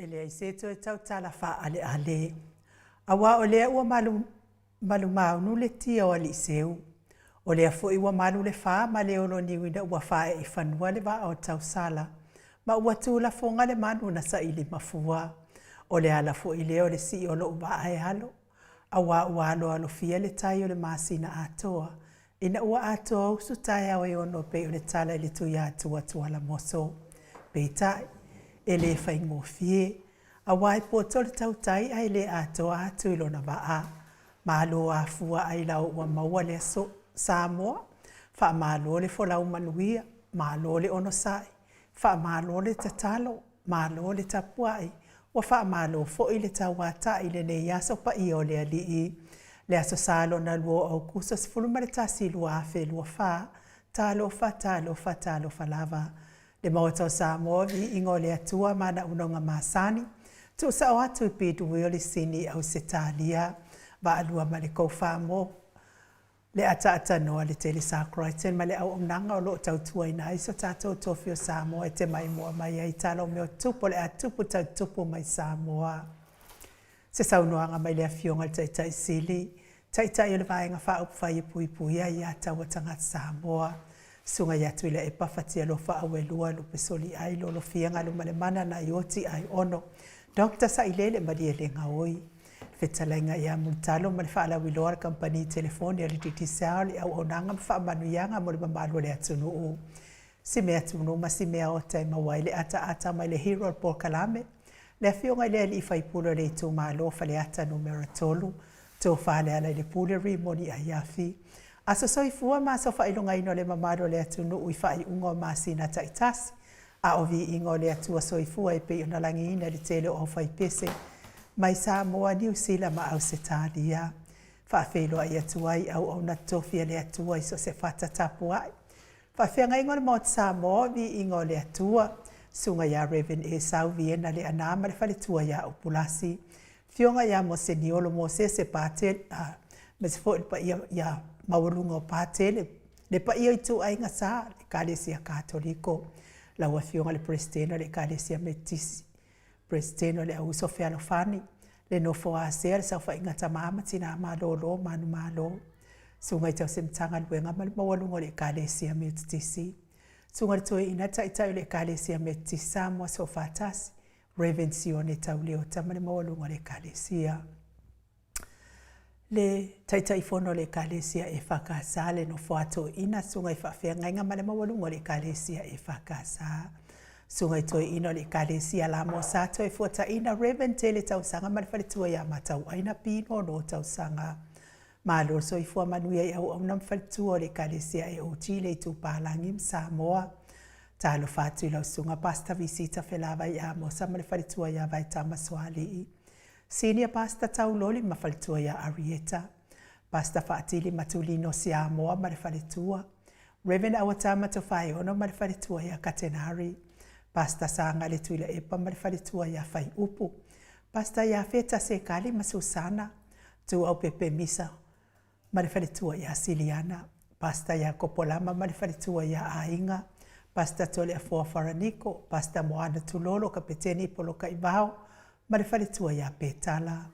ele ai se to tau tala fa ale ale. Awa o lea ua malu maunu le tia o ali seu. O lea fo iwa malu le fa ma le ono niwina ua fa e fanua le va o tau sala. Ma ua tu la fonga le manu na sa ili mafua. O lea la fo ile o le si o lo uba ae halo. Awa ua alo fia le tai o le masina atoa. Ina ua atoa usu tai au e ono pe o le tala ili tu ya atua la moso. Peitai. Ele fai ngofie. Awai po tole tau tai ai le atoa atu ilo na waa. Malo a fua ai lau ua maua le so Samoa. Fa malo le folau manuia. Malo le ono sai. Fa malo le tatalo. Malo le tapuai. Wa fa malo fo ile tawata ile ne yaso pa i o le alii. Le aso salo na luo au kusa sifulu maritasi lua afe lua fa. Talo fa lava. Le mawata o Samoa vi ingo le atua mana unonga masani. Tu sa o atu pitu wioli sini au setalia. Ba alua male kou whamo. Le ata noa le tele Sakroiten ma le au omnanga o loo tautua ina iso tatou tofi o Samoa e te mai mua mai ai talo meo tupo le atupu tautupu mai Samoa. Se saunoanga mai le afionga le taitai sili. Taitai o le vaenga wha upwhai pui ai ata wa tangata Samoa. Sunga yatu ila e pafatia lo wha awe lua lupe soli ai lo fianga lo male mana na ioti ai ono. Dr. Sailele Madiele Ngaoi. Fetalenga ia multalo ma le whaala wiloa company telefoni a lititi saoli au onanga ma wha manuyanga mo le mamalo le atunu u. Si mea tunu ma si mea o tai mawai le ata mai le hero Paul Kalame. Le fionga le ali whaipulo le tu malo fale ata numero tolu. To whaale ala le pule rimoni a iafi. Aso soifua ma so whailunga ino le mamalo le atunu ui whai ungo ma sina taitasi. A ovi ingo le atua soifua e pe ona langi ina le tele o whai pese. Mai Samoa New Zealand ma au se tālia. Whaafelo ai atuai au na tofia le atua iso se whata tapu ai. Whaafenga ingo le maot Samoa vi ingo le atua. Sunga ya Reven e sau viena le anama le whale tua ya upulasi. Fionga ya mo se niolo mo se pātele. Me se fo pa ia mawalunga o pātele. Le pa ia itu ai ngasa le kālesia katoliko. La wafionga le prestena le kālesia metisi. Presteno le au so fea fani le no fo a ser sa fa ingata mama tina malo manu malo sunga tau semtanga luenga mal mawalungo le kalesia metisi sunga to ina tai le kalesia metisa mo so fatas revensione tau le tamale mawalungo le kalesia le tai fono le kalesia e fakasa le no fo ato ina sunga fa fea nga mal mawalungo le kalesia e fakasa Sungai toi ino le kalesia la mo sato e fuata ina Reven tele tau sanga malfale tua ya matau aina pino no tau sanga. Malo so i fua manuia i au nam fale tua le kalesia e o chile tu palangim Samoa. Talo fatu ila sunga pasta visita felava ya mo sa malfale tua ya vai tama swali i. Senior pasta tau loli mafale tua ya Arieta. Pasta fatili matulino Samoa malfale tua. Reven awatama to fai ono malfale tua ya Katenari. Pasta sanga le tuila e pa marifale tua ya fai upu. Pasta ya feta se kali masusana. Tu au pepe misa. Marifale tua ya Siliana. Pasta ya kopolama marifale tua ya ainga. Pasta tole a fua faraniko. Pasta moana tulolo kapeteni poloka ibao. Marifale tua ya petala.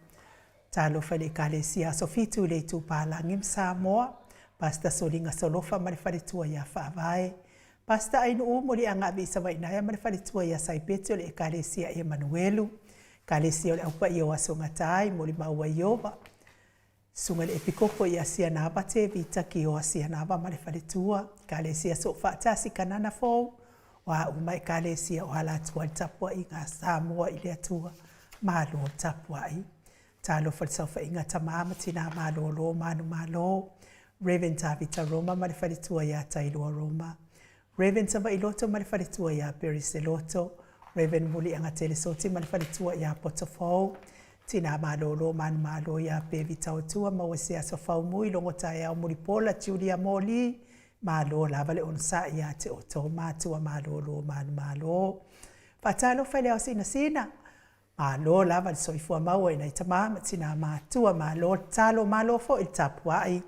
Talo fale kale siya sofitu le tu palangim Samoa. Pasta solinga solofa marifale tua ya faavae. Pasta ainu umuri anga visa wa inaya marifale tua ya saipetio le kalesia Emanuelu. Kalesia le aupa ia wasonga tai muli maua ioba. Sunga le epikopo ia sianaba te vita ki o sianaba marifale tua. Kalesia so fatasi kanana fau. Wa umai kalesia o hala tua tapua inga Samoa ile atua. Malo tapua i. Talo falsofa inga tamama tina malo manu malo. Reven tavita Roma marifale tua ya tailua Roma. Reven sava iloto marifale tua ya Periseloto. Reven muli anga telesoti marifale tua ya Potofau. Tina malo man malo ya Pevita otua mawasea sofau mui longota ya muripola Julia Moli. Malo lavale onsa ya te oto matua malo man malo. Fatalo fale au sina. Malo lavale soifua maua ina itamama tina matua malo talo malo fo iltapuai.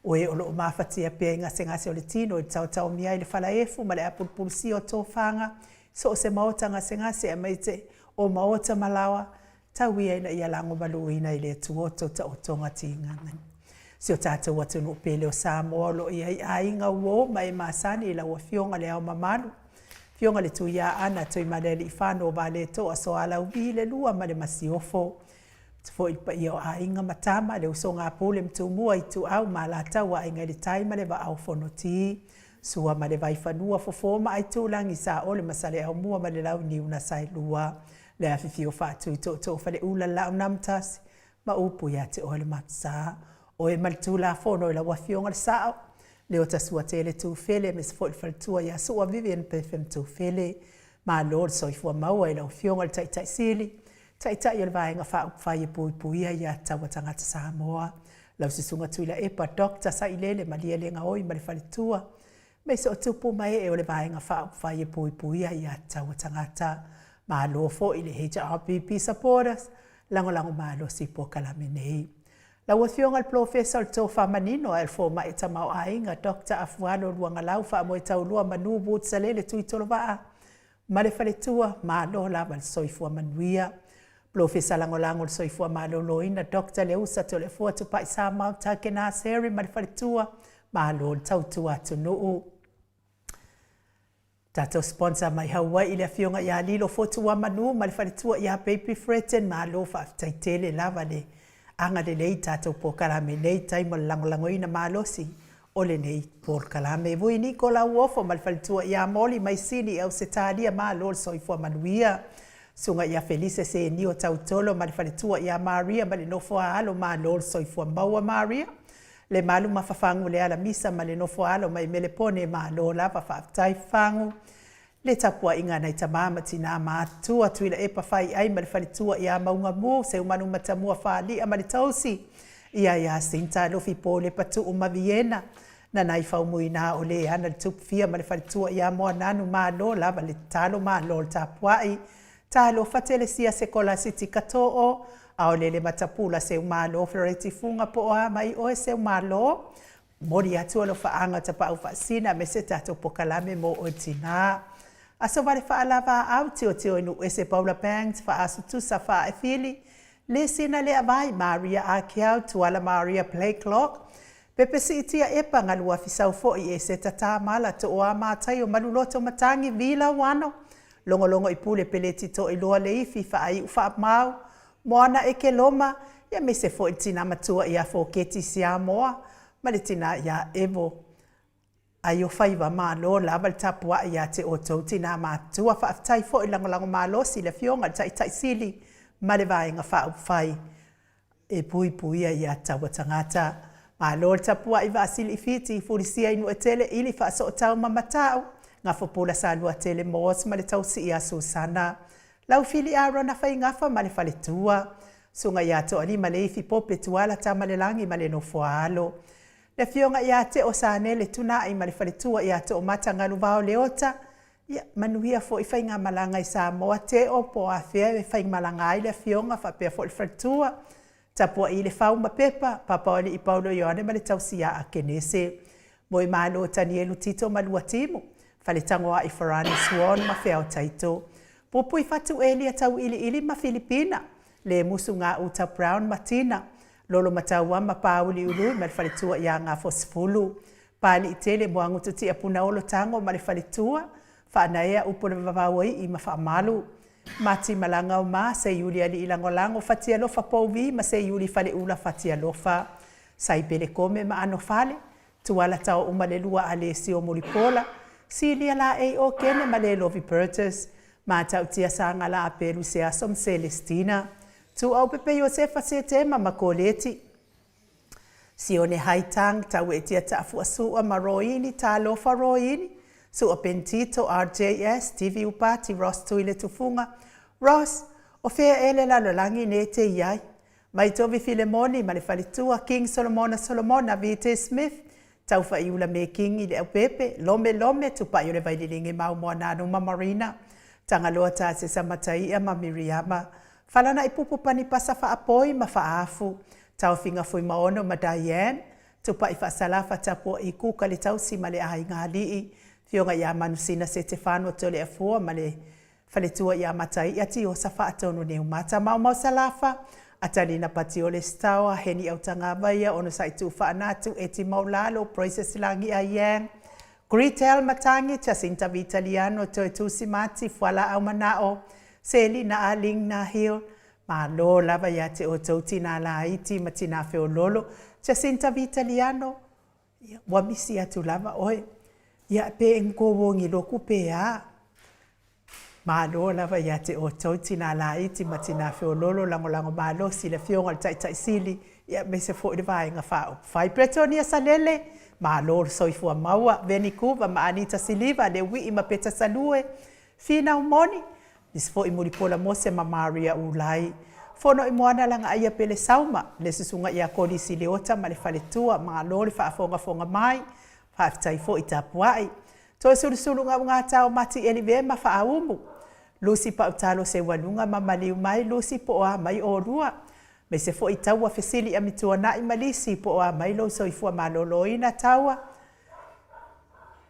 Oe o loo mafatia pia inga sengase o le tino i tau mia i le falaefu ma le apulpulsi o tōwhanga so o se maotanga sengase a meite o maota malawa, tau ia ina ia lango malu ina ile tuoto ta otonga tingangani. Si o tātou atu no pele o Samoa lo ia i ainga uo mai masani ila ua fionga le au mamalu. Fionga le tu ia ana toi malele i whano ba le to a so ala ubi le lua ma le masiofo. Fo ilpa ia o ainga matama le uso ngā pule mtu mua i tu au ma la tau a inga le taima le va au fonoti. Sua ma le vai whanua fofoma ai tu langi sa o le masale au mua ma le lau ni una sai lua. Le afifi o whātu i to whale ula lau namtasi ma upu ia te ole matsa. O e malitu la fono i la wafionga le sao. Leo ta sua tele tu fele me sfo il tua ia sua Vivian Pefem tu fele. Ma lor so i fua maua i la wafionga le tai sili. Tai i le vaenga whai e pui ia tawa tangata Samoa. Lau sisunga tu i la epa dokta sa ilele ma lia lenga oi ma le whalitua. Me so tupu mai e o le vaenga whai e pui ia tawa tangata. Ma lo fo i le HRPP supporters. Lango malo si po kalame nei. La wafionga professor to famanino al fo ma eta mau ainga Dr. Afuano luanga lau fa mo eta ulua manu but salele tu itolova. Ma le faletua ma lo la val soifua manuia. Professor lango soifua ma lo loina Dr. Leusa to le fo tu pa isa mau take na seri ma le faletua ma lo tau tu atu nuu. Tato sponsor mai Hawaii le fionga ia lilo fo tu wa manu ma le faletua ia baby freten ma lo fa taitele lava le. Anga le nei tātou po kalame nei taimo lango ina malosi o le nei po kalame. Vui ni ko la uofo malfalitua ia moli mai sini au se tālia malol soifua manuia. Sunga ia Felice se ni o tautolo malfalitua ia Maria mali nofo alo malol soifua maua Maria. Le malu mafafangu le ala misa mali nofo alo mai melepone malola fafatai fangu. Le tapua inga nei tamama tina mātua tuila e pawhai ai malifalitua ia maunga mō se umanu matamua whaali a malitausi. Ia sinta lofi po le patu o maviena. Na nai whaumui nā o le ana le tupu fia malifalitua ia moa nanu mālo lava le talo mālo le tapuai. Talo fatele sia se kola siti kato'o. A o le matapula se umalo fereti funga po a mai o se umalo. Mori atua lo whaanga tapa au whaasina me se tato pokalame mo o tina. Aso vale whaalava au teo inu e se Paula Banks whaasu tusa wha e fili. Le sina le avai Maria Akiau tuala Maria Play Clock. Pepe si itia epa ngalua fisau fo i e se tata mala to o amatai o maluloto matangi vila wano. Longo i pule peleti to i loa le ifi whaai ufa mau. Moana e ke loma ia me se fo i tina matua ia fo keti sia moa. Male tina ia evo. Ai o whaiwa mālo lava le tapua ia te o tauti nā mātua whaaftai fo i lango mālo si le fionga tai sili ma le vaenga whai e pui ia tawa tangata. Mālo le tapua i vasili i fiti i furisia inu e tele ili whaaso o tau mamatau ngā whapula sa lua tele mōs ma le tausi ia Susana. Lau fili aro na whai ngafa ma le whaletua. Sunga ia to ani ma le ifi pope tuala ta ma le langi ma le no foalo. Le fionga ia te o sane le tuna i malifalitua ia te o matanga luvao leota. Ia manuia fo i whainga malanga i Samoa te o po a fea e whainga malanga i le fionga whapea fo i falitua. Tapua i le whauma pepa, papaoli i Paulo Ioane ma le tausia a kenese. Mo i malo tani elu tito malua timu. Fale tangoa i Farani Swan ma fea o taito. Popu i fatu elia tau ili ma Filipina. Le musu ngā uta Brown Martina. Lolo mataua ma pauli ulu ma le faletua ia ngā fosfulu. Pali i tele moangu tuti a puna olo tango ma le faletua. Whaanaea upo le vavawai i ma whaamalu. Mati malanga o ma se yuli ali ilango lango fatia lofa pouvi ma se yuli fale ula fatia lofa. Sai pele kome ma ano fale. Tuala tau umale lua ale si o molipola. Si lia la e o kene ma le lovi Pertus. Ma tau tia sanga la apelu se asom Celestina. Tu au pepe Josefa se tema makoleti. Si one haitang tau e tia tafu asua maroini ta lofa roini. Su o pentito RJS, TV upati Ross tuile tufunga. Ross, o fea ele la lolangi ne te iai. Mai tovi Filemoni ma le falitua King Solomona V.T. Smith. Tau fa iula me King i le au pepe. Lome tupa yole vaidilingi mau moa nanu ma Marina. Tangaloa ta se samataia ma Miriama. Falana i pupu pani pasa fa apoi ma fa afu. Tau finga fui maono ma Diane. Tupa i fa salafa tapo i kuka le tau si ma le ahi ngā lii. Fionga ia manusina se te whanua tole afua ma le Faletua ia matai ati o sa whaatonu neu mata mau salafa. Atalina pati o le stawa heni au tanga baia ono sa itu whaanatu e ti maulalo process langi a yang. Gritel matangi Jacinta Vitaliano to e tusi mati fuala au manao. Seli na aling na hio. Ma lo lava ia te o tauti na la iti matina feo lolo. Jacinta Vitaliano. Wamisi atu lava oi. Ia pe ngowongi loku pe a. Malo lava ia te o tauti na la iti matina feo lolo lango malo si le fionga le tai sili. Ia me se fo i vai nga fao. Fai Bretonia Salele. Malo soifua maua. Veni kuva ma Anita Siliva le wi ima peta salue. Fina umoni. Nis fo i muripola mose ma Maria Ulai. Fono i moana langa aia pele sauma. Le susunga ia kodi si leota ma le faletua. Malo le fonga mai. Faftai fo i tapuai. Toi sulu ngā tau mati elive ma faaumu. Lucy pa utalo se walunga ma maliu mai Lucy po a mai o rua. Me se fo i taua fesili a mitua na i malisi po a mai lo so i fua malolo ina taua.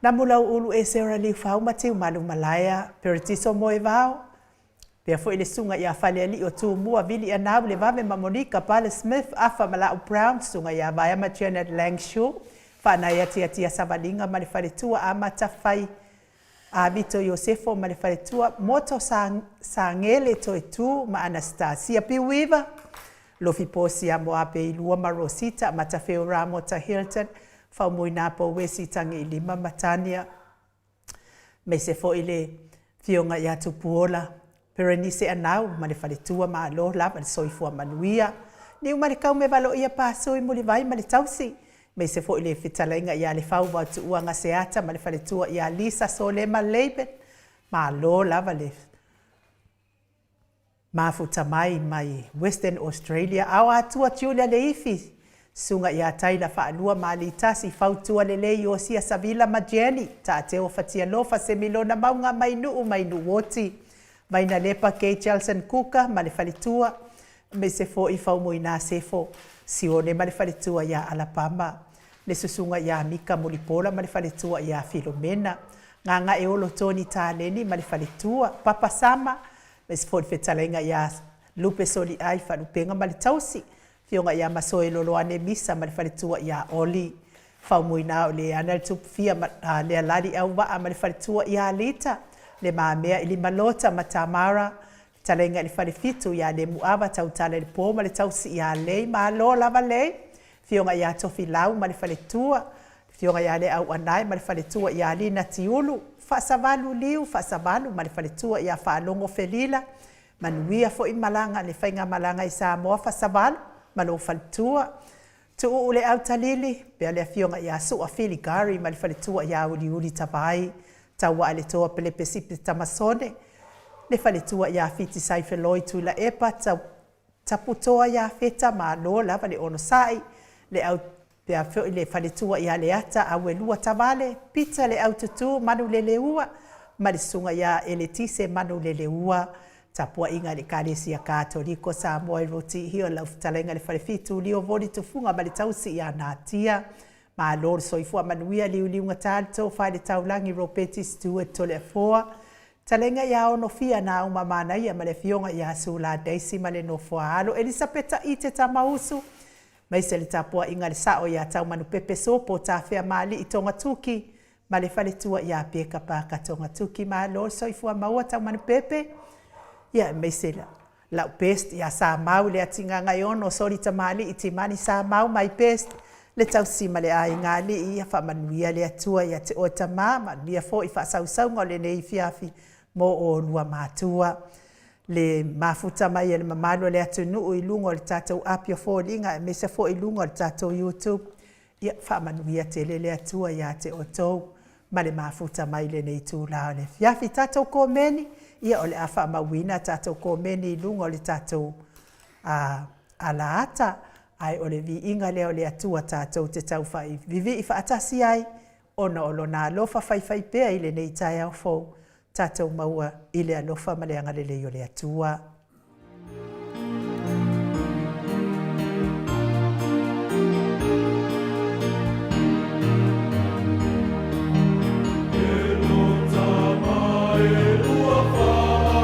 Na mulau ulu e se ora liu fau matiu malu malaya. Peritiso moe vau. Pea fo i le sunga i a fale ali o tu mua vili a nau le vame ma Monica Pale Smith afa malau Brown sunga i a vaya ma Janet Langshaw. Whana ia tia savalinga ma le wharetua a matawhai. A Vito Iosefo ma le wharetua. Moto sa ngele to e tu ma Anastasia Piwiva. Lofi posi a moape i lua ma Rosita ma tawheo Ramo ta Hilton. Whau mui napo wesi tangi i lima matania. Me se fo i le fionga i atu puola. Perenise anau ma le wharetua ma alo lava le soifua manuia. Ni umare kau me valo ia paso i muli vai ma le tausi. Me se fo i le fitalainga i a le whau watu ua ngaseata ma le wharetua i a Lisa Solema Leiben. Ma lo lava le mafuta mai Western Australia. Au atua Julia Leifi. Sunga i a taila whaanua ma li tasi whautua le lei o sia Savila ma Jenny. Ta te o fatia lofa se milona maunga mainu woti. Maina lepa kei Chelson Kuka ma le wharetua. Me se fo i whau mui nā se fo. Sione ma le wharetua i a Alabama. Le susunga ia Mika Mulipola ma le wharetua ia Filomena. Nganga e olo Tony Tāleni ma le wharetua. Papa Sama. Me se fo i whetalenga ia Lupe Soli ai whanupenga ma le tausi. Fionga ia Masoe Loloane Misa ma le wharetua ia Oli. Whau muina o le ana le tupufia le alari au waa ma le wharetua ia Alita. Le maamea ili malota ma Tamara. Talenga le wharefitu ia le muawa tautale le pō ma le tausi ia lei ma lo lava lei. Fionga ia tofi lau ma le wharetua. Fionga ia le au anai ma le wharetua ia Lina Tiulu. Whaasavalu liu, whaasavalu ma le wharetua ia whaalongo felila. Manuia fo i malanga, le whainga malanga i Samoa whaasavalu. Ma lo wharetua. Tu ule au talili, pea le fionga ia sua Filigari ma le wharetua ia uli tabai. Taua ale toa pele pesipi tamasone. Le wharetua ia fiti saifeloi tu la epa. Taputoa ia feta ma lo lava le ono sai. Le au pea fio i le wharetua ia le ata au e lua tavale. Pita le au tutu manu le leua. Ma le sunga ia e le tise manu le leua. Tapua inga le Kalesia Katoliko Samoa i roti hio lau fitalenga le wharefitu lio voli tufunga ma le tausi ia nātia. Ma lor soifua manuia liu ngatalto whai le taulangi ropeti Stuart tole a foa. Talenga ia ono fia na uma mana ia ma le fionga ia Sula Daisy ma le nofua alo. Elisabeta i te tamausu. Mai se le tapua inga le sao ia tau manu pepe sopo ta fea mali i tonga tuki. Ma le whaletua ia peka paka tonga tuki ma lor soifua maua tau manu pepe. Ia mai se lau pest ia sa mau le atinga ngai ono sori tamali i te mani sa mau mai pest. Le tau sima le ai ngali ia whamanuia le atua ia te o tamama. Nia fo i whasausaunga le nei fiafi mo o lua mātua. Le mafuta mai le mamalo le atu nuu i lungo le tātou apio fōlinga e mesa fo i lungo le tātou YouTube. Ia whamanuia te le atua ia te o tau. Ma le mafuta mai le nei tūlao le fiafi tātou kōmeni. Ia o le a whamawina tātou kōmeni i lungo le tātou alaata. Ai o le vi inga leo le atua tātou te tau whai. Vivi i whaatasi ai. Ona olo nā lofa whai pēa i le nei tai au fōu. Tātou maua i le alofa ma le angalele o le atua. E lo tama e lua wha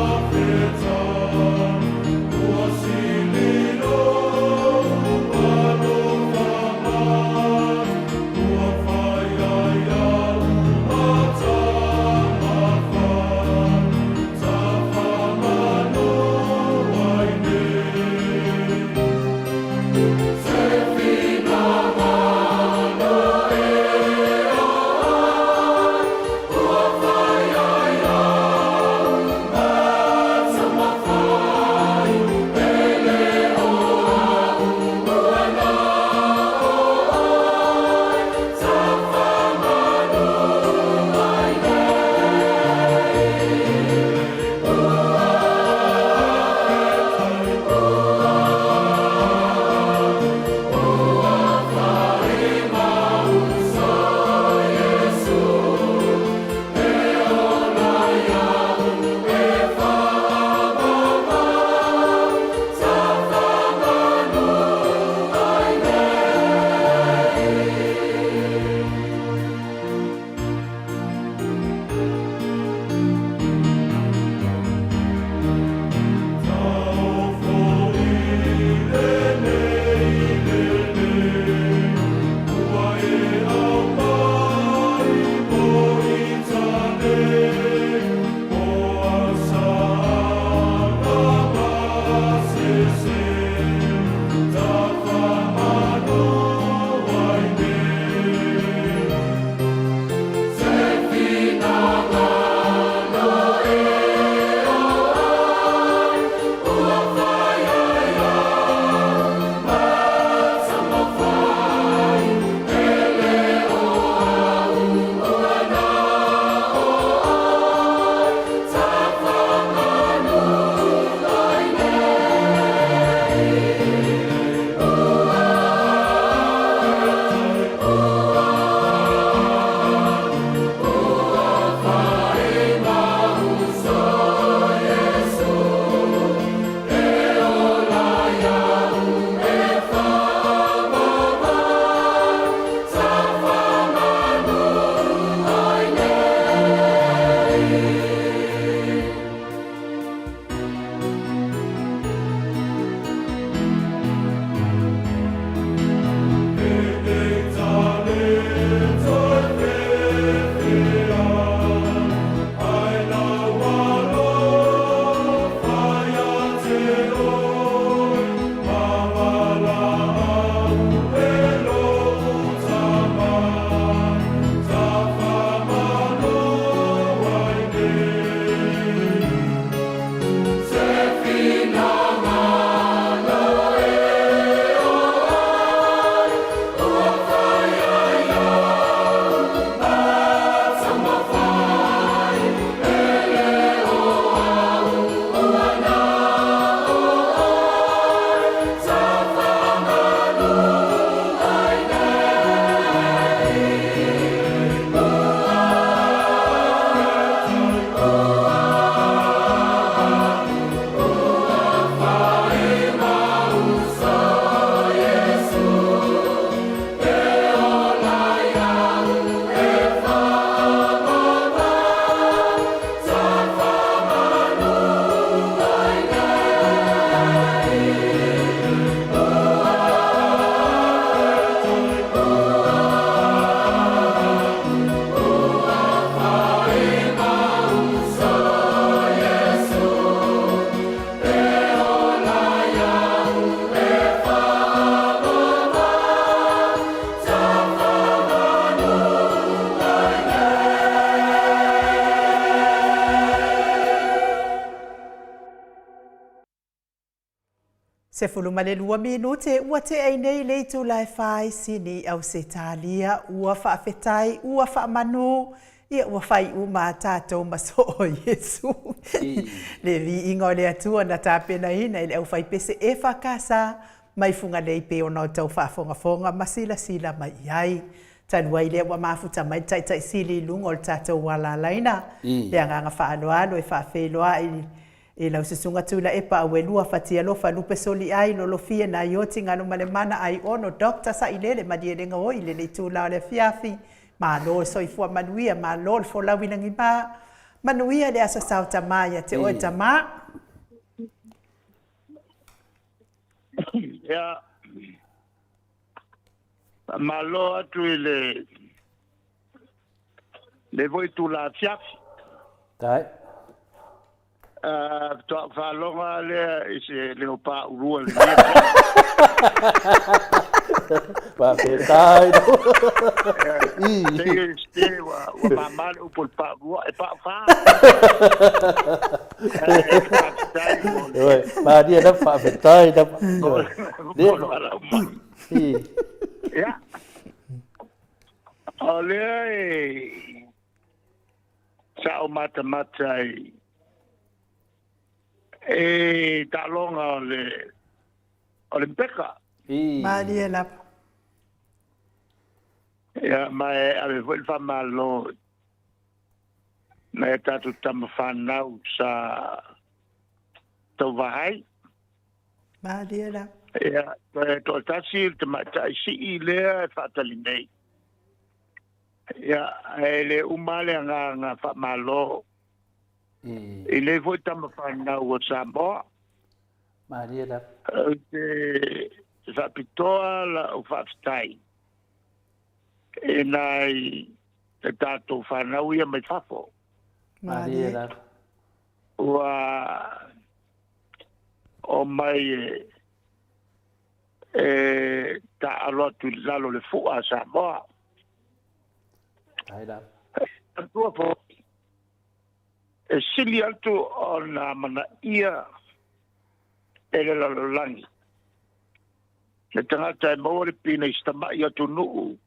Se fulu male lua minute ua te ai nei le tu lai fai sini au se talia ua whaafetai ua whaamanu ia ua whai uma tātou maso o Yesu. Le vi inga o le atua na tāpena ina i le au whai pese e whakasa mai funga nei pe o nau tau whaafonga masila sila mai iai. Tanua i le ua mafuta mai tai sili lungo o tātou wala laina. Le anganga whaanoalo e whaafeloa e lau se sunga tula e pa awe lua fatia lofa lupe soli ai lo lofia na ioti ngano male mana ai ono dokta sa ilele madie denga o ilele tula o le fiafi ma lo so i fua manuia ma lo fo lawina ngiba manuia le asa sau tamaya te o tama ya ma lo atu le voi tula fiafi tai to fa longa le se le pa urua le pa petai se wa mama o por pa urua e pa fa oi pa dia da pa petai da dia ya ole sa o mata e talonga o le peka Maria la ya mai ave vol fa malo na tatu tam fanau sa to vai Maria la ya to tasil te mata si ile fa talinei ya ele umale nga fa malo ele foi tam fanau o sambo Maria da sa pitoa la o faafetai e nai te tatou fanau ia mai fafo Maria da ua o mai taaloatu i lalo le fu'a Samoa ai da atua po e sili atu ona manaia e le lalolagi le tagata e maua le pina i stama'i atu nu'u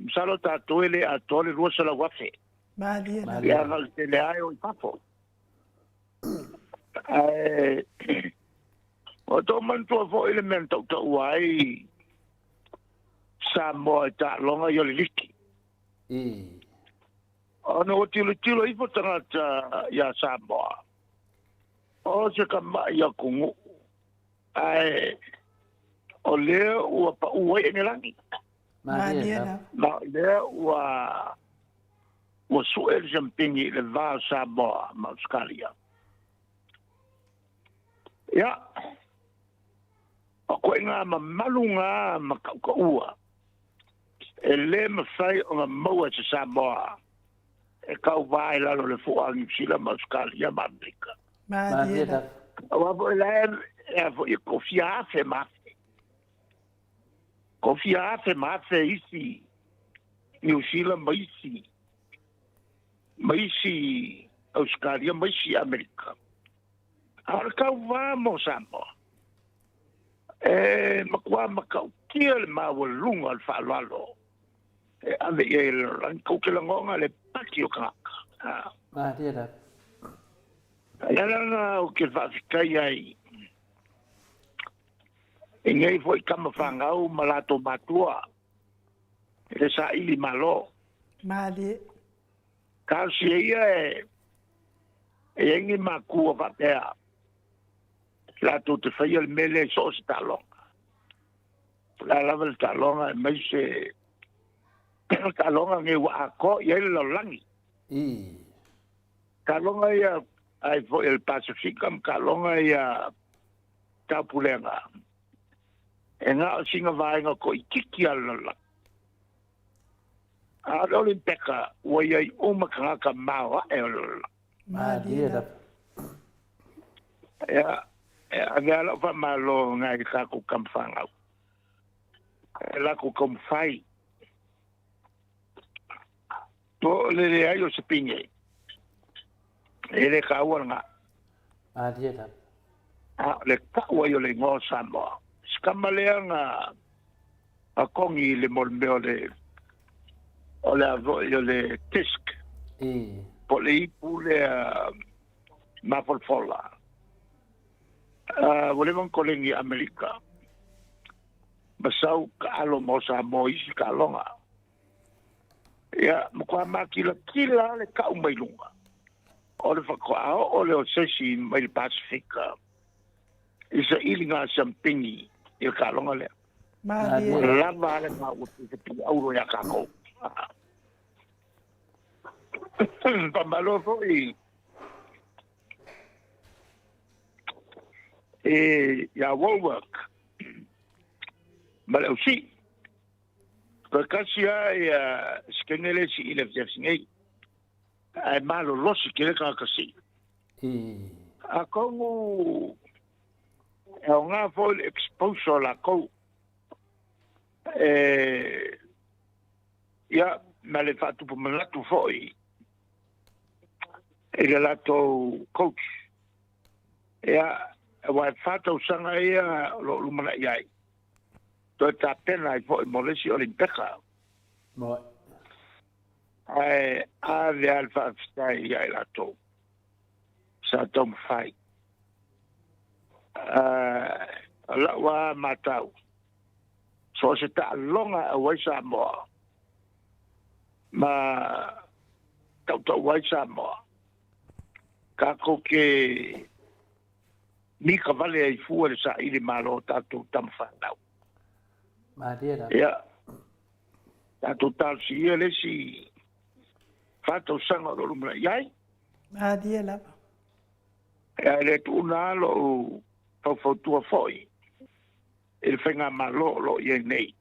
masalo tatou e le atoa le lua salauafe Maria la ia ga le teleae o i fafo o to mantua fo'i le mea na ta'uta'u ai Samoa e ta'aloga i o le liki ona o tilo ifo tagata ia Samoa o se kama'i a kugu'u ae o lea ua pa'u ai egelagi Maria la ma lea ua su'e le sampigi le va Samoa ma Australia ia o koe ngā mamalu ngā makaukaua e le mawhai o ngā maua te Samoa e kau vai lalo le fu'a New Zealand ma Australia ma Amerika Maria la Awa e lae e fo i kofia afe mafe. Kofia afe mafe isi New Zealand maisi Australia maisi Amerika. Ara kau wā mo Samoa. E makua makau kia le mawalunga al whaalalo. E ave e lan kaukelangonga le paki o kaka. Maria da Ia o ke whaafikai ai. E ngai foi kama whangau malato matua. E le sa ili malo. Maria Kasi ia e engi makua whapea. Lato te whaia le mele so se talonga. La lava le talonga e mai se talonga nge wa ako ia le laulangi. Talonga ia ai foi el Pacifica kalonga ia tapulenga e nga singa vaenga ko ikiki ala a rolin peka wa ia uma kanga mawa e ala Maria da ya agala fa malo nga ka ku kamfanga la ku komfai to le ayo se pinge ele ka wanga Maria da le kaua yo le ngo Samoa skamalea a kongi le molmeo le o le avo yo le tisk po le ipu le mafalfola wale mon kolengi Amerika basau ka alo mo Samoa isi ka longa ya mkwa makila kila le ka umailunga o le whakaao o le o sesi mai le Pasifika isa ilinga sampingi i ka longa le lava le ma o te pi auro ya kako pamalo ya work Mal aussi, quand il y a ce qu'on est ici, il est venu, il mal au los qui est quand cassé. À comme on a vol exposure la co, ya mal fait tout pour me la tout foi. Il est là tout coach. Ya, va fait au sanga ya lo mana yai. To ta pena I fo molesi olimpeka. Mo. Ai a le alfa stai ya la to. Sa tom fai. La wa matau. So se ta longa a waisa mo. Ma tau waisa mo. Ka ko ke ni ka vale ai fu le sa ili malo tatu tam fa nau. Maria. Ja. Dat totaal zie je les si. Fato sango lo lumla yai. Maria la. Ja, le tuna lo fo tua foi. Il fenga malo lo ye nei.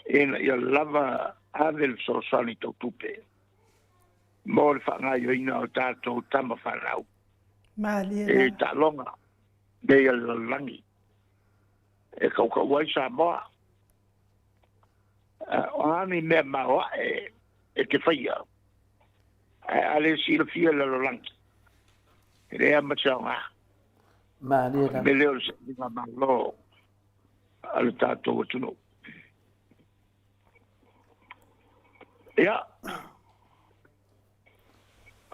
En ya lava avel so sanito tupe. Mol fa nga yo ina o tato tama fa nau. Maria E la. ta longa. De ya langi. E kau ka wai sa moa. O ani me mawa e te whaia. Ale si le fia le lo langi. Rea macanga. Maria. Me leo se nga malo. Ale tato watuno. Ia.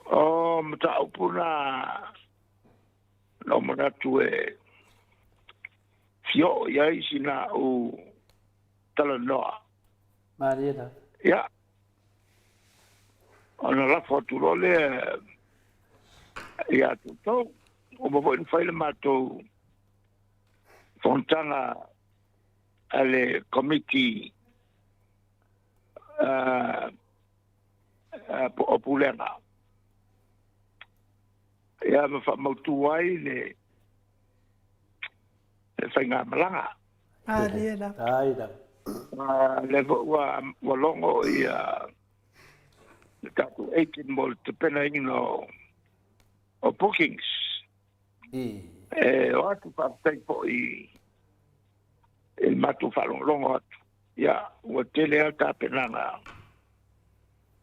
O mata upuna. No manatu e. Fio ia isi na o tala noa. Maria. Ia. Ona la fotu role ia tuto. O mo in faile mato fontana ale committee populera. Ia ma fa mautuai le whainga malanga. Maria la. Aida. Le wa longo i taku 18 mol te pena ino o bookings. O atu pa teipo i il matu whalongo atu. Ia, ua tele alta penanga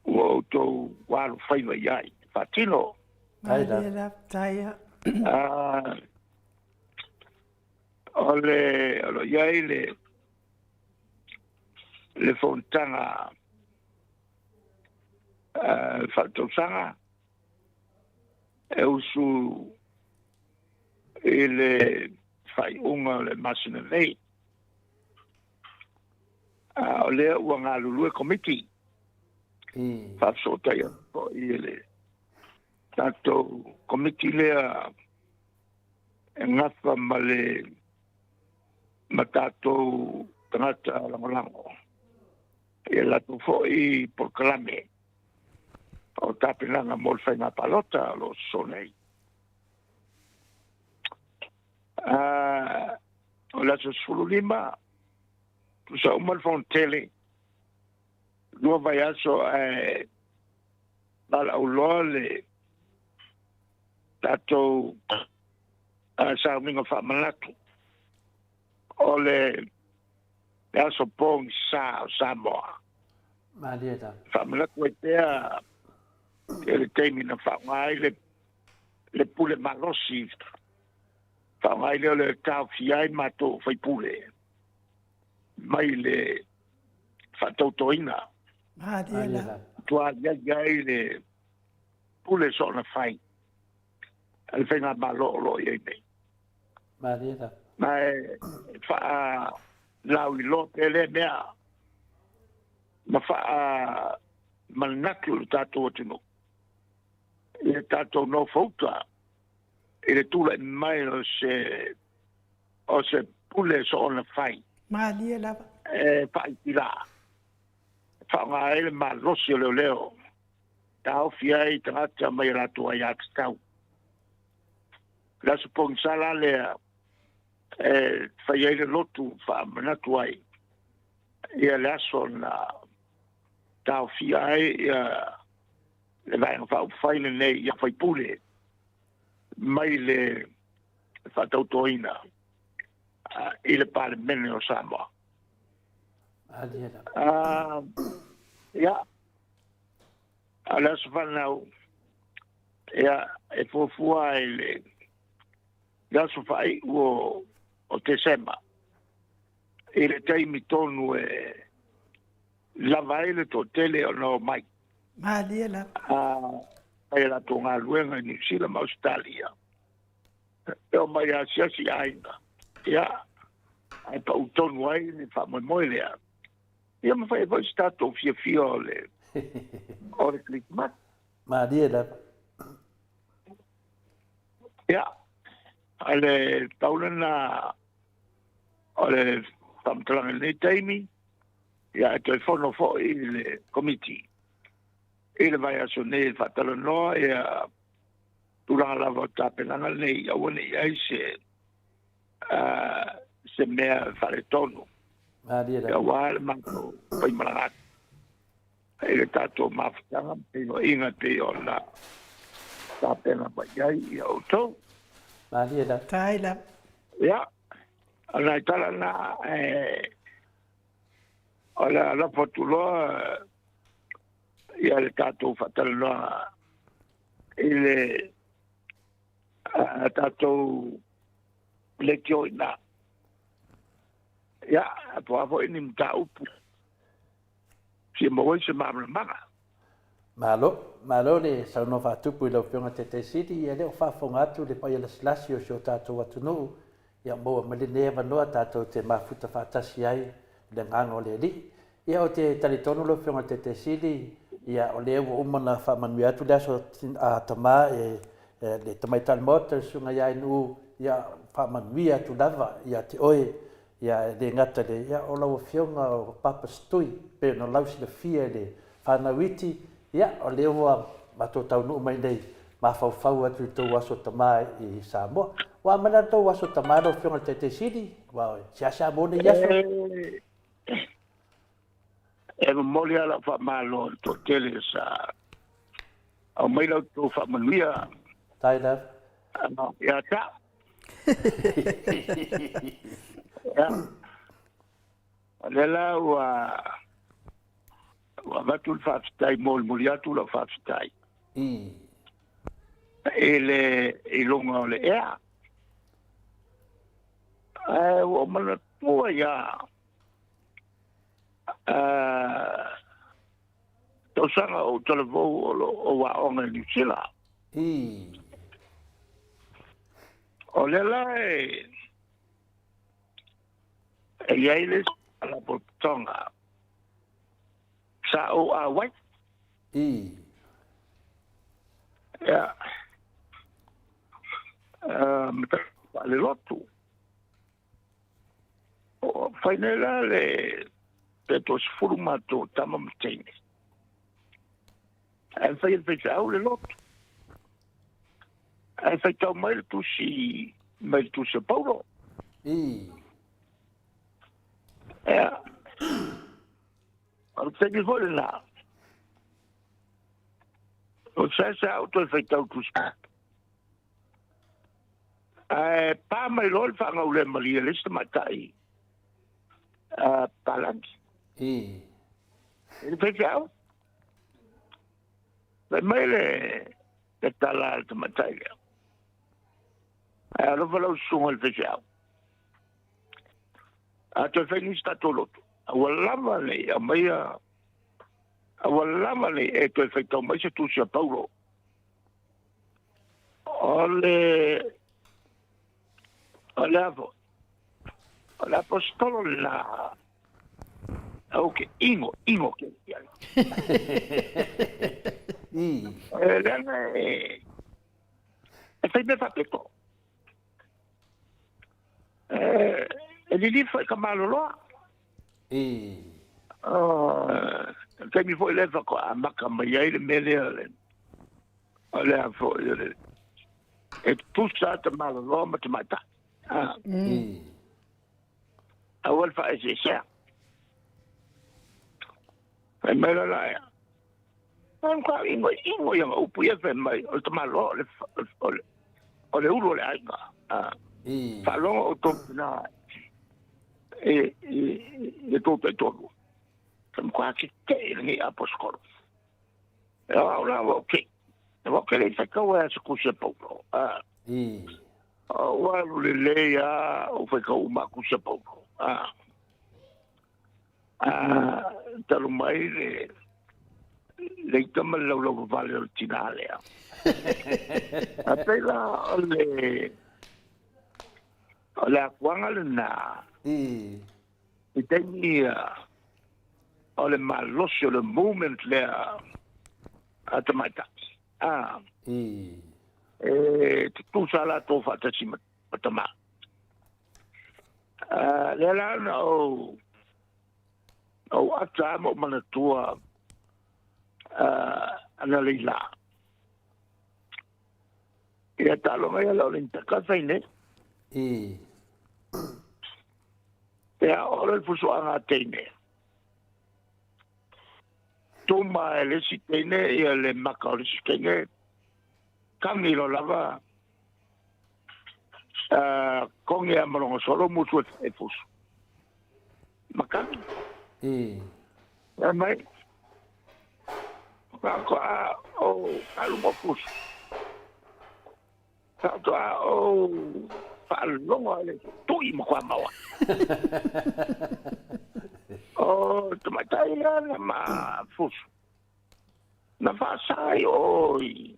ua utou walu whaiva iai. Whatino. Maria la. Taia. Ole iai le fontanga whaltausanga e usu le whaiunga le masina nei o lea ua ngā lulue komiti whapsotaia po i le tātou komiti lea e ngawha ma le ma tātou tangata langolango. E latu fo i porkalame. O tāpinanga molwhai ngā palota lo sonei. O latu sulu lima, sa umalfon tele, lua vai aso bala uloa le tātou sa uminga whamanatu. Ole aso pong sa Samoa. Maria. Famila kuetea ele teimi na whaungai le pule malosi whaongai leo le tau fiai mato whaipule. Mai le whatautoina. Maria la. Tua iai le pule so na whai. Al whenga malo lo iai nei. Maria. Mai wha lau I lo pele mea. Ma wha manatu le tātou atino. Le tātou no fauta. I le tula mai o se pule so na whai. Maria la. Whai tira. Whaonga ele ma losi o leo. Tau fiai tangata mai ratua I atu tau. La supong sala lea whai eile lotu wha manatu ai. Ia le aso na tau fiai le vaenga whau whaile nei ia whai pule. Mai le whatautoina I le pale mene o Samoa. Ia. Ala sfanau. Ia e fofua I le gaso fai o Tesema. I le taimi tonu lava ele to tele o no mai. Maria la. Ai la tonga luenga I New Zealand ma Australia. E o mai a siasi ainga. Ia. Ai pa utonu ai ni fa moi lea. Ia ma fai vai stato fia o le klikmat. Maria la. Ia. Ale tauna na ole tamtranga ni taimi. Ia e telefono fo I le committee. I le vai aso nei fatalo noa ia turanga lava tapelanga nei awane ai se mea fare tonu. Maria la. Ia wale manko pai marangat. E le tato mafutanga pino inga te o la tapena baiai ia auto. Maria la. Tai la. Ia. Ana itala na ala la fotuloa ia le tato fataloa ile tato le kioina. Ia, po ini mta upu. Si mo se mamanga. Malo le sauno fatupu I lo fionga Tete City ia le o whafonga atu le pai laslasio o sio tātou atunu ia moa malinea vanoa tātou te mafuta whatasi ai le ngango le li. Ia o te talitonu lo fionga Tete City ia o le ewa umana whamanui atu le aso a tama le tamaital mota sunga ia inu ia whamanui atu lava ia te oe ia le ngata le ia o lau fionga o papa stui pe no lausi le fia le whanauiti ia o le ewa mato taunu mai nei ma fau atu tau aso tama I Samoa. Wa mana tau aso tama lo fionga Tete City wa siasa mone iaso. E moli ala fa malo to tele sa o mai lo to fa manuia Tai la. no ya ta ya ala wa batul fa stai mol moliatu la fa stai ele ilonga le ya o mana to ya tosanga o televo o wa onga New Zealand. O le lai e iailes ala potonga sa o a wai ya le lotu o fainela le petos formato tamamtene e fai au le lotu e fai tau mai tu si Paulo ya al fai hole la o sa auto fai tau tu pa mai lol fa ngau le mali le sta matai palanki il fai au mai le tala alta matai Alo falau sunga le fesiau. Ato fengi sta toloto. Awalama le amaya. Awalama le e to efeito mai se tu sia Paulo. Ole avo. Ole apostolo la. Ok, ingo che. E fai me fa petto. E lì fai camalo lo. Che mi vuoi leva qua, ma come ieri me le ole fuori. E tu sai malo lo, ma ti mata. Awal fa ese sia. E me la la. Non qua ingo yang upu ya fe mai, o te malo ole ulo le aiga. Fa longa o to na e to te to. Kam kwa ki te ni apostol. Ora ok. O che lei fa qua su cusia poco. Wa le ya o fa ko ma cusia poco. Talo mai le kamal lo vale originale. Appena le quanga na i teni ole malosio le moment le atamata tu sala to fata si matama le la no ata mo manatua ana leila ia talo mai la lenta casa ine ia ora il fuso anga tene toma le sitene ia le makau sitene kangi lo lava kongi amalo solo mutu e fuso makangi mai alu fuso Palongo le tui mo kwa mawa. Tomatai na ma fusu. Na fa sai oi.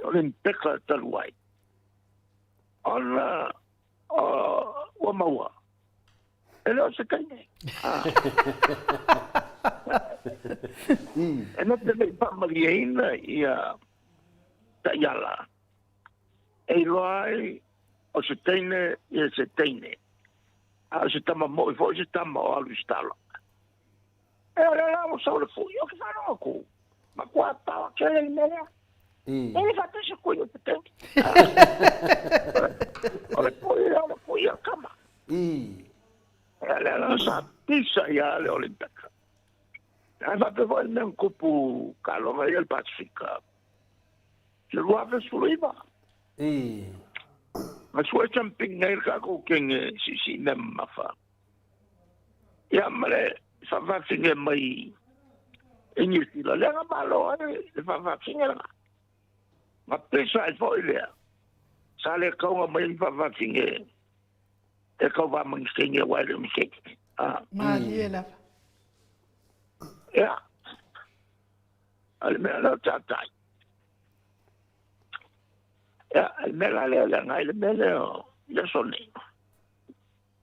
Olen peka taluai. Ona o mawa. Elo se kane. Ena te pa mariena ia tayala. E loai o se teine e se teine. A se tama mo, fo se tama o alu stalo. E ora la mo so le fu, io che farò cu. Ma qua pa che le mera. E le fatto se cu io te teine. Ora poi a cama. E la sa pizza ya le olintaka. E va per voi un cupu calo ma il Pacifica. Se lo ave suliva. Ma sua camping nel kako kenge si nem mafa. Ya male fa va finge mai initi la le malo fa va finge la. Ma pesa il foile. Sale ko mai fa va finge. E ko va mang finge wa le msek. Mariela. Ya. Almeno tatai. Ja, mela le ngai le mele le soni.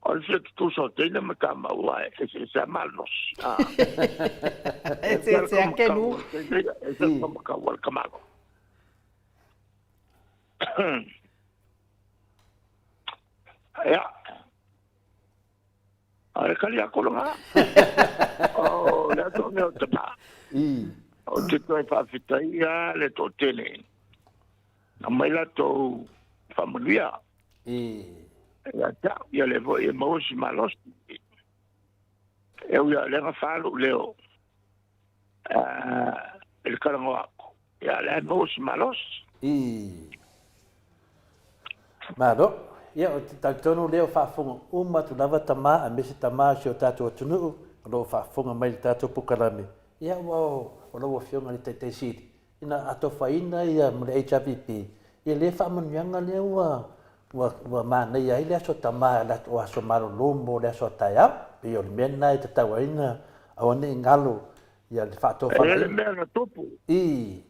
Al se tu so tene me kama wa e se malos. Se anche lui. E se come ka wal kamago. Ja. Ai kali akolonga. Le to me o tapa. O te toi fa fitaia le to tele. Na mai la to familia. Ya ta, ya le voy mo si malos. Eu ya le falo leo. El karango ako. Ya le mo si malos. Maro, ia o te tautonu leo whaafonga uma tu lava tama a mese tama si o tātou atunuu o lo whaafonga mai le tātou pukalame. Ia wao, o lo fionga le teitei siri. Ina ato whaina ia mule HRPP. Ia le whaamanuanga leo ua manei ai le aso tamā le atu aso malolomo le aso ataiao pe o le mea nai tatauaiga aua neʻi galo ia le faatofalaʻi ele mea na tupu i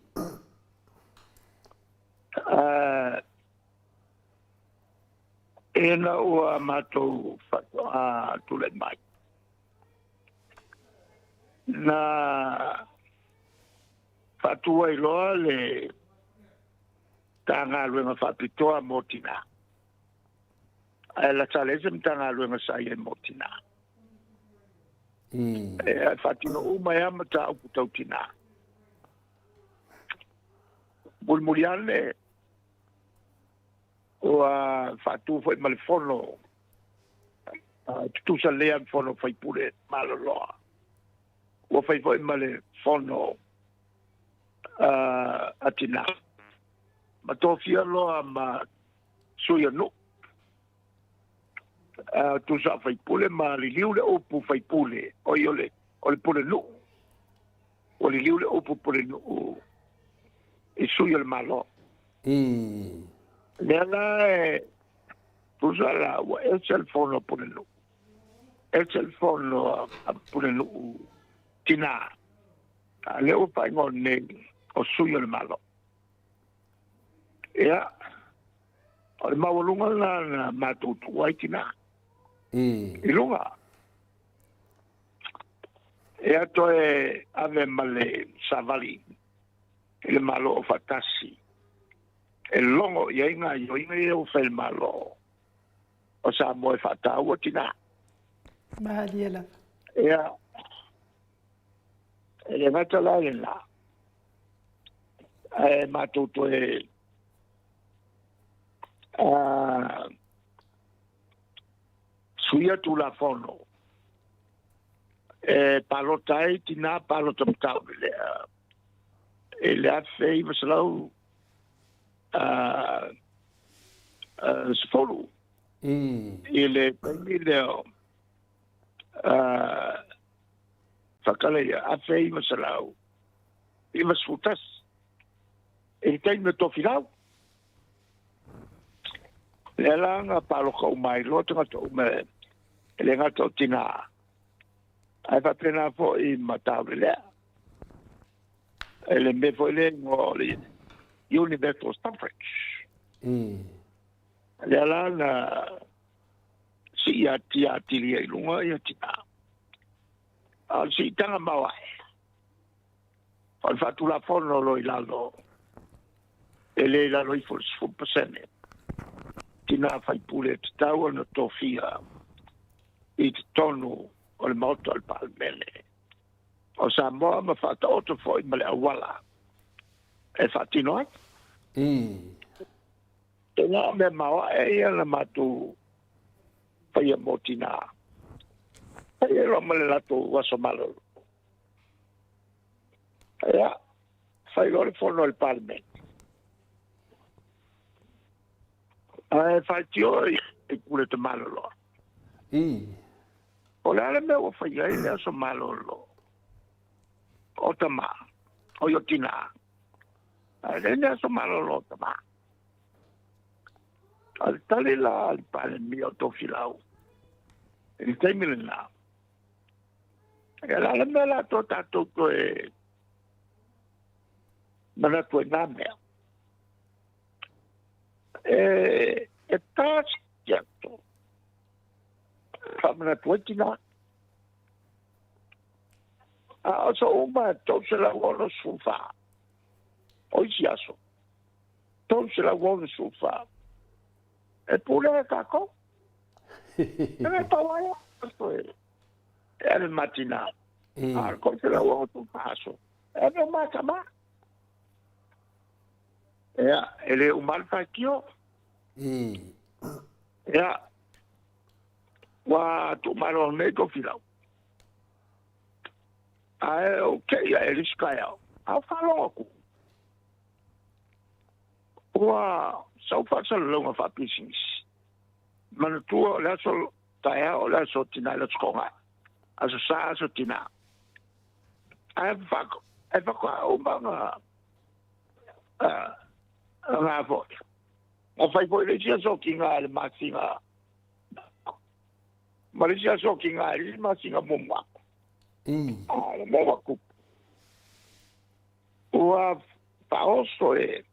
ena ua matou tule mai na fatua iloa le tagaluega faapitoa mo tinā ae la talese ma tagaluega sai e mo tinā e faatinoʻu mai ama taupu tau tinā mulimuli ane ua faatū foʻi ma le fono tutusa lea le fono faipule maloloa ua fai foʻi ma le fono atinā ma tofia loa ma suia nuʻu tusa faipule ma liliu le upu faipule oi o le pule nuʻu o liliu le upu pule nuʻu i suia le malo lea la e tusa la ua e telefono pule nuʻu e telefono pule nuʻu tinā a le ua faigoni nei o suia le malo ia o le maualuga na matutu ai tinā i luga ia toe ave ma le savali i le malo o fatasi e longo i aiga ioiga ia ua fai le malo o sa moe faataua tinā mahalia la ia e le gata la lena e matutu e suia tulafono e palota ai tinā palota matau lea e le afe i vasalau sefolu i le taimi leo fakala ia afe i vasalau i vasfutas e le taimi le tofilau le langa paloko mai lo tanga to me le ngata o tina ai fa pena fo i matau le ele me fo le ngo le universal suffrage le langa si ya tia tilia i lunga i tina al si tanga mawa fa tu la fono lo ilalo ele la lo i for 4% tina fai pule te tau ana tofia i te tonu o le mauta al palmele. O sa moa ma fata oto foi ma le awala. E fatino ai? Te ngā me mawa e ia na matu fai a motina. Fai e roa ma le lato waso malo. Ia, fai lore fono al palmele. Fai tio i pule te malolo. O le ale mea ua fai ai lea so malolo. O tama. O yo tina. Le lea so malolo o tama. Al tali la al pale mi o tofilau. Il teimi le na. E la ale mea la to tato ko e mana to e na mea. E taas kiato. Famana tuetina. A oso uma tau se la wono sufa. Oisi aso. Tau se la wono sufa. E pule e kako. E me tawaia. Asto e. E me matina. A ko se la wono sufa aso. E me makama. Ia, ele umalfa kio. Ia, wa tu maro nei to filau. Ai, okay, ia eliskaya. A faloku. Wa, sau fasa longa fa pisings. Mana tua la so taia o la so tina la skonga. Aso sa aso tina. Ai fako o manga nga vote. O fai po le sia so kinga le masinga. Ma le sia so kinga le masinga mumma. Mo ku. Ua paoso e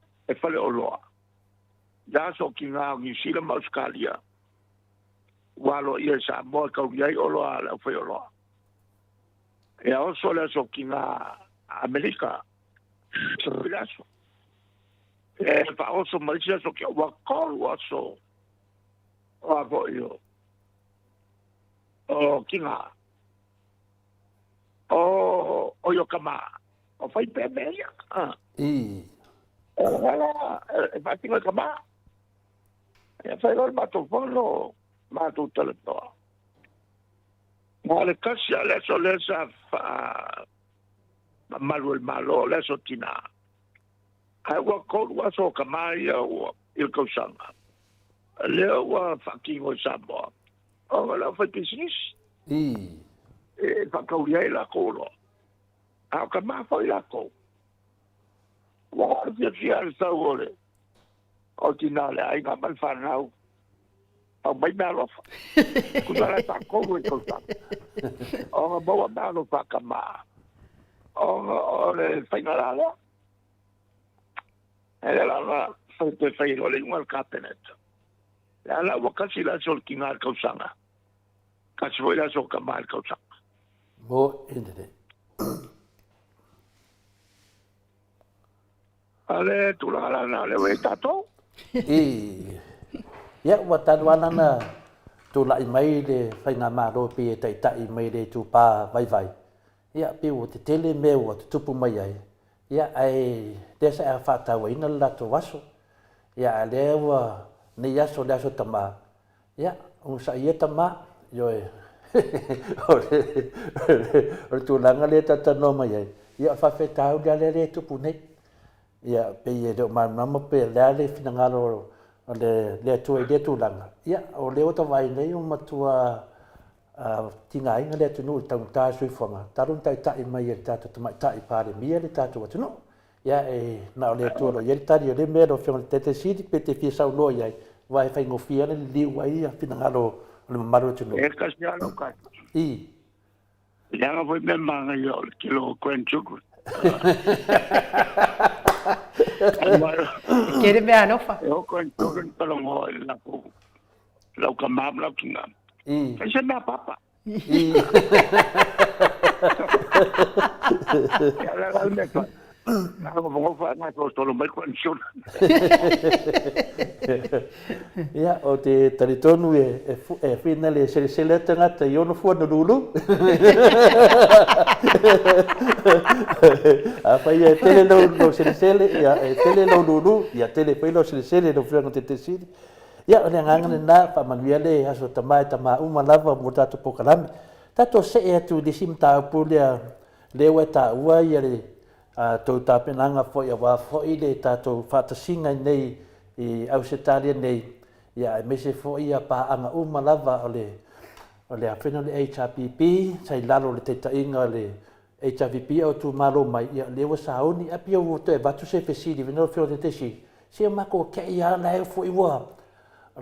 fale oloa. Ya so kinga New Zealand ma Australia. Walo ia sa mo ka uai oloa la fai oloa. E also le so kinga Amerika. So bilaso. E paoso ma sia so ki wa kol wa so. O bo yo. O kinga. O yo kama. O fai pe meia. Wala, fa tinga kama. E fai lo mato folo, mato telefono. Ma le casia le so le sa fa malo il malo le so tina. Ai wa ko wa so kama ia o il kausanga. Le wa fa kingo sabo. O la fa business. E fa kauria la kolo. A kama fa la ko. Wa fia sa ole. O tinale ai ka mal fa nau. O mai na lo. Ku la ta ko ko to ta. O bo na lo fa kama. O le fa na la. Ele la fa te fa lo le un cabinet. La wa kasi la sol kingar kausanga. Kasi voi la sol kama kausanga. Mo internet. Ale tu la le we tato. Ya wa tanwana na tu la mai le fai na ma ro pi tai tai mai le tu pa vai. Ya pi o te tele me o te tupu mai ai. Ya ai desa fa ta wai na la to waso. Ya le wa ni ya so tama. Ya un sa ye tama yo o tu la ngale ta no mai ai. Ya fa fe ta o le tupu nei. Ya pe ye do ma pe le fina ngalo le tu langa ya o le o vai nei o matua tinga inga le tu no tau ta sui fonga tarun tai tai mai e tatu mai tai pare mi le tatu tu no ya e na le tu lo ye tari le me do fion tete sidi pe te fisa no ya vai fai ngo fia le li wai a fina ngalo le maru tu no E kasia lo ka. Ya nga foi me manga yo kilo kwenchuku. Quiere me anofa. Eu kwenchuku pelo mo la ko. Lo ka mam lo kinga. Ese na papa. Ya la me pa. Na ko mo fa na ko to lo mai kwenchuku. Ya o te taritonu e fina le sele tangata yo no fu no lulu. Apa ia tele no sele ya tele no lulu ya tele pe no sele no frengo te sidi. Ya ona nganga na pa manuia le aso tama uma lava mo tatu pokalame. Tato se e tu disimta pulia le weta ua ia le tau tapenanga fo ia wa fo ile tato fatasinga nei i Ausitalia nei ia me se fo ia pa anga uma lava ole a fena le HRPP sai lalo le te tainga le HRPP o tu malo mai ia le wa sauni a pia wo te batu se fesidi vino fio te si se mako ke ia le fo iwa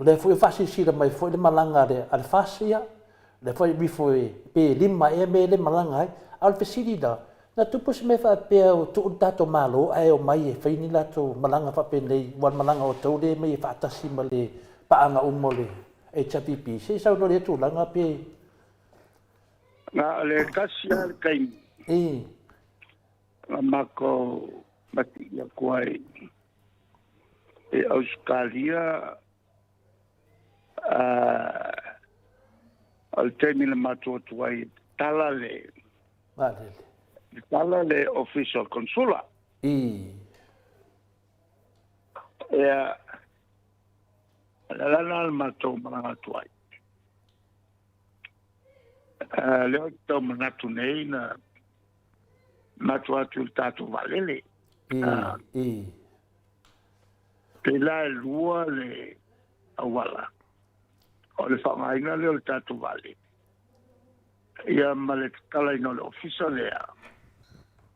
le fo fasi si le mai fo le malanga le al fasia le fo bi fo pe lima e me le malanga al fesidi da na tupu se me fa pe o tu tato malo ai o mai e faini la tu malanga fa pe nei wan malanga o tau le mai fa tasi male pa anga umole HPP se sa no le tu langa pe Na le kasia kai. Mako mati ya kuai. E Australia al termine mato tuai talale. vale Talale official consula. Ya la mato mana tuai. Leo tau manatu nei na matu atu tatu valele. Te la lua le awala. O le whamainga leo le tatu vale. Ia ma le tala ino le ofisa lea.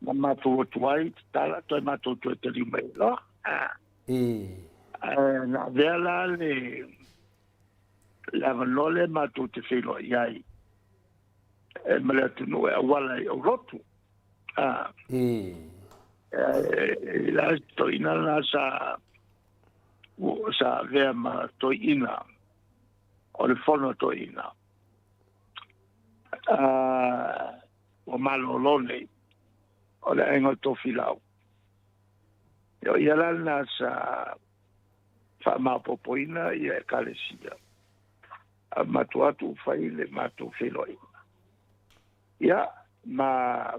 Ma matu o tuai, tala, toi matu o tuai te lima i lo. na vela le la valole ma tu te filo iai ma le tunu e wala o rotu la to ina la sa vea ma to ina o le fono to ina o malo lone o le engo to filau yo ia na sa fa ma popoina ia kalesia matu atu fai le matu filoi ia ma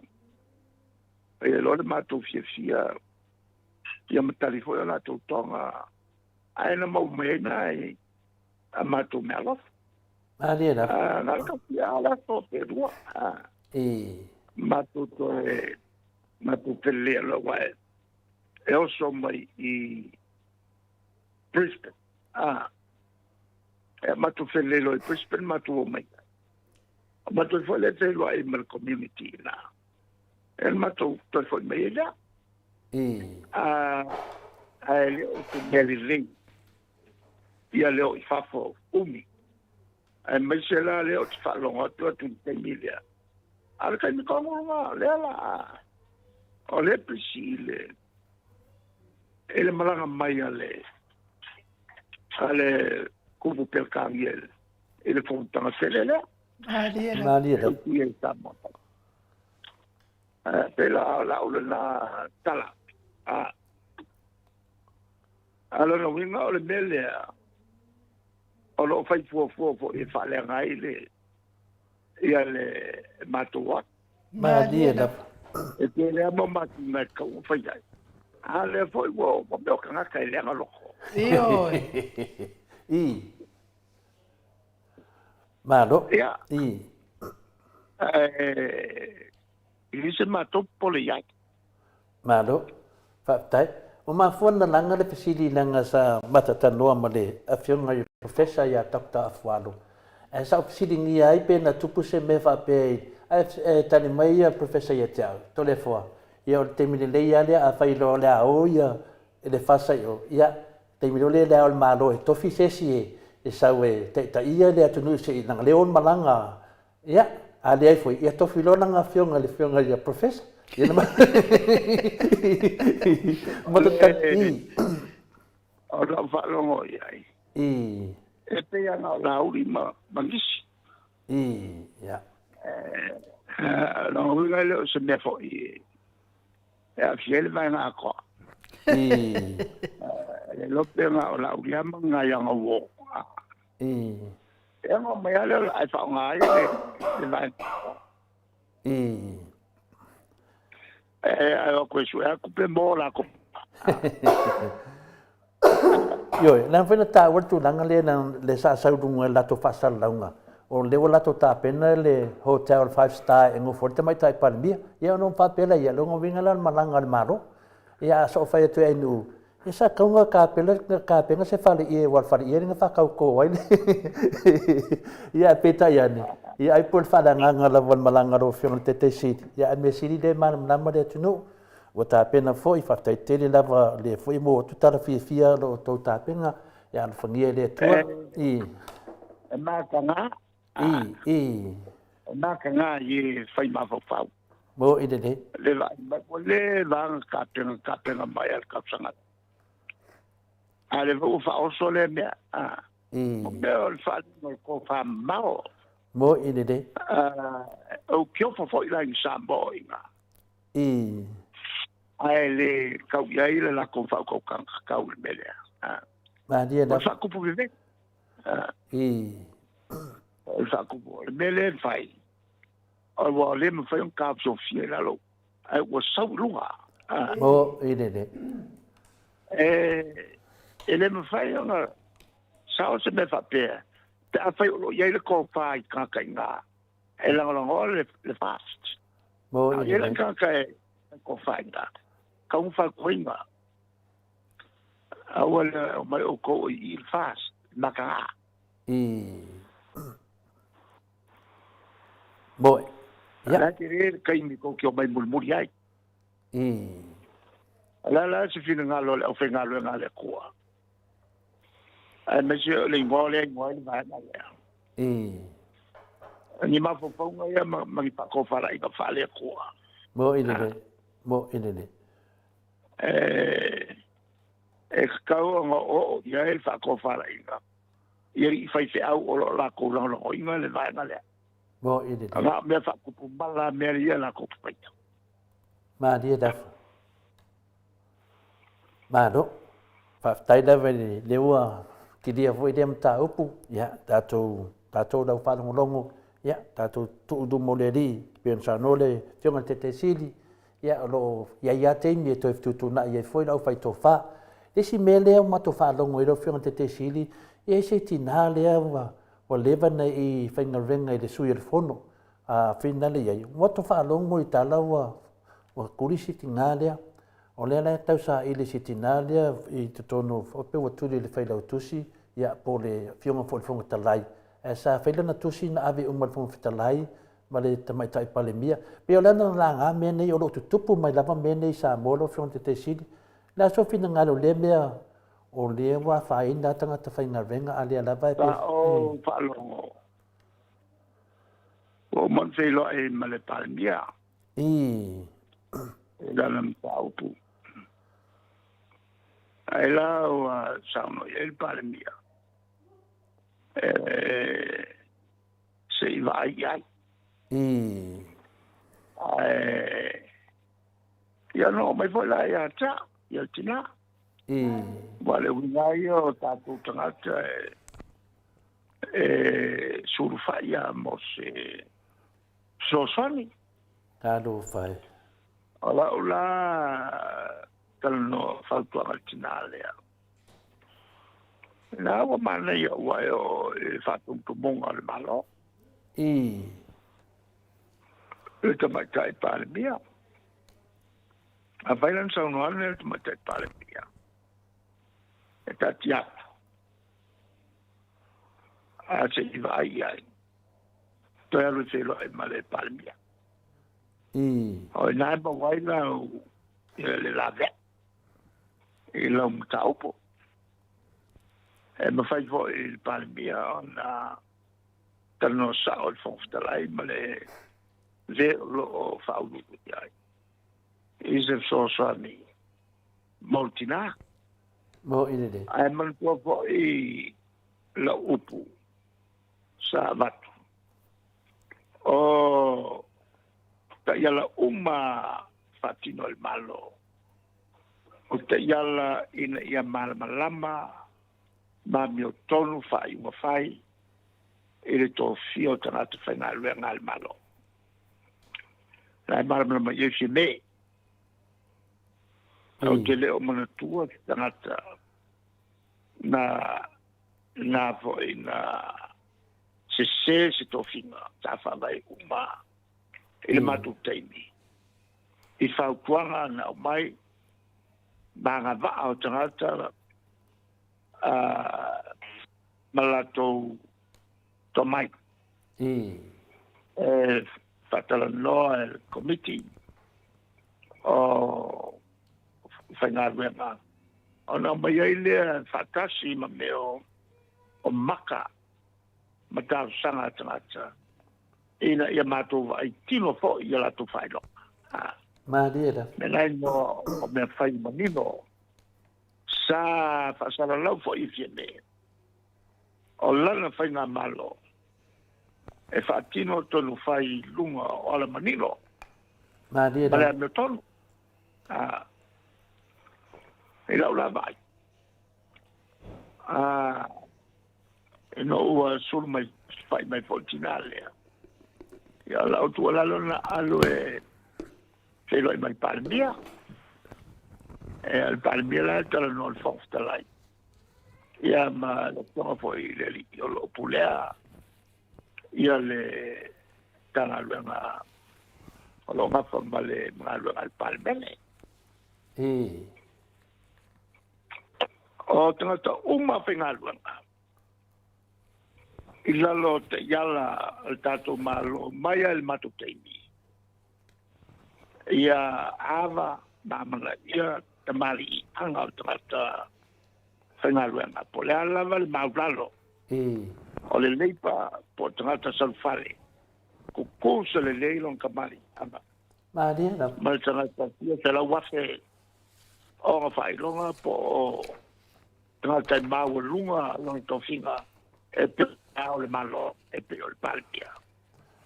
e lo matu fia ia ma telefona na tu tonga ai na mo me nai matu melo ali na na ka ia la to perua matu to matu pele lo wa e o so mai i Brisbane matu felelo i Brisbane matu o mai matu fole te lo ai mal community na el matu to fo mai la ai o te meli ia leo i fafo umi ai mai se la leo te fa longa tu te milia al kai mi komo ma le la o le prisile ele malanga mai ale kupu pel kangiel ele fontanga selele Malia. ia tamo pela la na tala alo no winga ole mele o lo fai fo e fa le ngai le ia le matua Malia. e te le mo matina ka u fai ai ale foi wo mo me ka ka le ngalo Io. Malo. ia se matou pole ia Malo. Fatai. O ma fona langa le pesili langa sa matatanoa ma le afionga i professor ia Dr. Afualo. E sa pesili ngi ai pe na tupu se me fa pe tani mai ia professor ia tau. Tole foa. Ia o te mini le ia lea a fai lo lea o ia le fasa o ia te mini le lea o malo e tofi sesi e sau e te ia lea tunu se i nanga leon malanga. Ia a lea i foi ia tofi lo nanga fionga le fionga ia professor. Ia nama. Matakan o la falongo ia e te ia na la ulima mangisi ia la ulima le se me fo e a fiel vai na ko le lope na la ulima nga ya ngo e ngo me ale ai fa nga le vai o questo è come mola Yo, na fena ta wartu langa le na le sa sa dunga la to fasa launga. O le wala to ta pena le hotel 5 star en o forte mai tai palmia. Ia non fa pela ia longo vinga la malanga al maro. Ia so fa tu enu. Isa kaunga ka pena se fale ia wal fale ia nga fa kau ko wai. Ia peta ia ni. Ia ai por fa nga la wal malanga ro fion te sit. Ia me siri de man na ma de tunu. O tapena foi fatai tele lava le foi mo tu tara fia lo to tapena ya fangia le tua ma kanga ma kanga ye fai ma fau mo ide le va ka pena mai al kapsanga ale vo fa o sole me me o fa no ko fa mao mo ide o kyo fo ila in sambo inga ai le kau ia ile la kon fa ko kan kau mele ma dia da fa ku pu vive fa ku mele fai o wa le me fai un cap so fiera lo ai was so lunga mo ide ele me fai una sao se me fa pe ta fai lo ia ile ko fa ka ka nga e la le fast mo ile ka ko fa nga kau fa koinga awala mai o ko i fast maka boy la tire kai mi ko ki o mai mulmuri ai la se fina ngalo o fe ngalo ngale ko ai me se le ngole ngoi vai na ni ma fo fo ngai ma ki pa ko fara I ka fale ko mo ile ka o ya el fa ko fara ina I fai se au o la ko lo ina le vai na le mo ile nga me fa ku bala me ria la ko pai ma dia da ma do fa tai da ve le wa ki dia foi dem ta upu ya tatou dau whanongonongo, ia, tatou tuudu mo le ri, pensa no le fionga te sili, ia, lo, ia teimi e toi tutuna, ia foi lau fai tō wha, esi me lea mato whalongo i lo fionga te sili, ia se tina lea wa lewa nei I whainga renga I le sui le fono, a whina le iai, mato whalongo I tala wa kurisi tina lea, o lea lea tau sa I le si tina lea, I te tono, o pe wa tuli le whailau tusi, ia, po le fionga fo le fonga talai, sa whaila na tusi na ave umal fonga fitalai, ma le tamai tai pale mia. Pe o lana la ngā mea nei, o lo tutupu mai lava mea nei sa molo fionga te sili. Nā so fina ngalo le mea, o le wa whaina tangata whainga renga a lea lava e pe. O whalongo. O man whailo e ma le pale mia. E lana mta upu. Ai la o sauno e pale mia. Se I vai ai. Ia no, mai foi la ia ta, ia tina. Wale wingai o tātou tangata surufaya mo se sosani. Tātou whai. Ola ula kalano whautua tina lea. Nā wa mana ia wai o whatung tumonga le malo. E tamai tai pale mia. A vailan sa unuan e tamai tai pale mia. E tatiata. A se I vai ai. Toi alu se lo e male pale mia. O nai ba waila o le lave. I lau mtaupo. E ma fai fo I pale mia ona tano sa o le fonftalai ma le le lo o faulu ai. I se so ni moltina. Mo ile. Ai man fo I la upu sa vatu. O ta yala fatino il malo. O ta yala ina ia malama ma mio tonu fai uma fai ele to fio tangata whainga luenga al malo. Lai marama ma yesi me. Au te leo mana tua tangata na vo ina se to finga ta whawai uma ele matu teimi. I whau tuanga na mai manga vaa o tangata malato tomai fatala no el committee o whainga ruenga ona mai ele fatasi ma meo o maka matau sanga tangata ina ia matou ai tino fo ia la tu failo ma dia menai no o me fai manino sa fasala lau fo ifiene o lana fai ngā malo e whaatino tonu fai lunga o ala manino ma dia male me tonu e lau la vai e no ua suru mai fai mai fontinale ia lau tua lalo na alu e se loi mai palmia e al palmia la tala no al fofta lai ia ma la tonga foi le li o lo pulea ia le tanga luenga o lo ngapa male mga luenga al palmene o tangata uma penga luenga ila lo te yala al tato malo maya el matu teimi ia ava mamala ia tamali anga o tangata whaingaluenga. Po le alava le maulalo. O le leipa po tangata salfale. Kukusa le leilon kamari. Ama. Maria. Ma tangata tia te la wafe. O nga whailonga po o tangata maua lunga long tofinga. E pe o le malo. E pe o le palpia.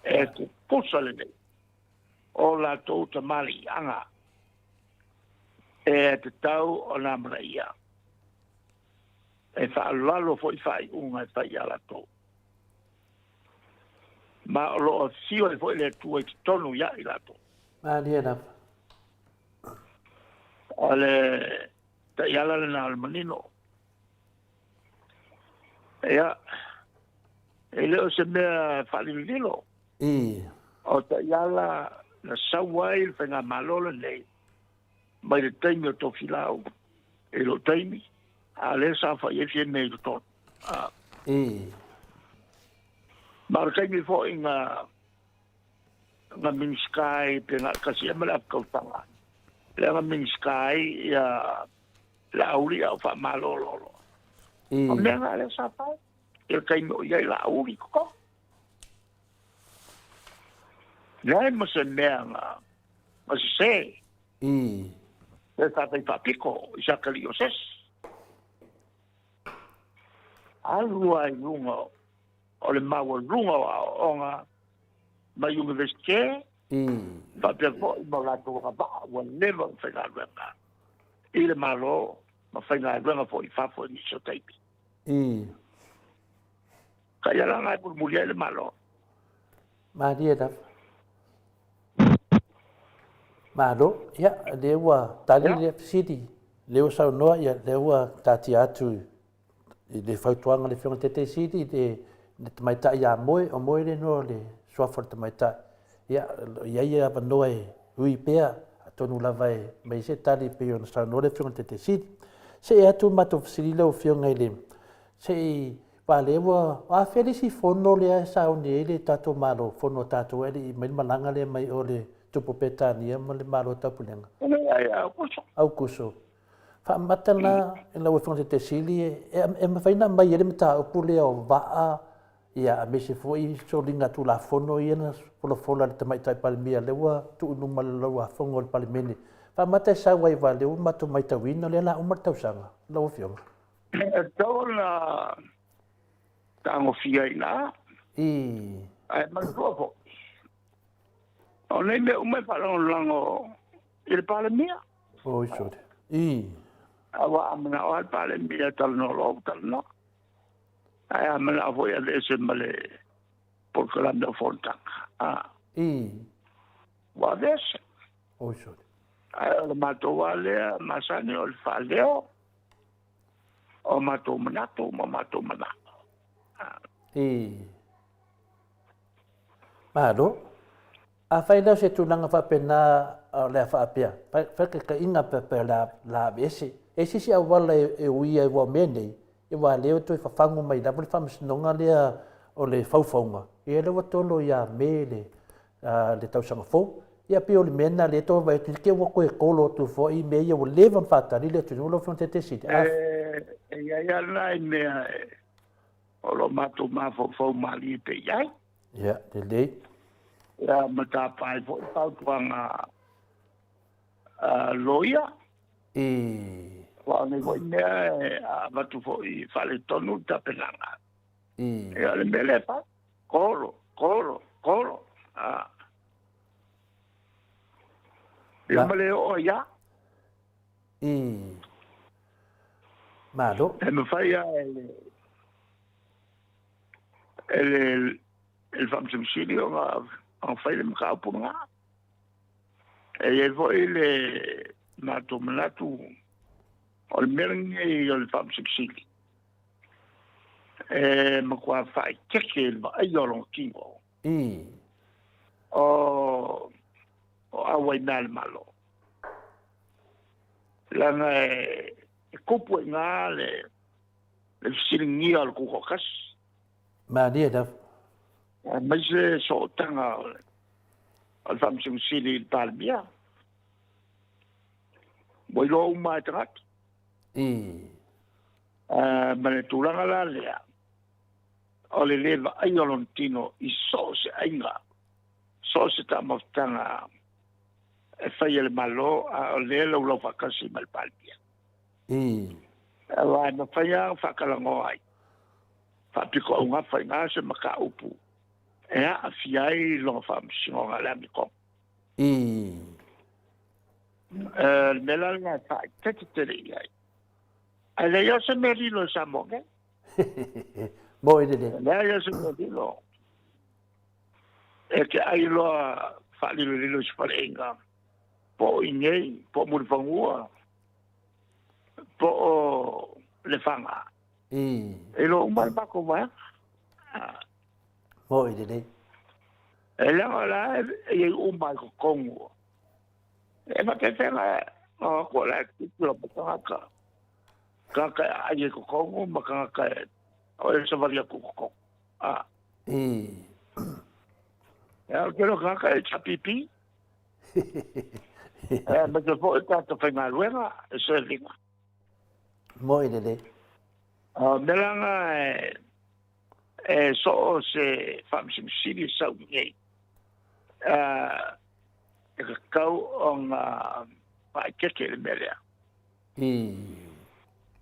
E kukusa le leilon. O la tau tamari anga. E te tau o la maraia. E whaalalo fo i whai unga e whai ala tau. Ma o lo o sio e fo i le tua i tonu ia i la tau. Maria. O le ta i ala le na almanino. Ea, e leo se mea whalililo. O ta i ala na sawai il whenga malolo nei. Mai le taimi o tofi lau. E lo taimi. A le sa fa ye fie nei to. Ma le taimi fo inga min sky pe nga kasi amala ko tanga. Le nga min sky ya la auli au fa malolo. O me nga le sa fa. E kai no ya la auli ko. Lai ma se mea nga. Ma se. E sa tai fa piko. Isa kali o ses. Alua i lunga. O le maua lunga o nga. Ma universite. Fa pe fo i ma lato ka ba. Wa never whenga ruenga. I le malo. Ma whenga ruenga fo i fafo ni so taipi. Ka ia langa i pulmulia i le malo. Maria da. Malo, ya, lewa tali le city. Lewa sa noa ya lewa tati atu. Le fautuanga le fiona tete city de mai ta ya moe o moe le no le soafor te mai ta. Ya ya pa noe hui pea tonu lava e mai se tali pe on sa no le fiona tete city. Se atu mato fasili o fiona ile. Se pa lewa a felisi fono le sa o le tato malo fono tato e mai malanga le mai o le tupu petania ma le malo tapulenga. Au kuso. Fa matana e la wefon te sili e ma faina mai ele mata o pule o va ia me se foi so linga tu la fono ia polo fola te mai tai palmia le wa tu no mal lo wa fongo le palmene. Fa mata sa wai vale o matu mai ta wina le la o mata sanga. La o fiona. E tola tango fia ina. Ai ma propo. O nei me ume palong lango il palemia. O so. Awa amana o al palemia tal no lo tal no. Ai amana foi a ese male por colando fonta. Wa des. O so. Ai o mato vale masani o faleo. O mato manato mana. Malo. A faina se tunanga fa pena le fa apia. Fa ka inga pe la bese. E si a wala e uia e wa mene. E wa leo to fa fangu mai da fa msnonga le o le faufaunga. E le wa tolo ya mele le tau sanga fo. Ia pe o le mena le to vai ke wa ko e kolo tu fo i me ia o leva fata le tu no fo te si. Ya lai me o lo mato ma fo mali pe yai. Ya, le Ya mata pai fo tau tuanga loia. Wa ne ko ne a batu fo i fale tonu ta pelanga. Ya le mele pa kolo. Ya male o ya. Malo. E me fai el famsum silio en fai le mkau punga. E voi le mato manatu o le merengue i o le famsum silio. E ma kwa fai keke il va ai o long kingo. O awai nal malo. Langa kupu ngā le siringi al kukokas. Ma dia da. Mai se so tanga al famsum sili il palmia. Boi lo mai trat. Ma le tūlanga la lea. O le lewa ai o lontino I so se ainga. So se ta mawtanga e whai ele malo a o le lau lau whakasi mai palpia. Wa na whai a whakalango ai. Whapiko au ngā whai ngā se maka upu. E a fiai longa whamsingo ngā lea mikong. Mela ngā whai tete tere iai. A le yo se merilo sa monge. Mo ide de. Le yo se merilo. E ke ai loa whalilo lilo si whare inga. Po ingei, po murifangua. Po o le whanga. E lo umai bako mai. Mo ide de. E langa la e umai ko kongu. E ma te whenga ko la kikula patanga. Kaka aje ko kongo makaka o e savaria ko ko ya kero kaka e chapipi ma te fo ta to fenga luega e se linga mo ide de melanga e so se famsim city so ngai e kau on pa keke le melia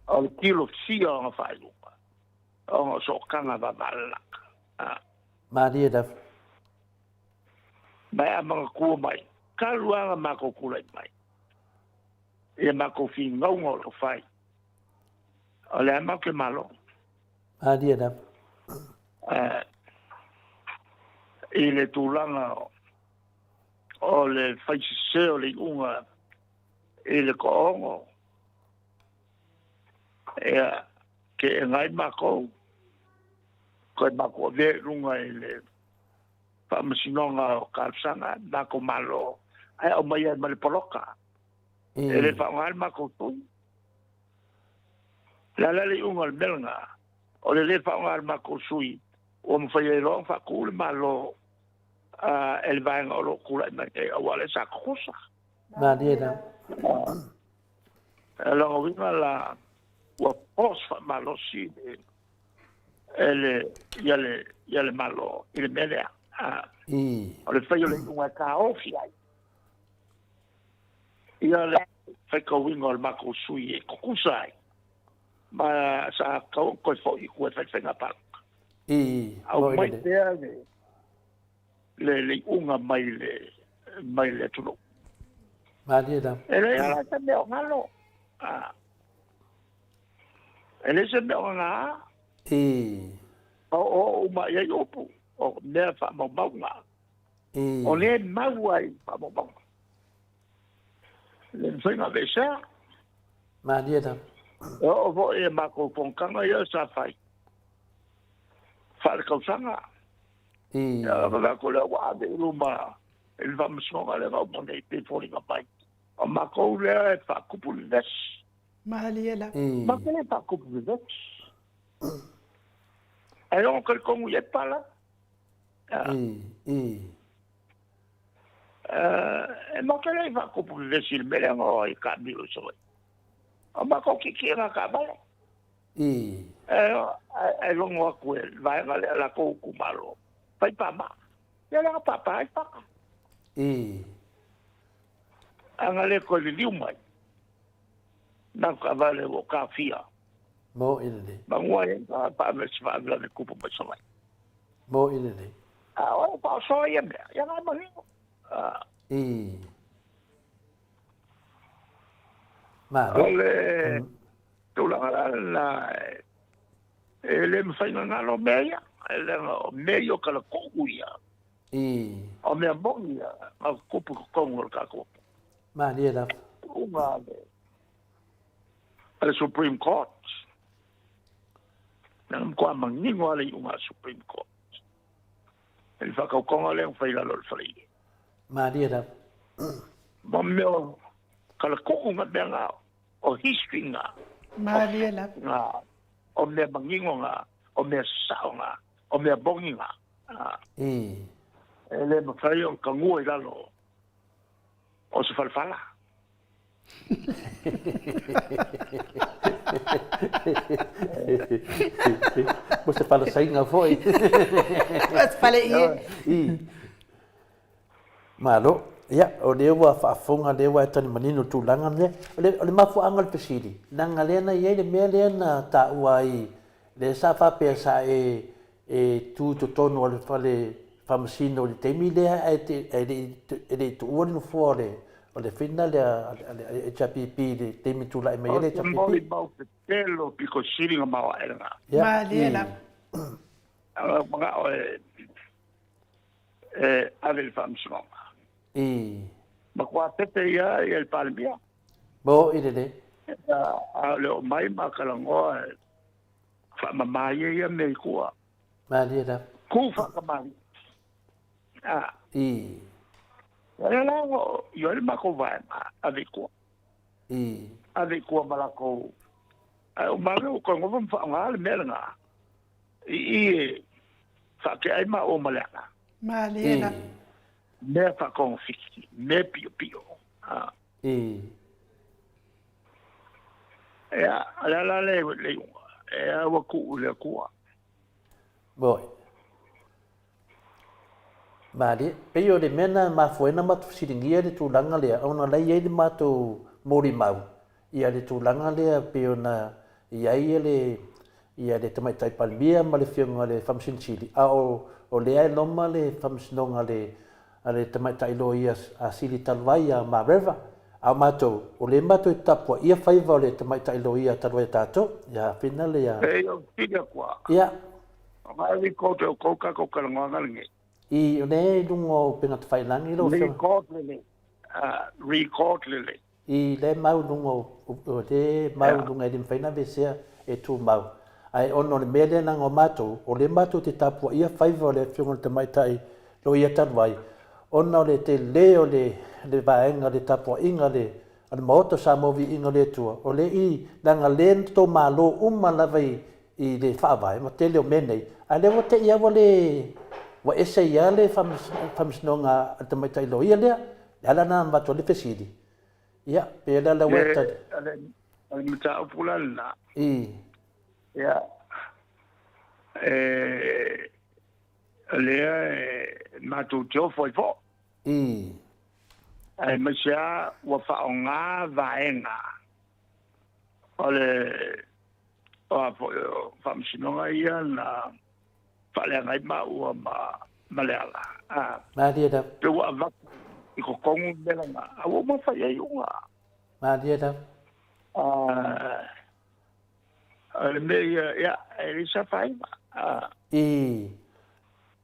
o kilo sia nga whailuka. O so kanga wa malaka. Maria da. Mai a mga kua mai. Ka luanga mako kulai mai. E mako fi ngaungo lo whai. O le ama ke malo. Maria da. I le tūlanga o le whaisise o le unga i le koongo. Ea, ke e ngai mako, koe mako ve runga i le whamasinonga o kāpsanga, mako malo, ai o mai ai male poloka. E le whaongai mako tui. La lale unga le melanga, o le whaongai mako sui, o mwhai e rong whakule malo, e le vaenga o lo kula i mai e awale sa kosa. Maria da. E longa winga la, wa pos fa malo si ele yale malo il melea o le fai o le unga ka ofi ai yale fai ka wingo al mako sui e kukusai ma sa ka ko fo I ku fai fai ngapa au maitea le unga mai le tulo Maria da. ele ala ta me ngalo ele se me ona o ma ia opu o me fa mo maunga o le mauai fa mo maunga le foi na vesa Maria da. o vo e ma ko ponkanga ia sa fai fa ka sanga ya va ko le wa de luma il va me songa le va mo nei pe fori ka pai o ma ko le fa kupul des Mahaliela. ma ko le fa kupul des alors que comme il est pas là ma ko le fa kupul des il me le ngo I cambio so o ma ko ki ra ka ba e longo ko vai ngale la ko kumalo pai pa ma ya la pa pa pa angale ko li mai na ka vale o kafia mo ide de. bangwa e pa me sva la de kupo pa so mai Mo ide de. o pa so ye ya na mo Ma. ole tu la ele me fai na lo meia ele o meio ka la kuia o me bonga ma kupo ko ngol ka ko Maria da. uma the Supreme Court nang ko mangingo ale uma Supreme Court ele fa ko konga le fai la lo fai Maria da. Mamelo kala ko nga benga o history nga Mahaliela. nga o me mangingo nga o me sao nga o me bongi nga ele ma fai o kangu I lalo o se falfala Mo se fala sainga foi. Mas falei I. Malo, ya, o le wa whaafonga le wa tani manino tūlanga le, o le mafu angal pesiri. Nanga lena i le mea lena ta ua i le sa whapea sa e tū to tonu o le whale whamasino o le teimi lea e le tu ua no fua o le whina le e chapipi le teimi tūla e mai le chapipi. O moli mau te telo piko siringa mau aenga. Ma liela. Mga o ave le whamasino. Ma kua tete ia i el palmia. Bo i le. A leo mai ma kalangoa whamamai ia mei kua. Ma liela. Ku whakamai. Ia lango, ia le mako vai ma ave kua. Ave kua malako. O mange o kongo whaanga le mea nga. I whake ai ma o malaka. Ma liela. Mea whakong fiki, mea pio pio. Ea, ala le unga. Ea waku le kua. Boi. Mari, pe o le mena ma fuena ma tu siringia le tūlanga lea, au na lei e le ma tu mori mau. Ia le tūlanga lea pe o na ia le tamai tai palmia ma le fionga le whamsin chili. A o lea e loma le whamsinonga le tamai tai lo ia a sili talwai a ma reva. A matou, o le matou e tapua ia whaiva o le tamai tai lo ia talwai tātou. Ia whina le ia. E o tia kua. Ia. Mai li kote o kouka ko kalangoanga lingi. I o ne lungo penga te whailangi lo whina. Record lele. I le mau lungo, o le mau lunga e limwhaina vesea e tū mau. Ai ono le mele nang o matou, o le matou te tapua ia whaiva o le whiunga le tamai tai lo ia talwai. Ono le te leo le vaenga le tapua inga le maoto sa movi inga le tua. O le I nanga le to malo umalawai I le whaavai, ma te leo menei. A le o te ia wa ese ia le whamisnonga a tamai tai lo ia lea, le ala na mato le fesiri. Ia, pe la weta. Ale mita upula na. Ia. Lea matu teo foi fo. Ai masia wa whaonga vaenga. Ole whamsinonga ia na whaleanga I maua ma leala. Maria da. Te wa avaku I ko kongu melanga. Awo ma whai ai unga. Maria da. Ale me ia elisa whai ma.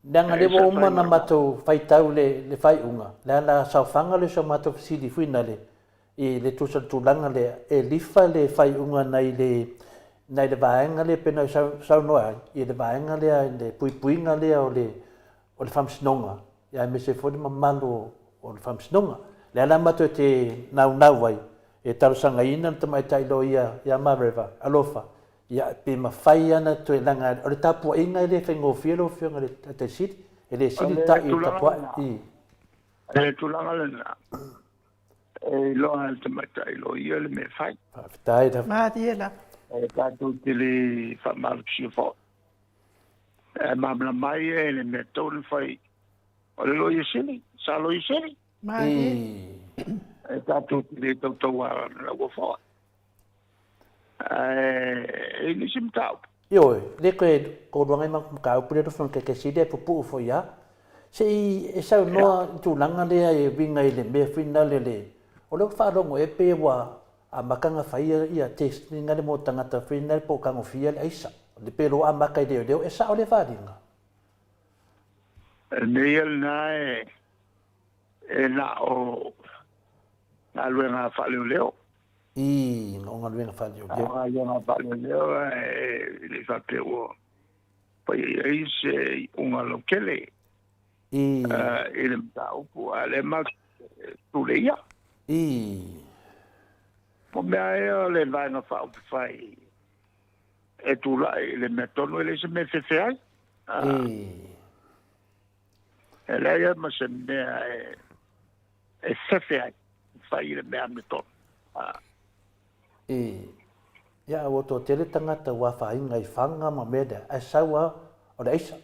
Nanga lewa uma na matou whaitau le whai unga. Lana sauwhanga le sa matou fisiri whina le tusa tūlanga le e lifa le whai unga nei le vaenga le pena sau noa. I le vaenga le puipuinga le o le whamsinonga. Ia me se whori mamalu o le whamsinonga. Lana matou te nau wai. E tarusanga ina te mai tailo ia mareva. Alofa. Ia pe mawhai ana to e langa o le tapua inga I le whaingofia lo whionga le te siri. E le siri ta I tapua I. E tūlanga le na. E loa te mata I lo ia le me whai. Whai da. Ma diela. E kātou te le whamaru si fo. E mamla mai e le me tau le whai. O le lo ia siri. Sa lo ia siri. Ma diela. E tātou te le tau a la ua fo. E nisi mtau. Io, le koe koruanga ima kau pule to whanke ke side pupu fo ia. Se I sau noa tūlanga lea e winga I le mea whina le. O leo whaarongo e pe wa a makanga whaia ia testinga le mo tangata whina po kango fia le aisa. Le pero a maka I leo e sao le wharinga. Neil na e na o na luenga whaleo leo. Ngā luenga whaleo leo. Ngā luenga whaleo leo e le whapeo. Pai e se unga lokele. E le mta upu a le mak tule ia. Po mea e o le vaenga whaupu whai. E tula e le mea tonu e le se me whewheai. E leia ma se mea e whewheai. Whai le mea me tonu. ia o to tele tangata wa whainga I whanga ma meda ai saua o le aisa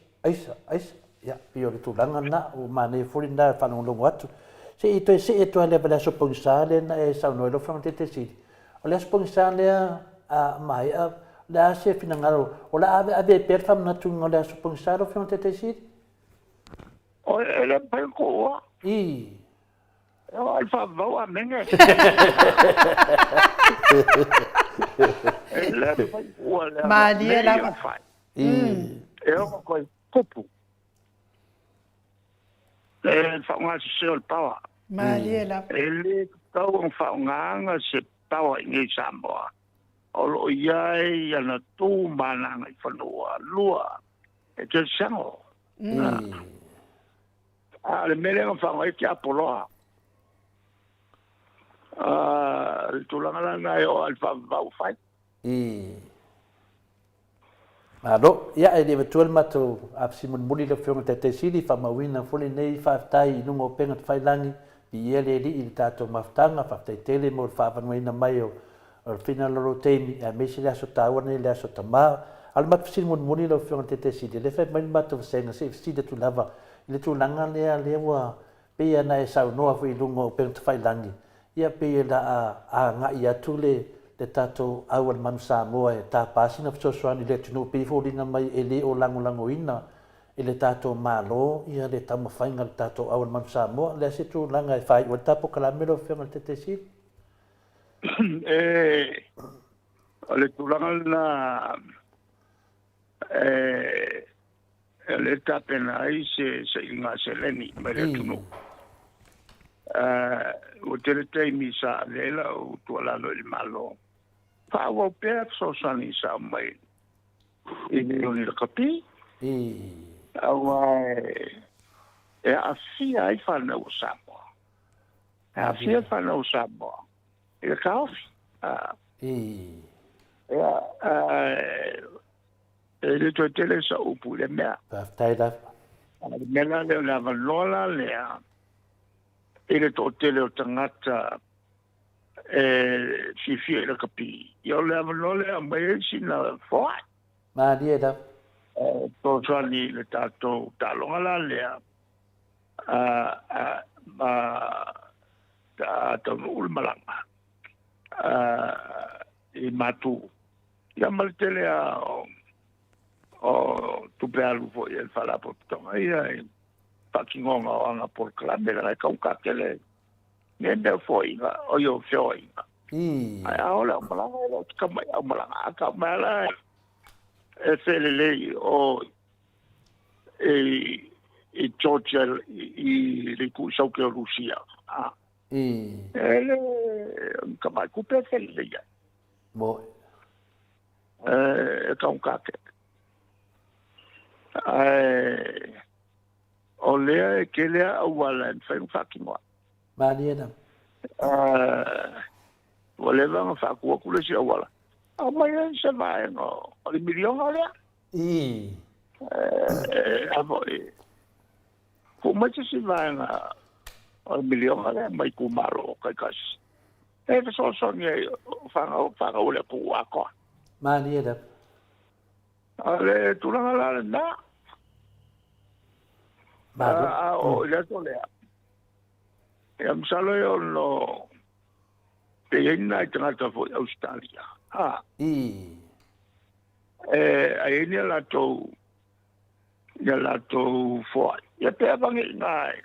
ia pio le tūlanga na o mane furi na whanonglongo atu se I toi le vela sopongsa le na e sau noelo whanga te siri o le sopongsa le a mai a le a se finangaro o la ave per wham na tunga le sopongsa lo whanga te siri o le pai koa I o ai whavau a menge Malia lava. E o koe kupu. E whaunga se o le pawa. Malia lava. E le tau ang whaunganga se pawa I ngai Samoa. O lo iai ana tū mananga I whanua lua. E te sango. A le mele ang whaunga I te apoloa. Le tūlanga lana e o alfa vau whai. Malo, ia e le matua le matou a Simon Muli le whionga te siri whamawina fuli nei whaftai I nungo penga te whailangi I ia le li I le tātou maftanga whaftai tele mo le whawanuina mai o le whina loro teimi a mesi le aso tāwana le aso tamā ale matu Simon Muli le whionga te siri le whai mai matou whasenga se fsida tu lava I le tūlanga lea lewa pia na e sau noa fu I lungo penga te whailangi ia pia la a ngai atu le tātou awan manu Samoa e tā pāsina fsosoani le tunu pifurina mai e le o langolangoina e le tātou mālo ia le tamawhainga le tātou awan manu Samoa le asitu langa e whai o le tāpo kalamelo whianga te te si o le tūlanga na le tāpena ai se inga se leni mai le tunu o te teimi sa lela o tualalo I malo Pawa pea sosani sa mai I ni le kapi. Awa e afia I whanau Samoa. E afia whanau Samoa. I le kaofi. E le toi tele sa upu le mea. Paftai la. Mela le la valola lea. E le to tele o tangata si fie le kapi. Yo le avalole a mai sina foa. Ma dia da. To sani le tato talonga la lea. Ta ul malanga. I matu. Ya maltele a o tu pealu fo el fala po tonga ia pakingonga o anga por klabe la kauka tele. Nenda foinga o yo foinga. Ai aola malanga lo kamai au malanga ka mala e felele o e Georgia I riku sauke Rusia. Ele kamai kupe felele ya. Mo kaukake. O lea ke lea awala en whaing whakingoa. Mania na. O le vanga whakua kule si awala. A mai e se mai no. O li milionga lea. Avo e. Ko mai se mai na. O li milionga lea mai ku maro kai kasi. E te so so nye whanga ule ku wakoa. Mania na. Ale tulanga la na. O le to lea. E amsalo yo no te ina I tangata fo Australia. Ai la to fo. Ya pe abangi ngai.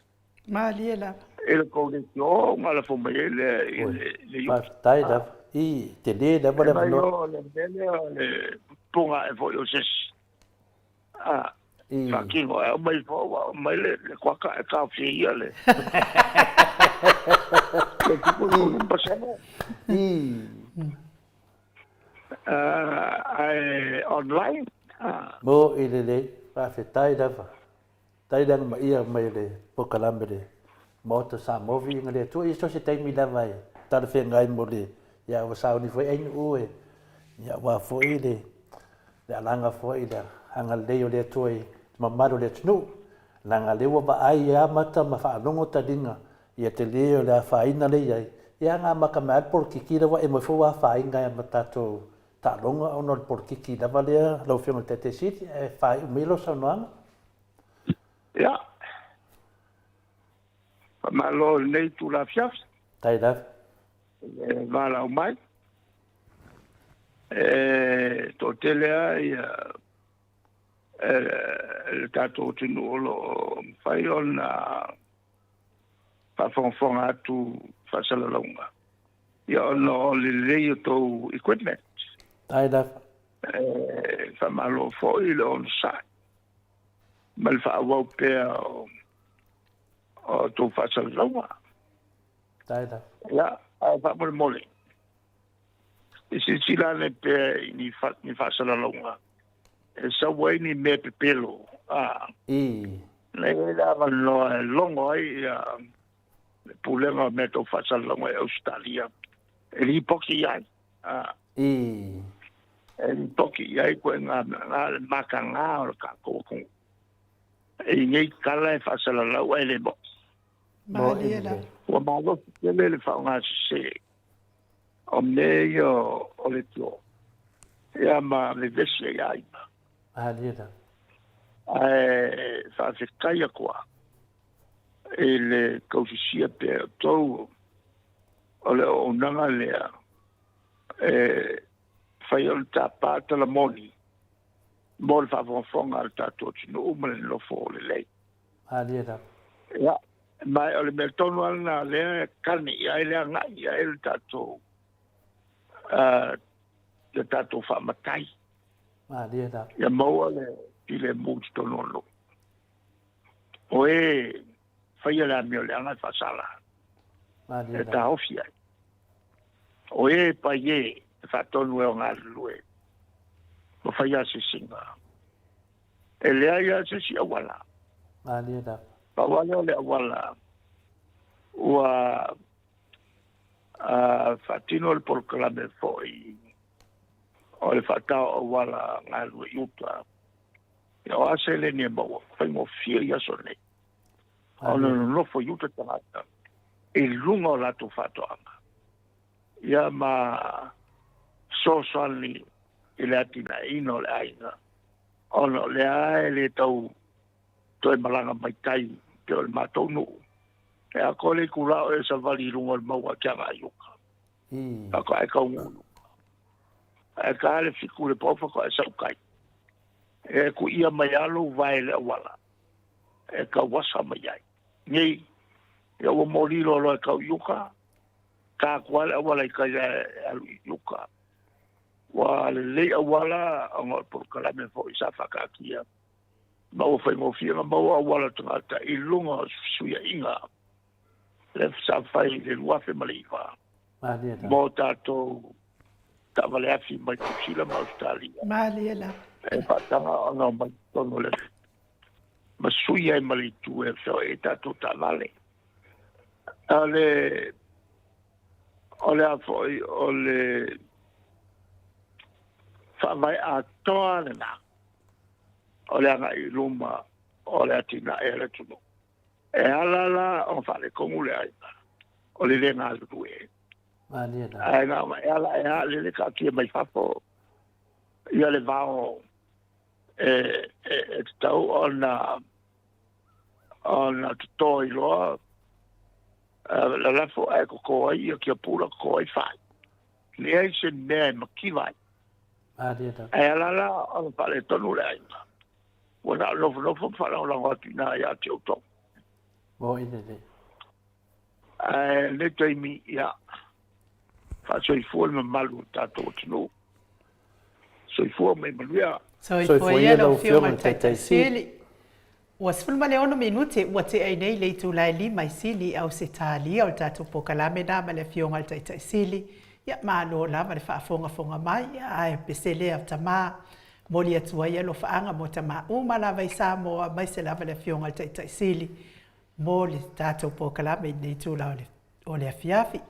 Malia la. E ko de no mala fo me le Pastai da. Te le da bola no. Le punga e fo yo ses. Fucking well, mai fo mai le kwaka e ka fi le. Online. Mo ile pa fe tai da ma ia mai le pokalambe mo to sa mo vi ngale tu iso se tai mi la vai ta fe ngai mo le ya wa sa ni foi en u e ya wa foi le la langa foi da anga le yo le toi mamaro le tnu langa le wa ai ya mata ma fa longo ta dinga ia te leo le faina le ia ia ngā makamea por kiki rawa e mo fo wa fai ngai ma tatou ta longa ono por kiki lava lea lau whionga Tete City e fai umilo sa noanga. Ia. Malo nei tu la fiaf. Tai la. Vala o mai. To telea ia le tatou tinu o lo fai ona whawhonga atu whasalalonga. Ia ono le leo tau equipment. Tai la. Whamalo foi le on sai. Mal whaawau pēr o tau whasalalonga. Tai la. Ia, a whamole mole. Isi silane pēr ni whasalalonga. E sa wai ni me pepelo. Nei lava no longo ai pulenga me to whasalalonga e Australia. E li poki ai. E li poki ai koe ngā maka ngā o ka kōkong. E ngei kala e whasalalonga e le mo. Maaliela. Ua malo kele le whaunga se. O mei o le tio. Ia ma le vese ai. Maaliela. Whawhekaia koa. E le kausisia pe tau o le o nanga lea. Whai o le tā pātala moni. Mo le whawhonga le tātou tino umane no fo le lei. Maaliela. Ia. Mai o le mea tonu ana lea kane ia e lea ngai ia e le tātou. Le tātou whamatai. Maaliela. Ia maua le ile mūtu tonu anu. O e whaia lea mio le angai whasala. E tā hofi ai. O e pa ye whatonu e o ngā lue. O whaia se singa. E lea ia se si awala. Maaliela. Pa wale o le awala. Ua whatino le porkalame foi. O le whatao awala ngā lue iuta. Ia o ase le ni maua. Whai mo fia ia so nei. O le nofo iuta tangata. E lunga o lato whatoanga. Ia ma sosali i le atina ino le aina. Ono le ae le tau toi malanga mai tai te o le mātou nuu. E a kole kulao e sa vali runga le maua kia ngā yuka. A ko e kau ngunu. E ka ale fiku le pofa ko e saukai. E ku ia mai alo vai le awala. E ka wasa mai ai. Ngei, e ua morilo lo e kau yuka. Ka kuale awala i kai alu yuka. Wa le awala anga por kalame fo isa whakakia. Mau whai mo whianga mau awala tangata i lunga suia inga. Le sa whai le luafe maliwa. Mo tātou tawale afi mai kusila ma Australia. Maaliela. E patanga anga mai tono le. Ma suia e malitu e whio e tātou tāwale. Ole a foi, ole whawai a toa le nā. Ole anga i luma, ole a tina e le tunu. E alala o whale kongu le aina. Ole le ngā lutu e. E ngā ma e ala e ale le ka kia mai whapo. Ia le vao e tau ona tuto i loa. La lafo e ko ai ki pula ko ai fai. Le ai se ne makiwai. E ala o pale tonu le ai. Wana lo fala la watina ya te auto. Mo ine ne. Le taimi ya. Fa so i fu me malu tato tino. So i fu me maluia. So i fu ia lo fiona Tete City. Ua sifulma le ono minute ua te ai nei le tu lai li mai sili au se tālia o tātou pokalame nā ma le fionga le Tete City. Ia mālo la ma le whaafonga mai ai pesele au tamā. Moli atua ia lo whaanga mo tamā uma la vai sā mo mai se lava le fionga le Tete City. Mo le tātou pokalame nei tu la o le afiafi.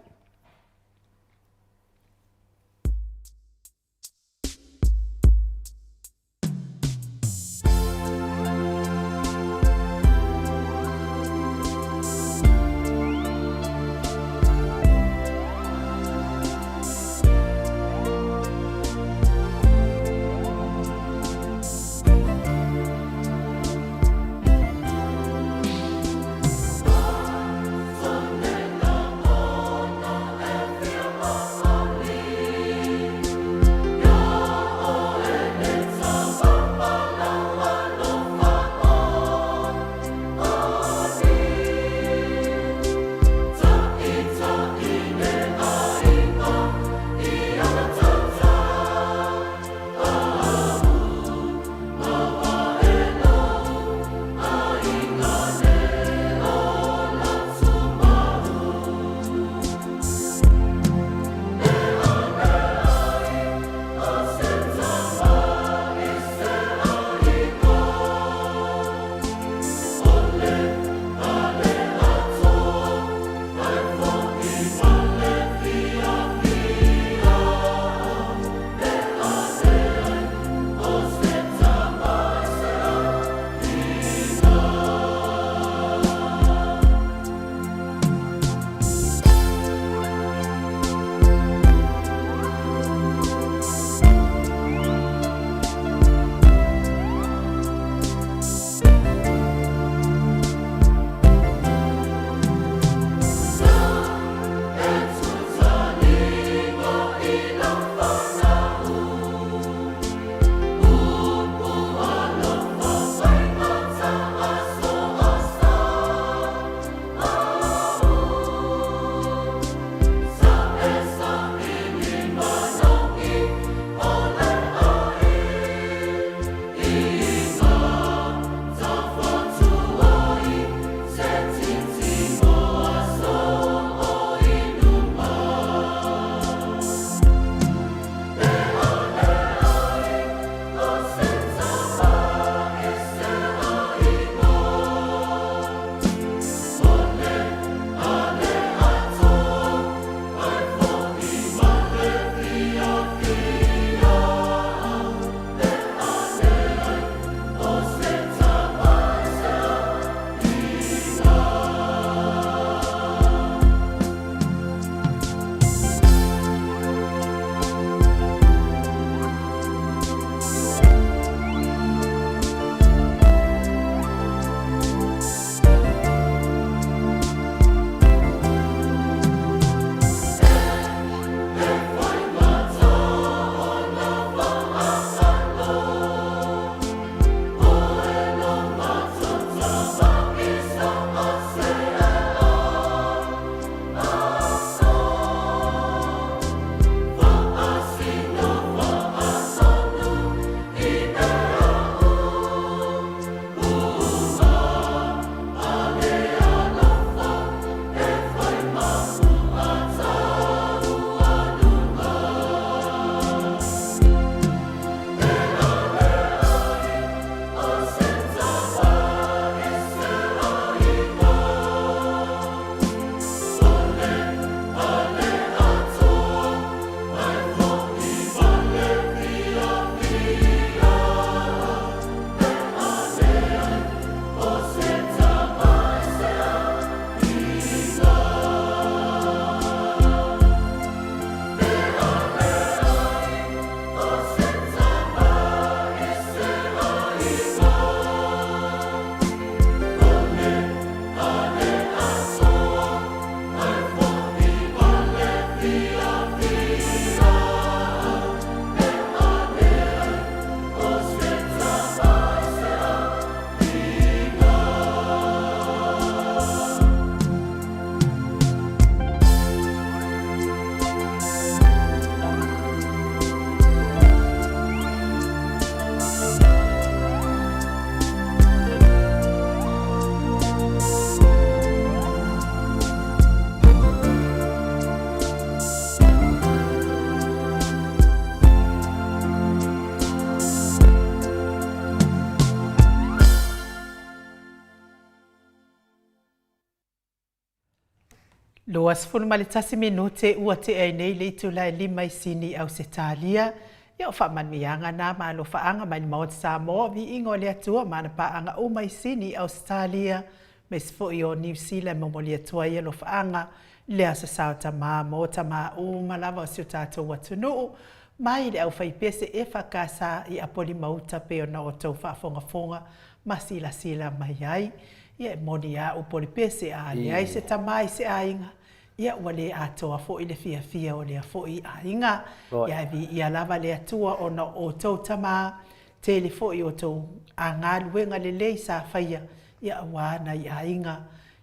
Loas fulu male tasi minute ua te ai nei le tu lai lima i sini au se talia. Ia o whaman mianga nā ma lo whaanga mai ni maot sa mo vi ingo le atua mana paanga o mai sini Australia me sfo i o New Zealand mo le atua ia lo whaanga le asa sao ta maa mo ta maa o malawa o siu tātou watunu mai le au whaipese e whakasa i apoli mauta pe o na o tau whaafonga masila sila mai ai. Ia moni a upoli pese a le ai se tamai se ainga. Ia wale atoa fo i le fia o le fo i ainga. Ia vi ia lava le atua o na o tau tama tele fo i o tau a ngā luenga le lei sa whaia. Ia wana i ainga.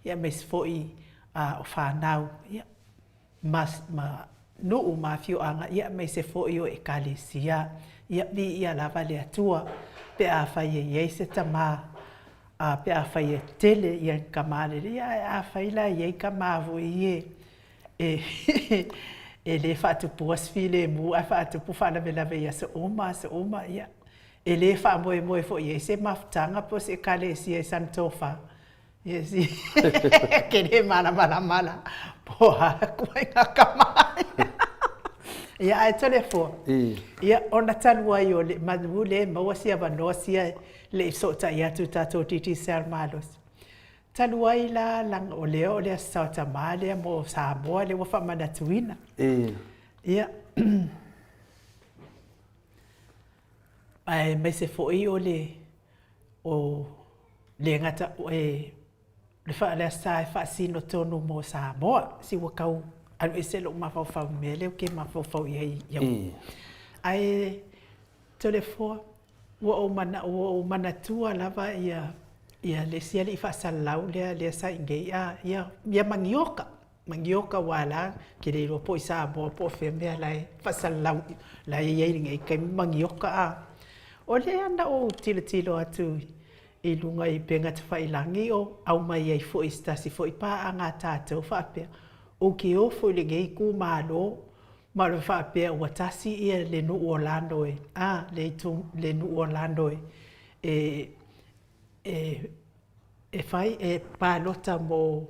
Ia mes fo i o whanau. Ia ma nuu ma fio anga. Ia mes se fo i o e kalesia. Ia vi ia lava le atua pe a whaia i se tama. A pe a whai e tele i a kamare ria a whaila i ei kamavu i e le whaatupu asfile mu a whaatupu whanawelawe ia se oma ia e le wha moe fo i e se mafutanga po se kale si e santofa e si ke le mana po ha kua inga kamare ia e tole fo ia ona talua i o le manu le maua sia wanoa sia le sota ia tu tato titi ser malos. Talua i la lang o le sauta male mo Samoa le wafa manatuina. Ia. Ai me se foi o le ngata le fa le sai fa sino tonu mo Samoa si wakau anu eselo ma fa mele o ke ma fa ia. Ai telefone o mana tua lava ia le sia le fa salau le sa ingeia ia mangioka wala ke le ro po isa bo po femia lai fa salau la ia ngai ke mangioka a o le anda o tilo atu i lunga i penga te whailangi o au mai ai fo istasi fo i pa anga tātou whapea o ke o fo le ngei ku malo ma le whapea ua tasi ia le nu Orlando le nu Orlando e fai e palota mo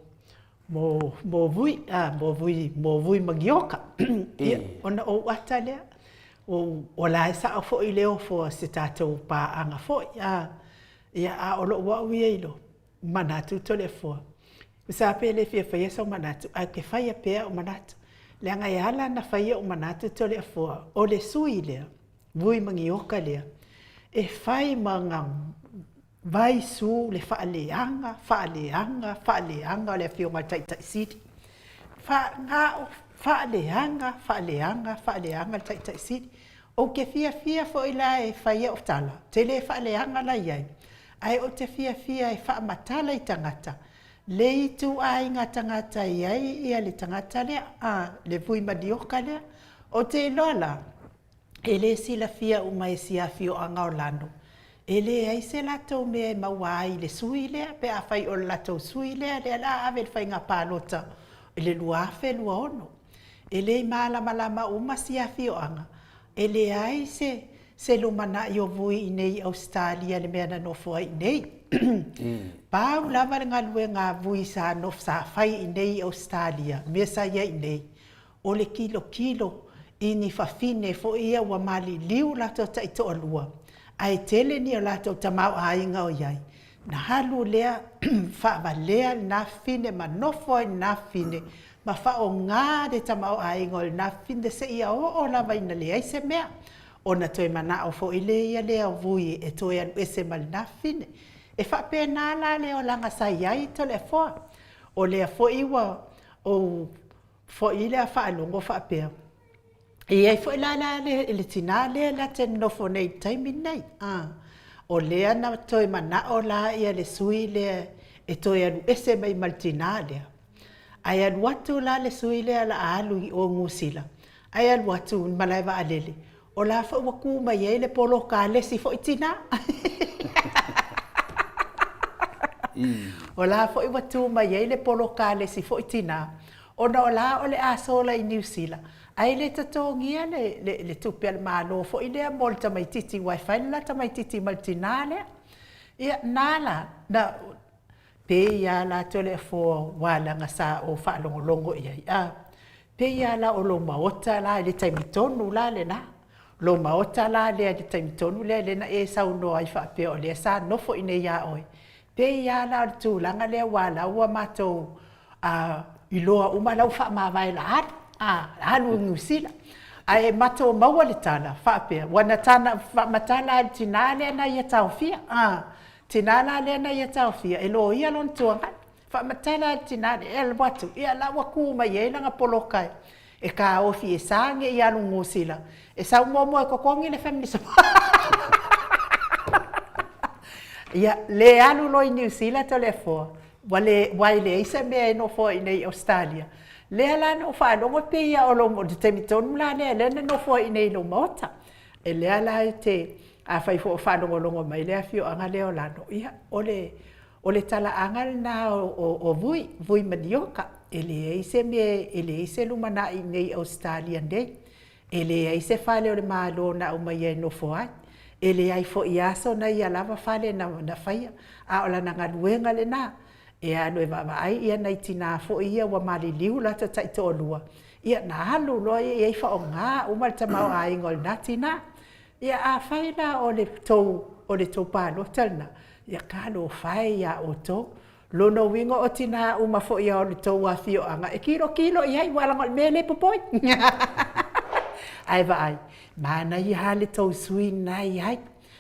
vui magioka ia ona o ata lea o la sa fo i leo fo se tātou pa anga fo ia a o lo wa ui ilo manatu tole fo sa pele fia fai sa manatu a ke fai pe o manatu le anga e ala na whaia o manatu tole afua. O le sui lea, vui mangioka lea, e whai manga vai su le whaaleanga o le whionga taitai siti. Whaaleanga taitai siti. O ke fia fo ila e whaia o tala, te le whaaleanga la iai. Ai o te fia e whaamatala i tangata. Le itu ai ngā tangata iai ia le tangata lea, le vui madioka lea, o te lola, e le sila fia umai sia fio anga Orlando. E le ai se lato me mawai le sui lea, pe a fai o lato sui lea, le ala ave fai ngā pālota, e le luafe lua ono. E le malama uma sia fio anga, e le ai se lumana i o vui i nei Australia le mea na nofo ai nei. Pau lava ngā lue ngā vui sa nof sa fai i nei Australia, mea sa ia i nei. O le kilo i ni whawhine fo ia wa mali liu lato ta i toa lua. Ai tele ni o lato ta mau ainga o iai. Na halu lea whawa lea na fine ma nofo ai na fine. Ma wha o ngā de ta mau ainga o na fine se ia o lava ina lea i se mea. O na toi mana o fo i lea lea o vui e toi anu ese mali na fine. E whape nāla leo langa sa iai to le foa. O lea fo iwa o fo i lea whaalongo whapea. E ai fo i la le tina lea la te nofo nei taimi nei. O lea na toi mana o la ia le sui lea e toi anu ese mai maltina lea. Ai anu atu la le sui lea la alu i o ngusila. Ai anu atu malaiwa alele. O la fo waku mai e le polo ka lesi fo i tina. O la fo i watu mai e le polo ka le si fo i tina. O na o la o le asola i New Zealand. Ai le tatongia le tupe al malo fo i lea mol tamaititi wifi la tamaititi maltina lea. Ia nala pe ia la tole fo wala nga sa o whaalongolongo ia ia. Pe ia la o lo maota la le taimitonu la le na. Lo maota la le taimitonu le na e sa uno ai whaapea o le sa nofo ine ia oi. Pe ia la o tūlanga le wala ua matou iloa uma lau wha mawai la hat. Hanu ngusila. Ai matou maua le tana whaapea. Wana tana matana tina le na ia tau fia. Tinala le na ia tau fia. E lo ia lon tuanga. Whamatala tina le el watu. Ia la waku mai e langa polokai. E ka ofi e sange ia lu ngusila. E sa umomo e kokongi le feminisa. Ia le alu loi New Zealand to le fo. Wai le isa mea no fo i nei Australia. Le ala no fa longo pe ia o longo de temitonu la le no fo i nei lo mota. E le ala te a fai fo fa longo mai le afio anga le olano. Ia o le tala anga na o vui manioka. Ele ise me ele ise lumana i nei Australia nei. Ele ise fale o le malo na o mai no fo ai. Ele ai fo iaso na ia lava fale na faia. A ola na ngaluenga le na. E anu e ai ia nei tina fo ia wa mali liu la ta tai to lua. Ia na halu lo ia fa o nga o mal ta mau ai ngol na tina. Ia a fai na o le to pa no telna. Ia ka no fai ia o to. Lo no wingo o tina uma fo ia o le to wa fio anga. E kilo ia i wala ngol mele popoi. Ai va ai. Mana i hale tau sui nai ai.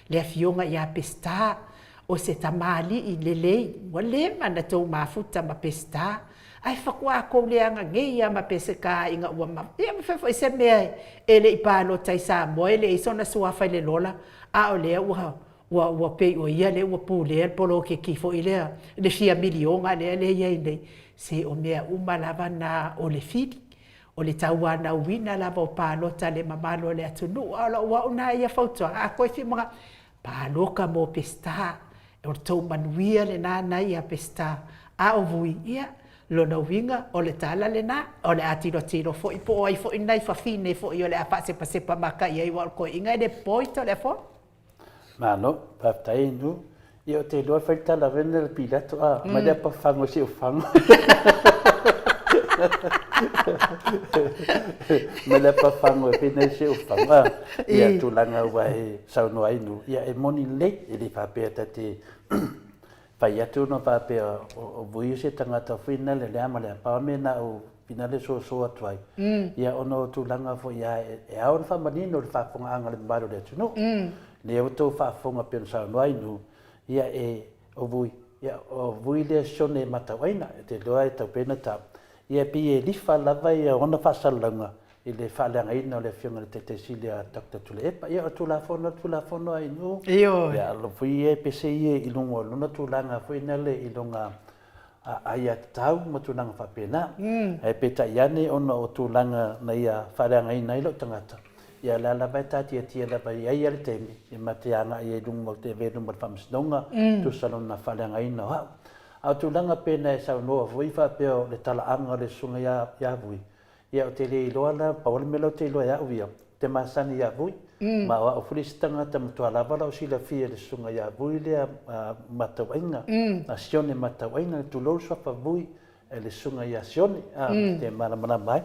Le fionga ia pesta. O se tamali i lelei. Wale mana tau mafuta ma pesta. Ai whakua ko leanga ngeia ma pese ka inga ua ma. Ia mawhewha i se mea ele i pālo tai sa mo ele i sona suafa le lola. A o lea ua pei o ia le ua pū lea polo ke kifo i lea. Le fia milionga lea le ia i nei. Se o mea umalava na o le fidi. O le taua na uina lava o pālota le mamalo le atunu. Ala ua una ia fautua. A koe fi mga pāloka mo pesta. O tau manuia le nana ia pesta. A o vui ia. Lona winga o le tala le na. O le atiro fo i po ai fo i nai fafine fo i o le apa sepa maka i ai wal ko inga de poito le fo. Mano, paptai nu. Ia te loa faitala vene le pilato. Ma le pa fango si o fango. Me le pa fango e pene se o fanga. Ia tulanga wai sauno ainu. Ia e moni le e li papea tate pai atu no papea o vui se tangata fina le ama le pa me na o pina le so atuai. Ia ono tulanga fo ia e aon fa manino le fa fonga anga le mbaro le tu no. Le o to fa fonga pe sauno ainu. Ia e o vui. Ia o vui le sone matawaina te loa e tau pena ta. Ia pi e lifa lava ia ona fasalanga i le whaaleanga ina o le whionga le te silia Dr. Tuleepa. Ia o tulafono ai nu. Ia alo fui e pese ie i lungo luna tulanga fui nale i lunga aia tau ma tulanga whapena. E peta iane ona o tulanga na ia whaaleanga ina i lo tangata. Ia la lava e tati e tia lava i aia le temi. I mateanga i e lungo te venuma le whamsinonga. Tu salona whaaleanga ina o hau. Au tulanga pena e sau noa vui whapeo le tala anga le sunga ia vui. Ia o te le iloa la, pawale me lau te iloa ia uvia. Te masani ia vui. Ma o fulisitanga ta matua lava lau sila fia le sunga ia vui lea matawainga. A sione matawainga le tulou swafa vui e le sunga ia sione. Te mana mai.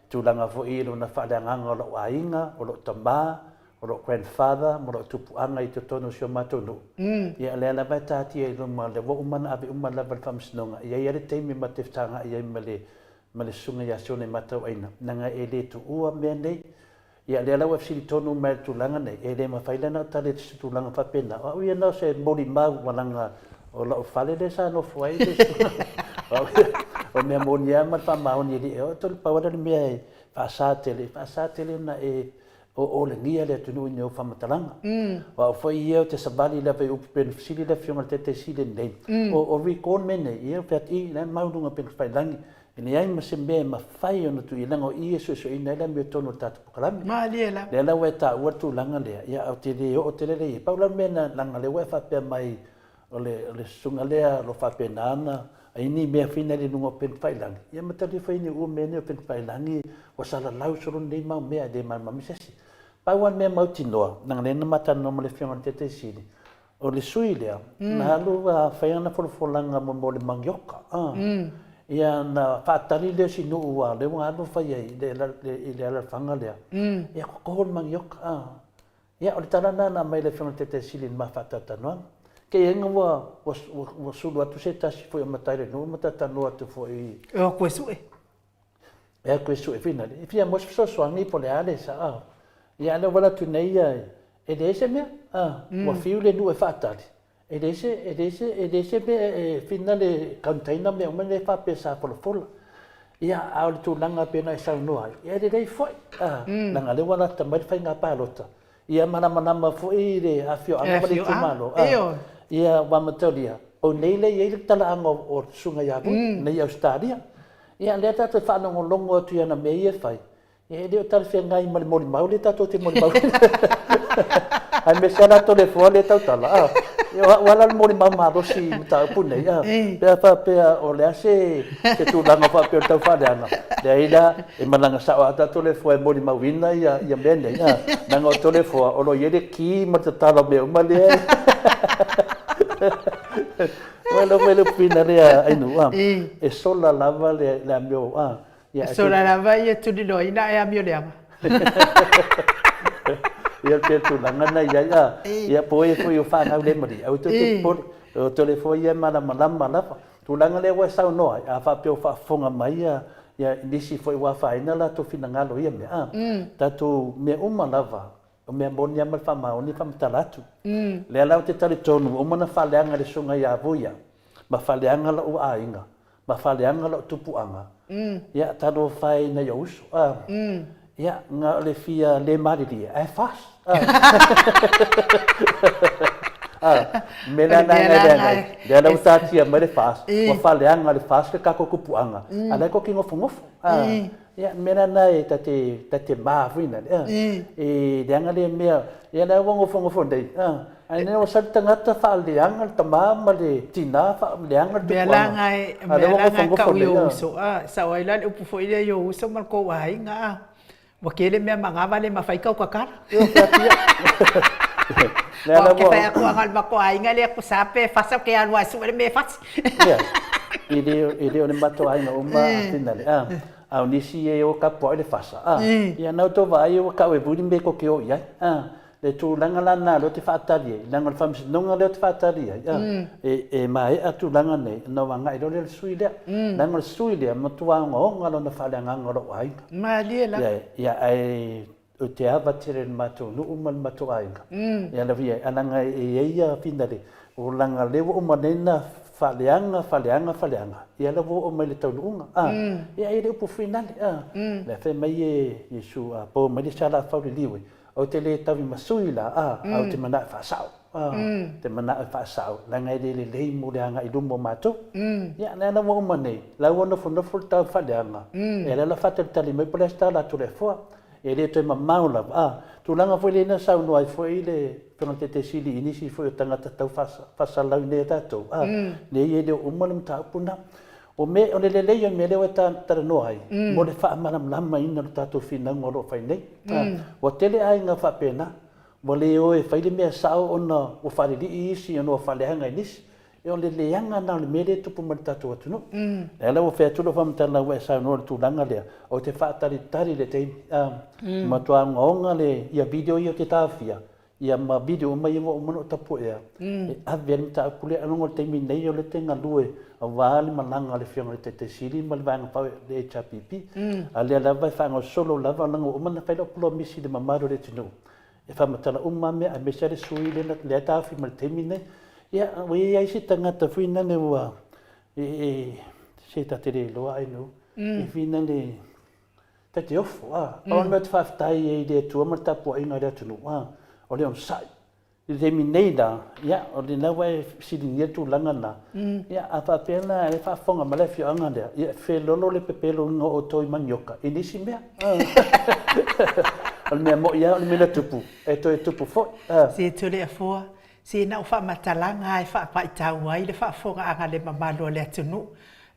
Tulanga vo i lo na whaaleanganga o lo ainga, o lo tamaa. O lo grandfather, mo lo tupuanga i te tono sio matonu. Ia lea lava tati e luma le wo umana abe umana lava le whamsinonga. Ia ia le teimi ma te whtanga ia ma le sunga ia sione matau aina. Nanga e le tu ua mea nei. Ia lea lawa fsiri tonu mai tulanga nei. E le mawhailana o tale te tulanga whapena. O ia nao se mori mau walanga o la o whale le sa no fuai le sunga. O mea moni ama whamahoni li. O tolu pawara le mea e whaasatele. Whaasatele na e o le ngia le tunu i o whamatalanga. Wa o whai ia o te sabali la vei upi penu fsili la whionga te sile nei. O rikon mene, ia o whiat i na maununga penu whailangi. E ne ai ma se mea ma whai ona tu i langa o ia so ina ila mea tono tatu pukalami. Ma liela. Le la weta ua tu langa lea. Ia au te le o te le le. Paula mena langa le wea whapea mai o le sunga lea lo whapea naana. Ini mea whina le nunga penu whailangi. Ia matali whaini ua mene o penu whailangi. Wa sala lau soro nei mau mea de mamamisesi. Pauan mea mau tinoa, nang lena matano mo le whionga te sili. o le sui lea na alu whaiana wholawholanga mo le mangioka ia na whaatari leo si nuu wa le wā anu whai ai i le alawhanga lea ia kokohol mangioka ia o le tarana na mai le whianga te sili ma whaatatanuanga ke enga wa sulu atu se tasi fo ma taire no ma tatanu atu fo i o ko sue e ko sue fina e fia mo so ni po le ale sa ia le wala tu nei e de se me wa fiu le nu e fatali e de se be fina le container me o me fa pesa por fol ia au tu langa pena sa no ai e de dei foi langa le wala ta mai fa nga palota ia mana fo i le afio anga le tu malo ia wa matolia o nei le ia tala anga o sunga ia nei Australia ia le tata fa no longo tu ia na me ia fai e le tal fe ngai mal moli mau le tato te moli mau ai me sala to le fo le tala wala moli mau ma rosi ta pune ia pe o le ase ke tu langa fa pe tau fa ana le ida e malanga sa o ta to le fo e moli mau vina ia mende ia nanga to le fo o lo yele ki ma tala me o mali Bueno, me pina rea ai no e sola lava le mio ia sola lava ia tu di loina e mio le ama ia te tu langa na ia poe foi o fa na le mari au te por o telefone ia malama lava tu langa le wa sa no a fa pe o fa fonga mai ia nisi foi wa fa ina la to fina ngalo ia me ta tu me uma lava o me boni ia mal fa ma oni fa mtalatu le ala te tali tonu o mana fa le anga le sunga ia voia ma fa le anga la o ainga ma fa le anga la tupu anga ia tano fai na yo uso ia nga le fia le marili e fas me na le la utatia me le fas ma fa le anga le fas ke ka ko kupu anga ala ko kingo fungofu ia me na e tate ma fina e le anga le me ia na wongo fungofu dei ai ne o sa tangata fa le anga tama ma le tina fa le anga tu me ka yo so sa waila le upu foi le yo so mal ko wai nga wakele me manga vale ma fai ka ka le ke fa ko ngal ma ko ai ngale ko sape fa sa ke alwa su me fa ia ile o le mato ai no ma finale au nisi e o ka po le fasa ia na to vai o ka we budi me ko ke o ia le tu langa lana lo te fatali langa le famis nonga le te fatali e mai atu langa nei no wanga i le suile langa le suile mo tu anga o ngalo na fale nganga ro ai ma le la ia ai o te ava tere mato no umal mato ai ia la via ananga e ia finale o langa le o manena faleanga ia la vo o mai le taununga ia i le pu finale le fe mai e Yesu a po mai sala fa le liwe o te le tawi masuila au te mana fa sao te mana fa sao la ngai le mo le anga i lumbo mato ia na mo mane la wona fo no ta fa le anga e la fa te tali mai pole sta la tu le fo e le te maula tu langa fo le na sao no ai fo ile pena te sili inisi fo tanga tau fa la ne ta to le ye le o mo ta puna o me o le yo me le ta no ai mo le fa malam lama ina ta to fina ngoro fa nei o tele ai nga fa pena mo le o e fa le me sa o no o fa le isi no fa le hanga nis e o le anga na le me le tu pu ta to tu no e la o fe tu lo fa mta na we sa no tu langa le o te fa tari le te ma to ngonga le ia video ia te tafia ia ma video mai mo mo ta po e a ver ta pule anongo te mi nei o le tenga lue a vale malanga le fianga te sili mal vanga pa le HPP ale la vai fanga solo la va ngo mana fa lo plo misi de mamaro le tino e fa matala me a mesare sui le ta fi mal te mi nei ia we ai si tanga ta fina ne wa se ta te lo ai no e fina le ta te ofu on met fa tai e de tu ma ta po ina le tino o le on sai le mineda ia o le nawa si ni tu langa na ia a fa pena e fa fonga male fi anga de ia fe lolo le pepelo no o toi manioka e nisi mea o me mo ia o me tupu e toi tupu fo si tu le fo si na fa matalanga e fa pa tau ai le fa fonga anga le mamalo le tunu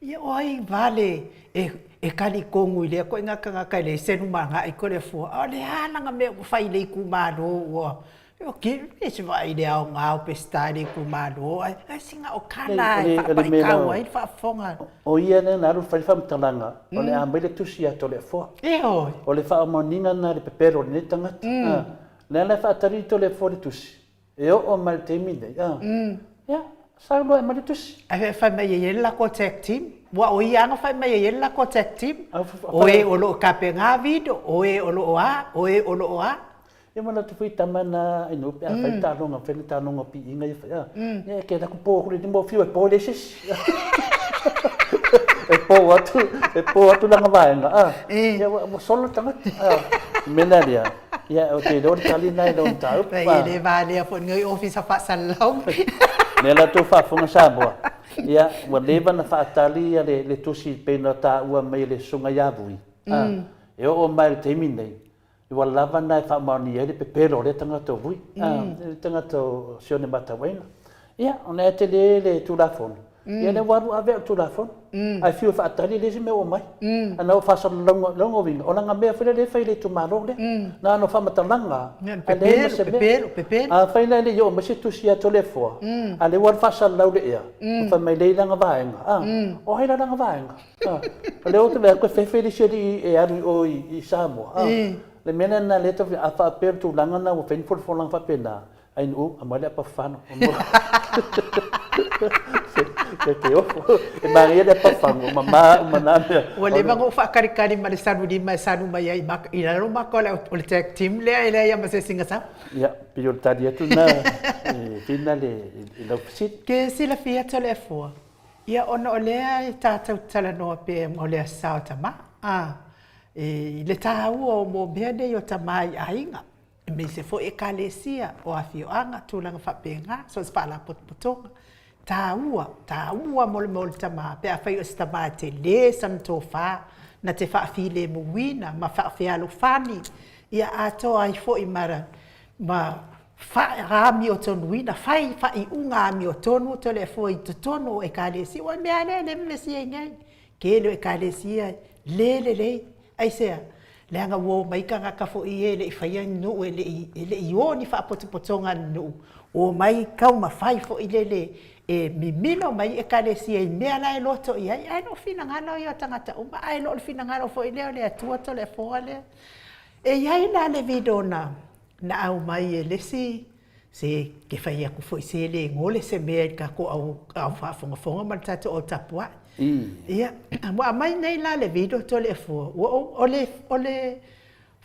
ia oi vale e kali kongu ile ko nga ka le senu manga i ko le fo o le ana nga me fa ile ku malo O ki se vai de au ngau pe stadi ku malo ai singa o kana fa pa kau ai fa fonga o ia ne na ru fa fa mtalanga o le ambele tusi ato le fo o le fa moninga na le pepero ne tanga le fa tari to le fo le tusi e o mal temide ya sa lo mal tusi ai fa me ye la ko tech team wa o ia nga fa me ye la ko tech team o lo ka pe nga video o lo a e mana tu fui tamana ino pe fa talonga fe talonga pi inga ya e ke da ku po ku le mo fi e po le sis e po atu langa vai nga ya mo solo tanga mena dia ya o te do tali nai do tau pa le va le fo ngai office fa salong ne la tu fa fonga sa bo ya wa leva na fa tali ya le tusi pe na ta ua mai le sunga ya bui e o mai te minei I wa lava nai wha maoni e le pepero le tangata vui. Le tangata sione matawaina. Ia, ona e te le tūrafonu. Ia le waru ave o tūrafonu. Ai whiu wha atari le si me o mai. Ana o whasa longo winga. Ona ngā mea while le whai le tūmaro le. Nā ano whamatalanga. Pepero. A whaina le yo masi tusi a tole fua. A le waru whasa lau le ea. O wha mai leilanga vaenga. O heila langa vaenga. Le o te mea koe whewhi le siri e aru o i Samoa. Le mena na le tofi a fa per tu langa na o fen for lang fa pena ai no amale pa fano ke o e maria de pa fango mama mana o le mango fa karikari male sanu di mai sanu mai ai mak ila ro makola o tech team le ile ya mase singa sa ya prioritaria tu na finale il opsit ke si la fia tole fo ya ona ole ta tala no pe mo le sa tama le tāua o mō mea nei o tamai ainga. Me se fo e kalesia o awhioanga tūlanga whapenga, so es pala potpotonga. Tāua mole tama, pe a whai o se tamai te le san tō whā, na te whaafile muwina, ma whaafealo whani. Ia ato ai fo i mara, ma whai rami o tonu wina, whai unga ami o tonu, tole fo i tonu o e kalesia. Wa mea ne mesi e ngai. Kele o e kalesia, le. Ai sea, le anga wo mai ka ngaka fo i e le i whaia nu e le i o ni wha potonga nu. O mai kau ma whai fo i le e mimino mai e kare si e mea lai loto i ai no fina ngano i o tangata uma ai lo fina ngano fo i leo le atua to le foa le. E iai la le video na au mai e lesi se ke whaia ku fo i se le ngole se mea ka ko au whafonga man tato o tapua. Ia, wa mai nei la le video to le fo. O le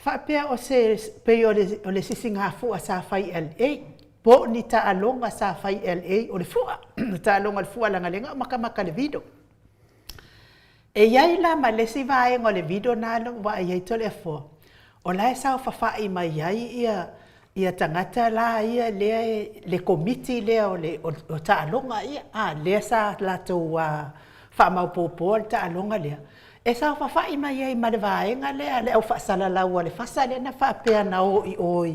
whapea o se pe o le sisinga fu a sa whai LA. Po ni ta alonga sa whai LA o le fua. Ta alonga le fua langa lenga maka le video. E iai la ma le si vae ngo le video na alonga wa iai to le fo. O la e sa o whawhai mai iai ia tangata la ia le komiti le o ta alonga ia. Le sa la to whamau pōpō ta alonga lea. E sa whawhai mai ai ma le vaenga lea, le au whaasala lau a le whasa lea na whapea na o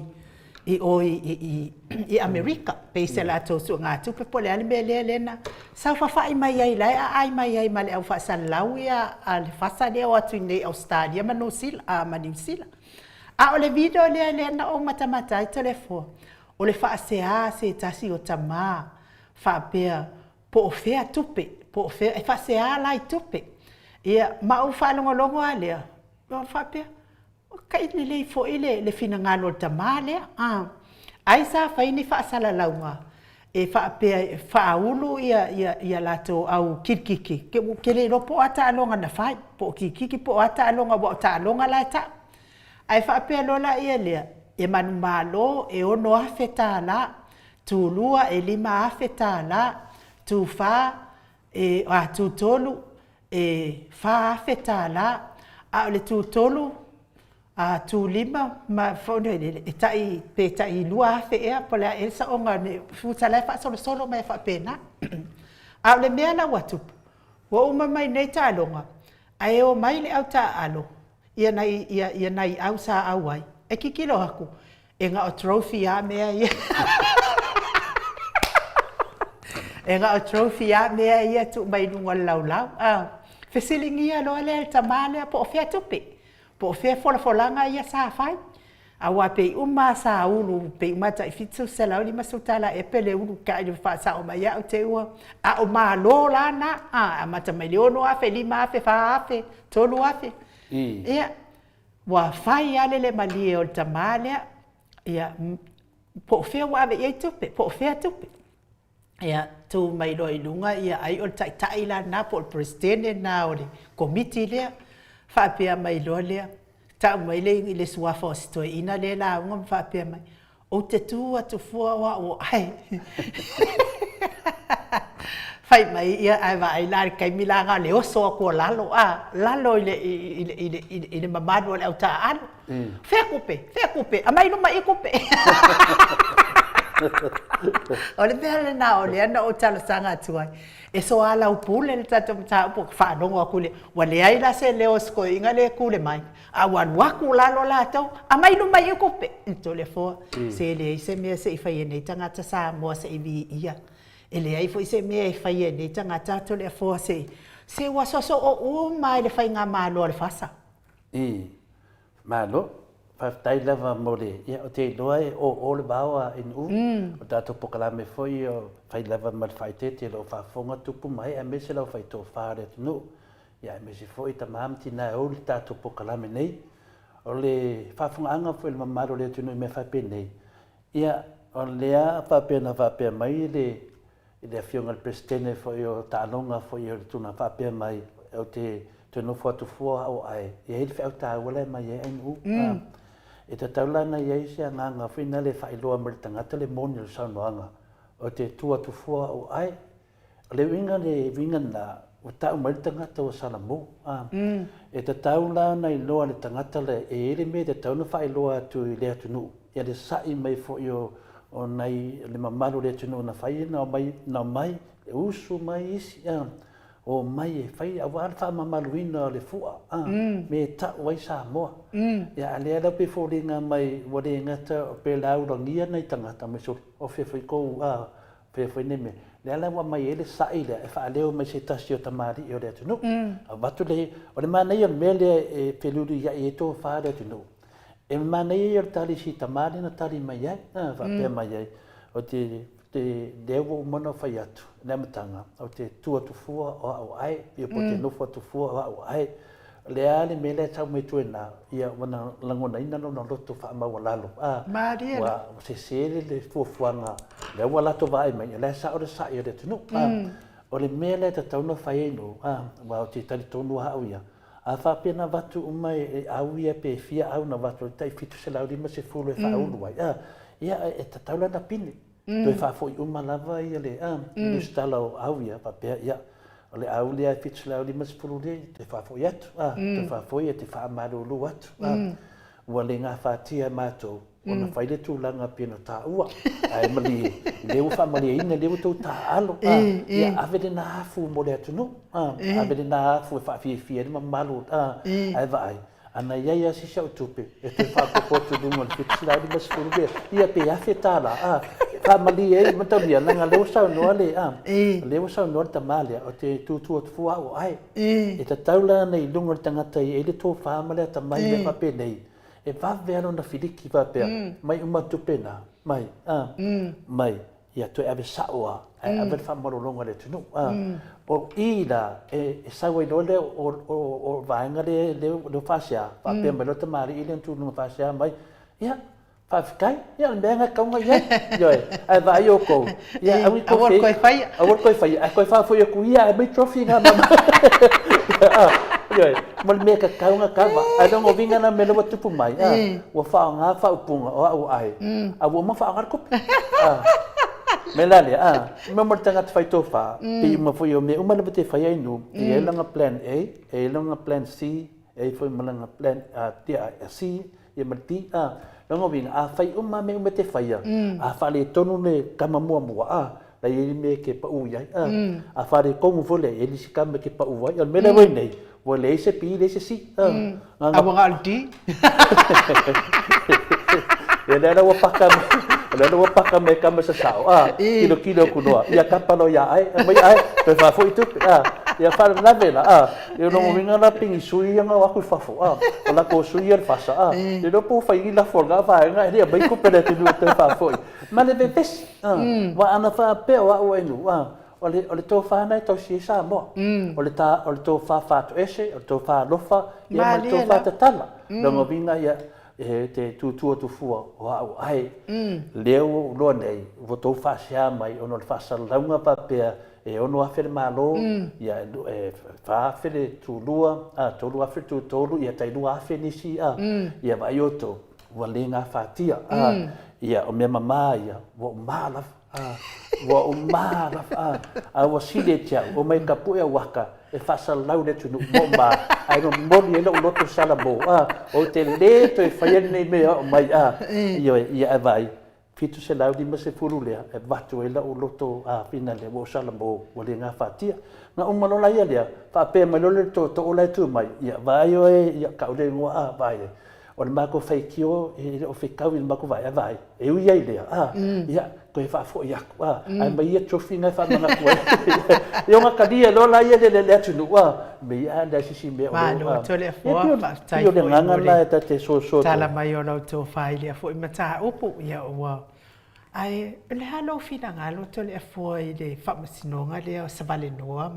i Amerika. Peise la tōsu ngā tupe po lea le me lea lena. Sa whawhai mai ai lai, ai mai ai ma le au whaasala lau ia a le whasa lea o atu nei Australia ma New Zealand, ma New Zealand. A o le video lea lena o matamata i telefo. O le whaasea se tasi o tamā, whapea po o whea tupe. Po fe e fasea lai tupe ia ma u fa longo alea o fa pe ka i le fo ile le fina ngalo ta male ai sa fa ini fa sala launga e fa pe fa ulu ia lato au kikiki ke le ropo ata longa na fa po kikiki po ata longa bo ta longa la ta ai fa pe lola ia le e manu malo e ono afeta la tu lua e lima afeta la tu fa e a tutolu e fa feta la a le tutolu a tu lima ma fono e tai pe tai lua fe e pola e sa onga ne futa la fa solo mai fa pena a le mea na watu wo uma mai nei ta longa ai o mai le au ta alo ia nai au sa au ai e kikilo aku e nga o trophy a mea ia e nga o trophy a mea ia tu mai nunga lau. Fesilingia lo le tamale po fea tupe. Po fea folanga ia sa fai. awa pe uma sa ulu pe uma tai fitsu sala li masutala e pele ulu ka i fa sa o mai au te ua a o malo lana a mata mai le ono afe lima afe fa afe tolu afe ia wa fai ale le mali o tamale ia po fe wa ave ia tupe po fe tupe ia tu mai lo i lunga ia ai o tai tai la na po presidente na o le committee le fa pe mai lo le ta mai le sua fo sto ina le la ngam fa pe mai o te tu atu fua wa o ai fai mai ia ai vai la kai milanga le o so ko lalo ile mamado le auta an fe kupe a mai no mai kupe ole bele na ole na o tala sanga tuai e so ala upule le tata mta po fa no wa kule wale ai la se le osko inga le kule mai a wan wa kula lo la to a mai no mai kupe to le fo se le se me se fa ye tanga ta sa mo se vi ia ele ai foi se me fa ye tanga ta to le fo se wa so o mai le fa nga malo le fasa malo fa tai lava mole ia o te loai o le bawa in o tato pokalame foi o fai lava mal fai te lo fa fonga tupu mai a me se lo fai to fare no ia me se foi tamam tina o le tato pokalame nei o le fa fonga anga foi le mamaro le tunu me fa pe nei ia o le a fa pe mai le fionga le presidente foi o talonga foi o tuna fa pe mai o te no foto fo o ai ia il fa ta wala mai e u e te taulana iai se nganga whina le whailoa mara tangata le moni le saunoanga o te tua tu fua o ai le winga na o tau mara tangata o Salamu e te taulana i loa le tangata le e ere me te tauna whailoa tu i lea tunu ia le sai mai fo i o nei le mamaru lea tunu na whai na mai e usu mai isi o mai e whai a wāra wha mamaluina le fua me ta wai sa moa ia lea la pe fōringa mai wale ngata o pe laurangia nei tangata mai so o whewhai kou whewhai neme lea la wa mai ele sai lea e wha leo mai se tasi o tamari i o lea tunu a watu le o le manei o me lea e wheluri ia e tō wha lea tunu e manei e o tali si tamari na tali mai ai wha pe mai ai o te dewa umana whai atu, nematanga, o te tua tufua o au ai, ia po te nofua tufua o au ai. Lea le mele tau me tue nā, ia wana langona ina no na loto wha maua lalo. Maria. Wa se sere le fuafuanga, lea wa lato vai mai, lea sa ore sa i ore tunu. O le mele ta tauna whai eino, wa o te tari tonu hau ia. A wha pena watu umai e au ia pe fia au na watu, tai fitu se lau lima se fulu e wha aunu wai. Ia e ta taula na pini. Toi fa foi uma lava ia le ni stala au ia pa pe ia le au le fitu la lima spulu le te fa foi atu te fa foi te fa malu lu atu wa le nga fa tia mato ona fai le tu langa pena ta ua ai mali le u fa mali ina le tu ta alo ia ave na fu mo le atu no ave na fu fa fi ma malu ai vai ana ia si sa tupe e te fa ko tu du mo fitu la lima spulu le ia pe afe tala ka mali e matalia langa leo sau no ale leo sau no tamalia o te tu fu au ai e te taula nei lunga tangata e le to fa male tamai le pape nei e va vero na filiki va pe mai uma tupena mai mai ia to ave saua ave fa moro longa le tunu o ida e saua no le o vainga le fasia pa pe me lo tamari ile tu no fasia mai ia Fafikai, ia lenga kaunga ia. Yoi, ai vai o ko. Ia awi ko fai. Awor ko fai. Ai ko fa foi ku ia mai trophy nga mama. Yoi, mal me ka kaunga kava. Ai don't ovinga na melo tupu mai. Wa fa nga fa upunga o ai. Awo ma fa ngar ko. Melali me mortanga te fai tofa. Pe ma foi o me uma na te fai ai no. E langa plan A, e langa plan C, e foi malanga plan C, e marti Longo vinga a fai uma me te faia. A fale tonu ne kama mua la i me ke pa uia. A fale kongu vole e li si kama ke pa uai. Al mele wai nei. Wale se pi le se si. A wanga alti. E lera wa pakame. Lera wa pakame kama sa sao. Kilo kunoa. Ia kapano ia ai. Mai ai. Pe fa foi tu. ia fa la vela eu no minga la pingi sui nga wa ku fafo ola ko sui el fasa e do po fai la folga va nga ia bai ko pele tu te fafo ma le bes wa ana fa pe wa o enu ole to fa na to si sa mo ole to fa to ese ole to fa lofa ia ma to fa ta tala no minga ia te tu fua wa ai leo lo nei vo to fa sia mai ono fa salunga pa pe e ono afere malo ia fa afere tu lua afere tu tolu ia tai lua afere nisi ia vai oto wa lenga fatia ia o me mama ia wo mala wa umara wa sile tia o mai kapu e waka e fa lau le tu mo ba ai no mo ni lo to sala bo o te le to e fa nei me mai ia vai fitu se lau di ma se furu le e batu e la o loto fina le wo sala bo o le nga fatia na o malo la ia fa pe me lo le to o la tu mai ia vai o ia ka le ngua vai o le mako faikio e o fikau i mako vai e ui ai lea ia ko e fa fo ia ai mai ia trofina fa mana ko e nga kadia lo la ia le tunu me ia da sisi me o no to le fo tai o le nganga la ta te so tala mai o lo to fai le fo i mata upu ia o ai le halo fina ngalo to le fo i le fa masinonga le sa vale noa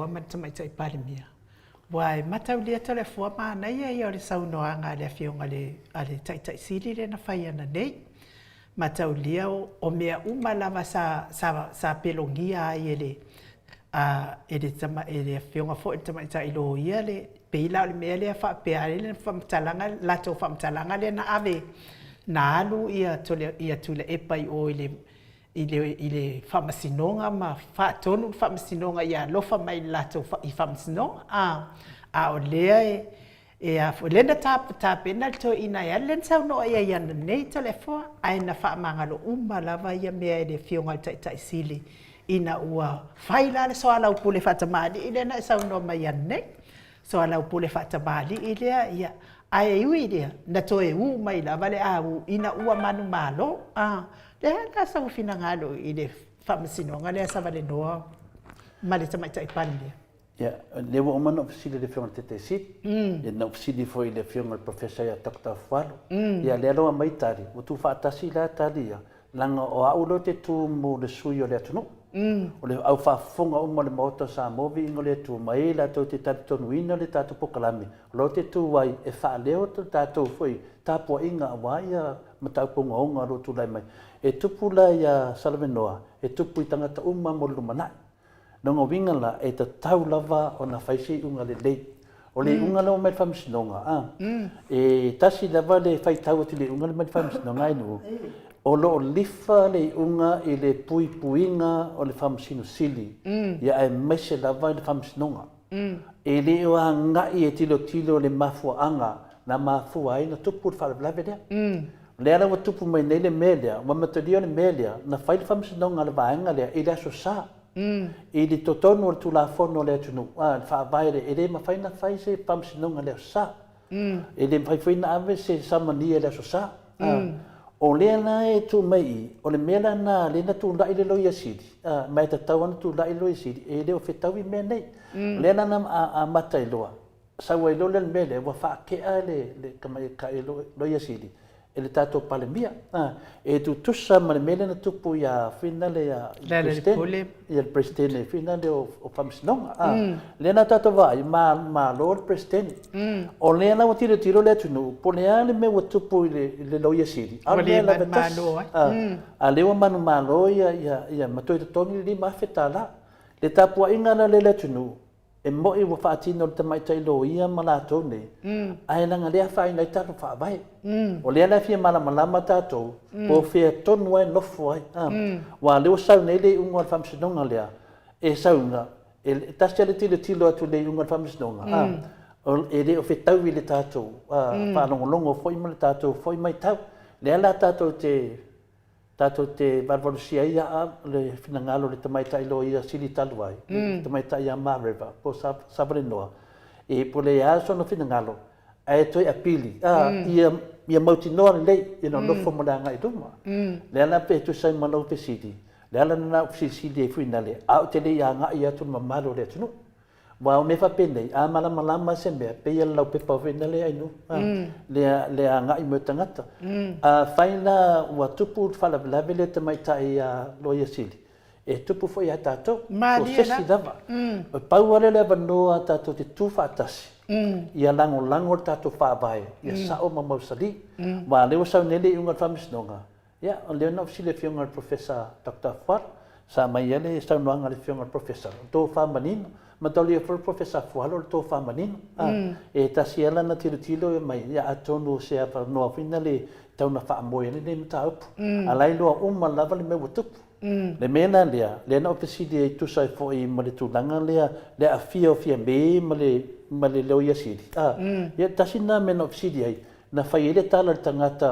ma tamai tai palimia wai matau lia tole fua mana ia o le saunoaga le afioga le taitai sili le na fai ana nei matau lia o mea uma lava sa pelogia ai ele afioga foʻi le tamaʻitaʻi lo ia le peila o le mea lea faapea le faamatalaga latou faamatalaga lea na ave na alu ia tule epa i o i le whamasinoga ma whaatonu whamasinoga ia lofa mai latou i whamasinoga o lea o lena tapena le toeina ia lena saunoa ia iana nei telefoa ae na whaamagalo uma lava ia mea e le fioga le taʻitaʻisili ina ua fai la le soalaupule le faatamālii lena e saunoa mai ana nei soalaupule le faatamālii lea ia ae iui lea na toe u mai lava le au ina ua manumālo le ka sa fina ngalo i le whamasinoga lea sa vale noa ma le tamaitaʻi palemia ia le ua uma na ofisili le fioga tetesiti ia na ofisili foi le fioga le profesa ia takatafualo ia le aloa mai tali ua tufaatasi la tali ia laga o aʻu lo te tu mo le sui o le atunuu o le au faafofoga uma le maota sa movi ingo le atu mai latou te talitonuina o le tatou pokalami o lo te tu ai e faaleo tatou foi tapuaʻiga auā ia mataupugaoga lo tulai mai e tupu la ia salavenoa e tupu i tagata uma mo le lumanaʻi logoviga la e tatau lava ona faiseiʻuga lelei o le iʻuga lea mai le faamasinoga e tasi lava le faitau o te leiʻuga le mai le faamasinoga ai nuu o loo lifa le iʻuga i le puipuiga o le faamasino-sili ia e maise lava i le faamasinoga e lē o agaʻi e tilotilo o le mafuaaga na mafua ai na tupu le faalavelave lea lea la ua tupu mai nei le mea lea ua matalia o le mea lea na fai le faamasinoga a le vaega lea i le aso sā i le totonu o le tulafono o le atunuu le faavae le e lē mafai na fai se faamasinoga le aso sā e le faifuina ave se samania le aso sā o lea na e tumai o le mea lana lena tulaʻi le loia sili ma e tatau ana tulaʻi le loia sili e lē o fetau i mea nei lea lana amata iloa saua ilo le mea lea ua faakea le kamaikaʻi loia sili e le tatou palemia e tutusa ma le mea lena tupu ia fina le ia le presidene fina le o faamasinoga lea na tatou vaai malo le presidene o lea la ua tilotilo le atunuu po lea le mea ua tupu i le loia sili a lea lava tasi a lea ua manumālo ia matoe totonu i le lima afetālā le tapuaʻiga na le atunuu e moʻi ua faatino o le tamaʻitaʻi lo ia ma latou nei ae laga lea faainai tatou faavae o lea la fia malamalama tatou po fea tonu ai nofo ai ua le ua sauna ai le iʻuga o le faamasinoga lea e sauga e tasi a le tilotilo atu le iʻuga o le faamasinoga e lē o fetau i le tatou faalogologo foʻi ma le tatou foʻi mai tau lea la tatou te valvalusia ia le finagalo le tamaitaʻi lo ia sili talu ai tamaitaʻi a Mareva po savalenoa e po le a sona finagalo ae toe apili ia mautinoa lelei ina nofo mo le agaʻi luma lea la pe tusai malau pesili le ala na ofisili e fuina le au te le ia ngai atu mamalo le tunu wa o me fa pene a malama se me pe ia lau pe pa fuina le ainu le ngai mo tangata a faina wa tupu fala le te mai tai lo ia sili e tupu foi a tatou o sesi dava o pau ale le vanoa tatou te tufa atasi ia lango tatou whaabae ia sao mamau sali ma leo sau nele i unga whamisnonga ia o leo na ofisile fionga professor Dr. Fuar sa mai ele sau noanga le fionga professor tō whamanino ma tau leo professor Fualo tō whamanino e tasi ala na tilo e mai ia atonu se a noa whina le tauna whaamoe le mta upu alai loa lava le mewa tupu le mena le na ofisili e tusa e foi ma le tūlanga le a fia me ma le leo ia siri ia tasi na mena ofisili ai na whai ele tala le tangata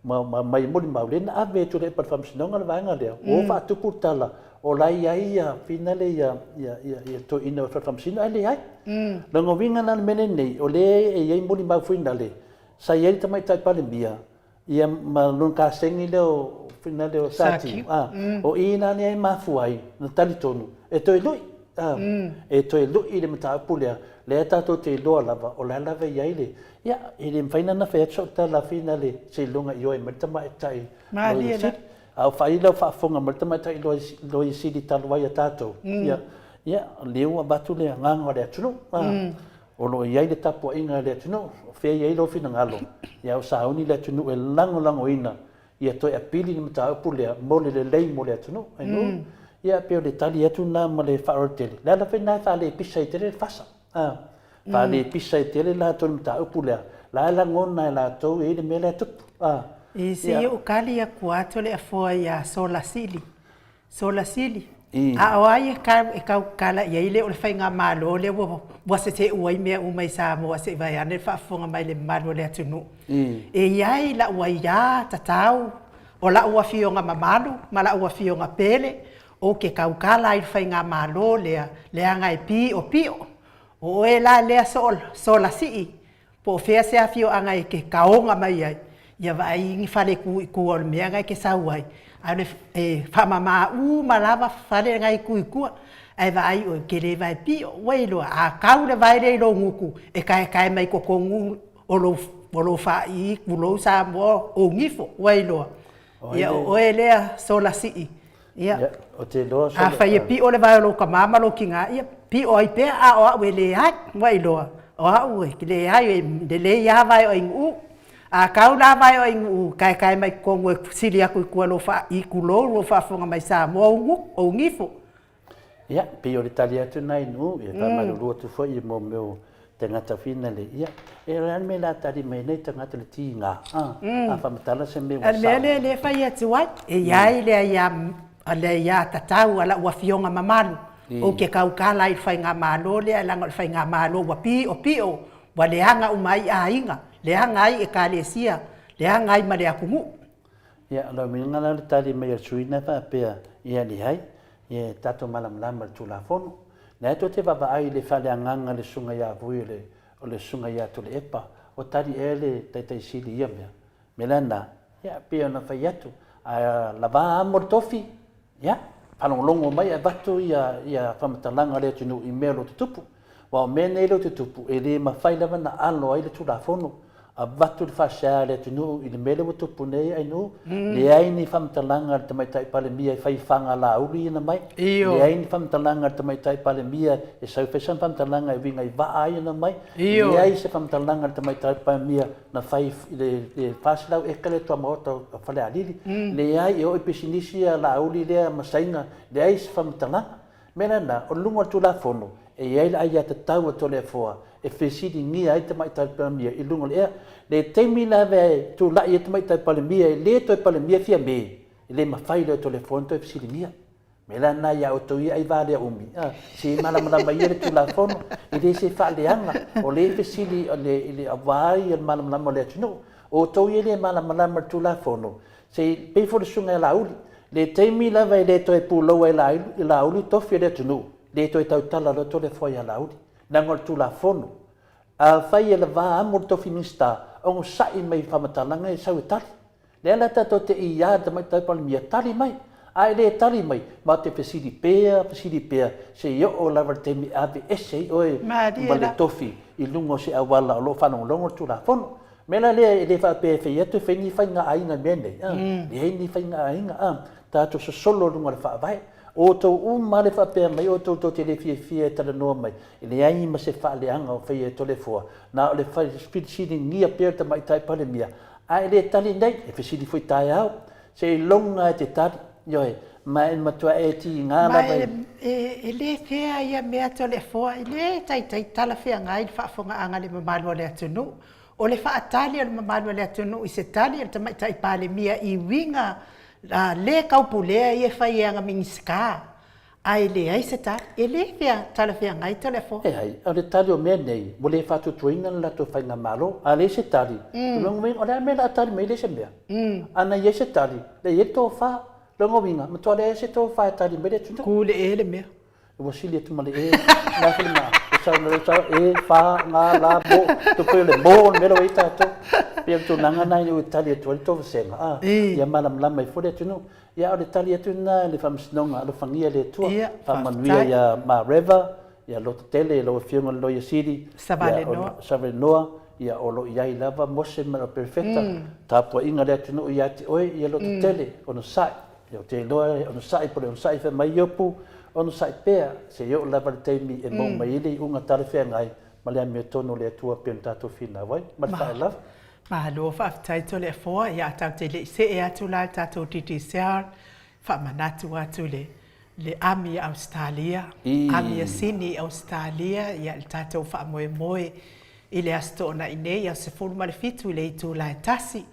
mai mori maule na ave tu le parfamsinonga le vanga lea o whaatupu tala o lai ai ia fina le ia to ina o parfamsino ai le ai lango winga na mene nei o le e iai mori mau fuina le sa iai tamai tai pale mia ia ma lunga sengi leo fina leo sati o ina ni ai mafuai na tali tonu e toi lui e toi lui le mata pulea le tato te loa lava o la lava iai le ia ele mfaina na fe so tala fina le se lunga io e mata e tai Malia au fai lo fa fonga mata tai lo i sidi talwa tato ia leo abatu le nganga le tunu o lo iai le tapo inga le tunu fe iai lo fina ngalo ia o sauni le tunu e lango ina ia toi apili ni mata pulea mole le lei mole tunu ai no ia pe le tali atu na mole fa orteli la fe na fa le pisa i tele fasa fa le pisa i tele la to mata pulea la ngona la to e le mele tu e se o kali a kuato le afo ia sola sili a oai e kala ia ile o le fainga malo le wa se te uai mea umai sa mo se vai ane fa fonga mai le malo le atunu e iai la uai ya tatau o la ua fionga mamalu ma la ua fionga pele o ke kaukala i fainga malo le anga e pio o e la lea sola sii po fea se a fio anga e ke kaonga mai ai ia vai ngi fale ku o mea ngai ke sauai ale e famama malava fale ngai ku ai vai o ke le vai pio weilo a kaule vai le lo nguku e kai mai ko kongu o lo fa i kulo sa mo o ngifo weilo ia o ele sola si ia o te lo a fai pio le vai lo kamama lo kinga ia pio ai pe a o wele ai weilo o ke le ai de le ya vai o ingu a kaula vai o ingu kai mai kongo sili aku ku lo fa i kulo lo fa fonga mai sa mo o ngifo ia pe o Italia tu nai nu e va malu tu foi mo meu tangata fina le ia e ran me la tari mai nei tangata le tinga a fa matala se me wa sa le fai atu ai e ai le ia tatau ala wa fionga mamalu o ke kaukala i fai nga malo le langa fai nga malo wa pio wa le hanga umai a inga le hanga ai e kalesia le hanga ai ma le akumu ia lo minga la tari mai suina fa pe ia ni hai ia tato malam lama tu la fono na to te baba ai le fale anganga le sunga ya vuile o le sunga ya to le epa o tari ele tai sili ia melana ia pe na faiatu a lava mortofi ia palongo mai a batu ia famatalanga le tunu email o tupu wa mene lo tupu ele ma fai lava na alo ai le tu la fono a batu le fasha le tunu i le mele o tupu nei ai no le ai ni famatalanga te mai tai pale mia fai fanga la uli na mai le ai ni famatalanga te mai tai pale mia e sau fesan famatalanga e vinga i va ai na mai le ai se famatalanga te mai tai pale mia na fai le fasla e kale to moto fale alili le ai o episinisi la uli le masainga le ai se famatalanga mena o lunga tu la fono e ai ai te tau to le foa e fesidi ngi ai te mai tai pale mia i lunga le temi la ve tu la i te mai tai pale mia le to pale mia fia me le ma fai le telefone to fesidi mia me la na ya o to ai va le umi si mala mai le tu la fono i le se fa le anga o le fesidi le avai el mala le tino o to i le mala tu la fono se pe fo sunga la uli le temi la ve le to e pulo e la uli to fia le tino le to tau tala lo to le foi la uli nangol tu la fono a fai ele va amor to finista o sai mai famatalanga e sau tali le ala tato te ia te mai tai pal mia tali mai ai le tali mai ma te pesidi pea se yo o lava te mi ave ese oi vale tofi I lungo se awala o lo whanau longo tu la fono mela le fa pe fe yetu fe ni fainga ainga mene le ni fainga ainga tato so solo lungo le fa vai o to male fa pe mai o to te le fie tala no mai le ai ma se fa le anga o fe to le fo na le fa speed sheeting ni aperta mai tai pale mia ai le tali nei e fe si di foi tai au se longa te tar yo ma en matua e ti nga la vai e le fea ia mea to le fo le tai tala fea ngai fa fonga anga le malu le atunu o le fa atali le malu le atunu I se tali le mai tai pale mia I winga le kaupulea ia fa ia minska ai le ai se ta e le fea tala fea ngai to le fo e ai o le tali o mea nei mo le fa tu tuinga la to fa nga malo a le se tali long wing o le me la tali me le se mea ana ye se tali le ye to fa longo winga ma to le se to fa tali me le tu ku le mea o sili tu male e na filma sa e fa nga la bo to pe le bo me lo ita to pe tu nanga na ni Italia to senga ya malam lam mai fode tu no ya o Italia tu na le fam snonga lo fangia le tu fa manuia ya ma river ya lo tele lo fiunga lo ya city Savanoa ya o lo ya lava mose ma perfecta ta po inga le tu no ya ti oi ya lo tele ono sai ya te lo ono sai po ono sai fa mai yopu ono sai pea se yo lava te mi e mo mai le unga tale fe ngai ma le me tono le tua penta to fina vai ma fa love ma lo fa tai to le fo ya ta te le se e atu la ta to titi ser fa manatu atu le ami Australia ami sini Australia ya ta to fa moe ile astona ine ya se forma le fitu le tu la tasi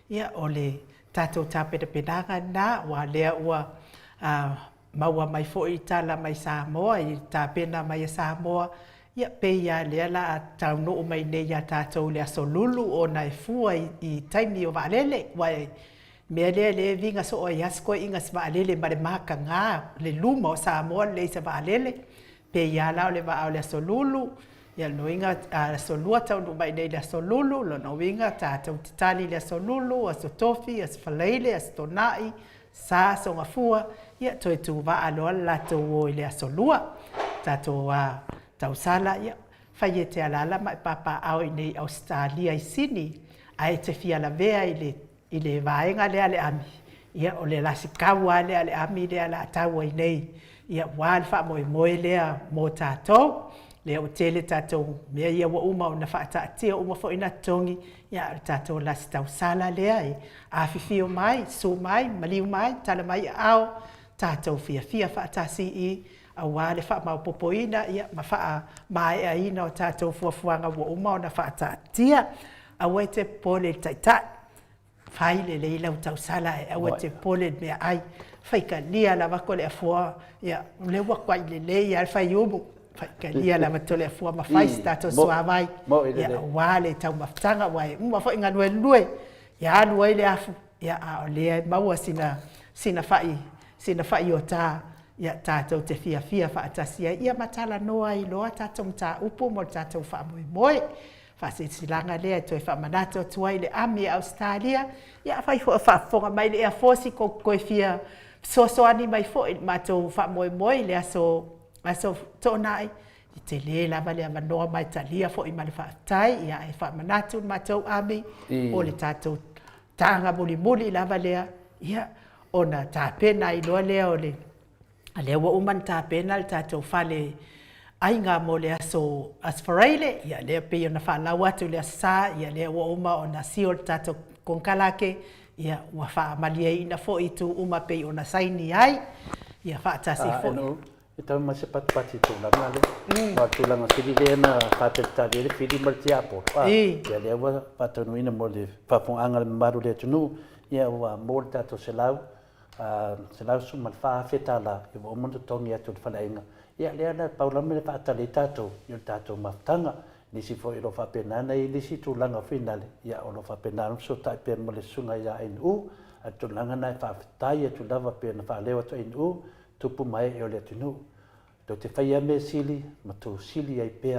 ya ole ta to tape de pedanga na wa le wa maua mai fo I tala mai Samoa I ta pena mai Samoa ia pe ia le la tau no mai ne ia tatou le asolulu o na e fua I taimi o valele wai me le vinga so o yasko inga valele ma le maka nga le luma o Samoa le se valele pe ia la le va le asolulu ia no inga solua tau no mai ne le asolulu lo no inga tatou titali le asolulu as tofi as faleile as tonai sa so nga fua ia toi tu va alo la to le asolua tato tau sala ia fai te ala mai papa au nei Australia I sini ai te fia la vea ile vaenga le ami ia o le lasikawa le ami le ala tau nei ia wal fa moi le mo tato le o tele tato me ia wa uma na fa ta tia uma fo ina tongi ia tato las tau sala le ai a fifio mai so mai maliu mai tala mai au tato fia fa ta si a wale fa ma popoina ia ma fa mai ai no tato fuanga wa uma na fa ta tia a wete pole taita faile le ila tau sala a wete pole me ai faika lia la va kole afua ia le wa kwa le ia fa yubu faika lia la matole afua ma fai tato swa vai ia wale tau maftanga wai uma fa inga lue ia lue le afu ia a le maua sina fai o ta ia tatou te fia fa atasia ia matala noa I loa tatou mta upu mo tatou fa moi fa se silanga le to fa manato tuai le ami Australia ia fa fonga mai le fosi ko fia so ani mai fo matou fa moi le aso tonai I te le lava le manoa mai talia fo I male fa tai ia fa manato matou ami o le tatou tanga muli lava le ia ona ta pena I loa le ole ale wa uman ta pena le tatou fale ainga mo le aso asfaraile ia le pe ona fa la watu le sa ia le wa uma ona siol tatou konkalake ia wa fa malia ina fo itu uma pe ona saini ai ia fa ta si fo ita ma se pati tu la ngale ma tu la ngasi le na fa te ta le fili martia po ia le wa patonu ina mo le fa fon angal maru le tunu ia wa mo tatou selau selau su malfa fetala I o mondo tongi atu fa inga ia le na paula me fa tali tato yo tato maftanga ni si fo I lo fa penana I li si tu langa finale ia o lo fa penana so ta pe mo le sunga ia inu atu langa na fa tai atu lava pe na fa lewa to inu tupu mai e o le tunu to te fa ia me sili ma to sili ai pe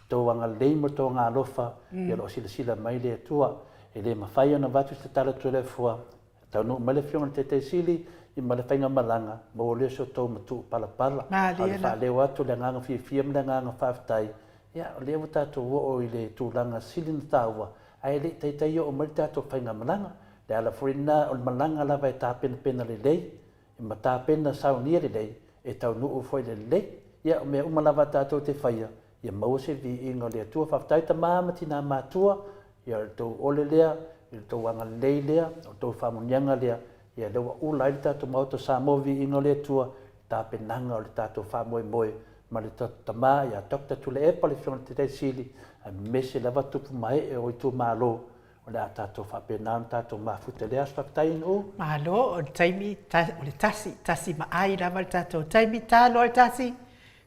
to anga le mo to nga lofa ia lo sila mai le tua e le mafai na vatu te tala tu le fua tau no male fiona te sili i ma le whainga malanga, ma o leo so tau matu pala pala. Ngā lia wha leo atu le nganga fia ma le nganga whawhitai. Ia, o leo tātou o i le tūlanga silina tāua. Ai le teitai o mari tātou whainga malanga. Le ala furina o le malanga lawa e tāpena pena le lei. I ma tāpena saunia le lei. E tau nuu foi le lei. Ia, o mea umalawa tātou te whaia. Ia maua se vi inga le atua whawhitai ta māmati nā mātua. Ia tau ole lea, ia tau anga lei lea, tau whamunianga lea. Ia lewa ula i tātou mauta sa movi inga le atua. Tāpenanga o le tātou whamoe moe. Ma le tamā, ia Dr. Tule e pale whionga te sili. A mese lava tupu mai e o i tū mālo. O le a tātou whapenaan, tātou mafuta lea swaktai ino. Mālo, o le taimi, o le tasi maai lava le tātou. Taimi tālo le tasi.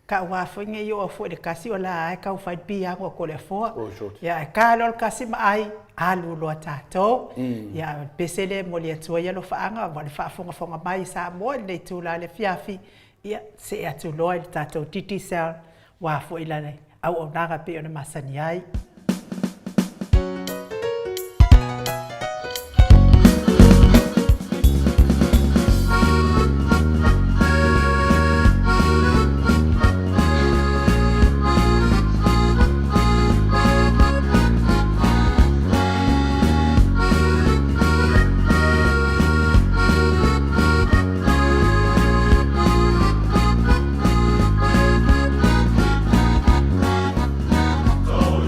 Ka ua whainga i o a fua le kasi o la ai kau whai piango ko le fua. Ia e kālo le kasi maai, alu loa tātou. Ia pesele mo le atua ia lo whaanga, wa le whaafonga mai sa moa le tūla le fiafi. Ia se atu loa le tātou titi sel, wa fua ilane. Au o nanga pe o na masani ai.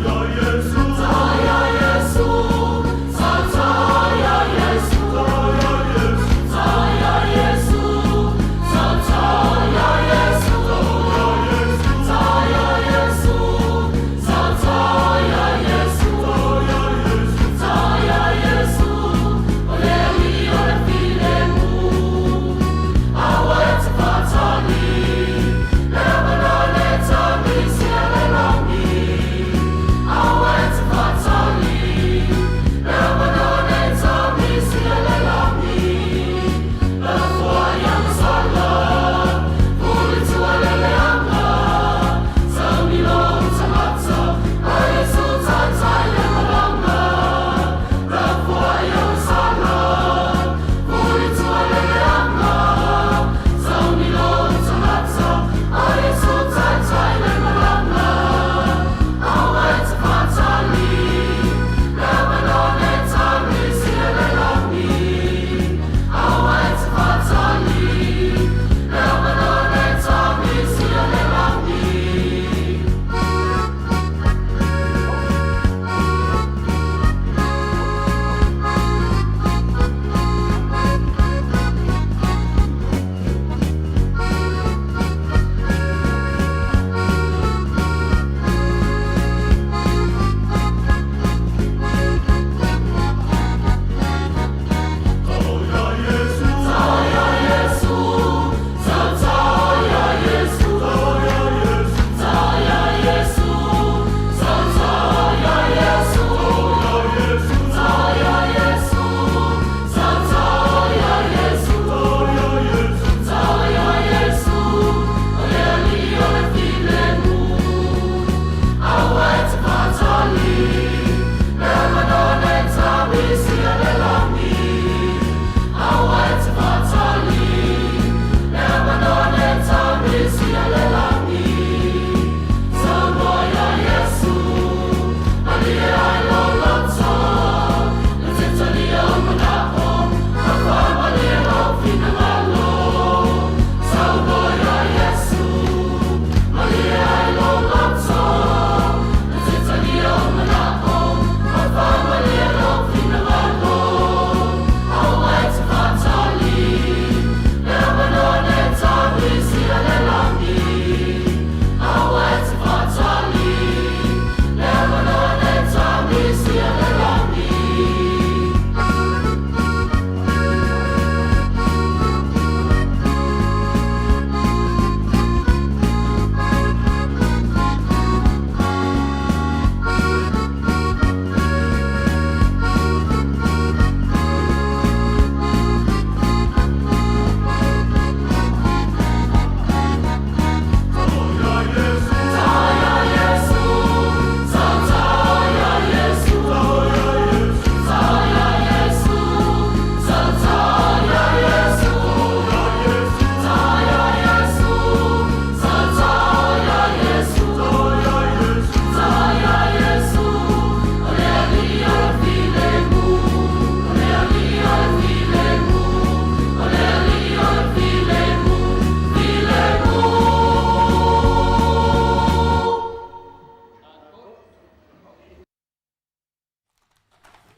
Yo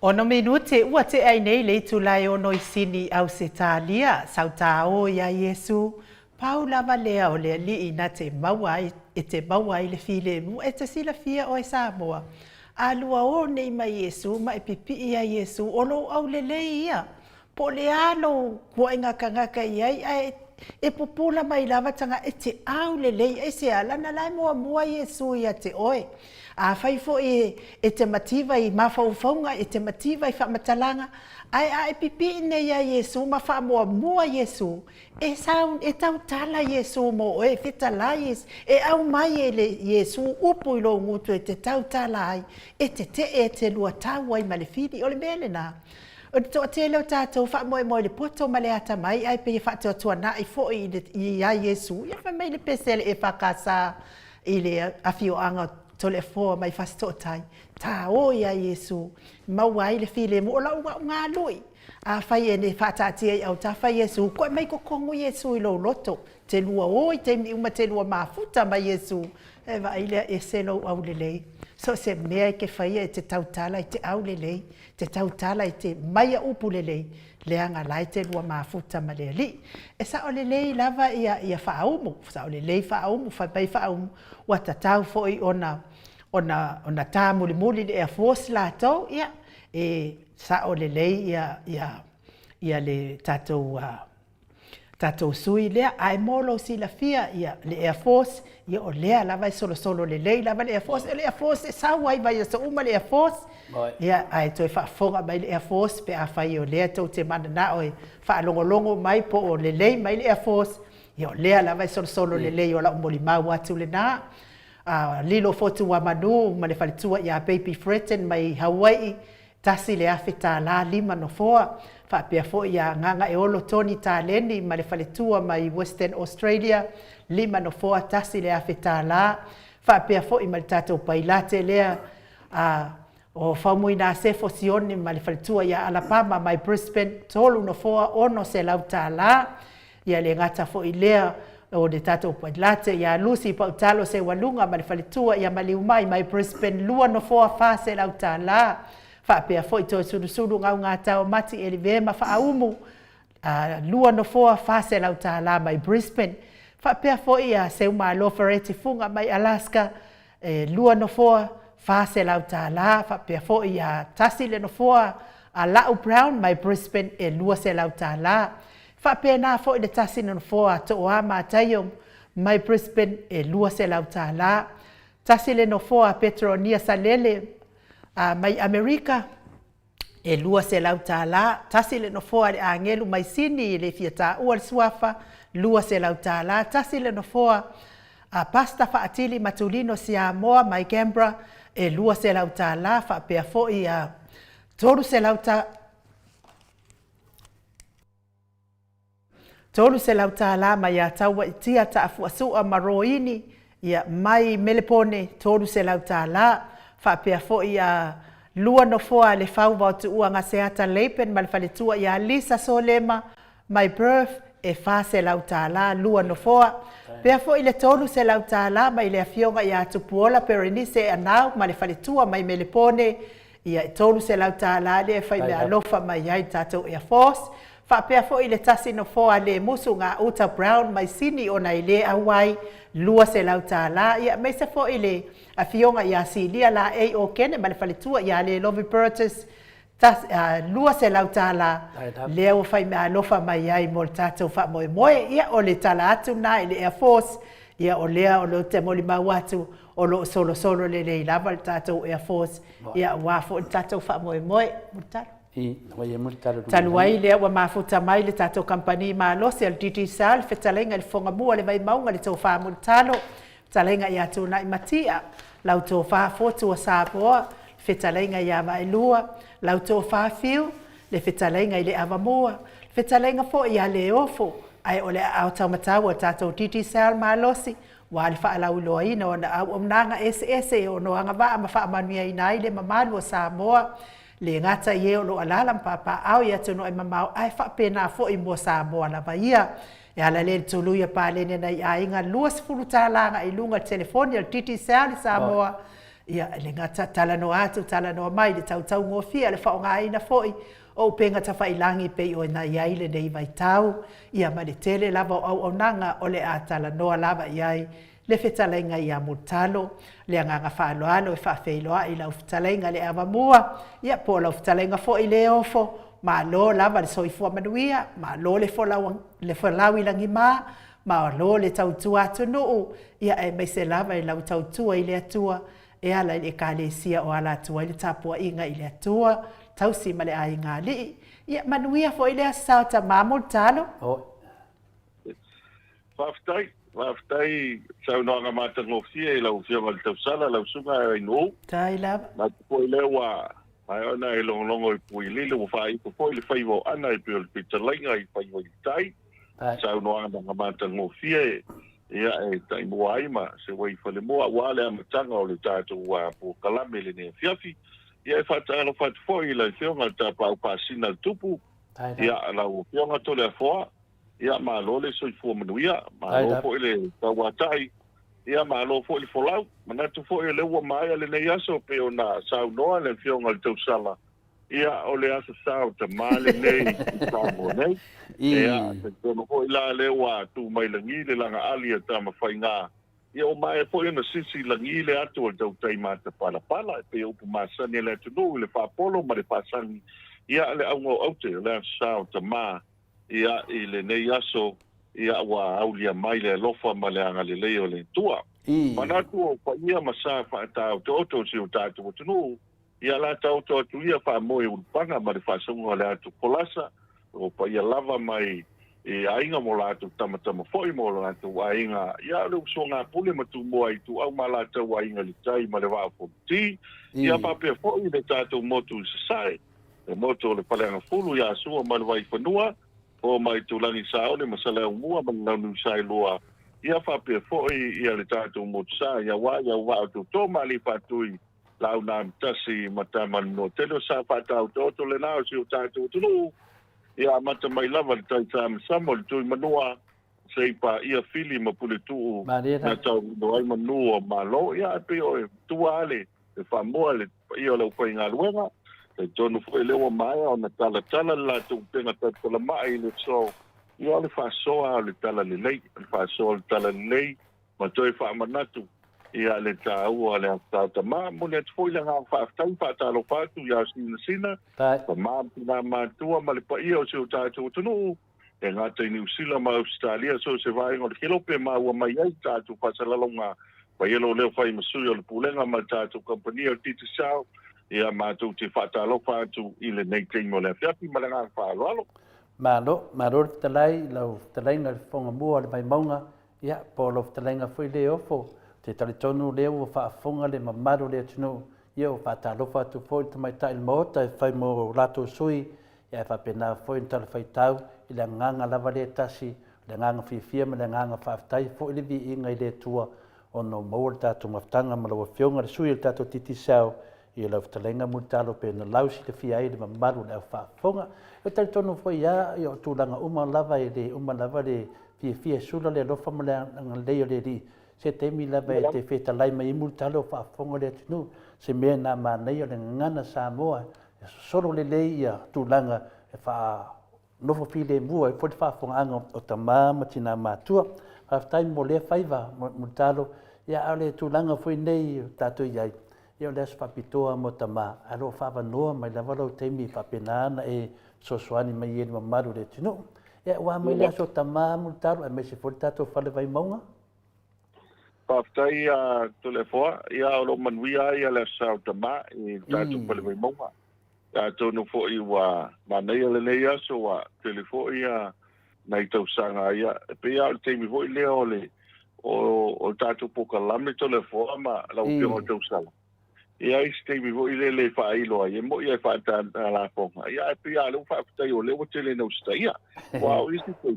Ono minute ua te ai nei le tulai ono isini au se talia sau tao ia Yesu. Pau lava lea o lea li ina te mawai e te mawai le file mu e te sila fia o e Samoa. Alua o nei ma Yesu ma e pipi ia Yesu ono au le ia. Po le alo kua inga kangaka iai e popula mai lava tanga e te au le e se ala na lai mua Yesu ia te oe. A fai fo e te mativa i mawhauwhaunga, e te mativa i whamatalanga. Ai pipi ne ia Yesu, ma mua Yesu. E tau tala Yesu mo e whita lai e au mai e le Yesu upu i lo ngutu e te tau tala ai. E te lua tau ai malefidi o le mele na. O te leo tātou wha moe le poto ma le ata mai, ai pe wha tua na i fo i ia Yesu. Ia wha mai le pesele e whakasa i le awhio anga tole fo mai fasto tai ta o ia Yesu mawai le file mo la nga lui a fai ene fata ti au ta fai Yesu ko mai ko kongo Yesu i lo loto te lua o te mi uma te lua mafuta mai Yesu e va ile e selo au le so se me ke fai e te tautala i te au le te tautala i te mai upu le anga lai te lua mafuta ma le li e sa o le lava ia faumu sa o le faumu fa pai faumu wa tatau fo i ona tā muli le Air Force la tau ia e sa o le ia le tatou sui lea ai molo si la fia ia le Air Force ia o lea lava i solo le lava le Air Force e sa wai vai so uma le Air Force ia ai toi whaafonga mai le Air Force pe a whai o lea tau te mana na oi whaalongolongo mai po o le mai le Air Force ia o lea lava i solo le o la umoli mau atu le na lilo fotu wa manu ma le falitua ia baby threaten mai Hawaii tasi le afeta la 5 fa pia fo ia nganga e olo toni taleni ma le falitua mai Western Australia 5 tasi le afeta la fa pia fo i ma tato pailate lea o faumuina se fosioni ma le falitua ia Alabama mai Brisbane tolu no foa ono se lauta la ia le ngata fo i lea o de tato pailate ia Lucy pautalo se walunga ma le falitua ia maliumai mai Brisbane lua no foa fa se lauta la fa pe foi to sulu nga tau mati elivema fa aumu lua no foa fa se lauta la mai Brisbane fa pe foi se uma lo fereti funga mai Alaska lua no foa fa se lauta la fa pe foi tasi le no foa la Brown mai Brisbane e lua se lauta la fa pe na foi de tasi no foa to ama tayo mai Brisbane e lua se lauta la tasi le no foa Petronia Salele mai Amerika e lua se lauta la tasi le no foa a ngelu mai sini le fiata o suafa lua se lauta la tasi le no foa pasta fa atili matulino sia moa mai Canberra e lua se lauta la fa pe fo tolu se lauta la mai tawa tia ta fu asu maroini ia mai Melepone tolu se lauta la fa pe fo lua no foa le fau va tu nga se ata leipen mal fale tua ia Lisa Solema my birth e fa se lauta la lua no foa pe fo ile tolu se lauta la mai le fionga ia tu puola Berenice anau mal fale tua mai Melepone ia tolu se lauta la le fa me alofa mai ai tato Air Force fa pe fo ile tasi no foa le musunga Uta Brown mai sini ona ile awai lua se lauta la ia me se fo ile a fionga ia silia la e o kene ma le faletua ia le Lovie Burtis lua se lauta la leo fai me alofa mai ai mo tatou fa moe ia o le tala atu na ile Air Force ia o lea o lo te moli mau atu o lo solo le lava tatou Air Force ia wa fo tatou fa moe mutalo taluai lea ua mafuta mai le tatou kampani malose al DT Sal fetalenga le fonga mua le vai maunga le tau fa mutalo talenga ia tuna i matia lau tō wha fotu a Samoa, whetalenga i awa e lua, lau tō wha whiu, le whetalenga i le awa moa, whetalenga fo i a le ofo, ai o le au taumatau a tātou titi sal malosi, wa le wha alau loa ina o na au omnanga ese o no anga waa ma wha manuia i nai le mamalu a Samoa, le ngata i o lo alalam papa au i atu no e mamau, ai wha pena fo i mua Samoa la vaia, e ala le tuluia pa lene nei a inga luas fulutala i lunga telefonia titi sali Samoa ia le ngata talanoa atu talanoa mai le tautau ngofia le whaongaina foi o penga ta whailangi pe o na iai le nei vai tau ia ma le tele lava au nanga o le a talanoa lava iai le whetalainga ia mutalo le anganga whaaloalo e whawheiloa i lau whetalainga le avamua ia po lau whetalainga foi le ofo ma lo lava le soifua manuia ma lo le whalau ilangi ma lo le tautua atu nuu ia e meise lava i lau tautua i le atua e ala i ka le sia o ala atua i le tapua inga i le atua tausi ma le ai ngā li ia manuia fo i le asau ta mamul talo Waftai sau noanga mata ngofia i lau whionga le tausala lau sunga e no tai lava na po i lewa ai ona e longo i pui lile o whai po i le whaivo ana i pio le pitalainga i whaivo i tai sau noanga mata ngofia ia e tai mua aima se wai whale mua wale amatanga o le tātou po kalame le ne fiafi ia e whatalo whatfo i la whionga le tāpau pāsina le tupu ia lau whionga tole a whoa ia malo le soifua manuia malo fo le tawatai ia malo fo le folau manatu fo le ua mai le nei aso pe ona sau noa le fionga le tausala ia o le aso sau te male nei tamo nei ia te tono fo la le ua tu mai langi le langa alia tama whainga ia o mai fo na sisi langi le atu o tau tai mata pala pe upu masani le tunu le whapolo ma le pasani ia le aungo aute le aso sau te maa ia i le nei aso ia wa aulia mai le lofa ma le anga le leo le tua. Manatu o paia masa whaatau toto si o tātou tunu ia la tau tu ia wha moe urpanga ma le whasunga le atu kolasa o paia lava mai e ainga mo la atu tamatama foi mo la atu ainga ia le usonga pule matu moa i tu au ma la tau ainga li tai ma le wāpo ti ia papea foi le tātou motu sasai le motu le paleanga fulu ia sua ma le wai whanua o mai tulangi sao le masala mua ma nu sai loa ia fa pe foi ia le tatu motsa ia wa tu to mali patui lau na tasi mata man no telo sa fa to le na si tatu tu ia mata mai lava le tai sam samol tu manua sei pa ia fili ma puletu na tau no ai manu o malo ia pe o tu ale e fa mo le ia lo foi ngaluenga e tonu foi lewa mai ona tala la tu pena tala mai le so ia le fa so le tala le lei le fa so le tala le lei ma toi fa manatu ia le tau ale ta ma mo le foi le nga fa tai fa talo fa tu ia sina pa ma pina ma tu ma le pa ia o se ta tu no e nga te New Zealand ma Australia so se vai ngol kilo pe ma wa mai ai ta tu fa sala longa pa yelo le fa i masu yo le pulenga ma ta tu company o titi sao ia mātou te whātalofa atu i le nei teimo le whiapi malanga whāloalo. Mālo talai lau talainga whonga mua le mai maunga ia po lau talainga whui le ofo te talitonu leo o whaafonga le mamaru le atunu ia o whātalofa atu fōi tamai tai le maota e whai mo lato sui ia e whapena fōi tala whaitau i le nganga lava le tasi le nganga whiwhia ma le nganga whaafitai fōi le vi inga i le tua o no maua le tātou maftanga ma lau whionga le sui le tātou titi sao ia lau talenga mutalo pe na lausi te fia ile mamaru le whaafonga. E tali tono fo ia i o tūlanga uma lava le fia sula le lofa ma le leo le ri. Se temi lava e te wheta lai mai mutalo whaafonga le tinu. Se mea nā mānei o le ngana Samoa. Soro le lei ia tūlanga e wha nofo fi le mua e poti whaafonga anga o ta māma tina mātua. Haftai mo le whaiva mutalo ia au le tūlanga fo nei tātou iai. Ia o leas whapitoa mo tama, alo whawanoa mai lawalo teimi whapenana e sosoani mai e mamaru le tino. Ia ua mai leas o tama mutaru, e me se fori tato whale vai maunga? Whaftai a tole foa, ia o lo manuia ia leas o tama e tato whale vai maunga. Ia tonu fo i wa manei ale nei aso wa telefo ia nai tau sanga ia. Pe ia o teimi fo i leo le o tato poka lame tole foa ma lau piongo tau sala. Ia iste mi vo ile le fa ilo ai mo ia fa ta la fonga ia pe ia lo fa ta yo le o tele no sta ia wow iste pe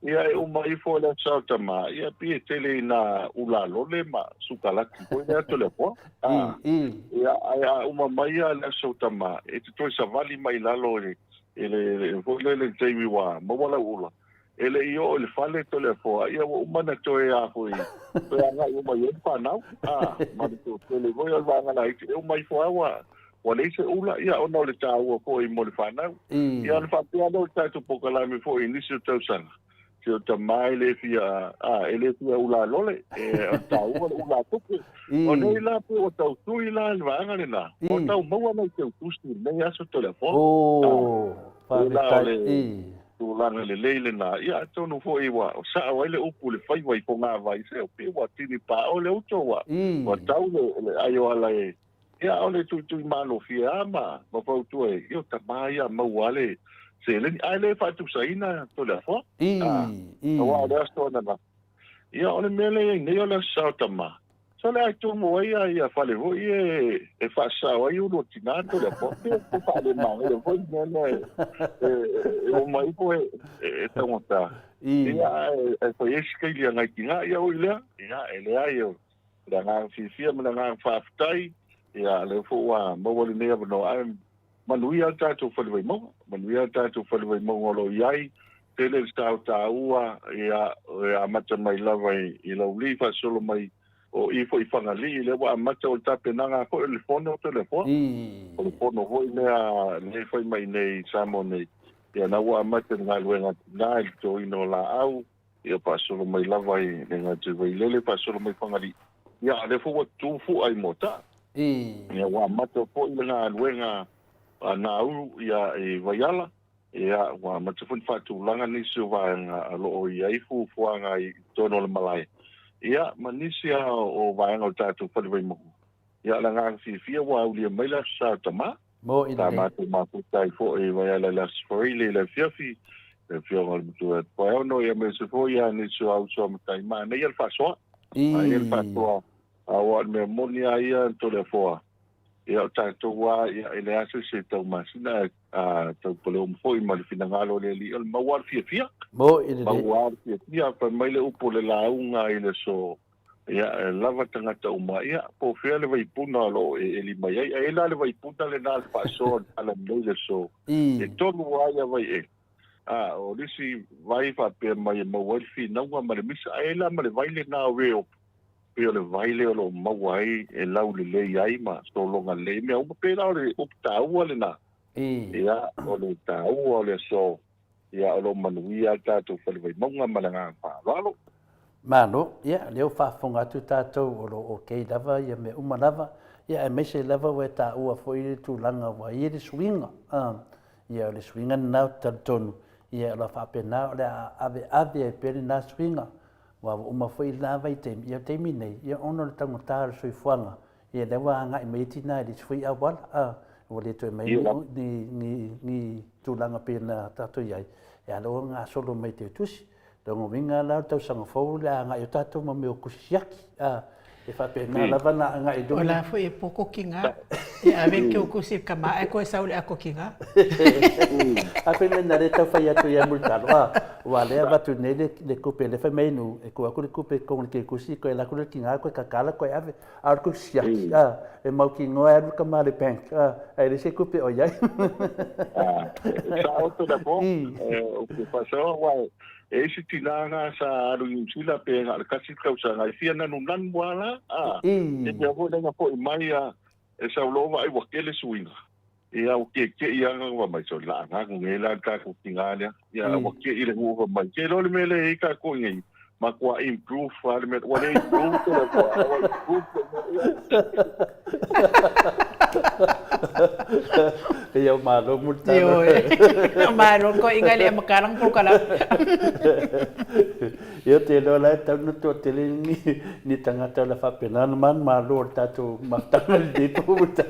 ia o mai fo la sauta ma ia pe tele na ula lo le ma su kala ki ko ia tele po ia ia o mai ia la sauta ma e te toi sa vali mai la lo le vo le te mi wa mo wala ula ele io le fale to le fo ia o mana to e a foi to anga o mai e pa nau ma to le voi o vanga lai o mai fo awa o le se ula ia o no le ta o ko i mo le fa nau ia le fa pia do ta to pokala mi fo ini se to san se o ta mai le fia ele fia ula lole e o ta o ula to o nei la po o ta tu ila le vanga le na o ta mo mai te tu sti nei aso to le fo fa tu langa le leile na ia tonu fo iwa o sa o ile upu le fai wai ko nga vai se o pe wa tini pa o le uto wa o tau le ayo ala e ia o le tu malo fia ama ma fo tu e io ta mai ma wale se le ai le fa tu saina to le fo o wa le sto na ia o le mele nei o le sa ta ma so le tu mo ia fale vo e fa sa o io lo tinato le fo pe fa le ma le vo ne o mai po e tongota ia e foi esse que ele ngai tinga ia o ile ia ele ai o da nga fia me nga fa ftai ia le fo wa mo le ne no ai manuia tato fa le mo manuia tato fa le mo lo iai tele sta ta ua ia mata mai lava i lo li fa solo mai o i fo i fangali le wa mata o tape nanga ko le fono o le fono ho le foi mai nei samone ia na wa mata nga luenga na to ino la au ia pa solo mai lava i nga te vai lele pa solo mai fangali ia le fo tu fu ai mota ia wa mata po i nga luenga na au ia e vaiala ia wa mata fu fa tu langa ni su va nga lo ia i fu fuanga i tono le malai ia manisia o vaenga o tatu whalewai mohu. Ia la ngā fia wa au lia maila sa tama. Mo ina nei. Ta mātu mātu tai fo e vai ala la sfari le fiafi. Le fia ngal mutu e poe ono ia me se fo ia ni su au so matai ma. Nei el fasoa. Ai el fasoa. Awa me monia ia to le foa. Ia o tatu wa ia ele ase se tau masina tau pole umfo i mali fina ngalo le li. Mawar fia. Mo ina Mawar fia pa mai le upo le launga i le so. Ia lava tangata uma ia po fea le vai puna lo e li mai ai la le vai puna le na fa so ala no le so e tonu ai vai e o lisi vai fa pe mai mo wal fi na wa ma le mis ai la ma le vai le na we o pe le vai le lo ma wai e la u le ai ma so lo nga le me o pe la le o ta u le na ia o le ta u le so ia o lo manuia ta to fa le vai mo nga ma nga fa lo Mano, ia, leo whaafonga atu tātou o lo o kei lava, ia me uma lava, ia e meise lava we tā ua fwoi tu langa wa ia le swinga. Ia le swinga nau tonu, ia la whaapena o le ave e pere nā swinga. Wa uma fwoi lava i teimi, ia teimi nei, ia ono le tango tāra sui fuanga. Ia lewa anga i meiti nā i swui awala, o le toi mai ni tu langa pena tātou iai. Ia lo ngā solo mai te utusi. Dongo winga la tau sanga fou la nga yo tatou ma me o kusiaki e fa pe na lava na nga i do ola foi e poko kinga e ave ke o kusi kama e ko saule a kokinga a pe na re tau fa ya tu ya multalo wa le va tu ne le coupe le fa menu e ko aku le coupe con ke kusi ko la ko le kinga ko kakala ko ave a kusiaki e mau kingo e kama le bank e le se coupe o ya sa auto da bo o que pasó wa e si tinanga sa aru insula pe nga kasi kausa nga fia na nunan wala e me vo na po mai e sa lova i wakele suinga e au ke ia nga wa mai so la nga ngela ka ku tingalia ia wa ke ile ho mai ke lo le mele ka ko ngi ma kwa improve fa le wa le improve Ia malo multa. Ia malo ko ingali makarang po kala. Ia te lo la tau no to te ni tangata la fa pena man malo tatu matangal di po multa.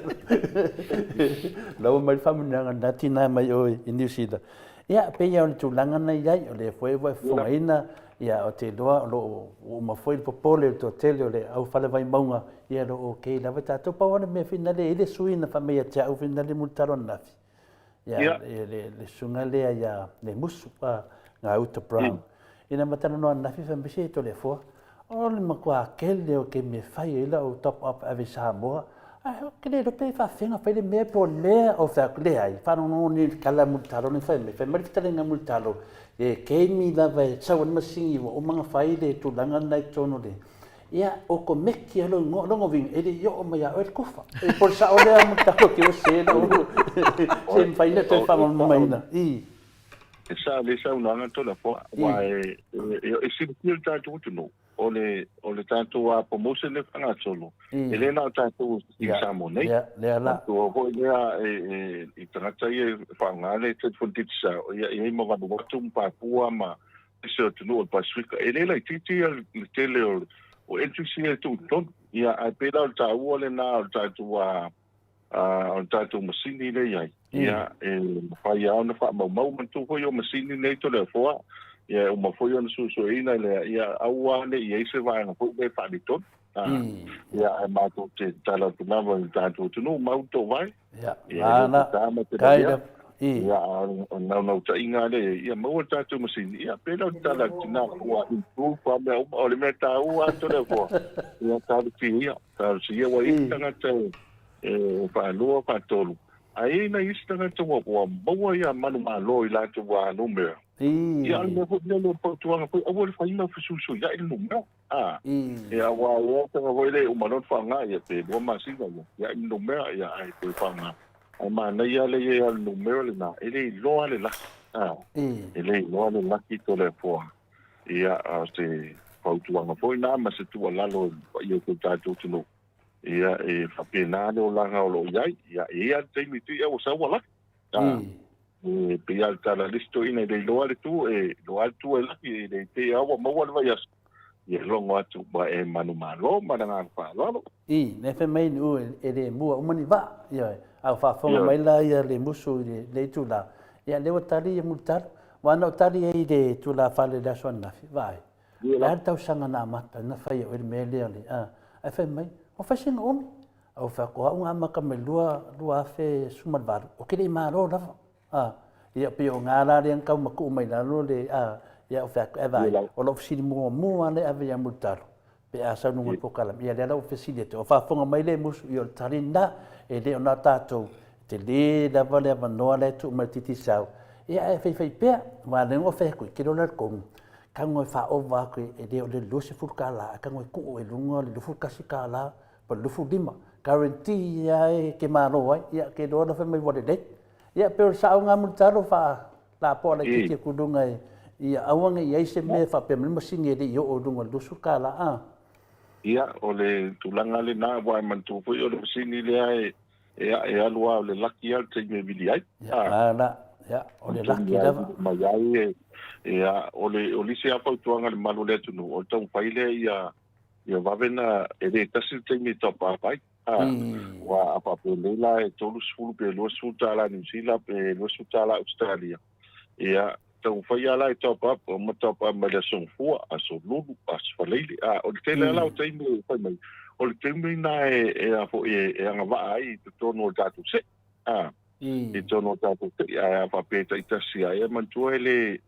Lawa mai fa munanga natina mai oi New Zealand. Ia pe ia on tulanga na ia o le foi fongaina ia o te loa lo o ma foi popole to tele le au fale vai maunga ia lo o ke la vata to pawana me finale ile suina famia cha au finale multaron nafi ia le sunga le ia le musu pa nga auto brown ina matana no nafi famisi to le fo o le makwa kele o ke me fai ila o top up ave sa mo ke le pe fa fenga pe le me po le o fa le ai fa no ni kala multalo ni fa me tale nga multalo e ke mi la va sa wan masingi o manga fai le tu langa nai tono le ia o ko meki alo ngo ving e le yo o mai o kufa e por sa o le multalo ke o se no se fai le te fa mai na i sa le sa una to la po wa e si il tanto no ole tanto a promotion le fanga solo ele na tanto in samo nei le la to ho le e trata ye fanga le te funditsa e mo va do tum pa pua ma se to no pa swika ele la titi le tele o enthusi tu ton ia a pela ta ole na tanto a tanto masini le ia fa ia ona fa mau tu ho yo masini nei to le fo ia uma foi ona susuina le ia aua le ia se vai na foi be fa diton ia ma to te tala tu na va tanto tu no mau to vai ia na kaida ia no ta inga le ia mau tanto masini ia pela tala tina wa improve fa me o le meta ua to le fo ia ta ia ta si ia wa tanga te fa lo fa tolu ai na istanga to wa mau ia manu malo i la to wa numero ia le po tuanga po o le faina fususu ia il numero ia wa tanga voi le umano fanga ia te bo masina ia il numero ia ai po fanga ai ma na ia le ia il numero le na ele lo ale la ele lo ale la ki to le po ia se po tuanga po na ma se tu la lo ia ko ta tu no ia fa pena le o langa o lo ia te mi tu ia o sa wala pe alta la listo ina de lo alto lo alto el de te agua mo vai as e longo atu ba e manu malo mananga fa lo ne fe mai nu ele mua o mani va ia a fa fonga mai la ia le musu le tu la ia le tali multar wana tali e de tu la fa le da sona vai la ta usanga na mata na fa ia o me le a fe mai o fa sin on o fa ko un ama ka me lua fe sumalvar o ke le maro la ia pe o ngala le ka maku mai la no le ia o fa e vai o lo fisi mo le ave ia multar pe a sa no mo pokala ia le o fisi de o fa fonga mai le mus io tarinda e le ona tato te le da vale va no le tu matiti sau ia e fe pe va le o fe ko ke lo le kom ka ngoi fa o va ko e le o le lo se furkala ka ngoi ku e lunga le furkasi kala pa lu fudima guarantee ia ke maro ia ke do na fe mai vole le ia pero sa nga multaro fa la po la ki ku dunga ia awanga ia se me fa pe me singe de yo o dunga lu sukala ia o le tulanga le na wa man tu fo yo le singi le e alua le laki al te me vili ai ya o le laki da ma ia ia o le se apa tuanga le malu le tu no o tau paile ia va vena e de tasi te me topa pai wa apa pe lela e tolu sulu pe lo sutala ni sila pe lo sutala Australia ia tau fai ala e top up o ma top up ma le son fu a so lulu pas falele o te lela o te me fai mai o le te me na e a fo e nga va ai te tono tatu se e tono tatu se a fa pe te tasi ai man tu ele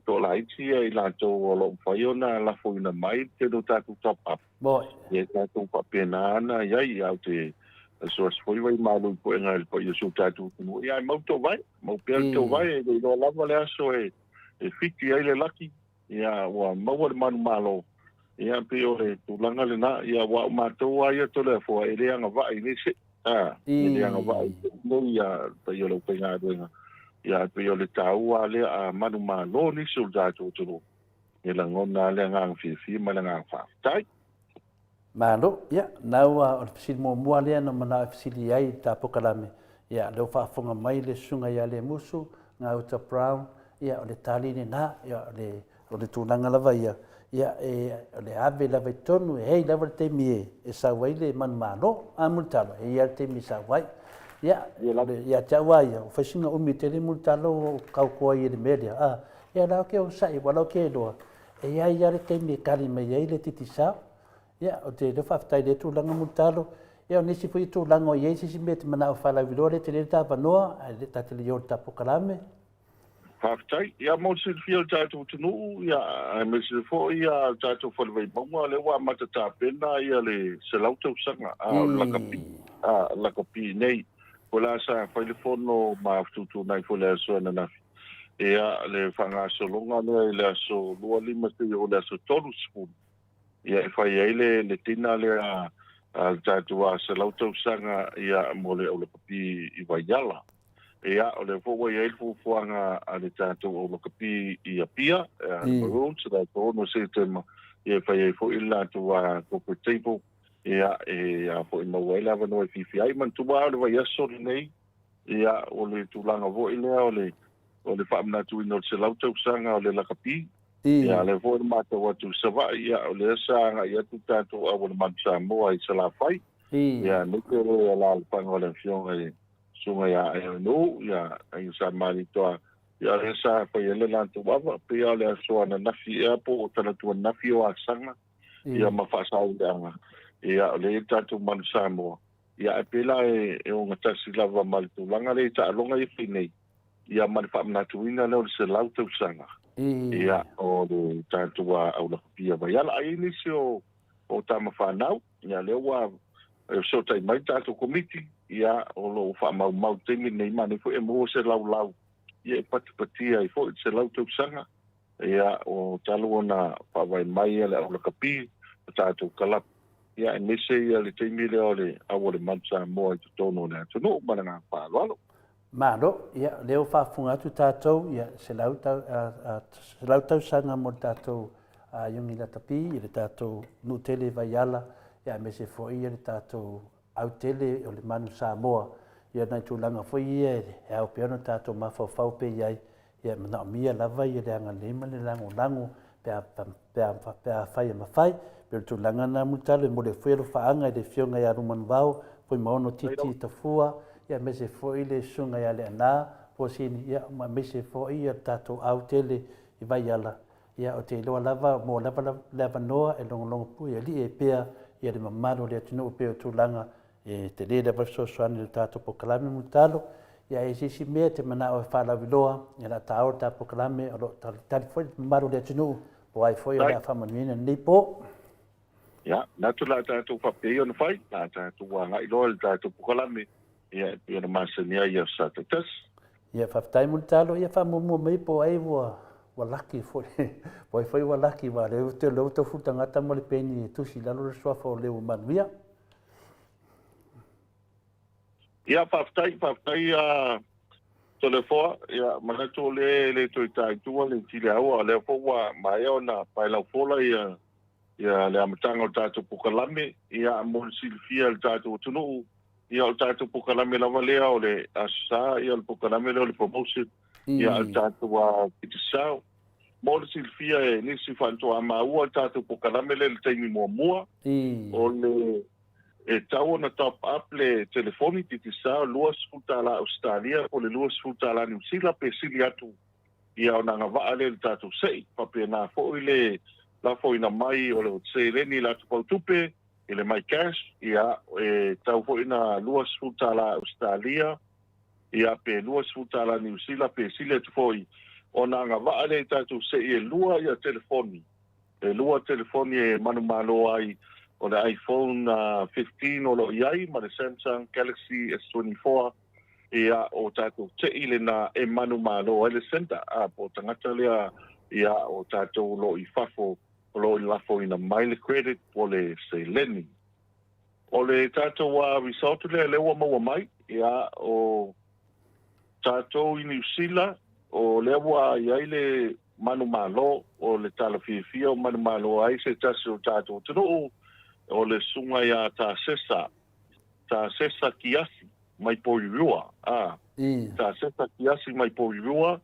to la iti e la to lo fai ona la fo ina mai te do tatu top up boy e tatu pa pena na ia au te so foi vai malu po enga po yo tatu no ia mo to vai mo pel to vai e do la vale aso e fiti ai le laki ia wa mo man malo ia pe o le tu langa le na ia wa ma to ai to le fo e le anga vai ni se le anga vai no ia pe yo lo penga do ia pe yo le tau ale a manu malo ni so tatu to e la ngona le anga fi ma le anga fa tai malo ia nau o fisi mo le no mana fisi ai ta pokalame ia le fa fonga mai le sunga ia le musu nga uta brown ia o le tali ni na ia o le tunanga lava ia le ave lava tonu hei lava te mie e sa wai le man malo a multalo e ia te mi sa wai ia tawa ia o fisi nga umi te le multalo kau koa i le media ia la ke o sai wala ke do e ia le te mi kali mai ia le titi sa ia o te le faafetai le tulaga multalo ia o nisi foi tulaga o iai sisi mea te manao falavilole te lē tapanoa ae le tatele o le tapokalame Whaftai, ia mo silfia o tātou tunu, ia me silfo ia tātou whalwai maunga le wa matata pena ia le selautau sanga a lakapi nei. Kola sa whailefono ma aftutu nai fole aso na nafi. Ia le whangasolonga le le aso lua lima te o le aso tolu spoon. Ia e whai eile le tina le a tātou a selautau sanga ia mo le au lakapi i waiala. Ia o le fo ia ilfu fuanga ale tātou o lakapi i apia maroons da tono se tema ia fai fo illa tu a ko table ia fo in mawela va no fifi ai man tu ba le vai aso nei ia o le tulanga vo ile o le famna tu no se lauto sanga o le lakapi ia le vo ma to watu sava ia o le sanga ia tu tātou a o le mansa mo ai sala fai ia no ke la pangola fiong sunga ya no ya ai sa mali to ya resa pa yele la tu baba pe ya le so na nafi ya po tana tu nafi o asanga ya ma fa sa undanga ya le ta tu man samo ya pela e o ngata sila va mal tu langa le ta longa i fine ya man fa na tu ina le se la tu sanga ya o le ta tu wa o la pia va ya ai ni o ta ma fa nau ya le wa so tai mai ta tu komiti ia o lo fa mau temi nei mani fo e mo se lau ia pati ai fo se lau tu sanga ia o talo na fa vai mai ele o kapi ta tu kala ia e nese ia le temi le ole a o le mansa mo i tono na tu no mana pa lo Malo, ia leo fa funga tu tatou ia se lau tau sanga mo tatou a yungi la tapi ia tatou nutele vai ala ia me se fo ia tatou au tele o le manu Samoa ia nai tūlanga foi ia e au peona tātou mawhawhau pe iai ia mana o mia lava ia le anga lima le lango pea whai a mawhai pero tūlanga na mutale mo le whero whaanga i le whionga ia rumanu wau foi maono titi tafua ia me se foi le sunga ia le ana po sini ia ma me se foi ia tātou au tele i vai ala ia o te loa lava mo lava noa e longo pui e li e pea ia le mamaro le atinu peo tūlanga e te lea le soasoani le tātou pokalame mutalo ia e sisi mea te mana o e whalawiloa ia la tāo tā pokalame o lo tali foi mamaro le atinu po ai foi o le a whamanuina nei po ia natu la tātou whapei ona whai la tātou wanga iloa le tātou pokalame ia e na masania ia sa tatas ia whaftai mutalo ia whamumua mei po ai wa laki foi foi wa laki wa le te lo to futangata mo le peni tusi lalo le soafa o le manuia ia paftai telefon ia mana to le to tai tu le tile au le fo wa mai ona pai la fola ia le amatanga o tātou pokalame ia mo silfia le tātou tunu ia o tātou pokalame lava lea o le asa ia le pokalame le promotion ia o tātou wa kitisao mo le silfia e nisi whantoa maua o tātou pokalame le taimi mua o le e tau na top up le telefoni titisao lua sfutala Australia o le lua sfutala New Zealand pe sili atu ia o nanga waa le tātou sei pape na fo le la fo ina mai o le sei le ni la tupe ele mai cash ia e tau fo ina lua sfutala Australia ia pe lua sfutala New Zealand pe sili atu foi o nanga waa le tātou sei e lua ia telefoni e manu malo ai o le iPhone 15 o lo iai ma le Samsung Galaxy S24 ia o tātou te ile na e manu malo ele center a po tangata lea ia o tātou lo i fafo o lo i lafo ina maile credit o le seileni o le tātou a result le ua maua mai ia o tātou i New Zealand o le ua iai le manu malo o le tala fia o manu malo ai se tasi o tātou tunu o le sunga ia ta sesa kiasi mai poirua ta sesa kiasi mai poirua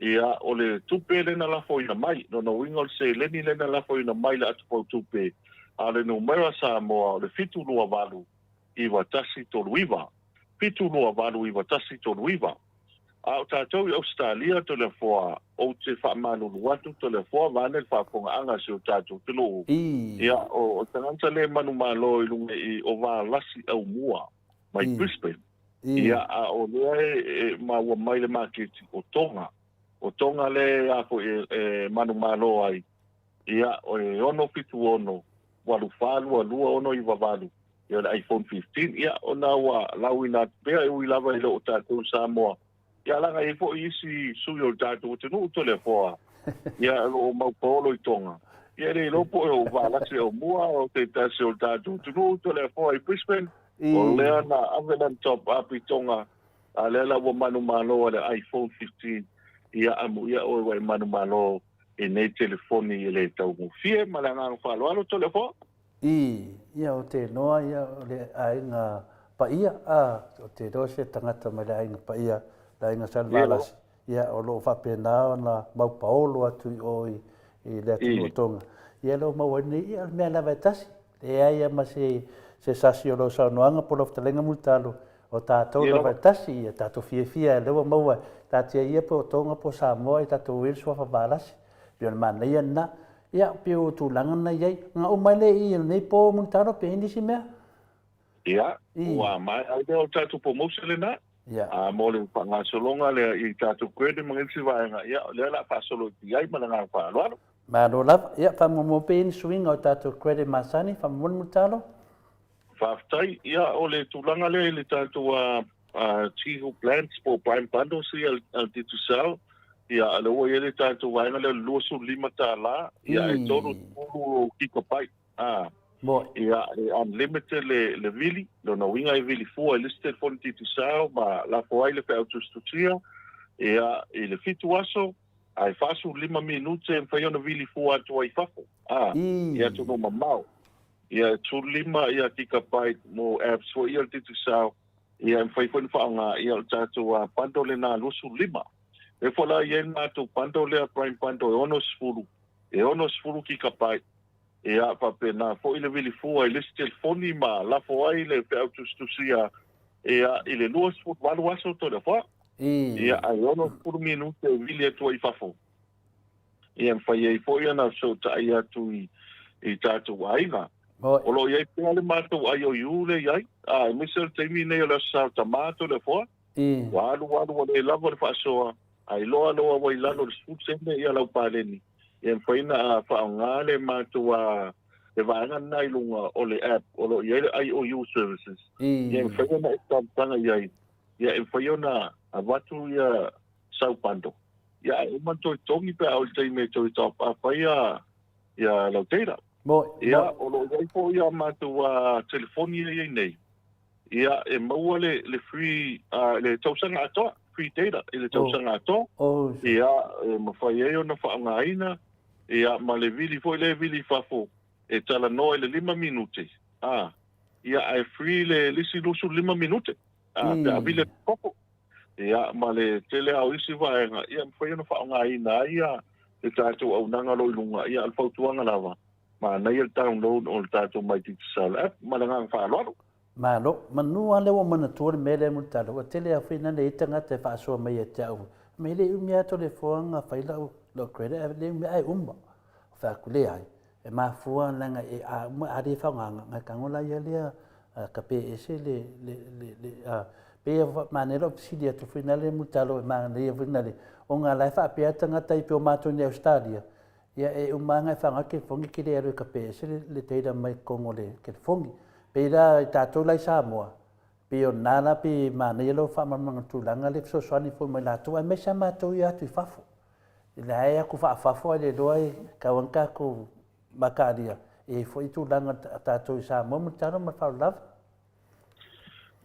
ia o le tupe lena la foi na mai no wingo se leni lena la foi na mai la atu tupe a le numero sa mo le fitu lua valu i watasi to luiva fitu lua valu i watasi to luiva a tātou i Australia to le foa o te whamanu luatu to le foa vane le whakonga anga se o tātou tino ia o tanganta le manu malo i lunga i o wā lasi au mua mai Brisbane ia a o lea ma ua mai le maketi o Tonga o tonga le a ko e manu malo ai ia o e ono fitu ono walu falu alua ono i vavalu ia le iPhone 15 ia ona wa lawina pea e ui lava i lo tātou Samoa ia langa e fo isi sui o tātou te nuu tole foa ia o maupolo i tonga ia le lopo e o valase o mua o te tase o tātou te nuu tole foa i Brisbane o lea na avelan top up i tonga a lea la wa manu malo le iPhone 15 ia amu ia o wai manu malo e nei telefoni i le tau mo fie malanga ngā whalo tole foa ia o te noa ia o le ainga paia o te rose tangata mai le ainga paia le ainga salvalas ia o lo whapena na maupaolo atu i le atu o tonga ia lo mawani ia mea lawa e tasi le aia ma se sasi o lo saunoanga po lo ftalenga multalo o tātou lawa e tasi ia tātou fia e lewa maua tātia ia po tonga po Samoa i tātou wilsua whavalasi pio na mana ia na ia pio tūlanga na iai ngā umaile i nei po multalo pe hindi si mea ia ua mai ai o tātou promotion le na a mole ngā solonga le i tātou kwede mangisi vaenga ia le la pasolo i ai mana ngā whaaloalo Malo lava, ia whamomo pe ni swing o tātou kwede masani, whamomo multalo Whaftai, ia o le tūlanga le tātou Tihu Plants po Prime Bundle si al titu sao ia ale o ele tātou vaenga le luosu lima tā la ia e tonu tūlu kiko pai ia unlimited le vili lona winga e vili fua listed foni titu sao ma la foai le whao tustutia ia i le fitu aso ai fasu 5 minute e mwhai ona vili fua atu ai fafo ia tunu mamau ia tu lima ia tika pai mo apps fo ia titu sao ia mwhai foni whaanga ia tātou pandole na luosu lima e fola ia mātou pandole a prime pandole e ono sfuru ki ka pai ia papena fo ile vili fua i lisi telefoni ma lafo ai le whao tustutia ia i le luas fut walu aso to le wha ia ai ono 4 minute vili atu ai fafo ia mwhai ei fo ia na so ta ai atu i tātou ainga o lo iai pēa le mātou ai o iule iai ai misel teimi nei o le sao tamato le wha walu o le lavo le whaasoa ai loa wai lalo le sfut sene ia lau pāleni ia mwhai na whaonga le mātou e vaanga nai lunga o le app o lo iai le IOU services ia mwhai na e tātanga iai ia mwhai na a watu ia sau pando ia e manto i tongi pe au teime to i top a whai ia lau teira ia o lo iai po ia mātou telefonia iai nei ia e maua le free le tausanga atoa free data le tausanga atoa ia e mawhai e ona whaangaina ia ma le vili fo le vili fafo e tala noa le 5 minute ia ai free le lisi lusu 5 minute pe a vile popo ia ma le tele au isi vaenga ia mawhai ona whaangaina ia e tātou au nanga loi lunga ia alfautuanga lava ma nei el download o tātou mai titisal app ma le ngang whaaloalo Malo, manua lewa mana tuore mele multalo, wa tele a whina le itanga te whaasua mai e te au. Me le umia to le fuanga whaila lo krede, le umia ai umba. Whaakule ai. E maa fua langa e a uma ari whaunganga, ngai kangola ia lea ka pe ese pe manero pisidia tu whina le multalo e maa le whina le. O ngā lai wha pia tangata i pio mātou ni Australia. Ia e umanga e whanga ke fongi ki le aru ka pe ese le teira mai kongo le ke fongi. Pera tātou lai Samoa. Peo nana pe mana yelo whamamanga tūlanga le so swani fo mai lātou. Ai me sa mātou i atu i whafo. I la ea ku whafo ai le doa i kawanka ko makaria. E fo i tūlanga tātou i Samoa mo tāno ma whao lava.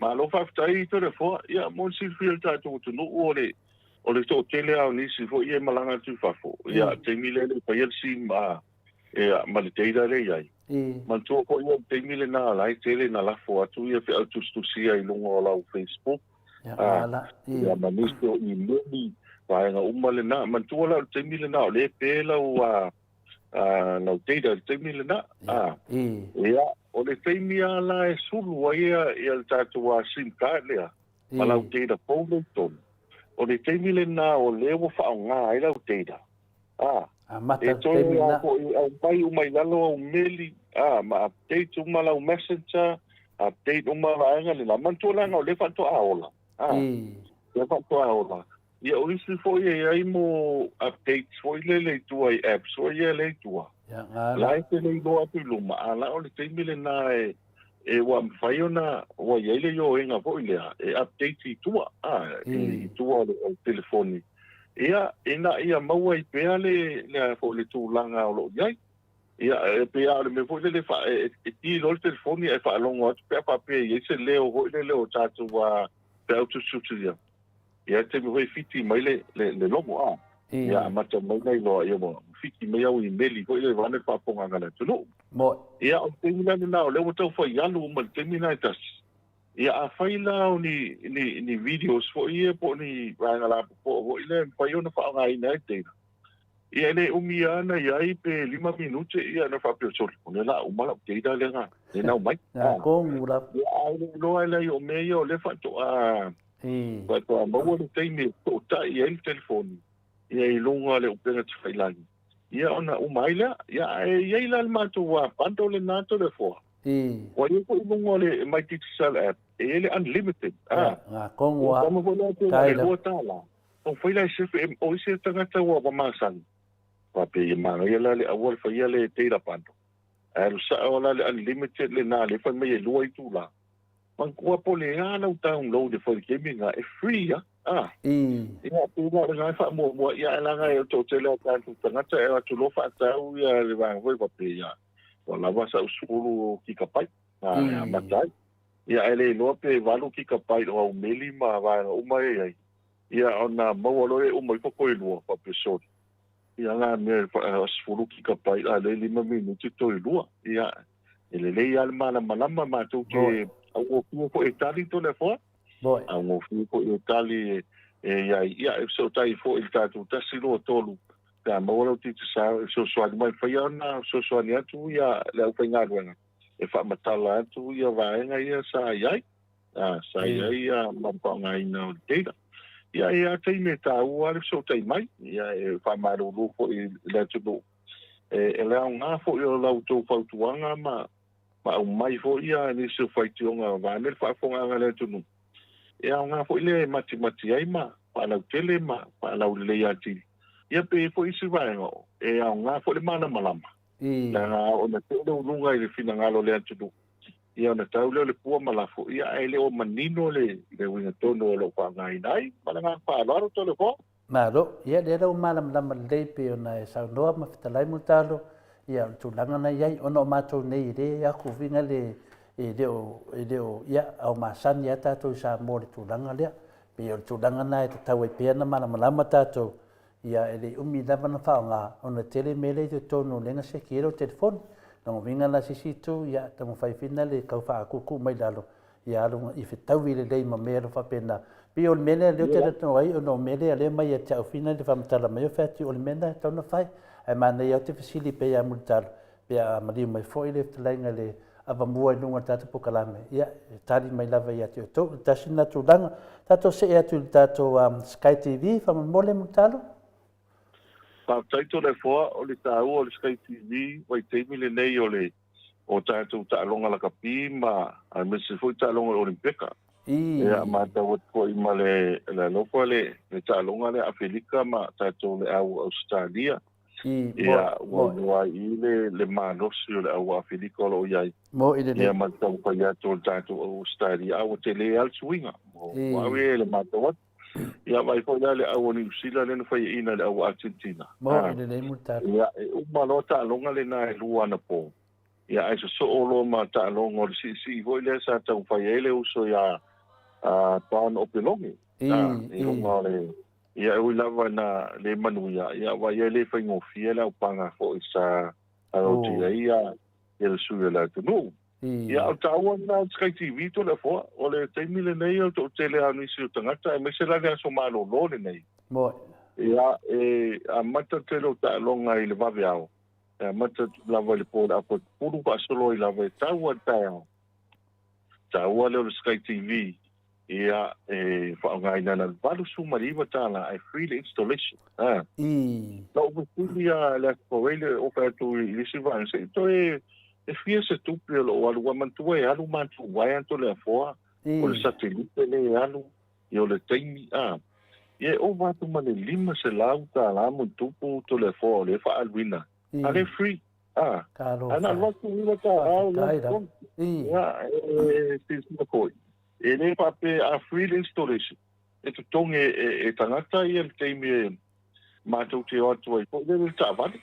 Ma lo whaftai i tere fo. Ia mon silfia tātou tunu o le tō tele au nisi fo i e malanga tu whafo. Ia te mile le paielsi ma le teira le iai. Mantua ko ia te mile na lai tele na lafo atu ia fe atustusia i lunga o lau Facebook. Ia manisto i lumi vaenga umale na. Mantua lau te mile na o le pēla nau teira te mile na. Ia o le teimia la e sulu wa ia le tātua SIM card lea. Ma lau teira Powellton. O le teimile na o lewa whaonga ai lau teira. E toi a ko au pai umai lalo au meli ma update uma lau messenger update uma vaenga le la mantua langa o le whantua aola le whantua aola ia o isi fo ai mo updates fo le tua apps fo le tua ya nga lai te le do atu luma ala o le teimi le na e wa mfai ona wa ile yo inga fo ile update i tua i tua o telefoni ia maua i pea le fo le tūlanga o lo iai ia pea le me fo le fa ti lo telefoni e fa longo atu pea pa pe i se leo ho le o tatu wa pe autu sutu ia te me hoi fiti mai le lomo ia mata mai nei loa ia mo fiti mai au i meli ko ile vane pa ponga ngana tulu mo ia o te mina na o le mo tau fai alu mo te mina tas ia a faila o ni videos fo ia po ni vanga la po ile pa yo na fa nga ina te ia le umiana ia i pe 5 minute ia na fa pe sol ne la umala te ida le nga ne na mai ko ngula ia no ile o me yo le fa to pa to mo le te me to ta ia el telefoni ia i lunga le upena te failani ia ona umaila ia ia ma to wa panto le nato le fo wa yo ko lunga le mai ti sal app ele unlimited ko ngua como vou ter le bota lá o foi lá se o se tanga ta wa ba masan pa pe ma ia le awal fa ia le te ra panto el sa ola le unlimited le na le fa me lo i tu la man ko po le ana o download for gaming e free ia tu na fa mo ia la ga to te le ta tu tanga ta e tu lo fa ta u ia le va voi pa pe ia wala va sa usulu ki ka pai matai ia ele no pe valu ki ka pai o meli ma va o mai ai ia ona mo lo e o mai ko i lua pa pe so ia la me asfulu ki ka pai ale 5 minuti to i lua ia ele le ia ma ma tu ke o ko e tali to le fo boy o ko e tali ia so tai fo il tatu tasilo tolu ka mo lo ti sa so mai fa ia na so ni atu ia le o penga luenga e fa matala tu ia vaenga ia sa iai sa iai mampa ngai no data ia te me ta u ar so te mai ia e fa maru lu fo i le tu e le nga fo i la tu fa tuanga ma o mai fo ia ni so fa tionga va ne fa fo nga le tu ia nga fo ile mati ai ma pa la tele ma pa la le ia ti ia pe fo i se vaenga e nga fo le mana malama na ona te lunga i fina ngalo le atu ia na tau le pua malafo ia ele o manino le winga tono lo pa ngai nai malanga pa laro to le ko malo ia le ro malam lam le pe ona e sa no ma fitalai mutalo ia tu langa na ia ona mato nei re ia ku vinga le e o ia au masan ia tato sa mo le tu langa le pe o tu langa na e tau e pe na malam lam tato ia ele umi lava na whaonga ona tele mele te tono lenga se kiro telefon na vinga la sisi tu ia tamo fai fina le kau wha kuku mai lalo ia alunga i whitau i le lei ma mea rwha pena pi o le mele leo te rato ai ono mele a le mai a te au fina le whamatala mai o whati o le mena tauna whai ai mana iau te whisili pe ia mulitalo pe a mariu mai fo i leftalainga le ava mua i lunga tata pokalame ia tari mai lava ia te o tau tasina tu langa tato se ea tu tato Sky TV whamamole mulitalo pa taito le foa o le tau o le Sky TV wai teimi le nei o tātou ta'alonga la kapi ma a mese foi ta'alonga o Olimpeka ia ma tau ko i ma le loko le ta'alonga le Afrika ma tātou le au Australia ia wa i le manosi o le au Afrika lo iai ia ma tau pa ia tātou Australia au te le alsuinga wa le ma tau ia vai ko le au ni sila le fai ina le au Argentina mo ile le mutar ia uma lo ta'alonga le na luana po ia ai so lo ma ta'alonga o si voi le sa tau fai ele uso ia pan opelongi ia ui lava na le manuia ia vai ele fai ngofia le upanga fo isa au tia ia ele suia la tunu ia o taua na Sky TV to le fo o le teimi le nei o to tele anu isi o tangata e mese la le aso malo lo le nei mo ia a mata telo ta'alonga i le vave au mata lava le po a po puru pa solo i lava taua taua le Sky TV ia fa ngai na valu sumariva tala ai free installation no buia la correle o ka tu i sivan se to e fia se tupi o alu mantua e alu mantua e anto le afoa o le satellite le alu i o le teimi Ye o watu ma le 5 se lau ta la mo tupu to le fo le fa alwina. Ale free. Ana watu ni ta au no. Ya tis mo ko. Ele pa pe a free installation. E tu tonge e tangata i el teimi mātou te atu ai. Po le ta vale.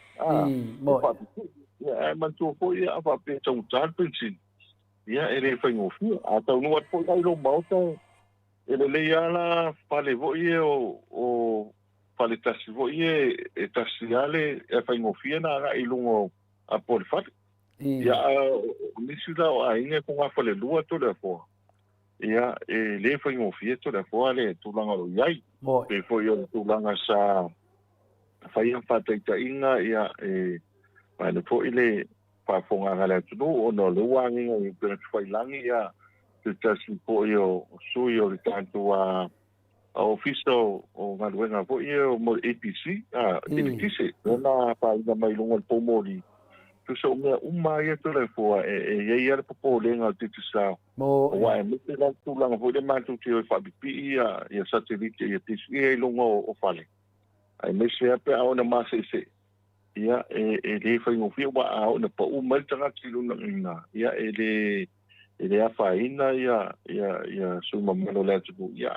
Ya man tu po ya pa pe tong tar pensin. Ya ele fa ngofi. Ata no wat po dai lo mauta. Ele le ala pale vo ie o pale tasi vo ie e tasi ale e fa ngofia na ga ilungo a por fat. Ya nisi da o ainga ko nga fale lua to le fo. Ya le fa ngofia to le fo ale tu langa lo yai. Pe fo yo tu langa sa fa ia fa te inga ya ma le fo ile pa fonga gala tu no no le wangi o pe fa langi ya tasi po yo sui o tanto a ofiso o ngaluenga po yo mo APC APC na pa ina mai longo po mori tu so me ya to le fo ye ya po lenga titu sa wa me te la tu la po de mantu ti o fa bi ya satellite ya tisu e longo o fale ai me se pe a ona ma se ya le fa ngo fi wa a ona po mal tanga ti lu na ya ele a faina ya suma mano le tu ya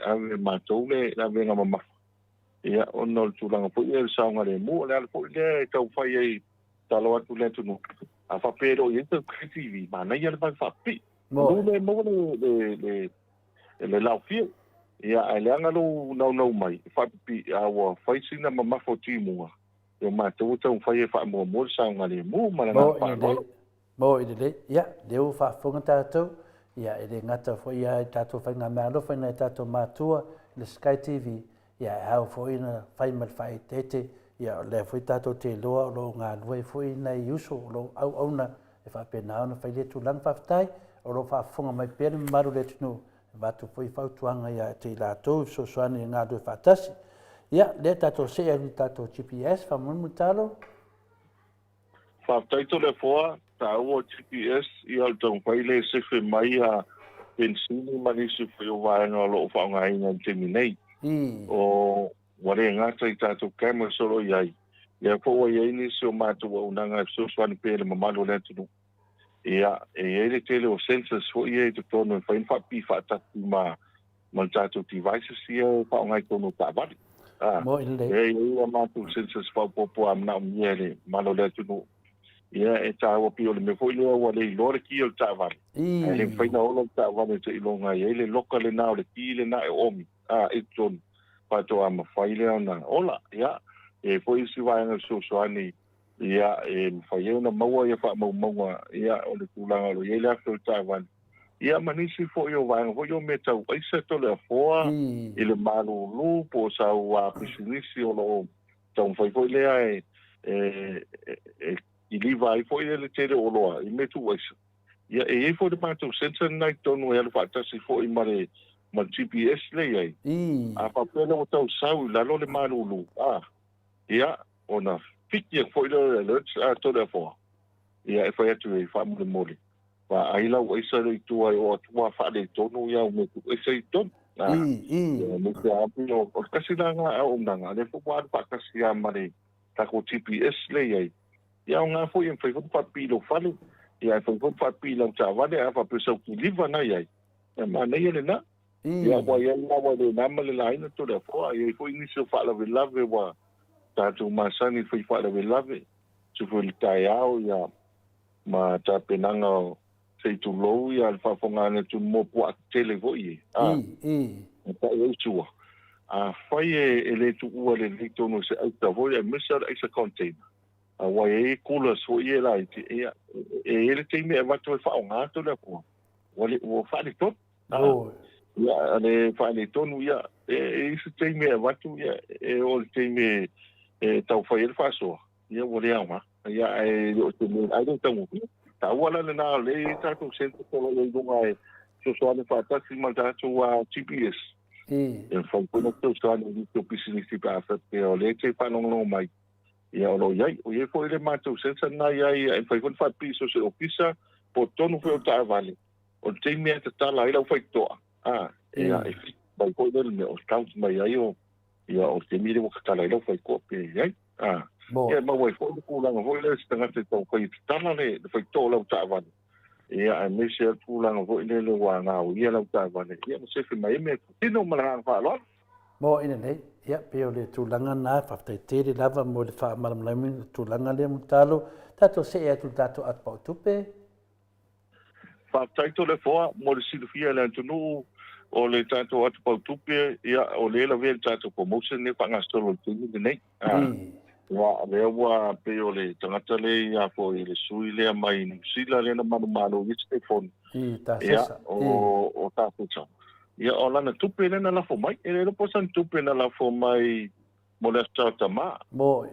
ave matole la venga mama ya onol tu langa po ia saunga le mo le po le tau fai ai talo atu le tu no a fa pero ye tu krivi ma na ya le fa pi no le mo le la fi ya ele anga no mai fa pi a wa fai sina mama fo ti mo yo ma tu tau fai fa mo saunga le mo ma na fa Mo i le ia le u fa fonga tātou ia e le ngata fo ia tātou whai ngā mea lofa ina tātou mātua le Sky TV ia e hau fo ina whai mal whai tete ia le fo tātou te loa lo ngā nuai fo ina i uso lo au na e wha pena ona whai le tu lang whaftai o lo wha fonga mai pēne maru le tunu e watu fo i whautuanga ia te lātou so soani ngā dui whatasi ia le tātou se e tātou GPS wha munmu tālo Whaftaito le foa, ta ua GPS i al tau paile se whi mai a pensini manisi whi o vaenga o loo whaonga inga te minei. O ware ngata i tātou camera solo iai. Ia fōa iai nisi o mātua unanga e soswani pēle mamalo le tunu. Ia ele tele o sensors fo iai te tono e whain whapi whaatatu ma tātou devices ia whaonga i tono tāwari. Mo ile. Ia mātou sensors whaupopo amna umiere malo le tunu. Ia e tāua pio le me fo ile wa le lore ki o tāwari. Le whaina olo tāwari te ilonga ia le loka le nao le ki le na e omi. E tonu pato ama whaile ona ola. Ia e fo isi waenga soani ia e whaile ona maua ia wha maunga ia o le tūlanga lo ia le afto tāwari. Ia manisi fo io waenga fo io me tau aisa tole a foa i le malu lu po sau a pisinisi o lo tau whaifo ilea I liva ai foi ele tere oloa I me tu waisa. Ia e foi de matou sensor nai tonu ele fatasi foi mare ma GPS le ai. A papel o tau sau la lo le malulu. Ia ona fiki foi le alerts a toda fo. Ia e foi atu e fa mo mole. Va ai la waisa le tu ai o tua fa le tonu ia o me tu e sei ton. Me te api o kasi langa o nanga le fo wa pa kasi a mare ta ko GPS le ai. Ia o ngā fwoi yn whaifot whapi lo whale. Ia e whaifot whapi lau tā wale a whapesau ki liva na iai. Ia mā nei ele na. Ia wai e ngā wale nama le laina to rea whoa. Ia e fwoi nisi o whaalawe lave wa tātou māsani whai whaalawe lave. Tu whoi li tai au ia ma tā penanga o seitu lou ia le whawhongana tu mōpua tele voi e. Ta e utua. A whai e le tu ua le leitono se auta voi e misa eisa container. Wa e kula so ye la e ele te me va to fa un ato la ko wale o fa ni tot ya le fa ni to nu ya e se te me va to ya e o te me tau fa ele fa so ya wale ama ya e o te me ai don't tamo ta wala le na le ta to se to lo le dunga e so ne fa ta si mal ta to GPS e fa ko no to so ne to pisinisi pa fa pe o le te fa no mai Ia o lo iai, o iai fo ele mātou sensa nā iai e whai kon whapi so se opisa po tonu whai o tā vale. O te mea te tala ila whai toa. Ia bai ko le o count mai ai o ia o te mire o kakala lo fai ko pe ai ia ma wai fo ku langa vo le stanga te to ko i tana le fai to lo ta van ia a me se ku langa vo le le wa nga o ia lo ta van ia mo se fi mai me tino mala fa lo mo ina nei ia pe o le tūlanga nā whaftai tere lava mo le wha maramlaimi tūlanga le mutalo tato se e atu tato at pau tupe whaftai to le foa mo le silufia le antunu o le tato at pau tupe ia o le la vea tato promotion ne whangastolo le tini nei wa le wa pe o le tangata le ia po i le sui le mai ni sila le na manu i te fon ia o tato tau ia o lana tupe le na lafo mai e le posan tupe na lafo mai mo le tama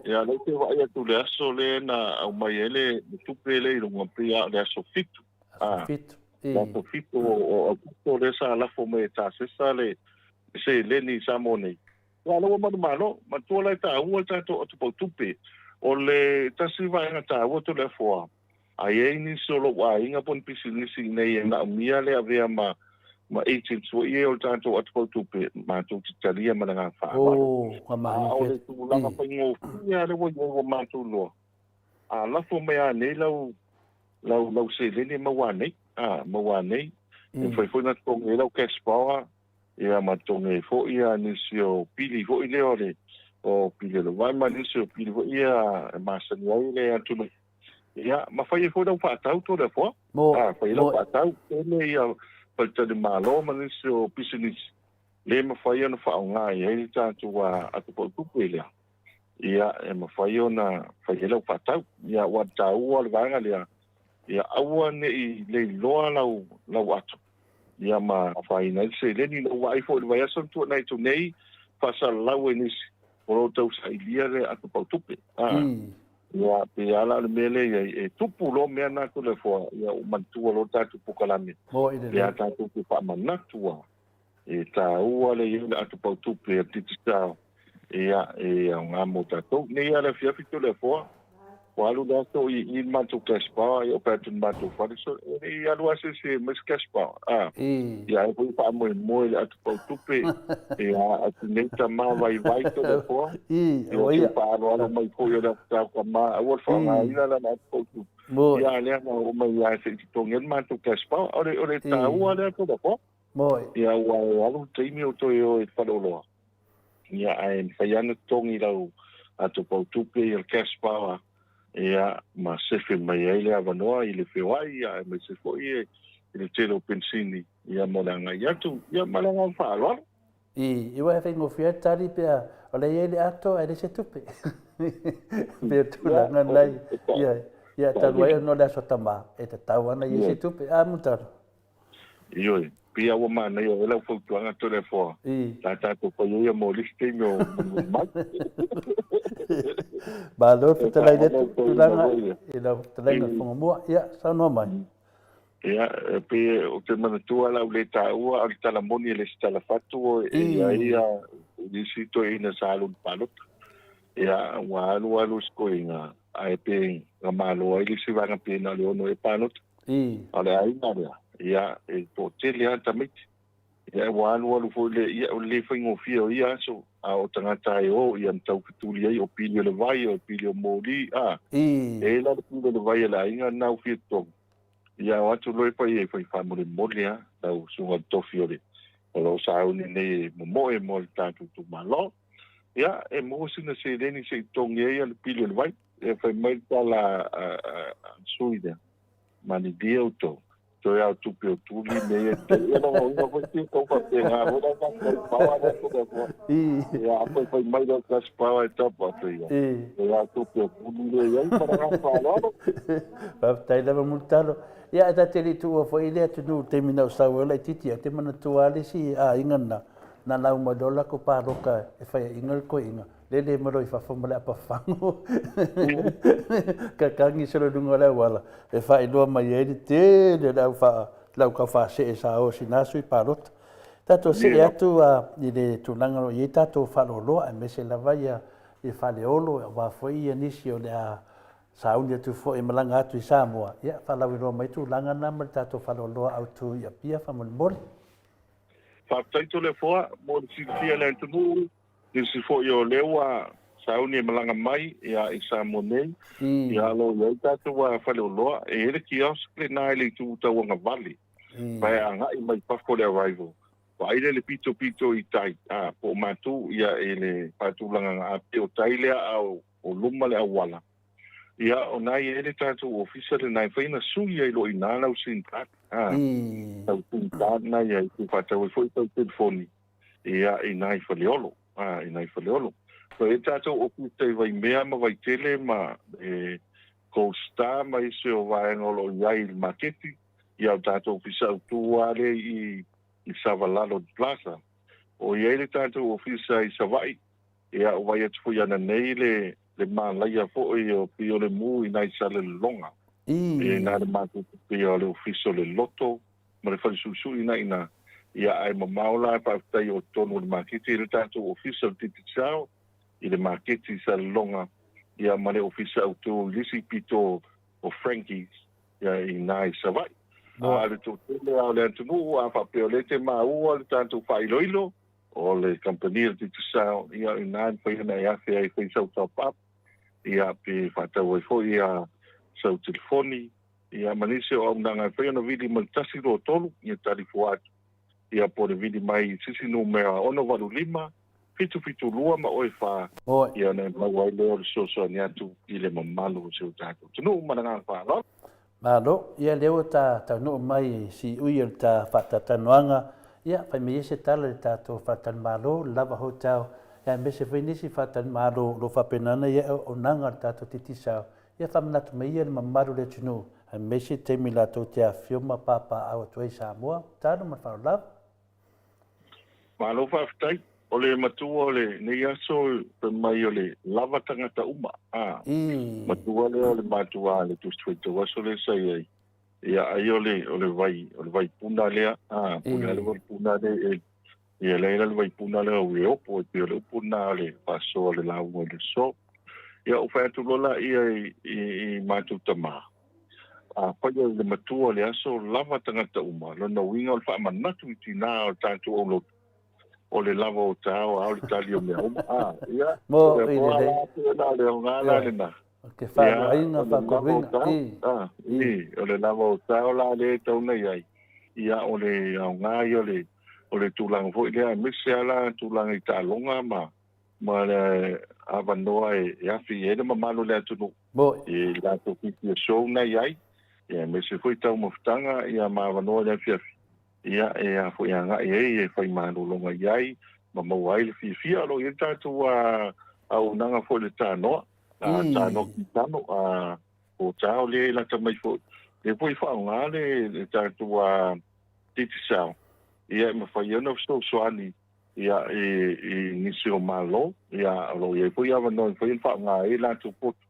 ia le te wa ia tu le aso le na au mai ele tupe le i runga pia le aso fitu le fitu o le sa lafo mai ta sesa le se le ni sa mo nei wa lo malo ma tu la ta u ta to tupe o le tasi va nga ta o to le fo ai ni solo wa inga pon pisi ni si nei na mia le avea ma agents so ie o tanto at tupe ma tu talia ma nga fa o le tu la pa ngo ia le wo ma tu lo la fo me a nei lau se le ni ma wa nei ma wa nei foi na to nge lau cash power ia ma to nge fo ia ni sio pili fo ile ole o pili lo vai ma ni sio pili fo ia ma sa ni ile atu ia ma fai fo da fa tau to le fo fai lo fa tau ele ia palta de malo man is o business le ma fai ona fa nga e ta tu wa atu po tu pele ia e ma fai ona fai lo fa tau ia wa tau wa nga le ia awa ne i le loa lau atu ia ma fai na se le ni lo wa i fo le vai aso tu na tu nei fa sa lau e nis o tau sa ilia le atu po tu pe ia pe ala le mele e tupu lo me na ku le fo ia o mantua lo tatu pukalami ia tatu ku pa manatua e ta ua le ia atu pau tupe e titisa ia e nga mo tatu ne ia le fia fitu le fo walu da to i mantu kaspa ia pa tu mantu fa so ia lo se mes kaspa ia e pa mo atu pau tupe ia atu ne ta ma vai to le fo ia pa lo mai ko ia da ta ma o fa nga ina la na pau tupe ia le na o mai ia se to ngel mantu kaspa ore ta ua le to le fo ia wa lo te mi o to yo e fa lo ia ai fa ia no tongi lau atu pau tupe ia kaspa ia ma sefe mai ai le avanoa i le whewai ia e me se foi i le telo pensini ia molanga ia tu ia malanga whaaloa iwa e whaingo whia tari pia o le ia le ato e le se tupe pia tūlanga nei ia taru ai no le aso tama e te tau ana i se tupe mutaro ioi pia ua mana ia e lau whautuanga to le fua la tato pa ia mo liste mo mai ba lo te lai de tūlanga e lau te lai na whangamua ia sa no mai ia pe o te mana tua lau le taua al talamoni e le stala fatu ia nisi to ina salun palot ia walu skoinga ai pe ngamalo ai lisi vanga pe na le ono e palot ale ai na ia e po tele ata mit ia walu fo le ia o le fingo fio ia so o tangata e o ia tau kituli ai o pilio le vai o pilio moli e la pilio le vai la inga na fito ia watu loi pa e foi famole molia tau sunga tofio le o sa uni ne mo e mo tanto tu malo ia e mo sina se leni se tonge ia le pilio le vai e foi mai la suida mani dia to to ia tu pe tu li ne e no foi ko pa te ha o da pa pa ko ia foi mai da kas pa e top pa ia tu pe tu li ia para pa lo pa tai leva multalo ia ta te li tu foi le tu no terminal sa wala titi te mana tu ali si ingana na lau madola ko pa roka e fai ingal ko inga le mo i fa fomala pa fango ka kangi solo dunga la wala e fai do mai e te le lau ka fa se sa o sinasu i parot tato se atu i le tunanga no i tato fa lo a me se la vaia i fa le olo va foi inicio le sa unia tu fo e malanga atu i Samoa ia fa la ro mai tu langa na ma tato fa lo au tu ia pia fa mo whātaito le whoa, mō le silifia le tunu, ni si fo i o lewa, sauni e malanga mai, ia i sa monei, ia lo iai tātou wa whale o loa, e ere ki auskle nā ele i tū tauanga vali, pai a ngai mai pafo le arrival. Wa aile le pito i tai, po mātū ia e le pātūlanga ngā ape o tai lea au, o luma le awala. Ia o nai ele tātou ofisa le nai whaina sui ai lo i nāna u sintat. Tau sintat nai ai tu whātau e fwoi tau telefoni. Ia i nai whaleolo. I nai whaleolo. So e tātou ofisa i vai mea ma vai tele ma co-star ma ise o vaengolo iai il maketi. Ia o tātou ofisa au tuare i Savalalo Plaza. O iai le tātou ofisa i Savai. Ia o vai atu fwoi ana nei le malaia fo'i o pio le mu i nai sa le longa. E nā le mātou pio le ofiso le loto, ma le whalisusu i nai na ia ai mamaola e pāwhitai o tonu le maketi le tātou ofiso le titi sao i le maketi sa le longa ia ma le ofiso au tō lisi pito o Frankie's ia i nai savai. A le tō tele au le antunu a whapeo le te maua le tātou whailoilo o le company le titi sao ia i nai whaina i awhi ai whaisau tau pap ia pe whatau e fo ia sau telefoni ia manise o amnanga whaina vidi mantasi ro tolu ia tarifu atu ia po le vidi mai sisi numera ono waru lima fitu lua ma oe wha ia nei mawai leo le soso ni atu i le mamalu o seu tātou. Tunu mananga wha lo? Malo, ia leo ta nu mai si ui o ta whatatanuanga ia whai me ese tala le tātou whatan malo lava hotel ia me se whainisi whatan malo lo whapenana ia o nanga le tātou titi sao ia whamanatu me ia le mamaru le tunu ai me se teimi la tau te a whioma papa au atuai Samoa tānu ma whao lava. Malo whaftai, o le matua o le nei aso mai o le lava tangata uma. Matua le o le matua le tustuito aso le sai ai. Ia ai o le vai puna lea, puna le vai puna le ia leila le vai puna le au e opo e pio le puna le paso le lau o le so. Ia o whai atu lola ia i matu tama. Pai o le matua le aso lava tangata uma, lona winga o le wha manatu i tina o tātu o lotu. O le lava o tau, au le tali o mea oma. Ia, mo i le ngana le na. Ke whaano ainga whakoringa. O le lava o tau la le tauna iai. Ia o le au ngai o le tūlanga fo i lea mise ala tūlanga i tālonga ma le awanoa e afi e le mamalo le atunu. I la tōpiti o show na iai. Ia mise fo i tau mawhitanga ia ma awanoa le afi afi. Ia e a fo ia nga e fai manu longa iai ma mawai le fia lo i tātou au nanga fo le tānoa tānoa ki tāno o tāo le la tamai fo le fo i whao ngā le tātou titi sao ia ma fai ana soani ia e nisi o malo ia lo ia fo i awa no fo i whao ngā e la tu potu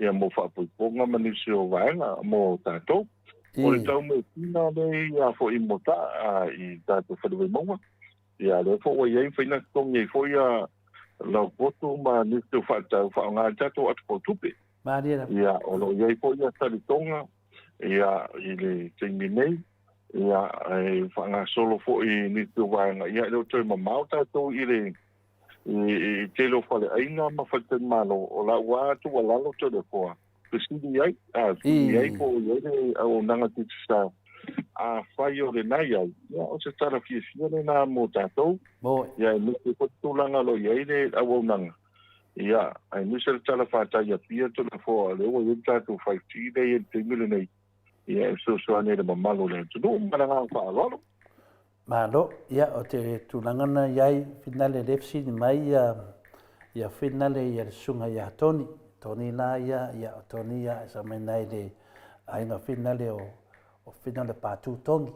ia mo whaapoiponga ma nisi o vaenga mo tātou. O le tau me tina le ia fo i mota i tātou whaliwai maunga. Ia le fo o iei whaina tongi e fo ia lau potu ma nistu whaatau whao ngā tātou atu po tupe. Ia o lo iei fo ia taritonga ia i le teimi nei. Ia e whaanga solo fo i nistu waanga. Ia leo toi mamau tātou i le i telo whale aina ma whaitan malo o la wātu wa lalo to le foa. Pesidi ai, iai po iai au nanga titi sa a whai o le nai ai. Ia o se tara fia le nā mō tātou. Ia e mese kotulanga lo iai le au nanga. Ia, ai mese le tala whātai a pia to le fōa le o iai tātou whai tine i te mile nei. Ia e soane le mamalo le tunu mananga whaalolo. Malo, ia o te tūlangana iai finale lepsi ni mai ia finale ia sunga ia toni. Toni la ia o toni ia e sa mai nai le ainga finale o finale pātū tongi.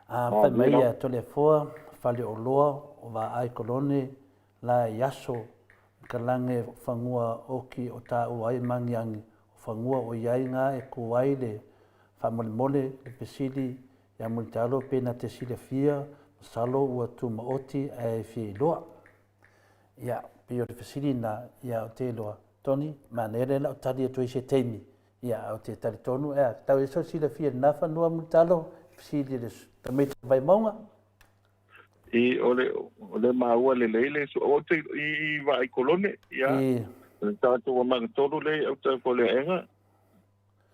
Whai mai ia tole fua, whale o loa o wa ai kolone la iaso ka lange whangua oki o tā o ai mangiangi o whangua o iai ngā e kuai le whamole le pesili ia multalo pena te sile fia salo ua tu maoti e fi loa. Ia pio le pesili na ia o te loa. Tony, manere la tali to ise teimi. Ia o te tali tonu e tau e so sila fia na whanua mutalo, sili le tamita vai maunga. I ole maua le so o te I vai kolone ia tātou ma tolu le au ta ko le enga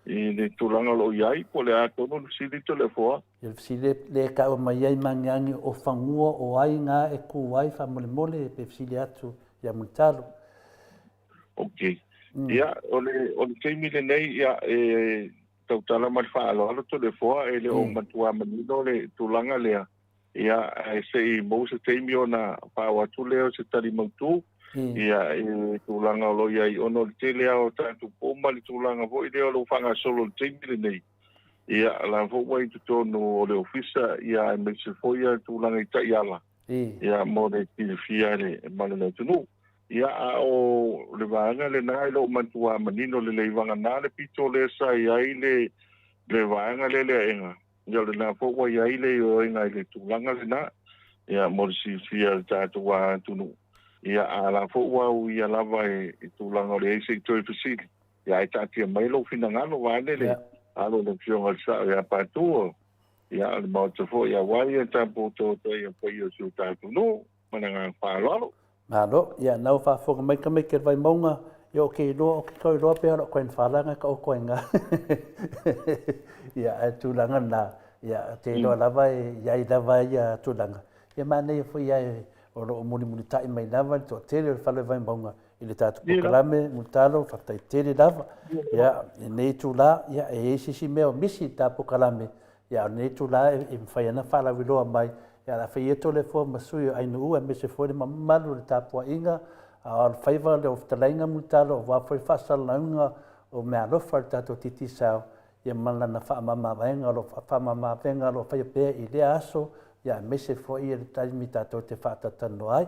I le tulanga lo iai po le atonu sili to le foa Ia fisile le ka o mai ai mangangi o fangua o ai ngā e ku ai fa mole pe fisile atu ia mutalo. okay ia ole teimi le nei ia tau tala mai fa alo to le foa le o matua manino le tulanga le ia se mo se teimi ona pa wa tu le o se tali mautu ia tulanga lo ia ono le tele o tantu poma le tulanga vo ile o fanga solo teimi le nei ia la vo wai tu tonu o le ofisa ia me se foi tulanga ita iala ia mo le fia le malena tunu ia o le vanga le nai lo matua manino le leivanga na le pito le sai ai le vanga le enga ia le na fo wai ai le o inga le tulanga le na ia mo si fia tatu wa tunu ia ala fo wa ia lava tulanga le se to fisili ia ita tia mai lo fina ngalo wa le alo le fionga sa ia patu ia le mo to fo ia wa ia tampo to ia po ia su tatu no mananga pa lo Malo, ia nau whaafonga mai ka ke vai maunga, o ke loa, o ke koi loa pēra, o koen whalanga ka o koenga. Ia, tūlanga nā, ia, te loa lava iai lava ia tūlanga. Ia mānei fo iai, o lo muni tai mai lava, tō tere o whale vai maunga, I le tātu pokalame, mutalo, whaktai tere lava. Ia, nei tūla, ia, sisi mea o misi tā pokalame. Ia, nei tūla, mwhai ana whalawi loa mai, ia la fai eto le fo masui ai no ua me se foi mamalu le tapua inga a faiva le oftalenga mutalo wa foi fasalanga o me alofa tato titi sao ia mala na fa mama venga lo fa mama venga lo fai pe I le aso ia me se foi le taimi tato te fata tano ai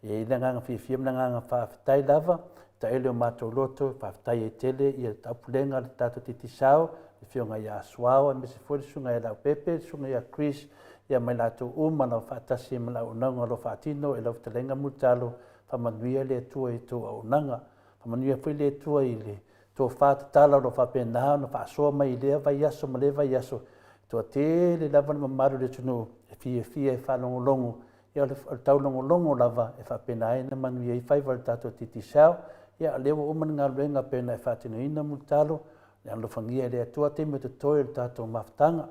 e le nganga fi nganga fa tai lava ta ele o mato loto fa tai e tele ia tapulenga le tato titi sao e fionga ia suao me se foi sunga ia pepe sunga ia Chris ia mai latou uma na faatasi ma launaga lo faatino e lau talenga mutalo famanuia le atua I tou aunaga famanuia foi le atua I le tou fatatala lo faapena ona faasoa mai I lea vaiaso ma le vaiaso toatele lava na mamalu le tunuu e fiafia e faalogologo ia o le taulogologo lava e faapena ai na manuia I faiva le tatou titisao ia o lea ua uma na galuega pena e faatinoina mutalo le alofagia le atua taimi o totoe o le tatou mafataga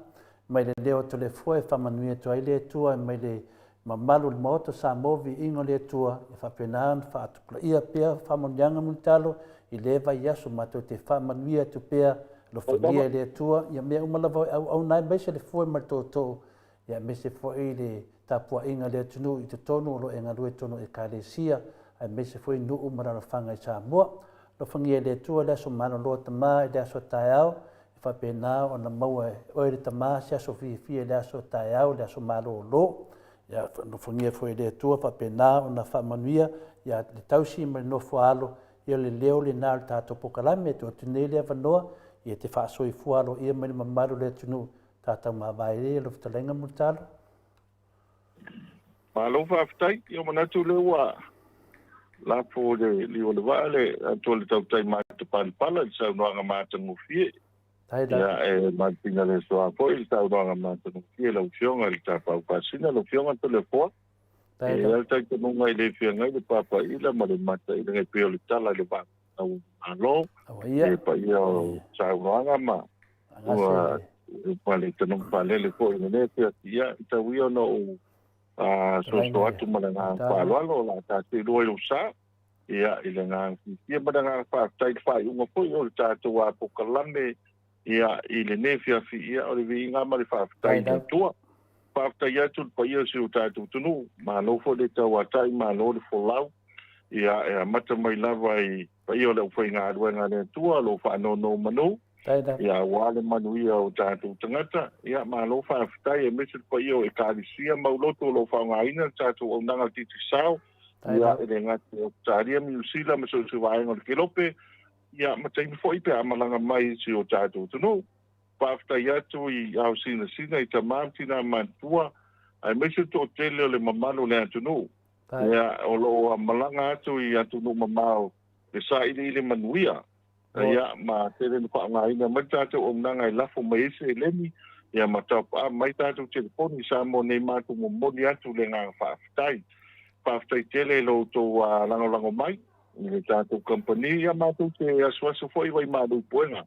mai le leo to le foi e whamanuia to ai le tua mai le mamalu le maoto sa movi ingo le tua e whapenaan whaatukula ia pia whamonianga mutalo I le vai yaso mato te whamanuia tu pia lo whangia le tua ia mea umalawa au nai mai se le foi ma toto ia me se foi le tapua inga le tunu I te tonu lo enga lue tonu e kalesia ai me se foi nu umara lo whanga I Samoa lo whangia le tua le aso mano loa tama le aso tai au whapena o na maua o ere tama se aso fia le aso tai au le aso malo lo ia no whangia foi le tua whapena o na whamanuia ia le tausi ma le nofo alo ia le leo le nā le tātou pokalame tu atunei le avanoa ia te whaasoi fualo ia mai le mamaru le tunu tātou mawai le lo fitalenga mutalo. Malo whaftai ia manatu le ua la po le liwa le wale atua le tau tai mata palipala le sau noanga mata ngufie ia e matinga le soa po il tau noanga mata ngufie lau fionga le tāpau pasina lau fionga to le poa e al tai te nunga I le fionga I le papa ila ma le mata I le ngai peo le tala le wang au alo e pa ia o sau noanga ma ua pale te nunga pale le po I le pia ia I tau ia no so atu ma le ngā whaaloalo la tā te roi lo sa ia I le ngā ia ma le ngā whaatai whai unga po I o le tātou a pokalame ia I le nefia fi ia o le vi ngā ma le whaatai le tua whaatai atu pa ia si o tātou tunu ma lo fo le tau atai ma lo le folau ia e mata mai lava I pa ia o le ufai ngā ruenga le tua lo whaanono manu ia wale manu ia o tātou tangata ia ma lo whaatai e mesu pa ia o e kārisia mauloto lo whaungaina tātou au nanga titi sao ia e le ngati o tāria mi usila ma so se waenga le kelope ia mataini fo I pe amalanga mai si o tātou tunu whaatai atu I au sina I tamātina mantua ai mesu to tele o le mamalo le atunu ia o lo amalanga atu I atunu mamao le sa I le manuia ia ma tele no whaungaina ma tātou o nanga I lafo mai se lemi ia matapa mai tātou telefoni sa mo nei mātou mo moni atu le ngā whaafitai tele lo tō lango mai, le tātou company, ia mātou te asuasu foi wai mātou puenga.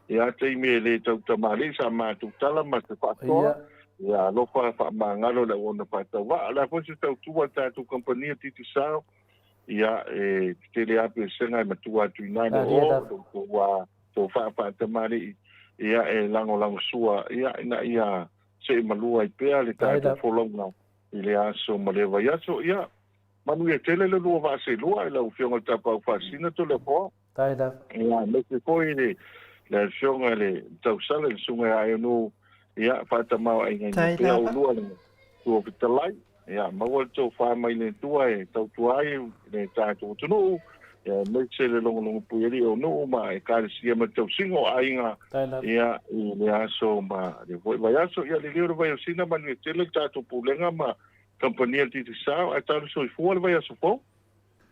Ia te ime le tau tamale sa mātou tala ma te whaatoa, ia lofa whaamangalo le ona whaatau wa, la posi tau tua tātou company a titi sao, ia tele api senga i matua atu inaina o, tō whaatamale ia lango sua, ia se malua i pea le tātou wholonga. Ile aso malewa yaso ia manu e tele le lua va se lua la ufionga tapa fasina to le po taida ia me se ko ile le fionga le tau sala le sunga ai no ia fata mau ai ngai pe o lua le to vitalai ia mau to fa mai le tua e tau tuai le tātou tunu ia me se le longo pueri o no ma e ka si ma tau singo ai nga ia ile aso ma le vai aso ia le lio vai sina manu e tele tātou pulenga ma compagnia titi sao ai tātou soi fuole vai aso po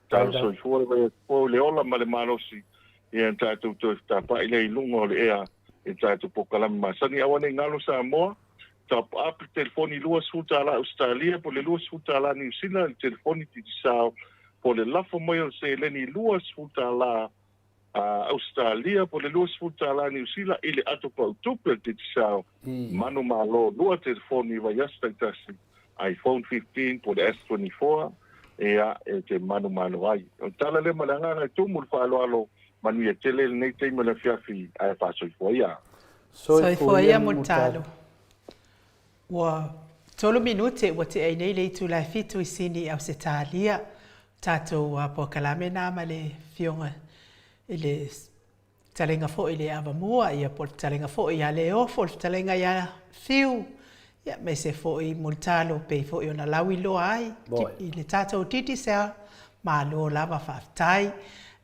tātou soi fuole vai po le ola ma le malosi ia tātou to tapa ile lungo le ea e tātou pokala ma sani awane ngalo sa moa top up telefoni lua suta la Australia po le lua suta la New Zealand telefoni titi sao po le lafo mai o se leni luas futa la Australia po le luas futa la New Zealand ile ato pa utupe te tisao manu malo lua telefoni vai yasta tasi iPhone 15 po le S24 e te manu ai o tala le malanga na tumul fa alo manu ya tele nei te mala fiafi ai fa soifoia mutalo wa tolo minute wa te ai nei le tu la fitu isini au se talia tatou po kalame na male fionga ile talenga fo ile ava mua ia po talenga fo ia le ofo talenga ia fiu ia me se fo I multalo pe fo ona lawi lo ai ile tatou titi sa ma lo lava faftai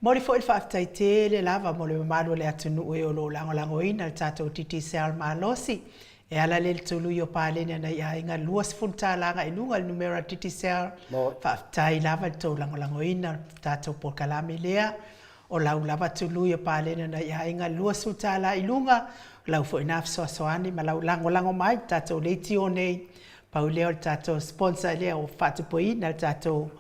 mori fo il faftai te le lava mo le malo le atunu e o lo lango ina tatou titi sa ma losi e ala le tulu yo pale na ia inga luas funta langa inunga numero titi ser fa tai lava to lango ina tato por kalame lea o lau lava tulu yo pale na ia inga luas funta la ilunga lau fo ina so ani ma lau lango mai tato le tione pauleo tato sponsor le o fatu poi na tato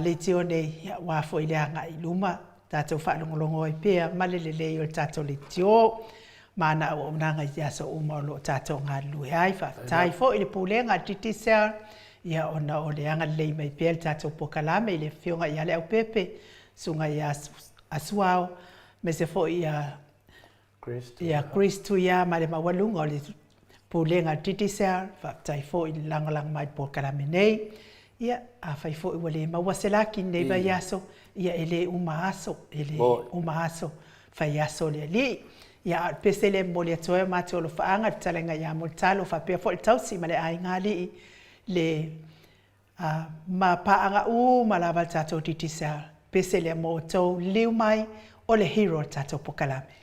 le tione wa fo ile nga iluma tato fa longo I pe malele yo tato le tio mana o nanga ia so umalo tato nga lui ai fa tai fo ile pulenga titi ser ia ona o le anga le mai pel tato pokalame ile fionga ia le au pepe sunga ia asuao me se fo ia Christu ia male mawalunga le pulenga titi ser fa tai fo ile lang mai pokalame nei ia a fai fo ile mawaselaki nei ba yaso ia ele umahaso fa yaso le li ia pesele mole toe mato lo faanga talenga ia multalo fa pe fo tausi male ai ngali le ma paanga malava tato titisa pesele moto liu mai o le hero tato pokalame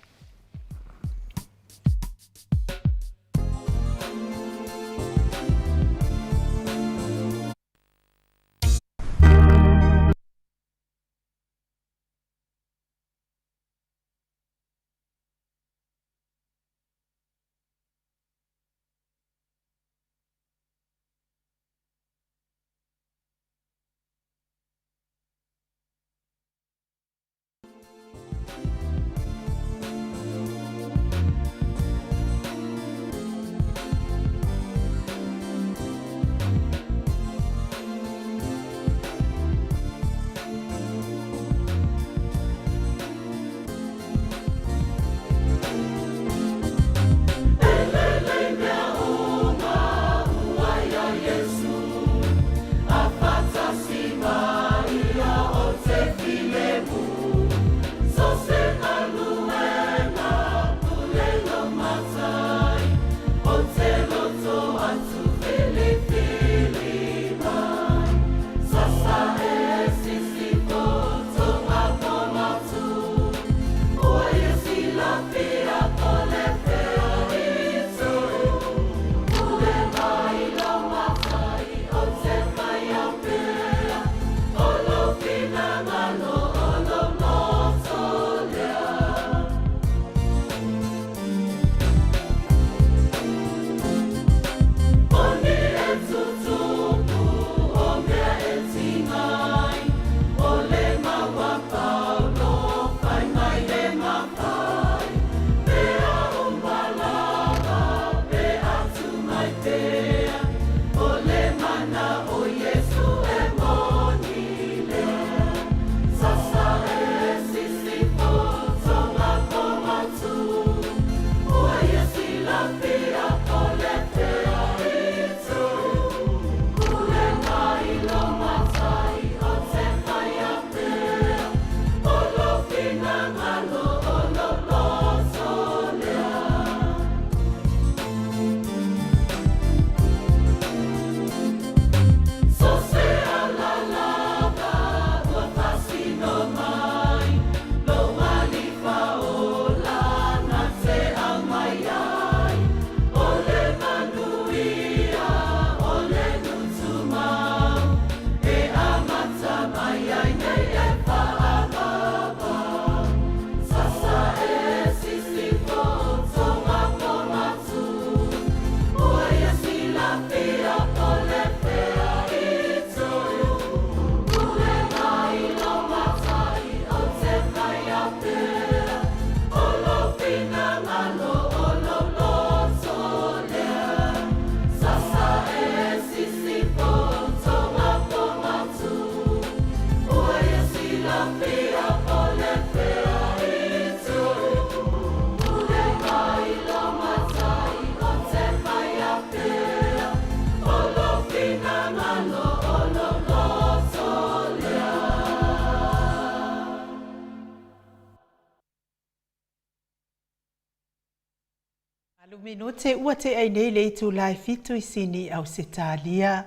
Alumino te ua te ai nei le tu lai fitu I sini au se talia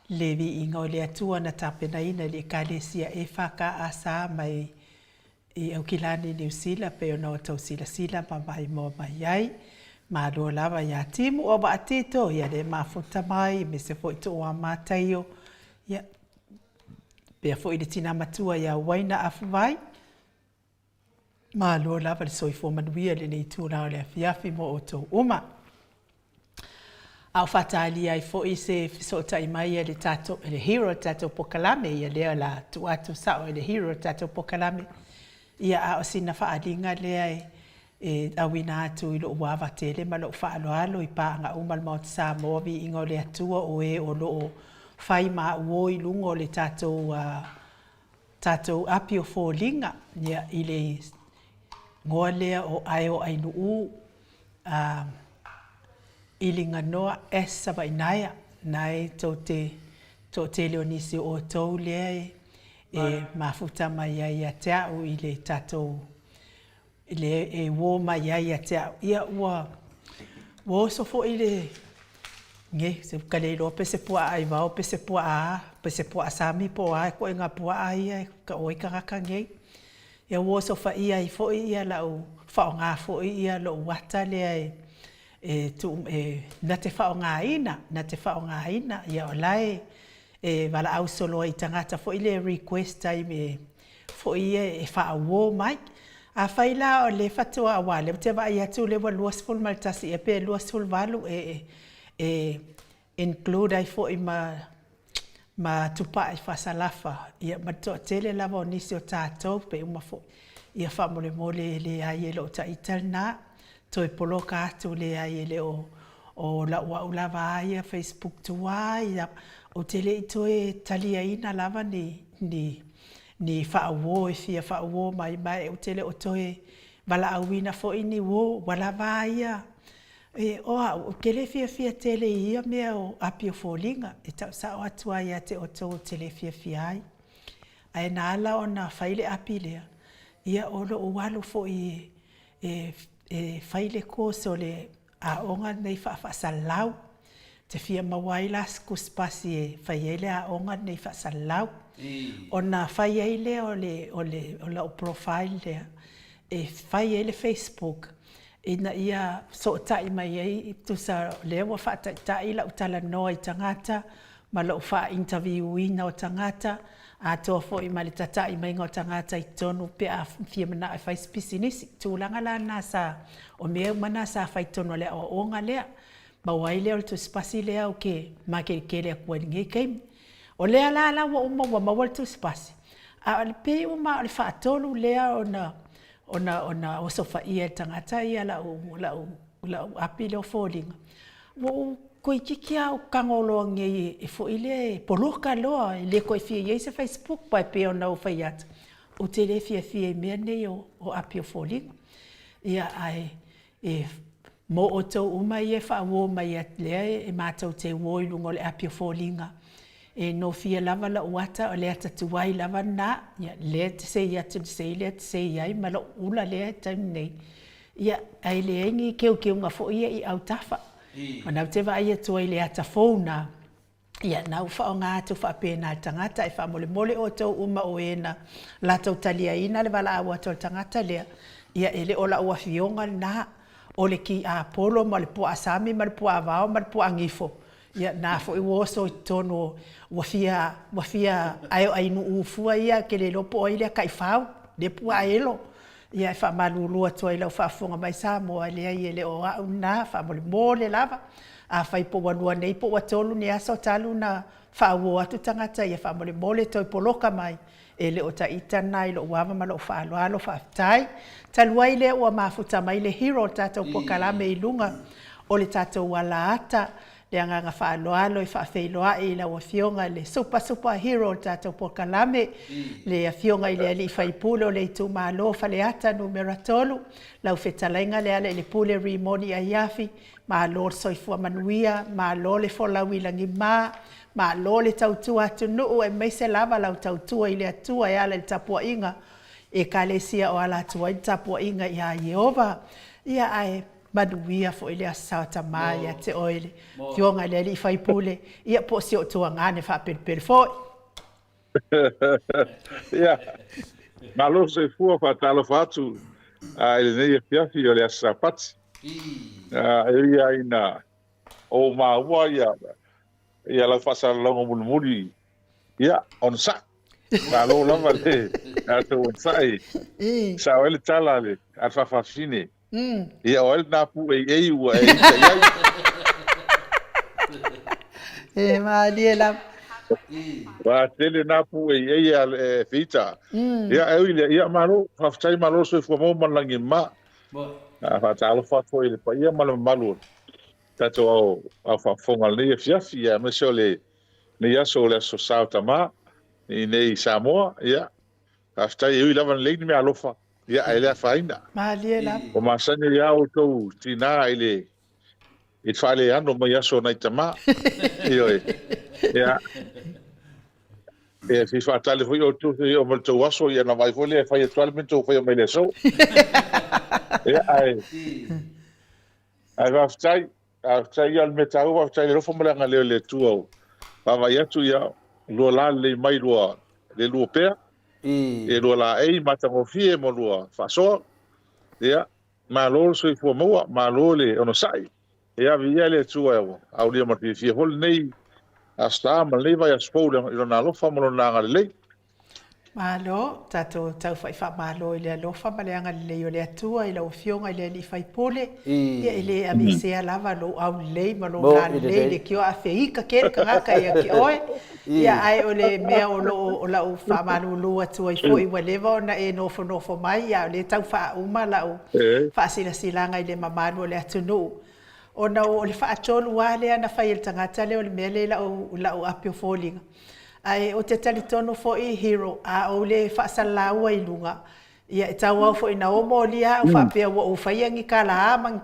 le vi inga o le atua na tapena ina le kalesia e whaka asa mai I au kilani New Zealand pe ona o tau sila ma mai mo mai ai ma lo lava ya timu o ba atito ya le mafuta mai me se foi to a mataio ya pe foi de tina matua ya waina afu vai ma lo lava le soifo manuia le nei tu na le fiafi mo o to uma au fatali ai foi se fisota I mai le tato le hero tato pokalame ya le la tu atu sa le hero tato pokalame ia a sina faalinga le e awina atu I lo wava tele ma lo faaloalo I paanga umal mo sa movi ingo le atua o e o lo fai ma uo I lungo le tato apio folinga ia I le ngoa lea o aio ainu u I le nganoa esa vainaya nai to te leonisi o tau lea e mafuta mai ai a te au I le tatou le e wo mai ai a te au ia ua wo so fo I le nge se kale lo pe se pua ai vao pe se pua sami po ai ko inga pua ai ka oi ka ka nge ia wo so fa ia I fo ia la o fa nga fo ia lo wata le tu na te fa nga ina ia olai e wala au solo I tangata fo ile request ai me fo ie e fa wo mai a faila o le fatua a wale te va ia tu le wa luas ful maltasi e pe luas ful valu e include ai fo I ma tupa I fa salafa ia ma to tele la vo nisi o tato pe uma fo ia fa mole le ai lo ta italna to e poloka atu le ai le o la wa ulava ai Facebook tu ai o tele ito e talia ina lava ni whaawo e fia whaawo mai o tele o toe wala awina fo ini wo wala vaia e o tele fia tele ia mea o apio folinga e tau sao atua ia te o tō tele fia ai ai na ala o na whaile api lea ia olo o walu fo I whaile ko so le a onga nei whaasalau te fia mawai las kuspasi e whaiele a onga nei whaasalau. O na whaiele o la profile lea e whaiele Facebook e na ia so tai mai ei tu sa lewa whaatai la utala noa I tangata ma la ufa interview ina o tangata a toa fo I mali tatai mai ngā tangata I tonu pe a fia mana e whai spisinisi tūlanga la nasa o mea mana sa whai tonu lea o onga lea ma wai lea o tu spasi lea o ke ma ke lea kua nge keimi o lea la wa uma wa ma wal tu spasi a pe uma le whaatolu lea ona o sofa ia tangata ia la api leo fōlinga wo ko ikikia o kangolo nge e fo ile poloka loa le ko fie ye se Facebook pa pe ona o faiat o tele fie me nei o apio fōlinga ia ai mo o tau uma ia wha wo mai at lea e mātou te woi lungo le apio fōlinga e no fia lava la uata o lea tatuai lava na ia lea te se ia tu se lea te se ia ma la ula lea taim nei ia ai lea ingi keu ngā fo ia I au tafa o nau te vai atua I lea ta fōuna ia nau wha o ngā atu wha pēnā tangata e wha mole o tau uma o ena la tau talia ina le wala awa tau tangata lea ia ele o la ua fionga na o le ki a polo ma le pua asami ma le pua avao ma le pua angifo ia na fo I woso I tono wa fia aio ainu ufua ia ke le lopo o ile kai fau le pua elo ia fa malulua toi la fa fonga mai sa mo ile ile o a na fa mole lava a fai po wanua nei po watolu ni aso talu na fa wo atu tangata ia fa mole toi poloka mai ele o ta itanai lo wava ma lo fa alo fa tai talua ile o mafuta mai le hero tato pokalame I lunga o le tato wala ata le anga fa alo fa feiloa I la wafionga le super hero tato pokalame le afionga ile ali fa ipulo le tu malo fa le ata numero tolu la ufetalenga le ale le pule rimoni ayafi ma lor soifua manuia ma lole fola wilangi ma lole tautua atu nuu e meise lava lau tautua ile atua e ala le tapua inga e kalesia o ala atua I tapua inga ia Yehova ia ai manuia fo ile asa tama ia te oile fionga le li fai pule ia po si o tuanga ne fa pel fo ia malo se fu fa talo fatu ele nei fiafi o le asa pati ia ina o ma ia la fa sa longo mulmuli ia on sa malo lava le ato on sai sa ele tala le afa fa fine ia o ele na pu e ua e ma li la wa tele na pu e al fita ia ia malo fa sai malo so fu mo malangi ma fa talo fa fo ele pa ia malo tato au fa fonga le fiafi ia me so le ia so le so sauta ma i nei Samoa ia after eu lava le me alofa ia ele faina ma li la o masani ia o to tina ele it fale ano mo ia so na tama ia e fi fa tale foi o tu o mo to waso ia na vai foi le fai atualmente o foi o mele so ia ai va stai ia al metau va stai lo fomo la le tu va vai tu ia lo la le mai lo le lo pe e lo la ei mata mo fie mo lo fa so ia ma lo so fu mo ma lo le ono sai ia via le tu au le mo fie hol nei asta ma le vai a spola lo na lo fa mo na le malo tato tau fai fa malo ile lo fa male anga le yo le atua ile o fionga ile li fai pole ia ile amisia lava lo au le malo na le ki o afeika ke ka ia ki oe ia ai ole me o la o fa malo lo atua i foi whatever na e no fo mai ia le tau fa uma la o fa silanga ile mamalo le atunu ona o le fa atolu wale ana fai el tangata le o le mele la o apio folinga ai o te talitono fo i hero a o le fa salaua i lunga ia tawa fo ina o molia o fa pe o fa yangi kala man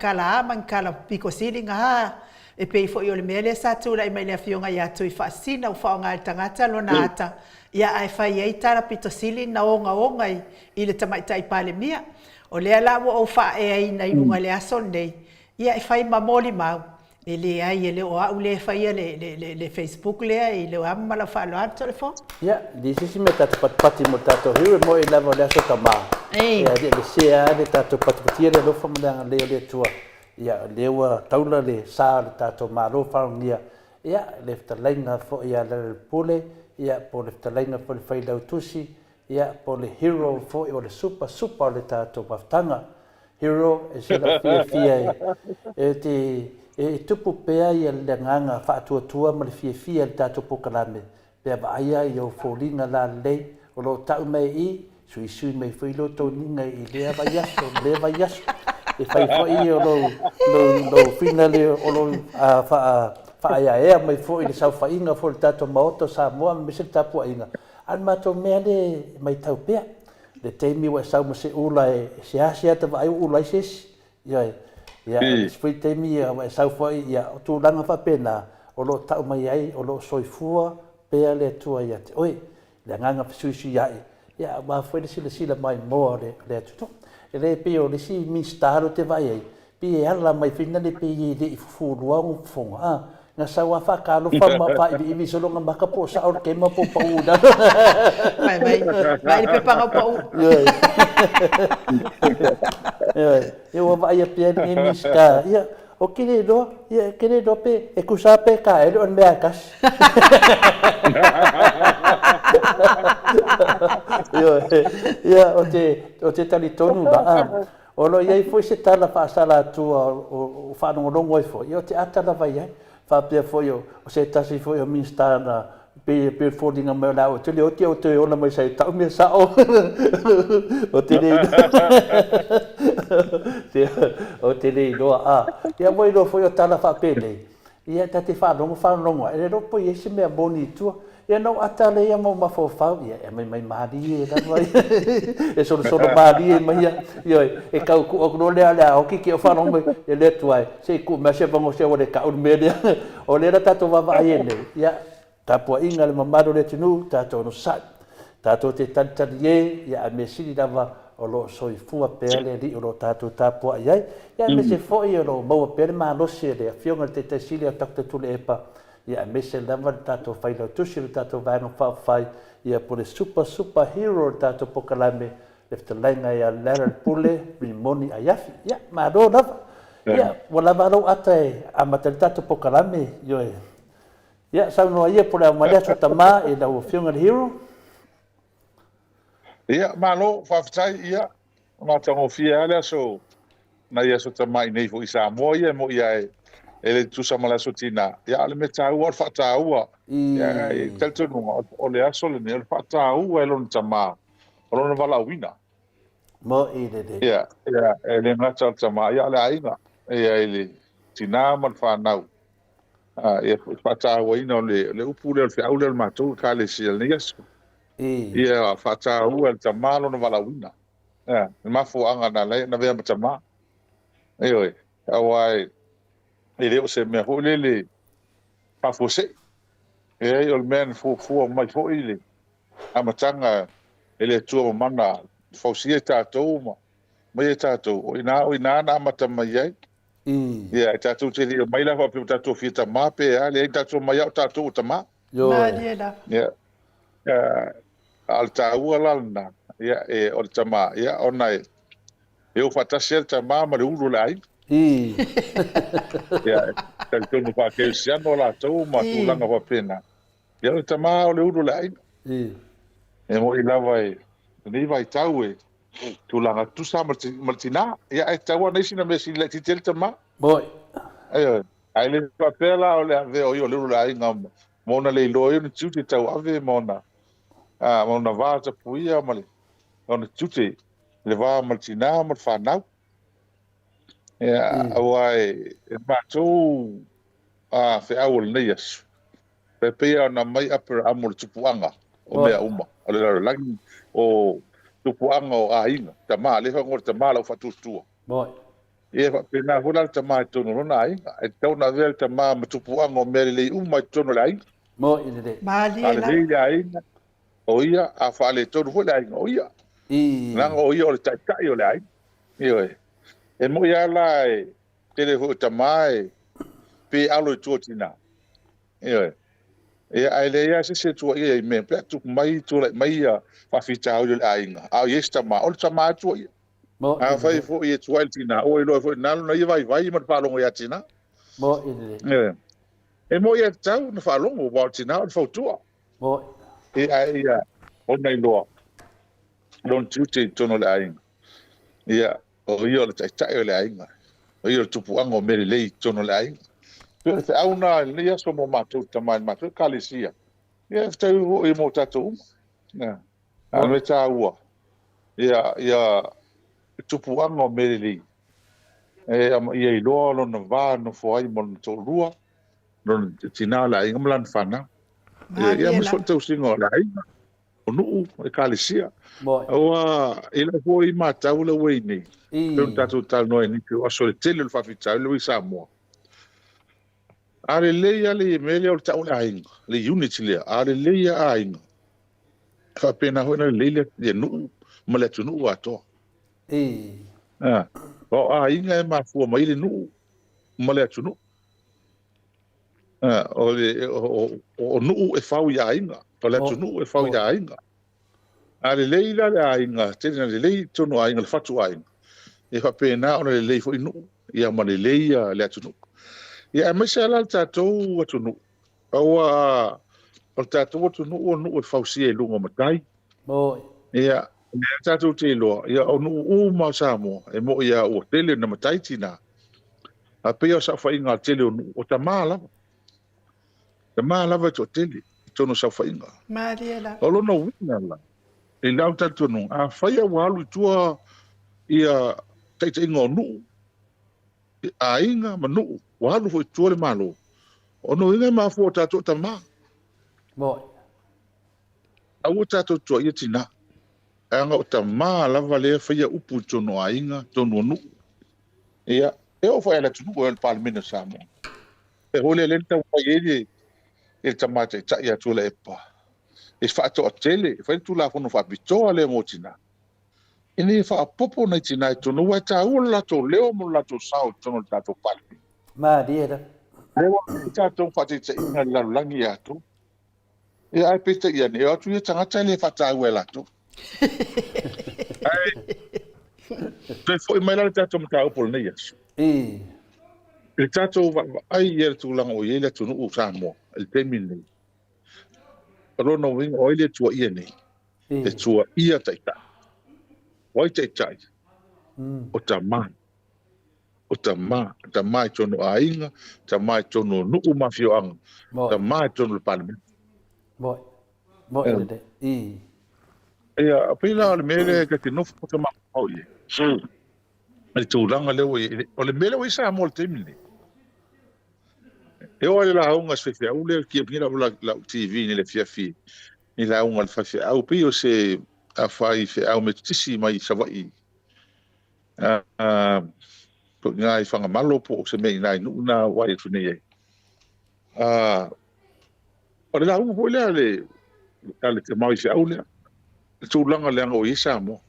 piko silinga e pe fo i o le mele sa tu la i mai le fionga ia tu i fa sina o fa nga tangata lo nata ia ai fa ia tara pito sili na onga i le tamaita i pale mia o le ala o fa e ai na i lunga le asonde ia i fa i mamoli mau ele ai ele o au le faia le Facebook le ai le ama la fa lo telefon ya disi me tatu pati mo tatu hiu mo ila mo le so tama ya le sia le tatu pati le lo fa manga le tua ya le wa taula le sa le tatu ma lo fa ngia ya le ftalenga fo ya le pole ya po le ftalenga po le faida utusi ya po le hero fo o le super le tatu paftanga hero e se la fia e tupu pea ia le nganga whaatua ma le fia le tātou pokalame. Pea vaia i au fōringa la lei, o lo tau mai i, sui mai whailo tau ninga i lea vai yaso. E whai o lo whina le o lo whaia ea mai fo i le sau whainga fo le tātou maoto sa moa me se tapua inga. An mato mea le mai tau pea. Le teimi wa sau ma se ula e se asia ta vai ula i sesi. Ya, spui temi ya sau foi ya tu langa fa pena o lo tau mai ai o lo soifua pe ale tua ya. Oi, le nganga fisuisu ya. Ya, ma foi de sila mai mo le tu. Ele pe o le si mi staro te vai ai. Pe ala mai fina le pe i de fu luang fong a. Na sawa fa ka lo fa ma fa i solo nga maka po sa or ke ma po pa uda. Mai le pe pa pa u. Eu vai a pia ni miska. Ya, o kile do pe e kusa pe ka e on me akas. Ya, o te tali tonu ba. O lo ia foi se tala fa sala tu o fa no longo foi. Eu te atala vai ai. Fa pe foi o se tasi foi o minsta na pe fodinga me la o te o mai sai tau me sa o te le do a ia moi lo foi o tala fa pele ia ta te fa longo e ro po ese me boni tu ia no atale ia mo ma fo fa ia mai mari e da vai e solo mari mai ia e ka ku o no le ala o ki o fa longo e le tu ai se ku me se vamos se o le ka o me o le ta to va vai ele ia tapua inga le mamaro le tinu, tātou no sat. Tātou te tantarie, ia a mesiri lava o lo soifua pea le li o lo tātou tāpua iai. Ia me se fo'i o lo maua pea le mālosi le awhionga te taisili o takta tule epa. Ia me se lava le tātou whailau tusi le tātou vāenga whawhai. Ia po le super hero le tātou pokalame. Le whtalainga ia Larry Pule, Rimoni Ayafi. Ia, mālo lava. Ia, wala mālo ata e amatali tātou pokalame. Ia, saunoa ia po le amalia so tamā e lau whionga le hero. Ia, malo, whawhatai, ia. Mā tango fia alea so, na ia so tamai nei fo isa moa ia mo ia e le tusa mala so tina. Ia, ale me tāua, le whataua. Ia, e teltonunga, o le aso le ne, le whataua e lona tamā. O lona wala wina. Mo i le de. Ia, e le ngata o tamā, ia le ainga. Ia, e le tina man whanau. Ia, whataua ina o le upu le whiau le mātou ka le sia le yasu. Ia whataua le tamā lona wala wina. Ia, le mafo anga na lei na vea ma tamā. Ia, awai, e leo se mea hoi le pafo se. Ia, o le mea fua mai hoi le amatanga ele tua mana fausia tātou ma. Mai tātou, o ina na amata mai ai. Ia, tātou te lia mai la whape tātou fia tamā pe, le tātou mai au tātou tamā. Ia, al tāua lalna, ia, e o le tamā, ia, ona e o whatasi al tamā ma le uru le ai. Ia, tātou whakeu siano la tau ma tūlanga wapena. Ia, o le tamā o le uru le ai. E mo i lawa e, nei vai tau e, tūlanga tusa martina, ia, e taua neisi na mesi le titel tamā. Boi. Ai le papela o le ave o le uru le ai ngam, mona le iloe ni tuti tau ave mona. Mona vāta puia ma le, ona tuti, le vā martina ma le whanau. Ia, awa e mātou whiau le nei asu. Pepea na mai apera amo le tupuanga o mea uma. O le lara langi o tupuanga o ainga. Tamā, le whangor tamā lau whatustua. Boi. Ia whapena hula le tamā e tono rona ainga. E tauna vea le tamā ma tupuanga o mea le uma e tono le ainga. Mo i le de. Ale le ainga. O ia, a whaale tono hula ainga. O ia. Nanga o ia o le taitai o le ainga. Ia e mo ia la e tele ho tamā e pe alo i tuatina. Ia e ai le ia se tua ia me pe tu mai tu mai ia fa fita o le ainga a yesta ma o tamā tu ia mo a fai fo ia tu altina o lo fo na no ia vai ma pa longo ia tina mo ile e mo ia tau na fa longo wa tina o fo tua mo e ai ia o nei lo don tu te tono le ainga ia o ia le tai o le ainga o ia tupu ango mere lei tono le ainga pero te auna le ia so mo matou tamai matou kalisia ia tau o mo tatou ia a me taua ia tupu ango mere lei ia i loa lona vā no fo ai mo na tōrua lona tina la ainga mlan whana ia mo so tau singo la ainga o nuu e kalisia aua ila fo i matau le wei nei pero tatou tal noe ni ke aso le tele le whawhitau le wisa moa ale leia le mele o tau la ainga le unity lea ale leia ainga whapena hoi na leile le nuu ma le tunu atoa o ainga e mafua mai le nuu ma le tunu o nuu e whau i ainga o le tunu e whau i ainga ale leila le ainga tena le lei tonu ainga le fatu ainga e whapena ona le lei fo i nuu ia ma le leia le tunu ia mai se ala tātou atunu aua o tātou atunu o nuu e whausia e lunga matai ia tātou te loa ia o nuu uma Samoa e mo ia o tele na matai tina a pea sa whainga tele o nuu o tamā lava to tele tono sa whainga o lona wina la e lau tātou nuu a whaia walu tua ia taita inga o nuu a inga ma nuu walu foi tuole malo ono inga ma fo tato tamā au tato to ia tina anga o tamā lava le faia upu tono a inga tono nu ia e o foi ala tunu o el parlamento Samoa e hole le tau pai e tamate ta ia tole epa e fa to tele fa tu la fono fa bitoa le motina Ini fa popo na tina to no wa ta u la to leo mo la to sao to no ta to pal. Ma dia da. Leo ta to fa te ina la langi ya to. E ai pete ia ne o tu ia tanga tele fa ta u la to. Ai. Pe foi mai la ta to mo ta u pol ne yes. Il tato ai ia tu lang o ia tu no sa mo. Il temini. Pero no wing o ile tu ia ne. E tu ia ta ta. Wai te tai. O ta mai. O ta mai tono ainga, ta mai tono nuku mafio ang, ta mai tono parliament. Mo ele e. Ia apila le mele ka te nofu ka ma o ye. Ai tu ranga le o le mele o isa mo te mini. E o le la unga se fe o le ki pina la TV ni le fiafi. Ni la unga fa fe au pi o se a fai fe au me tisi mai savai. Ko ngai fanga malo po se me nai nu na wai tu nei. O le la unga po le te mai fe au le. Tu langa le ngo isa mo.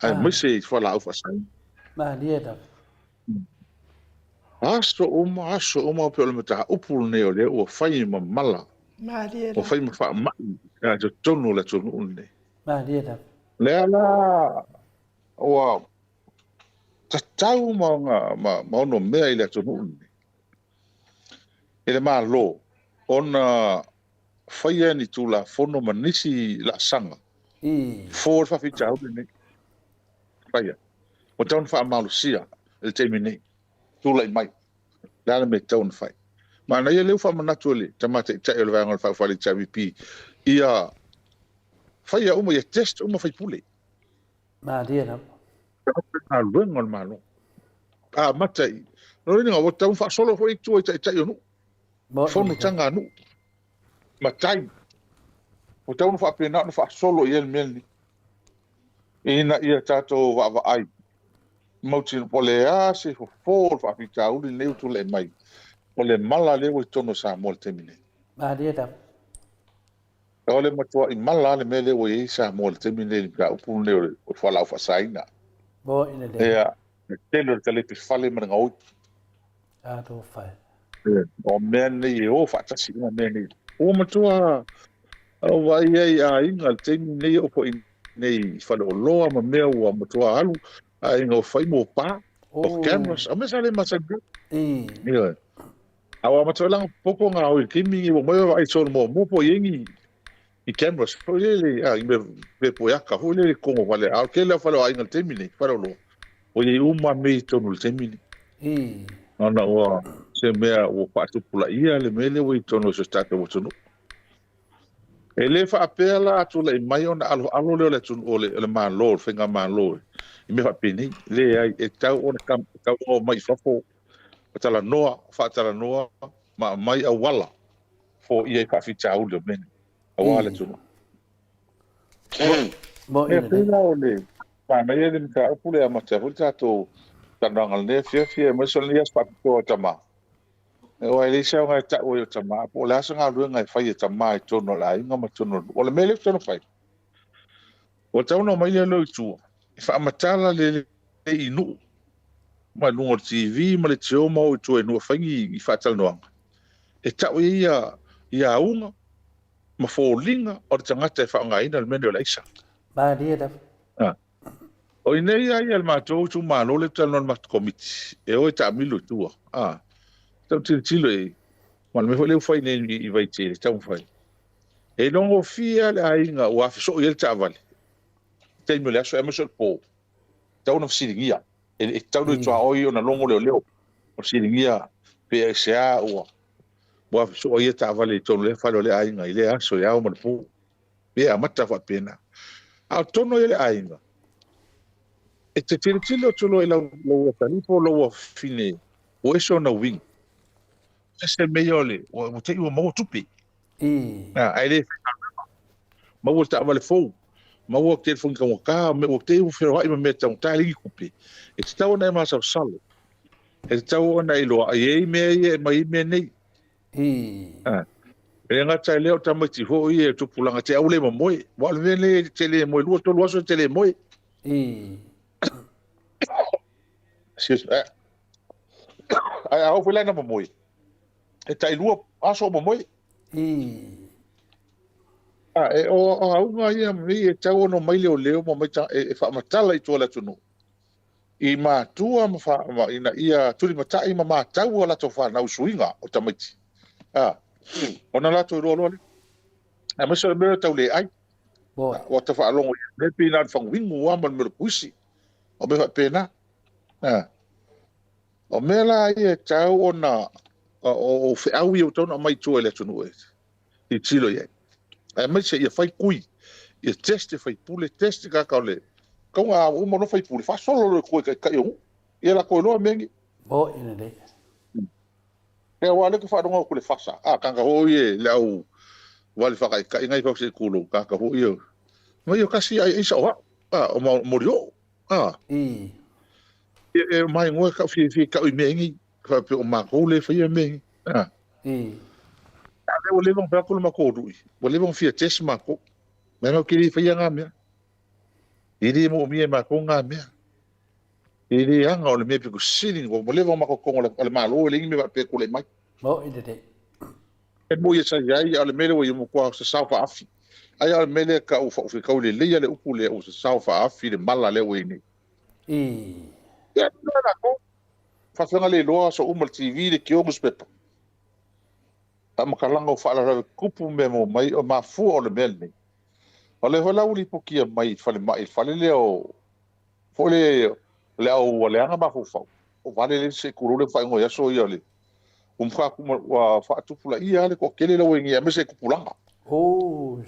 Ai me se fa la fa sai. Ma dia da. Aso uma pe le mata upul ne o le o fai ma mala. Ma dia. O fai ma fa ma. Ya to tonu la tonu ne. Ma dia da. Le ala o tau ma no mea ile tonu ne. Ele ma lo ona fai ni tu la fono manisi la sanga. For fa fi tau ne. Fai. O tau fa malusia el temine. Tu lai mai. Dala me tau fai. Ma na ia leu fa manatu le tamate tai le vanga fa fali chavipi. Ia fai uma ia test uma fai pule. Ma dia na. A luenga malo. A matai. No ni nga tau fa solo foi tu tai no. Fonu tanga no. Matai. O tau no fa pena no fa solo ia melni. Ina ia tato va ai. Mauti pole a se fo fa pita u le tu le mai. Pole mala le o tono sa mo temine. Ma dia da. Ole matua I mala le mele o isa mo temine le ka upu le o fa la fa saina. Bo ina le. Ea, telo te le fale ma ngau. A to fai. O mene o fa tasi ma mene. O matua o vai ai inga temine o po nei fa lo loa ma me o matua alu. Ai no fai mo pa o cameras a mesa le masagu ia awa matolang poko nga o kimi o mo ai so mo po yengi I cameras po le a me po ya ka ho le como vale a que le falo ai no termine para lo o ye uma me to no termine ana o se me o pa tu pula ia le mele o to no se sta ko to no ele fa apela tu le mai ona alo le tu le ma lo fenga ma lo I me fa pini le ai e tau ona kam o mai fafo tala noa fa tala noa ma mai a wala fo ia fa fi tau le men a wala tu Bo e pila ole pa mai e me ka pule a mata hulta to tanangal ne fia mo so lias pa to tama e o ele sa nga ta o tama po la sa nga lu nga fa ia tama I to no la nga ma to no o le mele to no fai o tau no mai le lo tu fa matala le inu ma lungo TV ma le tio ma o tu no fangi I fa tal no e tau ia unga ma folinga o tangata fa nga ina le mendo la isa ma dia da o ine ia le matou tu ma lo le tal no ma komiti e o ta milu tu tau tilo e ma me foi le fai ne I vai te tau fai e longo fia le ainga o afiso il tavale te me le aso e mo po tau no siringia e tau no tua oi ona longo leo o siringia pe sa o bo afiso ia tavale to le fa le ainga ile aso ya o mo po pe a mata fa pena a tono ile ainga e te tilo tolo lo tani po lo fine o eso no wing ese meiole o te o mo tupi ai le ma o ta vale fo ma o te fun como ka me o te o fero ai me tão tá ali kupi e te tau na ma sa salo e te tau na ilo ai me mai me nei e nga tai leo tamati ho i e tu pulanga te au le mo wa le te le mo lu to lo so te le mo excuse me ai au foi lá na mamoi e tai lua aso mamoi o au ngai mi e tau no mai leo mo mai e fa matala I tola tunu I matua ma fa ina ia tuli matai ma matau ala to fa na usuinga o tamaiti ona la to lo a ma so me tau le ai o ta fa longo le pina fa wingu wa man me pusi o me fa pena o me la ia tau ona o fe au i o tona mai tu ele tunu I tilo ia ma se ia fai kui ia teste fai pule teste ka ka le ka nga o mo no fai pule fa solo le ko ka yo ia la ko lo mengi ina le e wale ko fa dongo ko le fasa ka nga ho ye le au wale fa ka ngai fa se kulo ka ho ye ma yo kasi ai isa wa o mo rio e mai ngo ka fi ka o mengi fa pe o ma ko le fa ye mengi o le vong pa ko ma ko du o le vong fi teste ma ko me no kiri fa nga me iri mo mi ma ko nga me iri anga o le me pe ko sini o mo le vong ma ko le malo le ngi me pe ko le mai ina le e mo ye sa ya le mele o mo ko sa sa fa afi ai le mele ka o fa ka o le le upu le o sa sa fa afi le mala le o ini ya na ko fa nga le lo so o mo TV le ki o mo spepa ma kalanga o fa la kupu me mo mai o ma fu o le mele o le hola uli pokia mai fale mai fale le o fole le o le anga ma fu fa o vale le se kuru le fa ngo ya so ya le fa ku wa fa tu pula ia le ko kele le wengi ya me se kupulanga so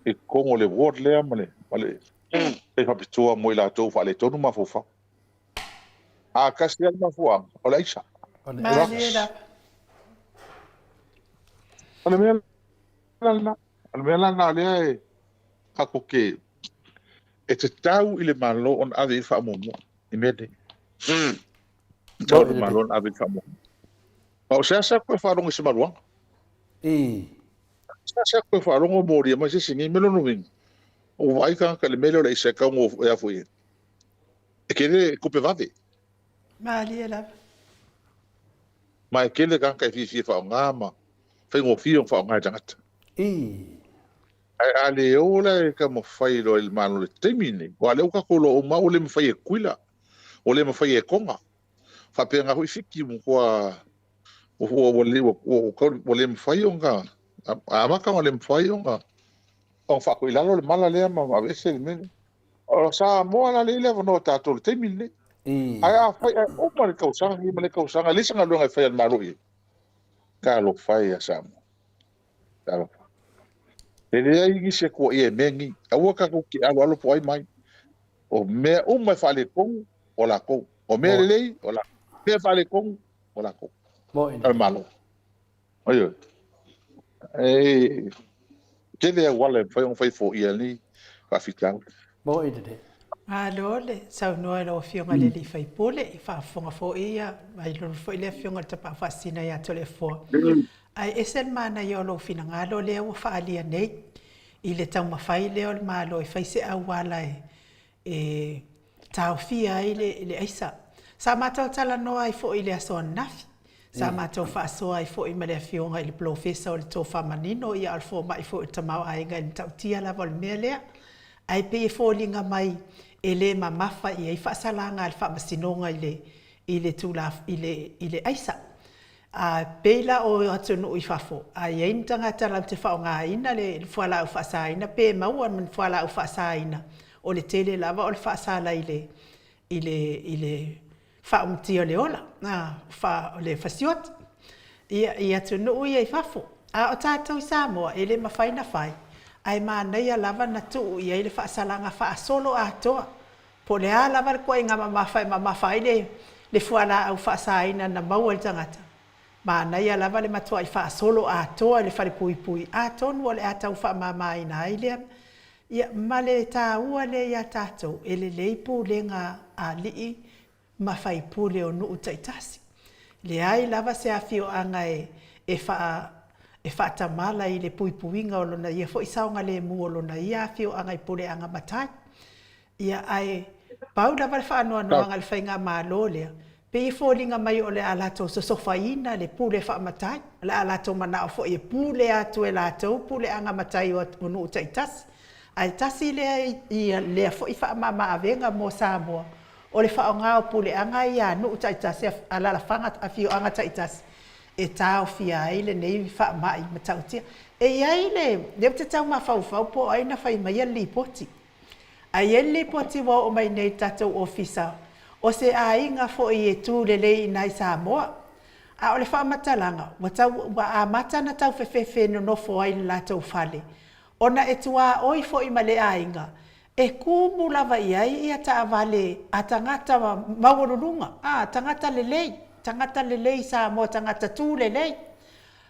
e kongo le word le amale vale e fa pitua mo la to fa le tonu ma fu fa a kasi ma fu o la isa ona me la na le ka ko ke e te tau I le malo on ave fa mo I mede tau le malo on ave fa mo o sa ko fa rongo se maluang sa ko fa rongo mo ri ma se singi melo no wing o vai ka le melo le se ka mo ya fu e ke le ko pe vade ma ke le ka fi fa ngama fa ngo fi fa nga jangata ale ola ka mo fai lo il mano le temine o ale ka ko lo ma o le mo fai kuila o le mo fai konga fa pe nga hu fiki mo kwa o le mo fai onga a ma ka le mo fai onga o fa ko ilalo le mala le ma a veces me o sa mo ala le no ta to le temine ai a fai o ma le kausanga ni ma le kausanga le sanga lo nga fai al maro ka lo fai a sa mo ka ele ai se ko e mengi a ka ko ki alo po ai mai o me o mai fale con o la ko o me le o la me fale con o la ko al malo oyo ke le wala fai fo ia ni fa fitan ide Alo le sau noa lo fionga le li fai pole I fa fonga fo ia mai lo fo le fionga te pa fasina ya tole fo ai esen mana yo lo fina ngalo le o fa alia nei I le tau mawhai leo le malo I fai se au wala tau fia le aisa sa matau tala noa I fo I le aso nafi sa matau fa asoa I fo I male fionga I le profesa o le tofa manino I alfo mai fo I tamau ainga I tau tia lava le mea lea ai pe fo linga mai ele mamafa I fa salanga al fa masinonga I le tula I le aisa a pela o atu no I fafo a yen tanga tala te fa nga ina le fuala u fa sa ina pe mau an fuala u fa sa ina o le tele lava o le fa sa la ile fa umtio le ola na fa le fasiot ia atu no I fafo a o tatou sa mo ele mafaina fai ai mana ia lava na tu ia ile fa salanga fa solo ato po le ala var ko inga mama fa le fuala au fa sa ina na mau el tangata mana ia lava le matua I fa solo ato le fa pui ato no le ata fa mama ina ile ia male ta ua le ia tato ele le pu le nga ali ma fai pu le onu utaitasi le ai lava se afio anga e fa tamala I le puipuinga o lona ia fo isaonga le mu o lona ia fio anga I pule anga matai Ia ai pau na vai whaanoa noanga le whainga mālo lea. Pe i fōlinga mai o le alato so sofaina le pule whaamatai. Le alato mana o fo i pule atu e lato, pule anga matai o unu utaitas. Ai tasi lea i lea fo i whaamama avenga mo Samoa. O le whaonga o pule anga i anu utaitas a la whanga a fio anga taitas. E tau fia ai le nei whaamai matautia. E iai le te tau ma whau po aina whai mai a lipoti. Ai ele poti wa o mai nei tatou ofisa. O se ainga fo i tu le lei nai Samoa. A o le whaamatalanga, wa a mata na tau whewhewhe no nofo ai la tau whale. Ona e tua oi fo i male ainga. E kumu lava iai ia ta avale a tangata maururunga. Tangata le lei Samoa, tangata tu le lei.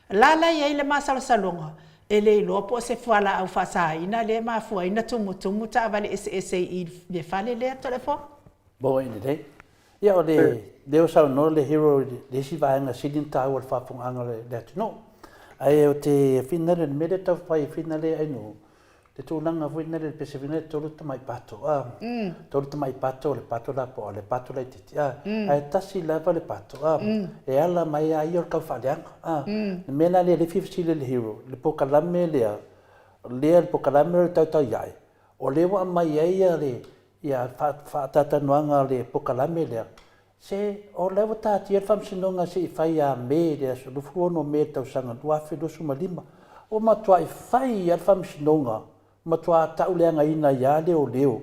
Lala iai le masalasalonga. E le lopo se fuala au whasaina le mafua ina tumutumu ta avale ese i le whale le telefon. Bo ini dei. Ia o le sau no le hero le si vaenga sidin tau al whapunga le atino. Ai o te finale me le tau whai finale ai no. Te tūlanga finale le pese finale tolu tamai pato. Tolu tamai pato le pato la po le pato la titi. Ai tasi lava le pato. E ala mai ai o kau whaleanga. Mena le fifsi le hero. Le pokalame le pokalame le tau iai. O lewa mai ai le ia whaatata noanga le pokalame lea. Se o lewa tāti e whamsinonga se i whai a me lea so lufu ono me tau sanga duafe dosu malima. O matua i whai a whamsinonga, matua tau leanga ina ia leo leo.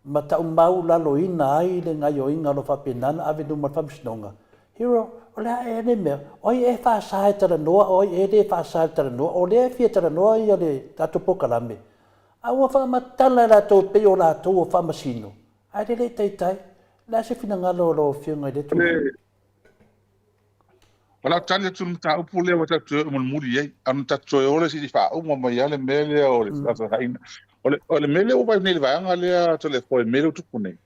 Ma tau mau lalo ina ai le ngai o inga lo whapenana ave numa whamsinonga. Hero, o lea e ne mea, oi e whaasahe tara noa, oi e le whaasahe tara noa, o lea fia tara noa ia le tato pokalame. Aua whaamatala la tō peo la tō o whaamasino. Ai le taitai, la se fina ngalo lo whiunga i le tū. Wala tali atu mta upu lea wata tue umulmuri ei. Anu tatu e ole si di wha uma mai ale mele o le whata haina. O le mele o pai nei vaianga lea to le koe mele utupu nei.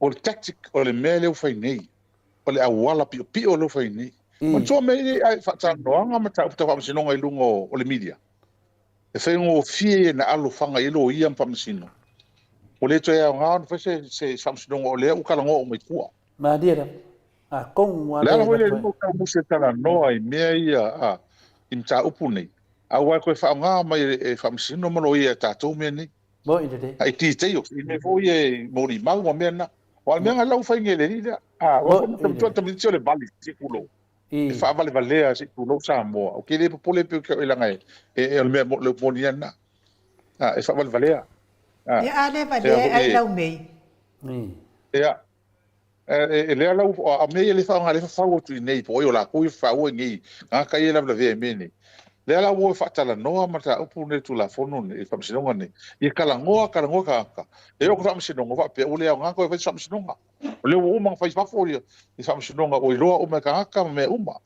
O le tactic o le mele o whai nei. O le awala pio lo whai nei. O tua mele ai whata noanga mata upta whamasinonga i lungo o le media. E whaingo fie na alo whanga ilo ia mpamasino. O le to e au ngā whai se whamasinonga o lea ukalango o mai kua. Ma dira. Kong wale. Lea hoi le niko kau muse tala noa i mea ia i mta upu nei. A wai koe whao ngā mai e whamisino mano ia tātou mea nei. Bo i te. Ai tī o i me fo i mori mau ma mea na. O al mea ngā lau whai ngele ni lea. Wa kama tamiti o le bali si kulo. E whaavale valea si kulo Samoa. O ke le popole peo kia oilanga e o mea le poni ana. E whaavale valea. E ale valea ai lau mei. Ea. E lea lau a mea le whaonga le whao tu i nei. Po o la kui whao ngei. Ngā kai e lavla vea mene. Lea lau o whaatala noa mata upu ne tu la fono ne. E whamsinonga ne. I kalangoa ka aka. E o ka whamsinonga whape o lea ngā koe whai whamsinonga. O leo uma whai whafo i whamsinonga o i roa uma ka aka me uma.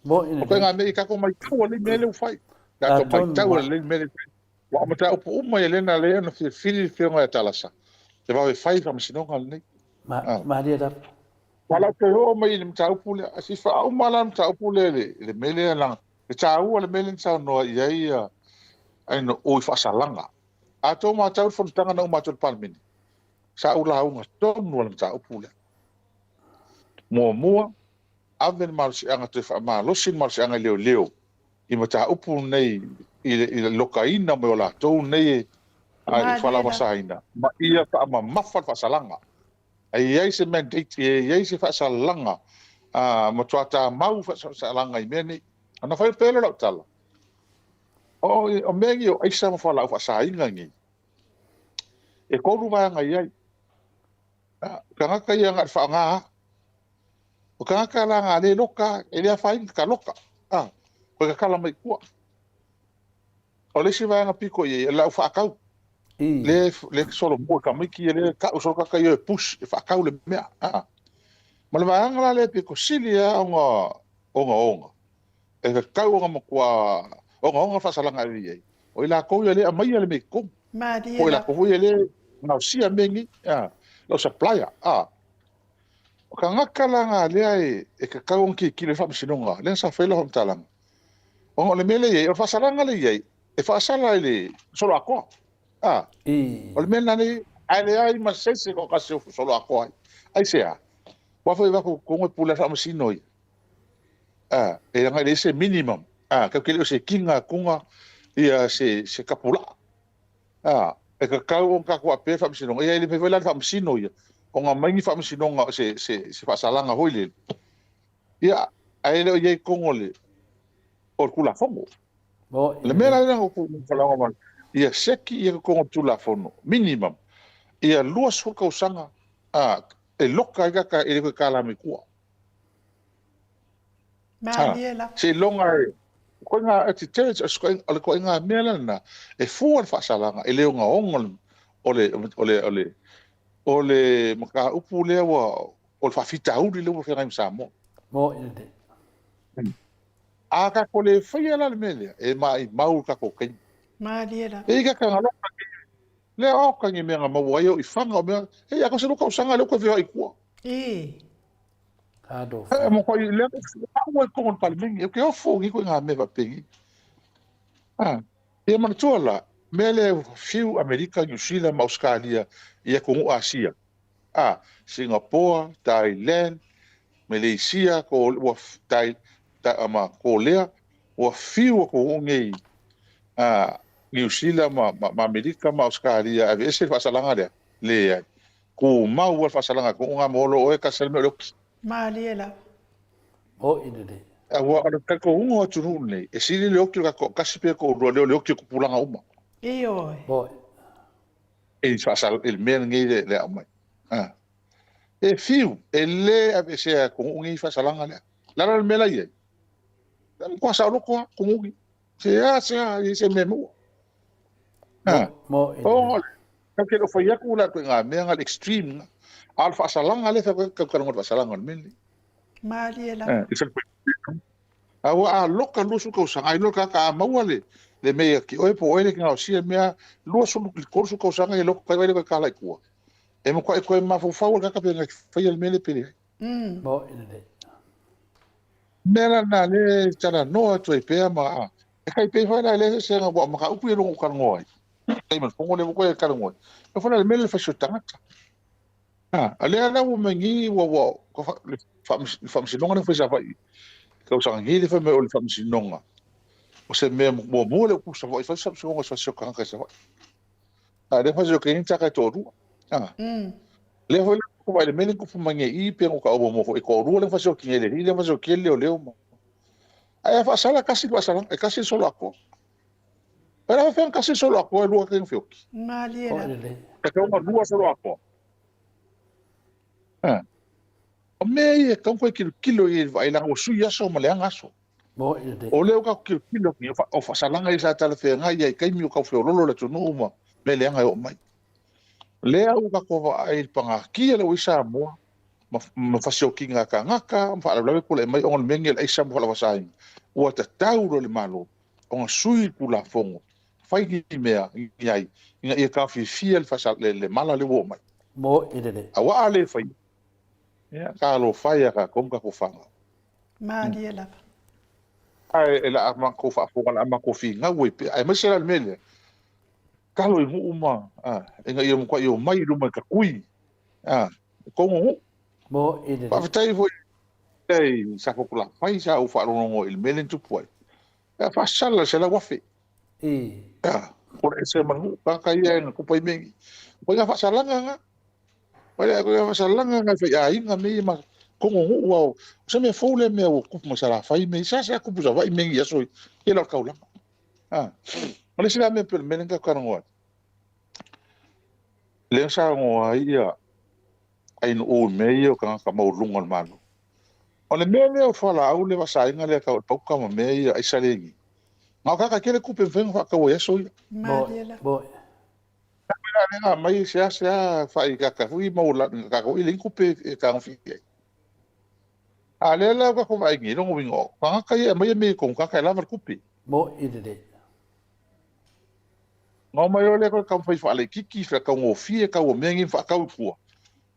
O koe ngā mea i kako mai tau le mea leu whai. Kato mai tau le mea leu whai. Wa mata upu uma i lena lea na whiri whionga e talasa. Te wawe whai whamsinonga le nei. Ma ria wala te ho mai ni mta upu le. Si wha uma la mta upu le le mele lang. Le tā ua le mele nsa noa i ai ai no oi whasalanga. A tō mā tau whanutanga na umatua palmini. Sa ula haunga tonu ala mta upu le. Mua, ave ni marusi anga te wha maa losin marusi anga leo leo. I mta upu nei i le lokaina me o la tō nei ai whala wasaina. Ma ia wha ama mawhan whasalanga. Ai iai se mandate, iai se whasalanga. Ma tuata mau whasalanga i mene. Ana whai pēle lau tala. O mengi o aisa ma whala whasainga ngi. E koru vanga iai. Ka ngaka ia ngat whaanga. O ka ngaka la ngā le loka, e lea whainga ka loka. Koe ka kala mai kua. O le si vanga piko iai, e lau whaakau. Le solo mua ka miki, e le ka usoro kaka ia e push, e whaakau le mea. Ma le vanga la le piko sili onga. E ka kau onga makua, onga whasalanga i iai. O i la kou ia le a mai le me kum. O i la kou ia le ngau sia mengi, lau supplier. O ka ngaka la ngā lea e ka kau onki ki le whamisinonga, le sa whaila hom talanga. O le mele iai, o whasalanga le iai, e whasala le solo akoa. O le mena ni ai ma se ko ka se solo ako ai se a. Wa foi va ko ngo pula sa masino i. E nga le se minimum. Ka kele se kinga kunga ia se kapula. E ka kau on ka ko pe fa masino. Ia le pe vela fa masino ia. O nga mai fa masino nga se fa salanga hoile. Ia ai le ye kongole. O kula fongo. Le mena le ngo ko falanga man. Ia seki ia ko tula fono minimum. Ia lua soka usanga e loka ia ka e ko kala me kua. Mariela. Se longa ko nga te te o ko nga mela na e fuan fa salanga e le nga ongol ole maka upu le wa o fa fita u le mo fe nga samo. Mo inde. Aka ko le fia la mele e mai mau ka ko ken. Mariela. E ka nga le o ka ngi me nga mau ai o i fanga o me e ako se lo ka usanga le ko ve ai kua. Ado. Mo ko le ko ko pa le ke o fo ngi ko nga me va pengi. E man tola mele fiu Amerika, New Zealand, Australia ia ko Asia. Singapore, Thailand, Malaysia ko wa ama Korea wa fiu ko ngi New Zealand ma Amerika ma Australia ave se fa salanga le ko mau fa salanga ko nga molo o ka selme lo Mariela. O inde. Wa ka ko ungo tunu nei e sili le okio ka kasipe ko ro le okio ku pulanga uma Io. Bo e fa sal il men ngi le ama e fiu e le ave se ko ungi fa salanga le la le mela ye ko sa lo ko ngi se memo mo o ka ke lo fa ya ku la ko nga me nga extreme alfa salanga le fa ka ngo salanga men Mariela. Awa loka lusu ko sanga loka ka mawale le me ki oi po ele nga sia me lusu ko su ko sanga e loka vai le ka la ku e mo ko ma fo fa ka pe nga fa el mele pele mo inde. mera na le tara no to e pe ma e kai pe fa le se nga bo ma ka upu e lo ka ngoi ai ma fo le ko e ka ngoi e fa le mele fa shutanga ale ala wo mengi wo ko fa msinonga fa sa fa ka usanga ngili fa me o fa msinonga o se me mo le ku sa fa sa so ngo sa ka ka sa le fa so ke ni ta ka to ru le ho le ko ba le mele ku fu mange I pe ko o mo ko ru le fa so ke le fa so ke le o le mo ai fa sala casi va sala e casi solo ako pero fa casi solo ako lu ke fio Mariela. ka ko lu solo ako o me e kan ko kilo I vai la o su ya so mo le ngaso Mo inde. o le ka kilo ni o fa salanga I sa tala fe nga ia kai mi ka fo lolo le tunu uma me le nga o mai le au ka ko ai panga ki le wisa mo ma fa so ki nga ka ngaka fa la ko le mai on mengel ai sa mo la wasai o ta tauro le malo on sui pula fongo fai ki mea ai ia ka fi fiel fa sa le mala le wo mai Mo inde. awa ale fai ya ka lo fai ka kom ka ko fanga Mariela. ai la ama ko fa fo la ama ko fi nga we pe ai ma sera mele ka lo mu uma e nga ia mo ko ia mai lu ma ka kui ko mo Mo inde. pa tai foi ei sa ko la fai sa o fa ro il mele tu poi fa sala se la wa fe por ese mangu ka ka ia nga ko pai me ko nga fa sala nga Olha, agora vai falar nga fa ai nga me ma ko ngo wa se me fo le me o ku mo sala fai me sa ku buza vai me ia so ke la ka ula ole se la me per me nga ka ngo le sa ngo ia ai no o me ia ka mo lunga malo ole me o fa la au le va sa nga le ka pa ka mo me ia ai salengi nga ka ke le ku pe ven fa ka o ia so Mariela. Bo mai se fai ka hui mo la ka ko I linku pe ka fi ale la ka ko vai ngi no wingo ka ka ia mai me ko ka la var kupi mo inde. no mai ole ko ka fai fa le kiki fa ka ngo fi ka o mengi fa ka ku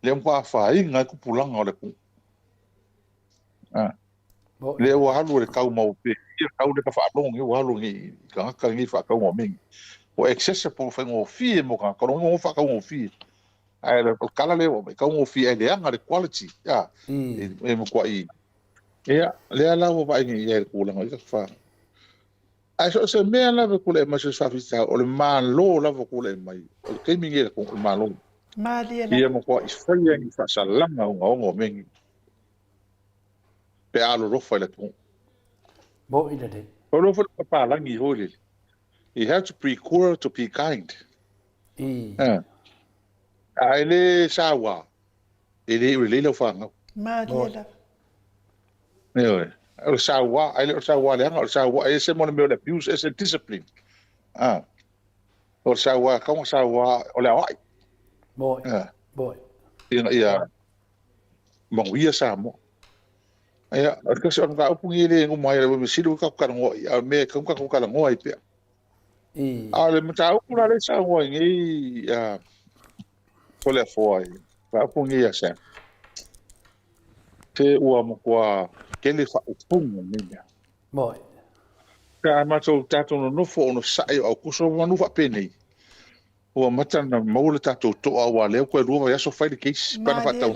le mpa fa I nga ku pulanga ole ku le wa halu le ka mo pe ka o le ka fa long I wa lu ngi ka ngi fa ka ngo mengi o excess po fa ngo fi mo ka ko ngo fa ka ngo fi ai le kala le o ka ngo fi ai le anga le quality ya e mo kwa i ya le ala o ba ngi ye ku la ngo fa ai so se me ala ku le ma se fa fi sa o le man lo la ku le mai o ke mi ngi ko ma lo Malia ia mo kwa i fa ye ngi fa sa langa ngo mengi pe alo ro fa le ku bo ina de o lo fa pa la ngi ho le you have to be cruel to be kind ai le sawa ele le fa ngo Malia Anyway, o sawa, ai o sawa le anga o sawa e se mo me le abuse is a discipline. O sawa ka o sawa o le ai. Boy. Boy. Ia mo ia sa mo. Ia, o ka se nga upungi le ngo mai le me sidu ka ka ngo ia me ka ka ngo ai pe. Ale mo ta upula le sawa ngi ia ko le foi. Ka upungi ia sa. Te ua mo kwa kele fa upunga nina. Boy. Ka mato tato no fo no sai o kuso manu fa pene. O mata na maule tato to awa le ko ruwa ya so fai de case para fa tau.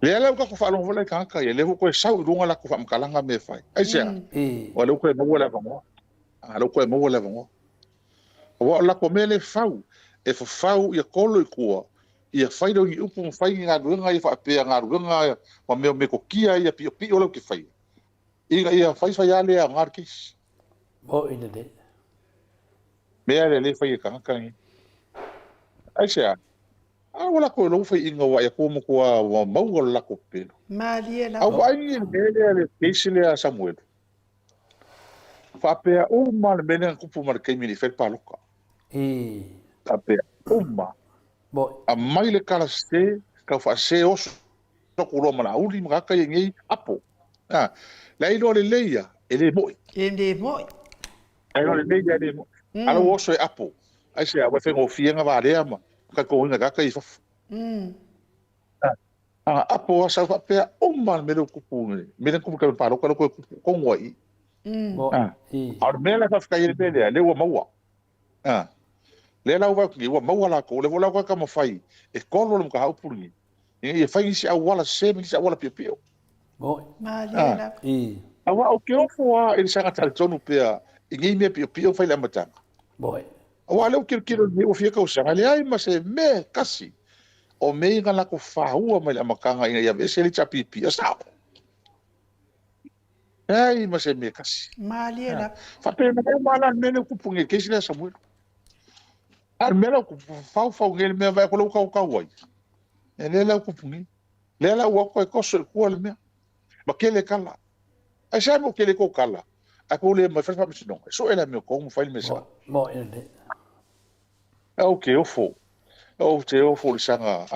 Le ala ko fa lo vola ka ka le ko sau runga la ko fa mkalanga me fai. Ai sia. O le ko mo la vango. A lo ko mo la vango. O la ko mele fau e fa fau ia kolo ko ia fai do i upu fai ngā ruenga i whaapea ngā ruenga wa meo me ko kia ia pio pio lau ki fai. Ia fai ale a ngār kis. Bo ina de. Mea le fai e kangakangi. Ai sea, a wala ko lau fai inga wa ia kōmo kua wa maua lako pelo. Malia la. Au ai ni mele le keisi le a Samuel. Whaapea o ma le mele kupu ma le keimini whai paloka. Whaapea o ma. Boy. A mai le kala se ka fa se oso ko ro mana uli ma ka ngi apo la ilo le leia ele moi le leia le mo ala oso e apo ai se a wa fengo fienga va le ama ka ko nga ka i fa apo sa fa pe o mal me lo kupu me le kupu ka pa lo ko ngoi a me la fa ka i le wa maua le la wa ki wa mawala ko le vola ka mo fai e kolo le ka haupuri e fai si awala se mi si awala pio pio boy malia awa o ke ofo a e sanga tal tonu pe e ngi me pio pio fai la mata boy awa le o ke ni o fia ka o sanga le ai ma se me kasi o me nga la ko fa ua mai la makanga ina ya vese le chapi pio sa ai ma se me kasi malia fa pe me mala me le kupunge ke si la Samuel ar mela ku fau ngel me vai ko ka wai ele la ku pungi le la wa ko so ko le me ma kele kala a sa mo kele ko kala a ko le ma fa pa sino so ela me ko mo fa le mesa mo ende okay o te o fo le sanga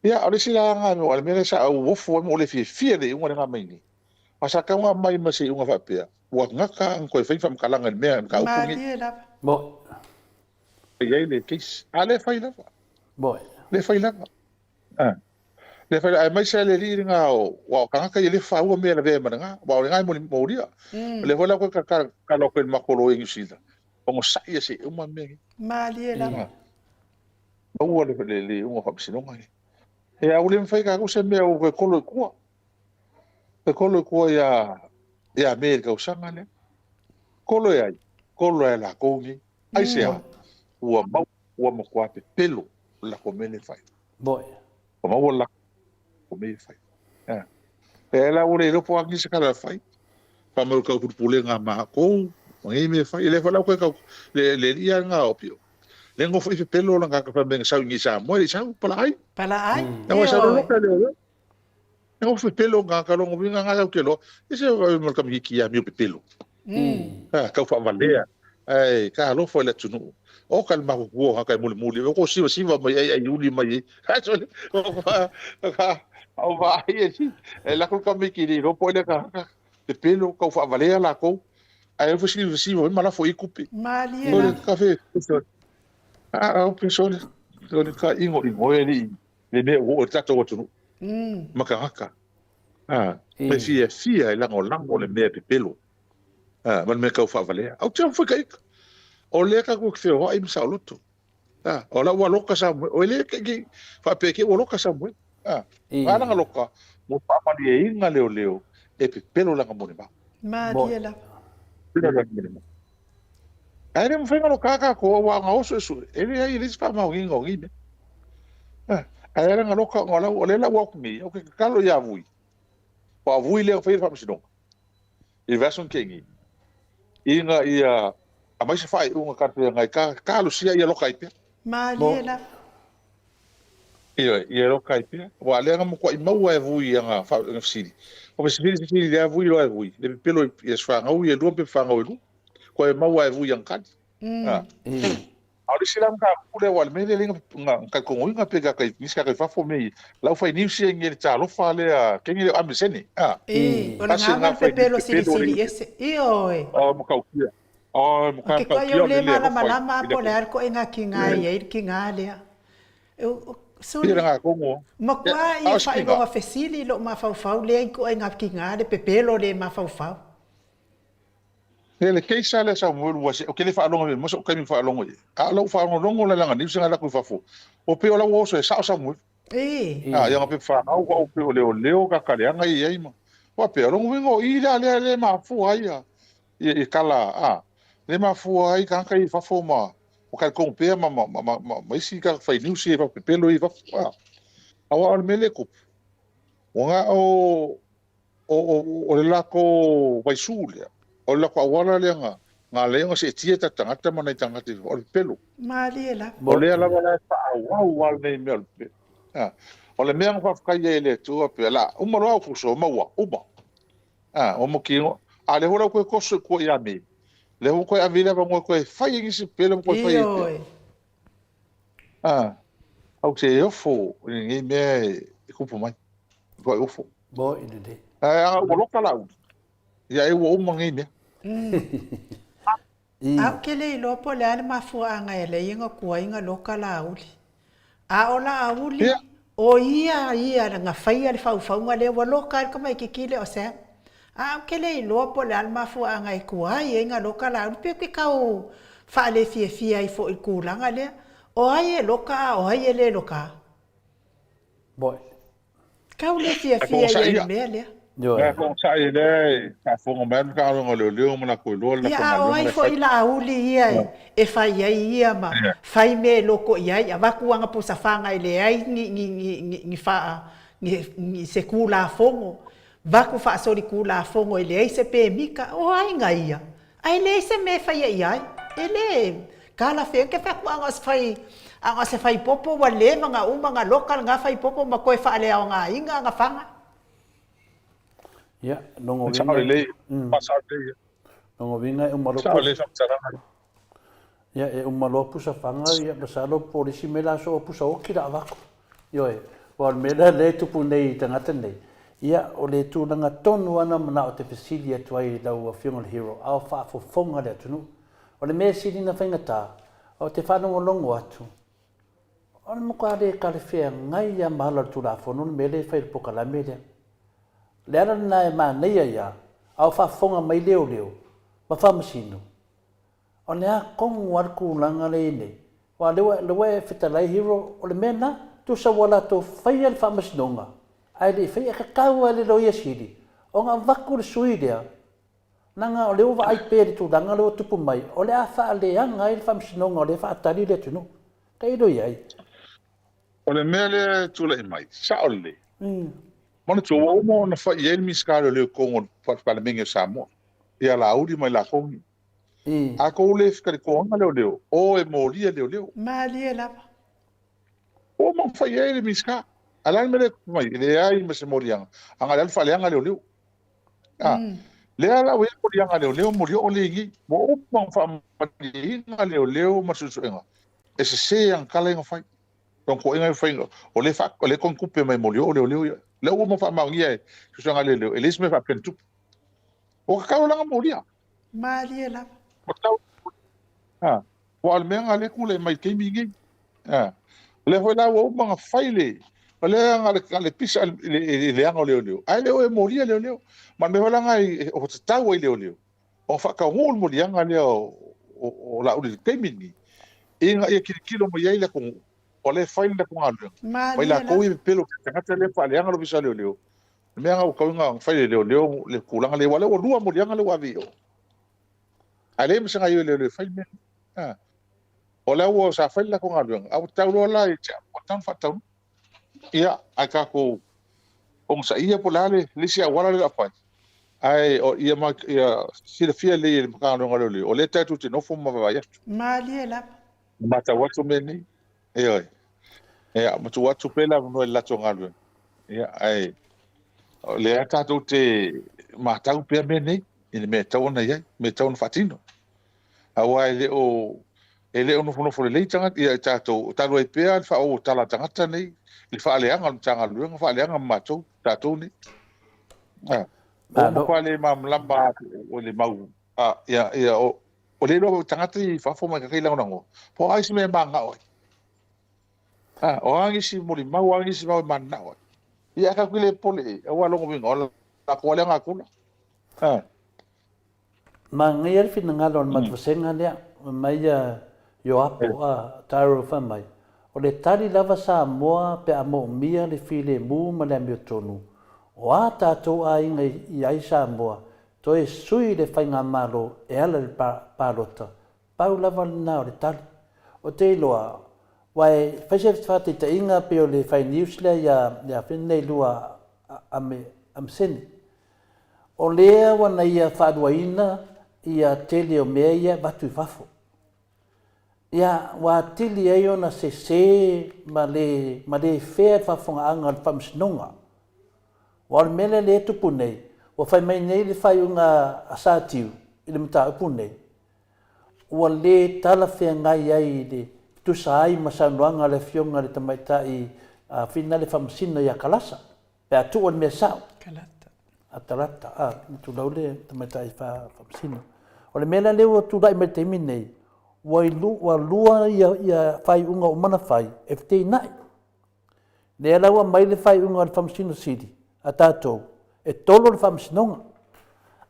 ya ole sila nga me wala me sa o fo mo le fi le un nga mai ni asa ka nga mai ma se un fa pe wa nga ka ko fa fa kala nga me ka o pungi mo ia le kis ale fai lava boy le fai lava le fai ai mai se le ri nga o wa ka ka le fa o me le ve manga wa nga mo ria le vola ko ka lo ko ma ko lo in sida o mo sai se o ma me malia la o le o fa sino mai e a ule fai ka ko se me o ko lo ko ya America o sanga le ko lo ya la ko ni ai se ua mo kwa pe pelo la ko mele fai boy o ma wala ko me fai e la ule lo po aki se kala fai pa mo ka pule nga ma ko ngi me fai le fala ko ka le ia nga opio le ngo fai pelo la ka fa ben sa ngi sa mo sa pala ai no sa lo ka le ngo fai pelo nga ka lo ngi nga ka lo ese mo ka mi ki ya mi pelo ka fa valea ai ka lo fo le tunu o kalma ko ha muli ko siva mai ai uli mai ha so o va ai la ko mi ki ro po le ka de pelo ko fa valea la ko ai fo siva ma la fo ikupi malia ka fe o persone ka ingo ni le me o tato o tunu maka haka pe fia la ngo le me pelo man me kau whawalea. Au tia mwhika ika. O lea ka kua ki whio ai misa o loto. O la ua loka sa mwe. O lea ki whapeke ua loka sa mwe. Ngana nga loka. Mo whamani e inga leo. E pe pelo langa mone ma. Maria la. Pelo langa mone ma. Aere mo whenga no kaka ko wa nga oso esu. Ele ai lisi pa mau inga o ngine. Aere nga loka ngala o lela wa kumi. O ke kalo ya vui. Pa vui leo whaira whamasidonga. I vason kengi. Inga ia a mai se fai unga karte ngai ka lucia ia loka ipia. Maria la. Ia loka ipia. Wa le nga mo ko i mau e vui nga fa sili. O me sili le vui lo e vui. Le pelo ia sfa nga ui e do pe fa nga ui. Ko e mau e vui yang kan. Auri silang ka kule wal me le nga ka ko nga pega ka ni ska ka fa fo me. La fa ni si ngi ta lo fa le kengi le ambiseni. O nga pe pelo sili ese. Oi. O mo ka ukia. Oh, ke ko yo le malama po le ko enga kinga ye kinga le. So nga ko mo. Ma kwa i fa i go fesili lo ma fa le ko enga kinga de pepelo le ma fa. Ele ke sale sa mo wa se o ke le fa longo mo so ke mi fa longo. A lo fa longo le langa ni se ngala ku fa fo. O pe o la wo so sa mo. Ya pe fa o pe o le ka ka le nga i ma. Wa pe longo ngo i le ma fu ai ya. I kala le ma fu ai kan kai fa fo ma o ka ko pe ma isi ka fa ni usi fa pelo i fa awa me le ko o nga o le la ko vai sule o la ko wala le nga le nga se tia ta tanga ma nei tanga te o pelo mali la o le la wala fa wa nei me o le me nga fa ka ye le tu pe la o mo lo ko so ma wa o mo ki a le hola ko so ko ya me le ho ko avila ba mo ko fai ngi se pelo ko fai au se yo fo ngi me ko po mai ko yo fo bo ide de o lo kala ya e wo mo ngi me a ke le lo po le ma fu anga ele inga ko inga lo kala uli a ola uli o ia nga fai ale fa nga le wo lo ka mai ki kile o se ke le lo po le alma fu anga I kua I nga loka la pe ke kau fa le fia I fo I kulanga le o ai loka o ai le loka boy kau le fia I me le yo ko sa ile ka fo ngam ka ngo le mo na ko lo la ko ma o ai fo ila uli ia e fa ia ma fai me loko ia va kuanga po sa fanga ile ai ni fa ni se kula fongo Vaku fa sori kula fongo ele ai se pe mika o ai ngaia. Ai le se me fai ai. Ele kala fe ke fa anga se fai popo wa le manga nga local nga fai popo ma ko fa le nga inga nga fanga. Ya, nongo le pasar le. Nongo vinga e malo. Ya e malo pusa fanga ya basalo polisi mela so pusa o kira vaku. Yo e wa mela le tu punei tangata nei. Ia o le tūnanga tonu ana mana o te fesili atu ai lau a Funeral Hero au whaafofonga le atunu. O le mea siri na whaingatā, o te whanongo longo atu. O le moka re ka le whea ngai a mahala tūra whono, me le whaira poka la me lea. Le ara na e maa neia ia, au whaafonga mai leo, ma whamasino. O le a kongu arku langa le ine, wa lewa e Whetalai Hero, o le mea na, tu sa wala tō whaia le whamasinonga. Ai le fai ka kau ale loia siri o nga vaku le sui lea nanga o le ova ai pere tu danga le o tupu mai o le a wha le anga i le whamsinonga o le wha atari le tunu ka i roi ai o le mea le tula I mai sa o le mana tu o mo na whai e mi skaro le kongo pala mingi Samoa ia la auri mai la kongi a ko le whikari konga leo o e mo lia leo ma lia lapa o mo whai e le mi skaro Alan mele mai le ai me se morianga. Anga le faleanga leo. Le ala we morianga leo morio o lengi. Mo o ma fa malianga leo masusuenga. Ese se ang kala nga fai. Donc ko inga fai o le fa o le kon kupe mai morio o leo. Leo mo fa mangia e susuenga leo. Elis me fa pentu. O ka o langa moria. Maria la. O al menga le kule mai kemingi. Le foi la o ma fai le. Le nga le pisa le anga leo. Ai leo e moria leo. Man me wala ngai o tau ai leo. o whakaongol mo lianga lea o la uli keimini. Inga ia kilo mo iai le kong o le whaile le kong anu. Mai la kou i pelo ke tangata le whaaleanga lo bisa leo. Mea ngau kaunga whaile leo le kulanga le wale o lua mo lianga le wavi o. Ale me sanga leo whaile. O le ua sa whaile le kong anu. Au tau loa la i tia o tan whatau. Ia, ai ka kou ong sa ia po lale lisi a wala le apai. Ai o ia ma ia sila fia le makano ngalo o le tatu te nofo ma va ya ma le la mata watu meni e matu watu pela no la ngalo ia ai o le tatu te mata pe meni in me tau na ia me tau na fatino awa ele o no fo le tanga ia tatu talo e pe fa o tala tanga nei le fa le anga tanga lu fa le anga mato tatu ni o kwale mamlamba o le mau ia o le no tangati fa fo ma ka ila ngo po ai me manga o o angi si mo le mau angi si mau manna o ia ka kule pole o wa longo bingo la ko le nga kula ma ngai fi ngalon ma tsenga le mai yo apo taro fa mai o le tari lava sa moa pe amo mia le file mu ma le mi tonu o a tātou a inga i aisa moa, to e sui le whainga malo e ala le pārota, pau lava nā o le tali. O te iloa, wai whaise whate ta inga pe o le whai niusle ia whenei lua am sene. O lea wana ia whaaduaina ia tele o mea ia watu whafo. Ia wa tili e ona se ma le whea whafonga anga le whamsinonga. Wal mele le tupu nei, wa fai mai nei le fai unga asatiu, i le mta upu nei. Wa le tala whea ngai ai le tusa ai masanuanga le fionga le tamaita i whina le whamasina i a kalasa. Pe atu o mea sao. Kalata. A talata, tu lau le tamaita i whamasina. O le mele le wa tu lai me teimi nei, wa lua ia fai unga o mana fai, e ftei nai. Le alawa mai le fai unga le whamasina sidi. A tātou, e tolo le whamsinonga.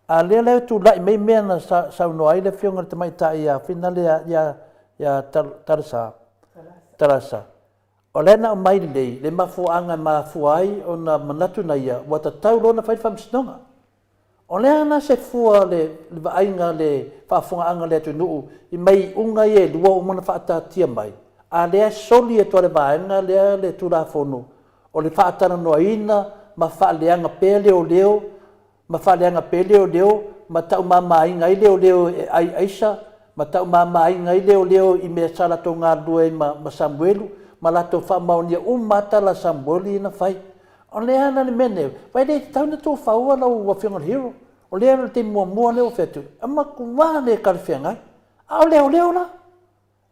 A lea leo tu lai mei mea na sauno ai le whionga le tamaita i a whina lea ia tarasa. O lea na o mai lei, le mafuanga mafuai o na manatu na ia, wa ta tau lona whai whamsinonga. O lea na se fua le waainga le whaafunga anga le tunuu, i mai unga e lua o mana whaatatia mai. A lea soli e toa le waainga lea le tūrafonu, o le whaatana noa ina, ma whaaleanga pē leo, ma whaaleanga pē leo, ma tau mamainga i leo e aisa, ma tau mamainga i leo i mea salato ngā lue ma Samuelu, ma lato whamaunia mata la Samuelu ina whai. O lea na ni mene, wai le tau na tō whaua lau wa whionga hero, o lea na te mua leo whetu, ama kuwa le kalwhiangai, a o leo la,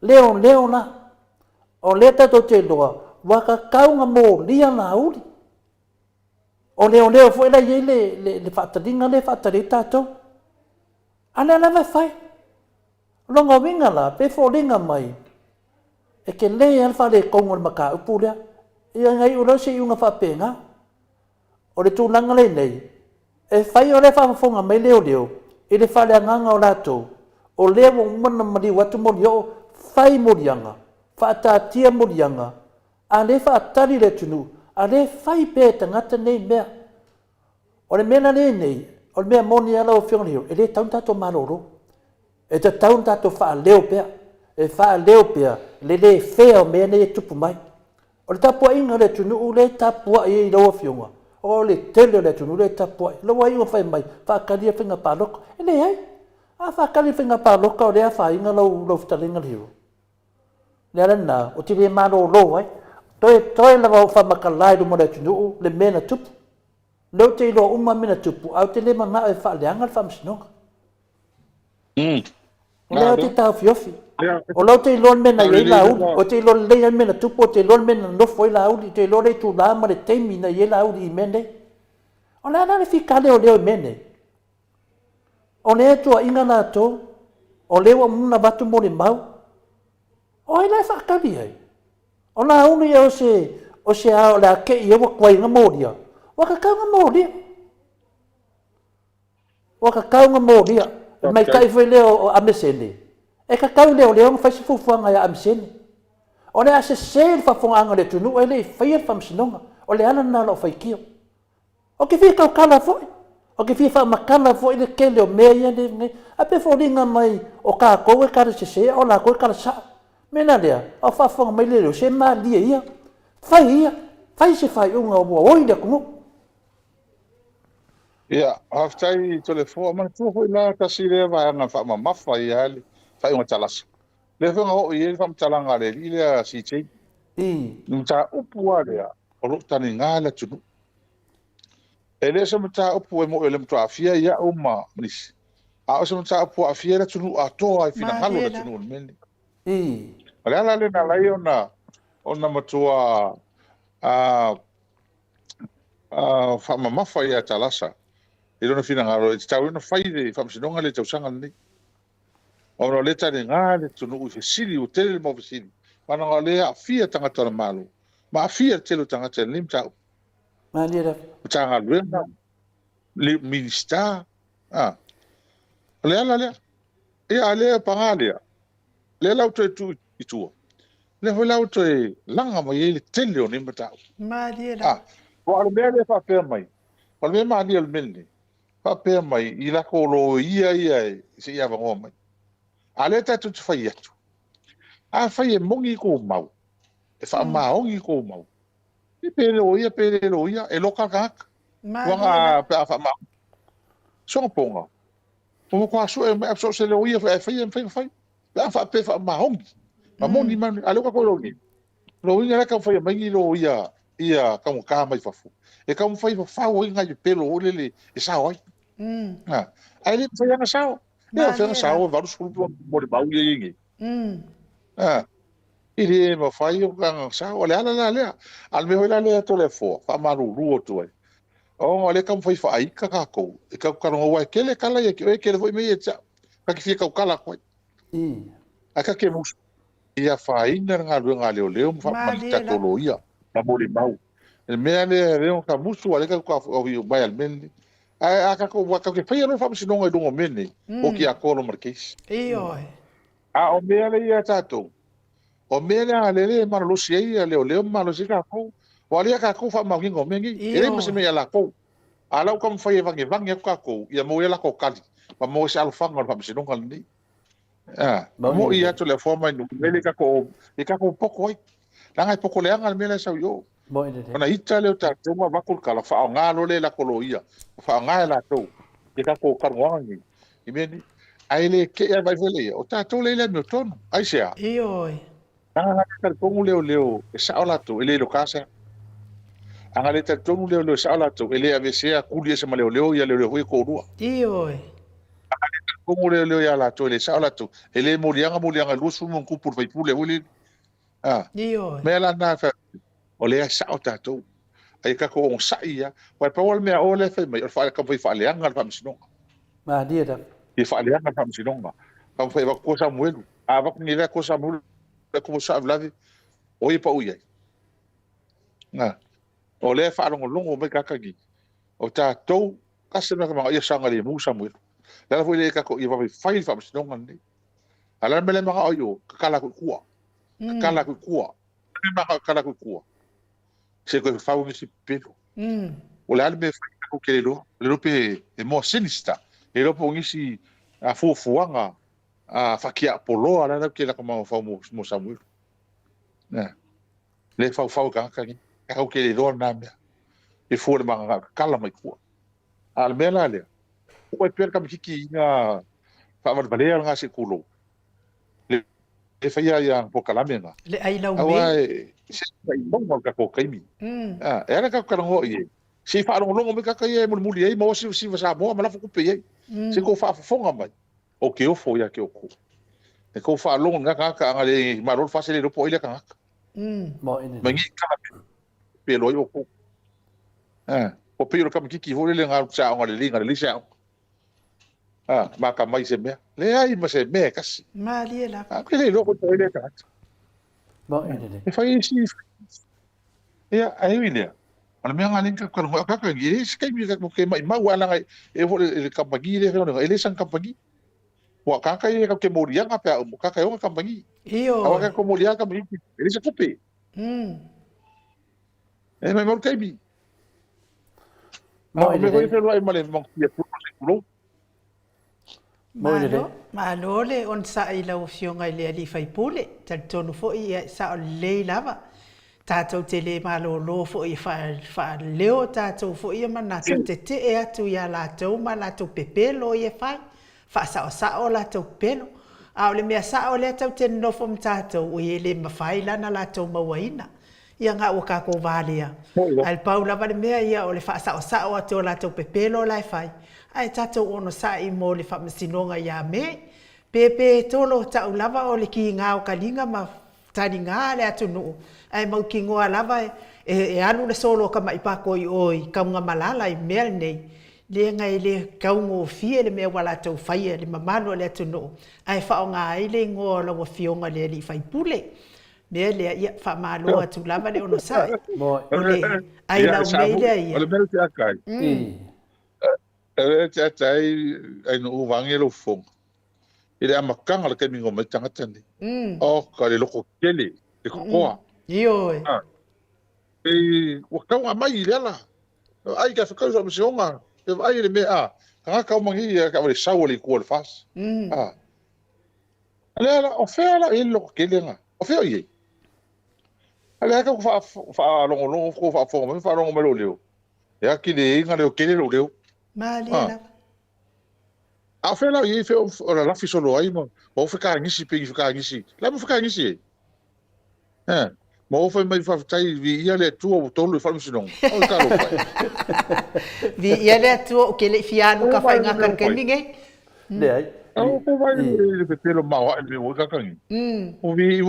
leo la, o lea tato te loa, waka kaunga mō lia na uli. O leo foi la ye le fatalinga le fatari tato. Ana la vai fai. Longa winga la pe folinga mai. E ke le al fa le kongo maka upula. Ia ngai ulo se unga fa penga. O le tulanga le nei. E fai o le fa fonga mai leo. E le fa le nganga o lato. O le mo mana mali watu mo yo fai mo yanga. Fa ta tia mo yanga. A le fa tali le tunu. A le fai pe tangata nei mea. O le mena nei, o le mea moni ala o whionga hiu, e le taun tato maroro. E te taun tato wha leo pea. E wha leo pea, le whea o mea nei tupu mai. O le tapua inga le tunu u le tapua i laua whionga. O le tele le tunu le tapua. Laua inga whai mai, whaakaria whinga pāroka. E le ai, a whaakaria whinga pāroka o le a wha inga lau fitalinga hiu. Le ala nā, o te le maroro ai. Toi lava o whamakalai mo le tunu le mena tupu. Leo te ilo uma mena tupu, au te le mana e whaaleanga le whamsinonga. Leo te tau fiofi. O leo te ilo mena i la uli, o te ilo le mena tupu, o te ilo mena nofo i la uli, te ilo le tu la ma le teimi na i la uli i mene. O lea nane whika leo i mene. O lea tua inga nā tō, o leo muna watu mo le mau. O e lai whakari ai. O nā unu ia o se ao le ake i ewa kwai ngā mōria. Waka kaunga mōria. mai kai foi leo a mesene e ka kau leo fai se fufuanga ya amsene o le ase se fa fonga le tunu e le fai fa msinonga o le ana na lo fai kio o ke fi kala foi o ke fi fa makala foi le kele o meia le a pe folinga mai o ka ko e ka se o la ko ka sa mena lea o fa fonga mai le se ma dia ia fai se fai unga o oi le ku ia haftai telefon man tu ho la ka sire va nga fa ma mafa ia le fa un talas le fa ngo ie fa talanga le ile si che nta upu ale o lo tani ngala tu ele se mta upu e mo ele mta afia ia uma nis a se mta upu afia le tu a to ai fina halo le tu men ala le na lai ona matua a fa ma mafa ia talasa e lona fina ngaro e tau na fai de fa msinonga le tau sanga ni ono le tani ngā le tunu u sili u tele mo sili mana ngā le a fia tanga tona malu ma a fia telu tanga tele lim tau ma lera tanga luenga le minista le ala le e a le pangalia le lau te tu i tua le ho lau te langa mo ye tele o ni matau ma lera o ale mea le fa pe mai o le mea ni al meni pa mai i la ko lo ia se ia va ngoma ale ta tu fai atu a fai mongi ko mau e fa maongi ko mau i pele o ia e loka ka wanga pa fa ma so ponga o ko aso e so se le ia fai la fa pe fa maongi ma moni man ale ko lo ia la ka fai mai lo ia ka mai fa fu e ka fai fa o inga i pelo o le e sa oi ai le fai nga sao le fai sao va su mo de bau ye ile ma fai o nga sao le ala al me hola le to le fo fa maru ru to ai o le kam fai fa ai ka ko e ka no wa ke le kala ye ke foi me ye cha ka ki ka kala ko aka ke mus ia fai nga le fa ma ta to lo ia ta mo le bau el me le o ka musu ale ka o vai al men aka ko wa ka ke fai no fa msinonga do mene o ki a ko no marquês o me le ia tato o me le ma lo si ia le ma lo si ka ko o ale ka ko fa ma ngingo mengi ele ma se me ala ko ala ko fa ia vangi ka ko ia mo ia la ko kali pa mo se alfa ngol fa msinonga ni mo ia to le forma no le ka ko poko ai langa poko le anga me le sa yo ona ita le ta toma vakul kala fa nga lo le la koloia fa nga la to e ka ko karwangi i meni ai le ke ia vai vele o ta to le no tono ai sea anga ka ko leo e sa ola to ele lo casa anga le ta to leo sa ola to ele ave sea kuli se leo ia leo hui ko rua ko leo ia la to ele sa ola to ele molianga lu su mon ku por vai pule wili me la na fa o le sa o tatou ai ka ko sa ia wa pa wal me o le fa mai o fa ka fa le anga fa msinonga ma dia da e fa le anga fa msinonga ka fa ba ko sa muelu a ba ni le ko sa muelu ko sa vladi o i pa u ia na o le fa longo me ka gi o tatou ka se na ma ia sanga le mu sa muelu la foi le ka ko i va fa msinonga ni ala me le ma o yo ka kala ku kuwa se ko fa o si pelo o le alme ko ke le pe e mo sinista e lo po ngisi a fuanga a fakia polo ala ke la como fa mo Samuel le fa ka ka ke le do na me e fo le manga kala mai ku al mela le o pe ka miki na fa ma bale nga se kulo e fa ia po kalamenga le ai lau me se ai bongo ka ko kaimi era ka ka ngo ye se fa longo me ka ye mo muli ai mo si sa mo ma la fu pe ye se ko fa fonga mai o ke o fo ya ke o ko e ko fa longo nga ka ngale ma ro fa se le po ile ka mo ine mangi ka pe lo yo ko o pe ro ka miki ho le nga sa ngale linga le sa ma ka mai se me le ai ma se me kasi ma li la ke le lo ko to ile ka mo ine e fa isi ia ai ile ala me ngale ka ka ngi se kai mi ka ke mai ma wala ngai e vo le ka pagi le no ele san ka pagi wa kaka e ka ke morianga pe o kaka e o ka mangi Io. awa ka ko morianga ka mangi ele se kupe e mai mo kai bi Mo me ko te lo ai male mo ki pu se kulo Malo le on sa i lau fionga i le ali fai pule. Ta tonu fo i sa o le lava. Tātou te le malo lo fo i wha leo tātou fo i mana sa te te e atu i a lātou ma lātou pepelo i e whai. Wha sa o lātou pelo. A o le mea sa o le atau te nofo m tātou o i le mawhai lana lātou mawaina. Ia ngā ua kako vālea. Al pau lava le mea ia o le wha sa o atu o lātou pepelo lai whai. Ai tātou ono sa i mo le whamasinonga ia me. Pepe tolo tau lava o le ki ngā o kalinga ma tani ngā le atu nuu. Ai mau ki ngoa lava e anu le solo ka mai pako i oi. Kaunga malala i mea nei. Le ngai le kaungo fie le mea wala tau whaia le mamano le atu nuu. Ai whao ngā ai le ngoa lawa fionga le li whai pule. Mea le ia wha malo atu lava le ono sa. O le ai lau mei le ia. o le mele te akai e te atai ai no uvangi lo fong ile amakanga le kemingo mai tangata ni o ka le loko kele le kokoa Io e o kaunga mai le ala ai ka whakau sa msionga e ai le mea ka ka mangi ka le sawa le kual fas ala o fela e loko kele nga o fela ye ala ka fa longo ko fa fo me fa longo me lo leo ya ki le nga le kele lo leo Mali la. A fela ye fe o la fi solo ai mo fica ngisi pe fica ngisi la mo fica ngisi mo foi mai fa tai vi ia le tu o tolu fa misinon o ka lo pai Vi ia le tu o ke le fianu ka fa nga kan ninge. Le ai. o ko vai le pe pelo ma o ka kan o vi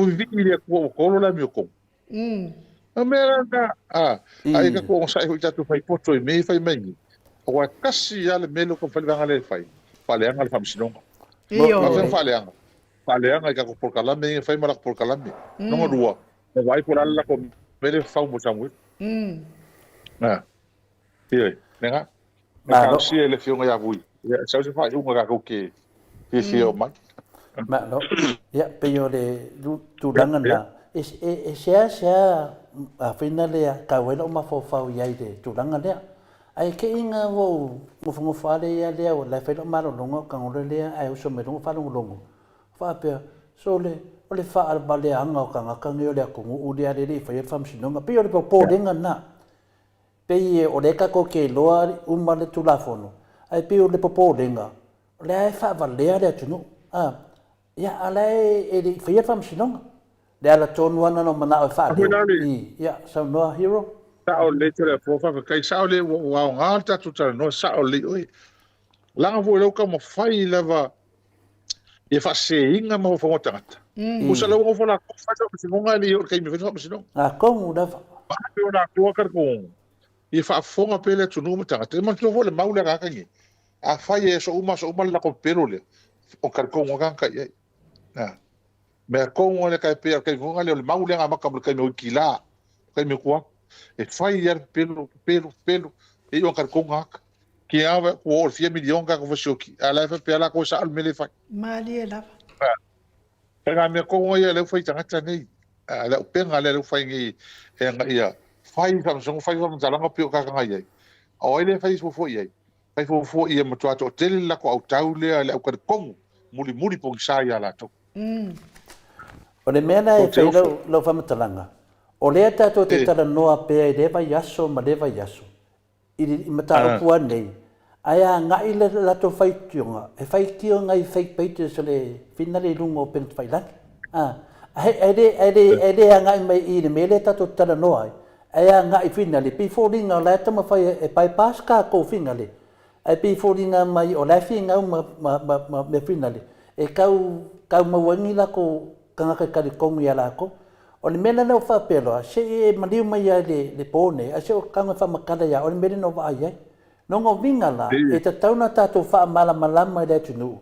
le ko lo la mi ko a mera ka ai ka ko sai ho tatu fai poto e me fai mai o kasi ya le melo ko fai vanga le fai faleanga le famisinon ma faleanga faleanga ka ko por kalame fai mala por kalame no rua e vai por alla ko mele fau mo tamu tie nenga ka si ele fionga ya vui sa se fai unga ka ke fio mai ma no ya pe yo le tu dangana e sia a finale ka wena ma fo fau ya ide tu dangana ai ke inga wo mo fale ya le o la fe ma lo longo ka ngore le ai o so me longo fa longo fa pe so le o le fa al bale anga o ka ka ngi o le ko u dia le fa fam sinonga pe o le po denga na pe o le ka ko ke loa ma le tu la fono ai pe o le po denga le ai fa vale le tu no ya ala e le fa fam sinonga le ala tonu ana no mana o fa ya so no hero sao le tele fofa kai sao le wa ngata tu tala no sao le oi langa vo le ka mo fai lava e fa se inga mo fo tangata usa le ngo fola fa so monga le o kai me fa so como da ba pe ona ko kar ko e fa fonga pele tu no mo tangata ma tu vo le maule ga ka ngi a fa ye so uma la ko pero le o kar ko ngo ga ye me ko ngo le kai pe kai ngo le maule ga ma ka kai me kila kai me ko e fai ia pelo e o karkonga que ava o 100 milhões ka ko shoki ala fa pela ko sa al mele fa Mali la. Nga me ko ia le fai tanga nei ala penga le fai ngi e nga ia fai Samsung fai fa mzalanga pio ka nga ia o ile fai fo ia fai fo ia mo to hotel la ko au taule ala ko kong muri po sa ia la to o le mena e fai lo fa matalanga o le tato te tara noa pea i lewa yaso ma lewa yaso. I mata opua nei. Aia ngai le lato whaitionga. E whaitio ngai whaipeitu sa le finale lungo o pena whailaki. Ere a ngai mai i le mele tato tara noa. Aia ngai finale. Pi fōringa o lai tama whai e pai paska ko finale. Ai pi fōringa mai o lai finga me finale. E kau mawangi la ko kangaka kari kongi ala ko. O le mena no fa pelo se e maliu mai le pone a se o kanga fa makala ya o le mena no va ai no ngo vinga la e te tauna tato fa mala mai le tunu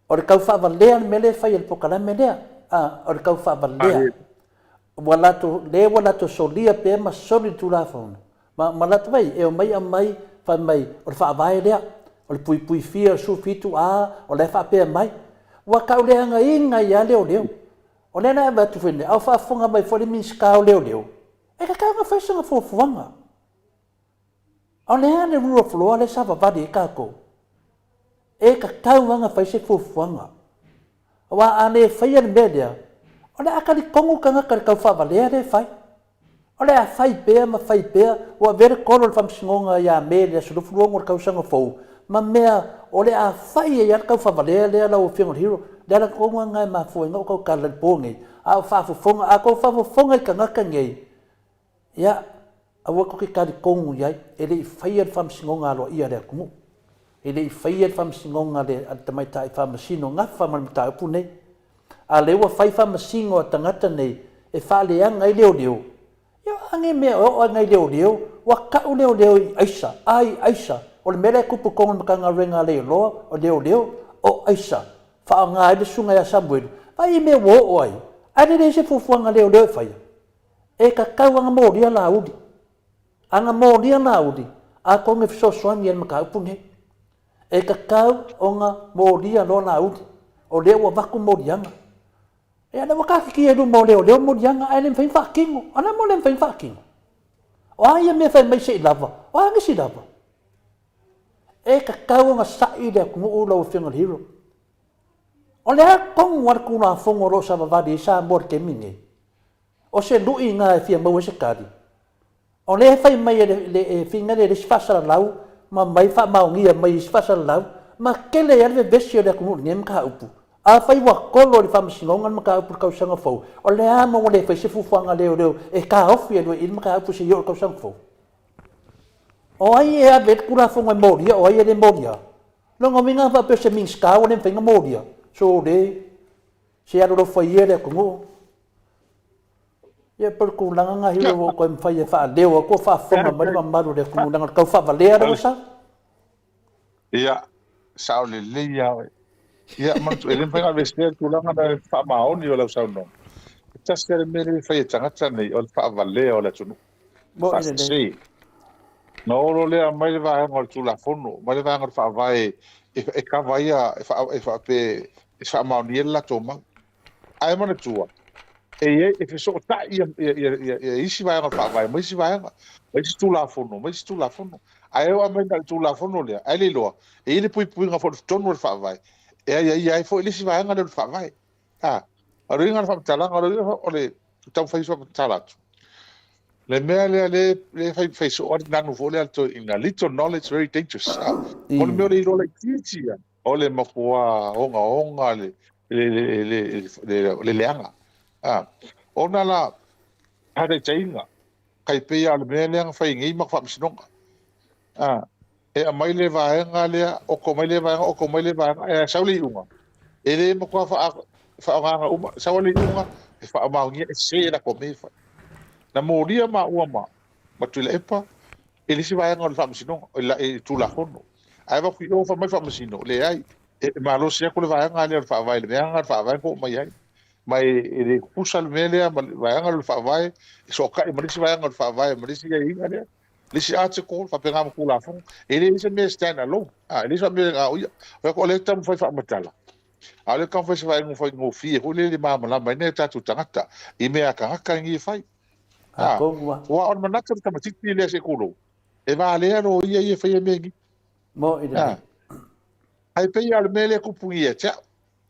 o le kau fa valea mele fa il pokala mele o le kau fa valea wala to solia pe ma soli tu la fon ma la vai e o mai fa mai o fa vai le o le pui fia su fitu o le fa pe mai ua kauleanga inga ia leo o le na ba tu fene au fa fonga mai fo le minskao leo e ka ka fa sanga fo fuanga o le ane rua floa le sava vadi ka ko e ka kauanga fa se fo fuanga wa ane fa ia media o le akali kongu kanga ka fa vale le fai o le a fai pe ma fai pe wa ver kolo fam singonga ya media so fluo ngor ka sanga fo ma mea o le a fai ia ka fa vale le la o finger hero dala ko nga ma fo nga ko ka le pongi a fa fo fonga a ko fa fo fonga ka nga ka ngai ya a wo ko ki ka kongu ya ele fai fam singonga lo ia le ku ele fai fam singonga le at mai tai fam sino nga fa ma ta pu nei a le wa fai fam singo tangata nei e fa le nga leo yo ange me o nga leo wa ka leo aisa aisa o le mele kupu kongu ka nga renga le lo o leo o aisa fa nga de sunga ya sabuel ai me wo oi ane de se fufuanga leo fai e ka kawanga mo dia laudi anga mo dia laudi a ko me so swan yen maka pune e ka kau onga mo dia lo laudi o le wa vaku mo dia e ana waka ki e do mo leo mo dia ai le fai fakingo ana mo le fai fakingo o ai me fai mai se lava o ai se lava e ka kau nga sai de ku o lo finger hero o le kong war kuna fongo ro sa vadi sa mor ke minge o se lu inga fia mo se kadi o le fai mai le finga le spasa lau ma mai fa ma ngia mai spasa lau ma kele ya le besio le ku nem ka upu a fai wa kolo le fam singongan ma ka upu ka sanga fo o le a mo le fai se fu fanga leo e ka ofia do in ma ka upu se yo ka sanga fo o ai e a vet kura fongo mo dia o ai le mo dia lo ngominga fa pe se min ska o le finga mo dia so de se aro foi ele como e per ku langa nga hiro ko em fai fa leo ko fa fonga ma maru de ku langa ka fa valera sa ia sao le ia man tu ele pega vestir tu langa da fa maoni o la sao no tas que me fai tanga nei o fa valera o la tu bo fa si no lo le mai va ngor tu la fono mai va ngor fa vai e ka vai e fa pe fa maoni la toma ai mana tua e so ta isi vai ngor fa vai mai si vai mai tu la fono ai o mai tu la fono le ai le lo e le pui nga fo tonu fa vai e ai fo le si vai ngor fa vai a ringa fa tala ngor o le tau fai so tala le mea le fai so ori nanu fo le alto in a little knowledge very dangerous o le mea le ilo le titia o le mapua onga le leanga ona la hare tainga kai pe al mea leanga fai ngi mak fa msinonga e a mai le vaenga le o ko mai le vaenga e sauli unga e le mapua fa nga uma sauli unga e fa ma ngi e se na ko me fa na moria ma uama matule epa ele si vai ngol fam sino la e tu la hono ai va ku fa mai fam sino le ai ma lo sia ku le vai ngal fa vai le ngal fa vai ko mai ai mai ele kusal mele vai ngal fa vai so ka e mari si vai ngal fa vai mari si ai ngale le si ate ko fa pega ku la fon ele se me stand alone ele so me ga o ko le tam fa matala ale kan fa se vai ngo fi ko le ma la mai ne ta tu tangata I me aka ka ngi fai wa on manaka ka matiti le se kulo e va le no ia fai mengi mo ida ai pe al mele ku puia cha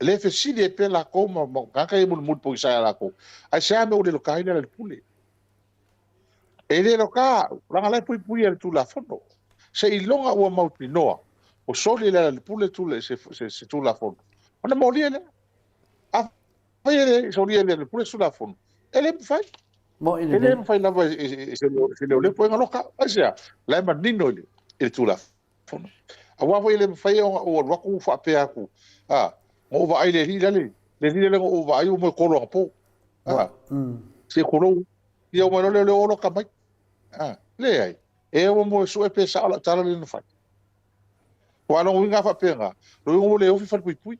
le fe si le pe la koma mo ka kai mul mul po sa la ko ai sa me o le kai le pule e le lo ka la le pui el tu la fondo se I longa o mauti noa o soli le pule tu le se tu la fondo ona mo le a fai le soli le pule su la fondo ele fai mo ina ele fai la se le po ngaloka asia la manino le tu la fondo a wa ele fai o waku fa pe aku o va ai le le o va ai o mo kolo po se kolo ia o mo le o ka mai le ai e o mo su e pe sa la tala le fa wa no winga fa pe nga lo le o fa pui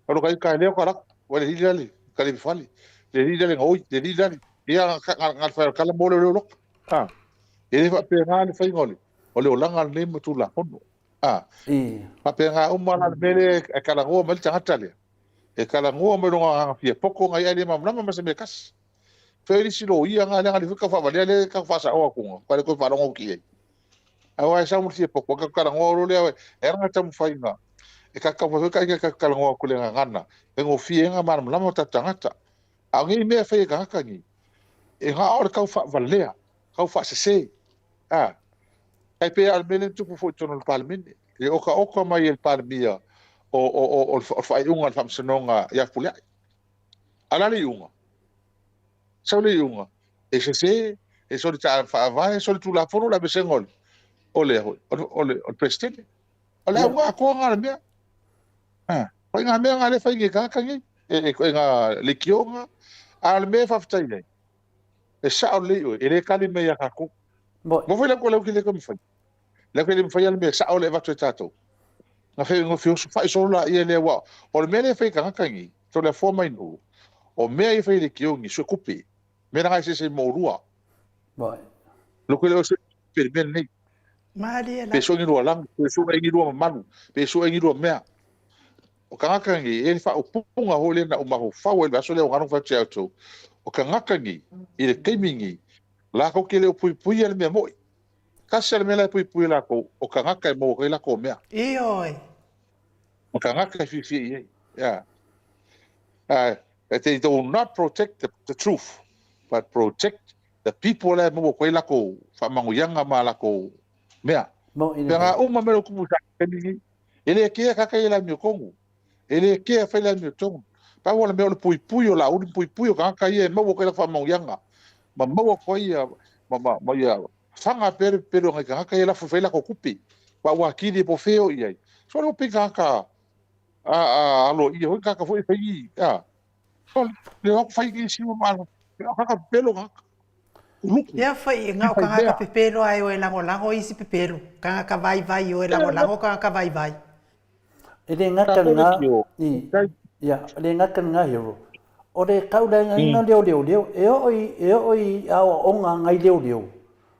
o kai ka le ko la o le ka le fali le ngoi le ia ngal fa kala mo le lo ele fa pe nga le fa ngoli o le o langa le mo tu la hono fa pe nga o mala mele kala go mel tanga tale e kala ngoa mai ronga fia poko ngai ale mamlama ma se me kas feri silo ia nga le ka fa vale le ka fa sa o ku ka le ko fa rongo ki ai wa sa mu fia poko ka kala ngoa le e nga tam fa ina e ka fa ka kala ngoa ku le ngana e ngo fia nga mamlama ta tangata a ngi me fa ka ka ngi e nga o ka fa vale ka fa se ai pe al menen tu fo tono al palmine e oka mai el palmia o fai unga al famsenonga ia pula ala le unga so le unga e e so ta fa vai so tu la fono la besengol ole presidente ala unga ko nga me fa nga me nga le fa ngi ka ngi e ko nga le kionga al me fa ftai le e sa le e le kali me ya ka ko mo foi la ko le ki le ko mi fa la ko le mi fa ya me sa ole va tu tato na fe ngo fio fa so la ia le wa o me le fe ka ngi to le forma inu o me ia fe le kiongi so kupi me na se mo rua Boy. Lo que le per ben nei Maali la. pe so ngi ro lang pe so ngi ro manu pe so ngi ro mea o kanga ngi e fa o punga ho le na o ma ho fa o le so le o ngano fa teo o kanga ngi i le keimingi la ko ke le pui pui le me mo ka se le me la pui pui la ko o kanga ka mo ko la ko mea Ioi. o kanga ka fi yeah they do not protect the truth but protect the people le mo ko la ko fa manguyanga ma la ko mea Mo ina. Pera uma me ku sa keni ele ke ka ka ila mi kongu ele ke fa ila mi tong pa wala me pui pui o la u pui pui ka ka ye mo ko la fa mo yanga ma mo ko ia ma ia fanga pero nga ka ila fa ila ko kupi pa wa ki po feo ia so lo pika ka alo ia ho ka foi fai so le ko fai ki si mo malo ka pelo ka Ia fai nga o kanga ka pepelo ai o e lango isi pepelo. Kanga ka vai o e lango kanga ka vai. Ele ngaka nga ya ele ngaka nga hero. O le kauda nga leo e oi ao onga ngai leo.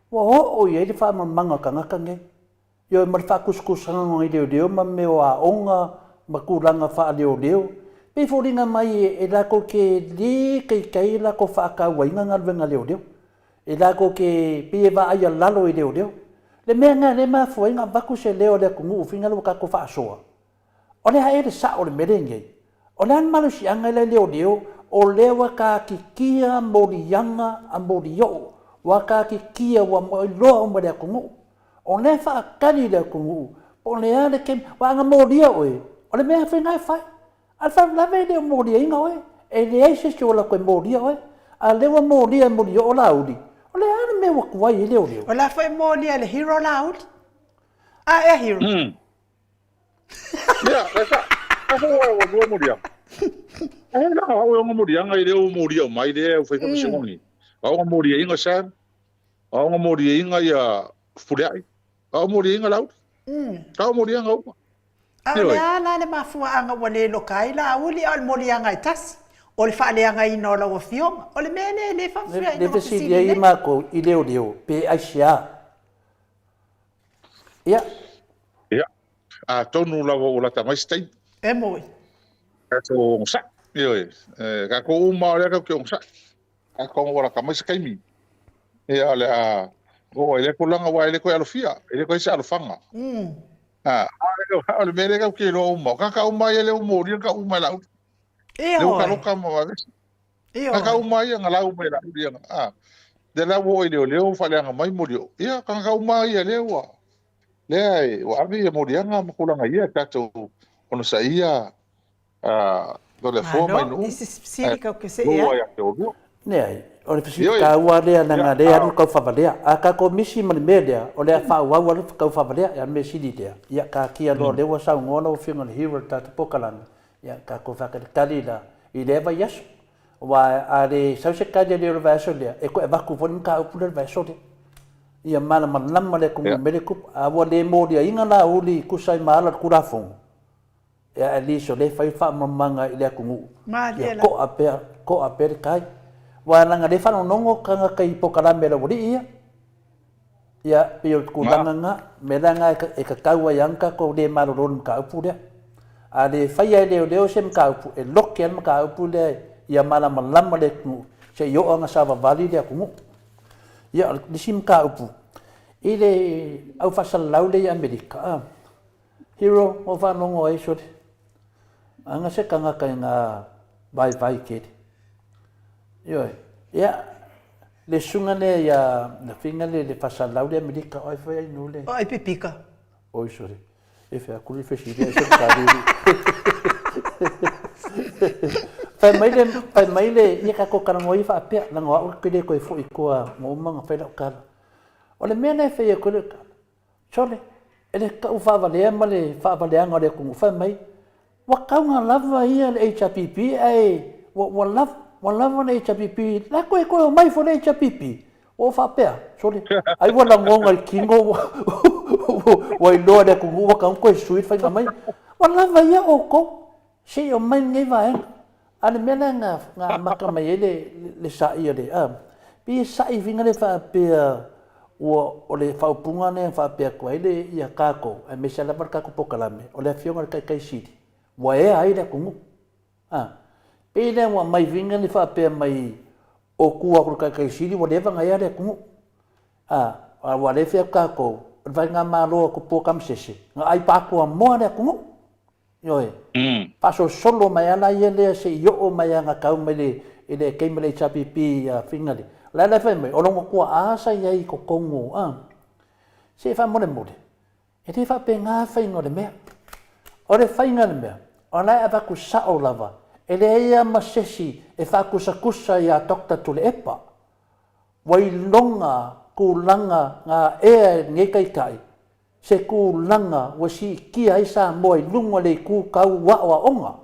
Wa e le fa manga kanga kange. Yo mar fa kuskus ngai leo ma me wa onga makulanga fa leo. Pe foringa mai e la ko ke li kai la ko fa ka wa nga venga leo. E la ko ke pe va ai lalo i leo. Le mea nga le ma foi nga baku se leo le ku ngu finga lo ka ko fa soa. O le hae le sa o le merenge. O le an malu si anga le leo o lewa ka kikia morianga a morio. Wa ka kikia wa mo loa o mo le ku ngu. O le fa kani le ku ngu. O le ane ke wa anga moria oe. O le mea finga e fai. Al fa la vede o moria inga oe. E le eise si o la koe moria oe. A lewa moria morio o la uri. O le ane me wa kuwai leo. O la fai moria le hero loud. E hero. Ya, esa o moria. Na o moria ngai le o moria mai le o foi como se ngi. O moria inga sa. O moria inga ya furai. O moria inga lau. O moria nga o. Le ana le mafua anga wale lokai la uli al moria ngai tas. O le fa le anga ino la o fioma. O le mene le fa fia. Le vesi dia ma ko i leo pe asia. Ya. A tonu la o la tamai stai. E moi. So sa. Yo ka ko uma le ka ko sa. Ka ko ora ka mai skai mi. E ale a o ele ko langa wa ele ko alofia. Ele ko isa alofanga. Ale mele ka ke lo uma. Ka uma ele o mori ka uma la. E o ka lo ka ma. Ka uma ia ngala uma la dia. De la wo ele o fa le mai mori. Ia ka uma ia le wa. Le o abi e morianga makulanga ia tato ono saia do le forma no sirika ke se ia ne o le fisi ka wa le na le anu ka fa le a ka ko misi man media o le fa wa wa ka fa le ya me sidi dia ya ka ki lo le wa sa ngona o finga le hero tato pokalan ya ka ko fa ka talila i le va yes wa a le sa se ka de le va so le e ko e va ku von ka u le va so le ia mana manama le ku mediku awa le modia inga la uli kusai mala kurafong ya ali so le fai fa mamanga ile ku ngu ko aper kai wa langa le fa no ngo kanga kai pokala mela bodi ia ya pio ku langa nga melanga e ka kawa yanka ko le malo ron ka pu dia ale fai leo leo se mkaupu e loke an mkaupu le ia malama le ku se yo anga sava vali le ku ia le sim mkaupu ile au fasal laule ya Amerika hero o va no e so anga se kanga nga vai kid yo ia le sunga le ya na finga le fasal laule Amerika o fa no le o ai pipika oi sorry e fa kuli fe si dia se kali Pai maile ia ka ko kana ngoi fa pe na ngwa o kede ko fo ikoa mo manga fa kala o le mena fe ia ko le chole ele ka u fa vale male fa vale ngore ku fa mai wa ka nga lava ia le HPP ai wa lava le HPP la ko mai fo le HPP o fa pe chole ai wa la ngonga kingo wa ilo de ku wa ka ko suit fa mai wa lava ia o ko se o mai ngai va ana mena nga maka mai le sa ia le pi sa I vinga le fa pe o le fa punga ne fa pe ko ile ia kako e me sala marka ko pokalame o le fionga kai sidi wa e ai le kungu pe le wa mai vinga le fa pe mai o kuwa ko kai sidi wa le va nga ia le kungu wa le fe kako va nga malo ko pokam sese nga ai pa ko mo le kungu Yoe. Paso solo mai ana ile se yo o mai nga kau mele ile kemele chapipi ya fingali. La fa mai o longo ko asa ia ko kongo Se fa mole. E te fa pe nga fa ngore me. O le fa ngale me. O la ava ku sa o lava. Ele ia masesi e fa ku sakusa ya dokta tule epa. Wai longa ku langa nga e ngekai kai. Se ku langa wasi kia isa moi lunga le ku kau wa onga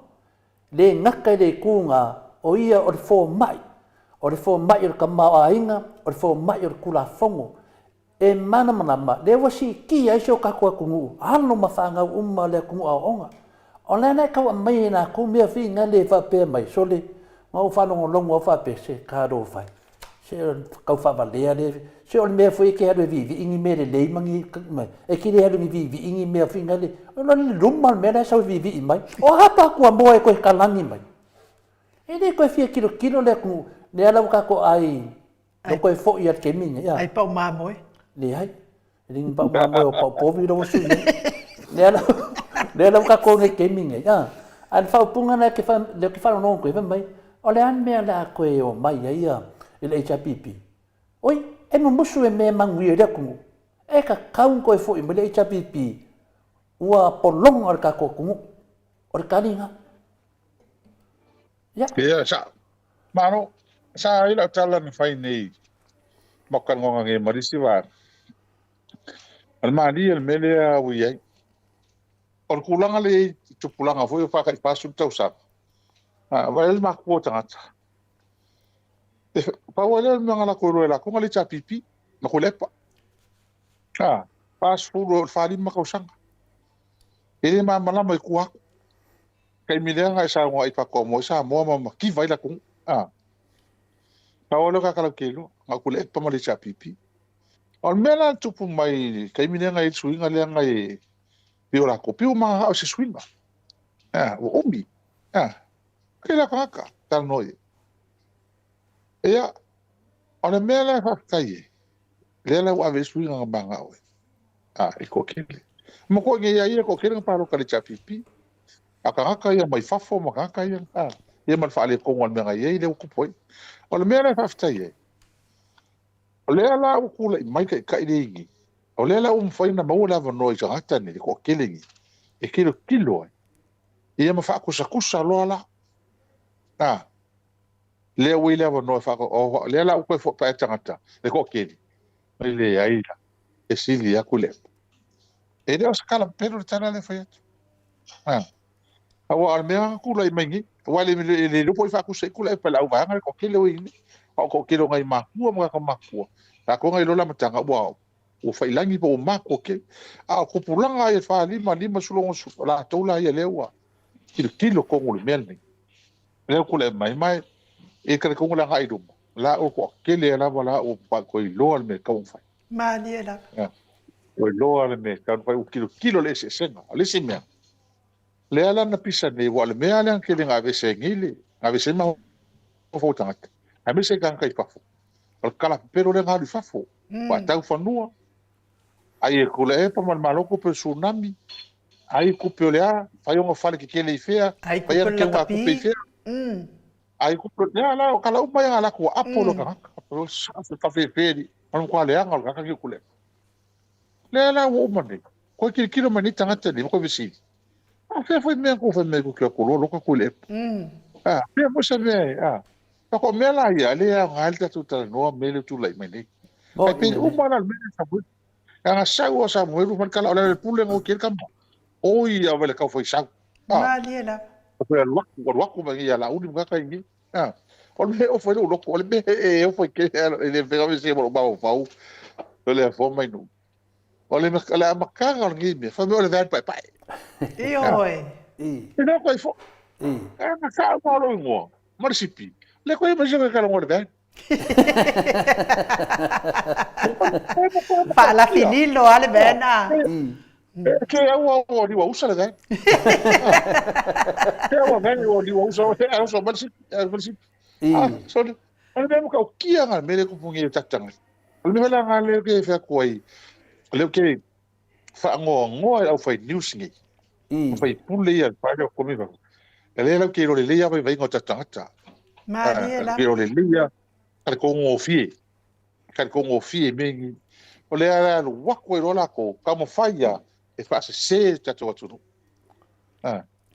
le ngaka le ku nga o ia o fo mai o ka mawainga o fo mai o kula fongo e mana le wasi kia iso ka ku kungu alo mafanga umma le kungu onga ona na ka mai na ku me fi nga le fa pe mai so le ngo fa no longo fa pe se ka do fa se ka fa valea le se o me foi que era vivi ingi me le mangi mai e que ele era vivi ingi me finga le no le rumal me na sa vivi mai o hapa ku mo e ko kalangi mai ele ko fia kilo le ku le ala ka ko ai no ko fo ia ke minha ya ai pau mamoi le ai ring pau mamoi o po vi do su le ala ka ko ne ke minha ya an fa punga na ke fa le ke fa no ko mai o le an me la ko o mai ya ele HPP oi e mo musu e me mangui le ku e ka kaun ko fo I me le HPP ua polong or ka ko ku or kalinga ya sa mano sa ila talan fai nei mokan ngonga nge marisi wa al mali el mele a wi or kulanga le tu pulanga fo fa ka pasu tau sa wa el ma ko tanga pa wale ngala ko roela ko ngali chapipi na ko lepa pas fu fali ma ko sang ele ma mala mai kuak kai mi le ngai sa ngoi pa ko mo sa mo ma ki vai la ku pa wale ka kala kelo ma ko lepa ma le chapipi on mela tu pu mai kai mi le ngai suinga le ngai piora ko piu ma o se swinga o ombi ke la ka tal noi ya ona mela fa kai le wa ve swinga banga o e ko kele mo ko nge ia ko kele pa ro ka le chapipi aka ia mai fafo mo ka ia ia mal fa le ko ngal menga ia le ko poi ona mela fa fta ia o le ala o kula mai ka ile ngi o le ala fa ina mo la va no ja hata ni ko kele ngi e kilo ia ma fa ko sa kusa lo ala le wile va no fa o le ala ko fo pa tangata le ko kele le ai e sili ya kule e de skala pero tana le fayet awa al mea kula I mangi wale le lupo fa ku se kula e pala uga ngal ko kile wi o ko kilo ngai ma ku mo ka ma ku ta ko ngai lola matanga wa o fa ilangi po ma ko ke a ko pulanga e fa lima sulongo su la tola ia lewa kilo ko ngul melni le kula mai e ka ko ngula ngai dum la o ko kile la wala o pa ko lo al me ka fa mali la o lo al me ka fa kilo le se senga le se me le ala na pisa ne wa le mea le ke le ngave se ngili ngave se ma fo tangata a me se kan kai fafo al kala pero le ngadu fafo wa tau fanua ai ko le pa mal maloko pe tsunami ai ku pe le a fa yo fa le ke le fea fa ya ke wa ku pe fea ai ku le ala o kala uma ya ala ku apolo ka apolo sa fa fe fe on ko le anga ka ki ku le ala wo mane ko ki kilo mani tangata ni ko visi a fe foi me ko ko lo ko le me mo se me ko me la ya le a alta tu ta no me le tu lai me ni ai pe uma na me sa bu nga sa o sa mo ru man kala le pule ngo ki kam oi a vele ka foi sa Maliela. ko le lo ko me ya la uni ka ka ni o me o foi lo ko le me o foi que ele pegava esse mo ba o fau le fo mai no o le kala makanga ngi me fa me o le vai pai pai Oi. no ko fo na sa mo lo ngo marsipi le ko me je ka lo ngor vai Fa la finilo ale bena. Che o di usa le vai che o me o di usa o so marsipi so ale me ka kia nga me le ko pungi tatanga le me la nga le ke fa koi le ke fa ngo au fai news ngi fai pule ia pa ko mi va le la ke ro le ia vai ngo tatanga Maliela. ke ro le ia ko ngo fie me o le ala wa ko ro la ko ka mo faia e fa se tato atu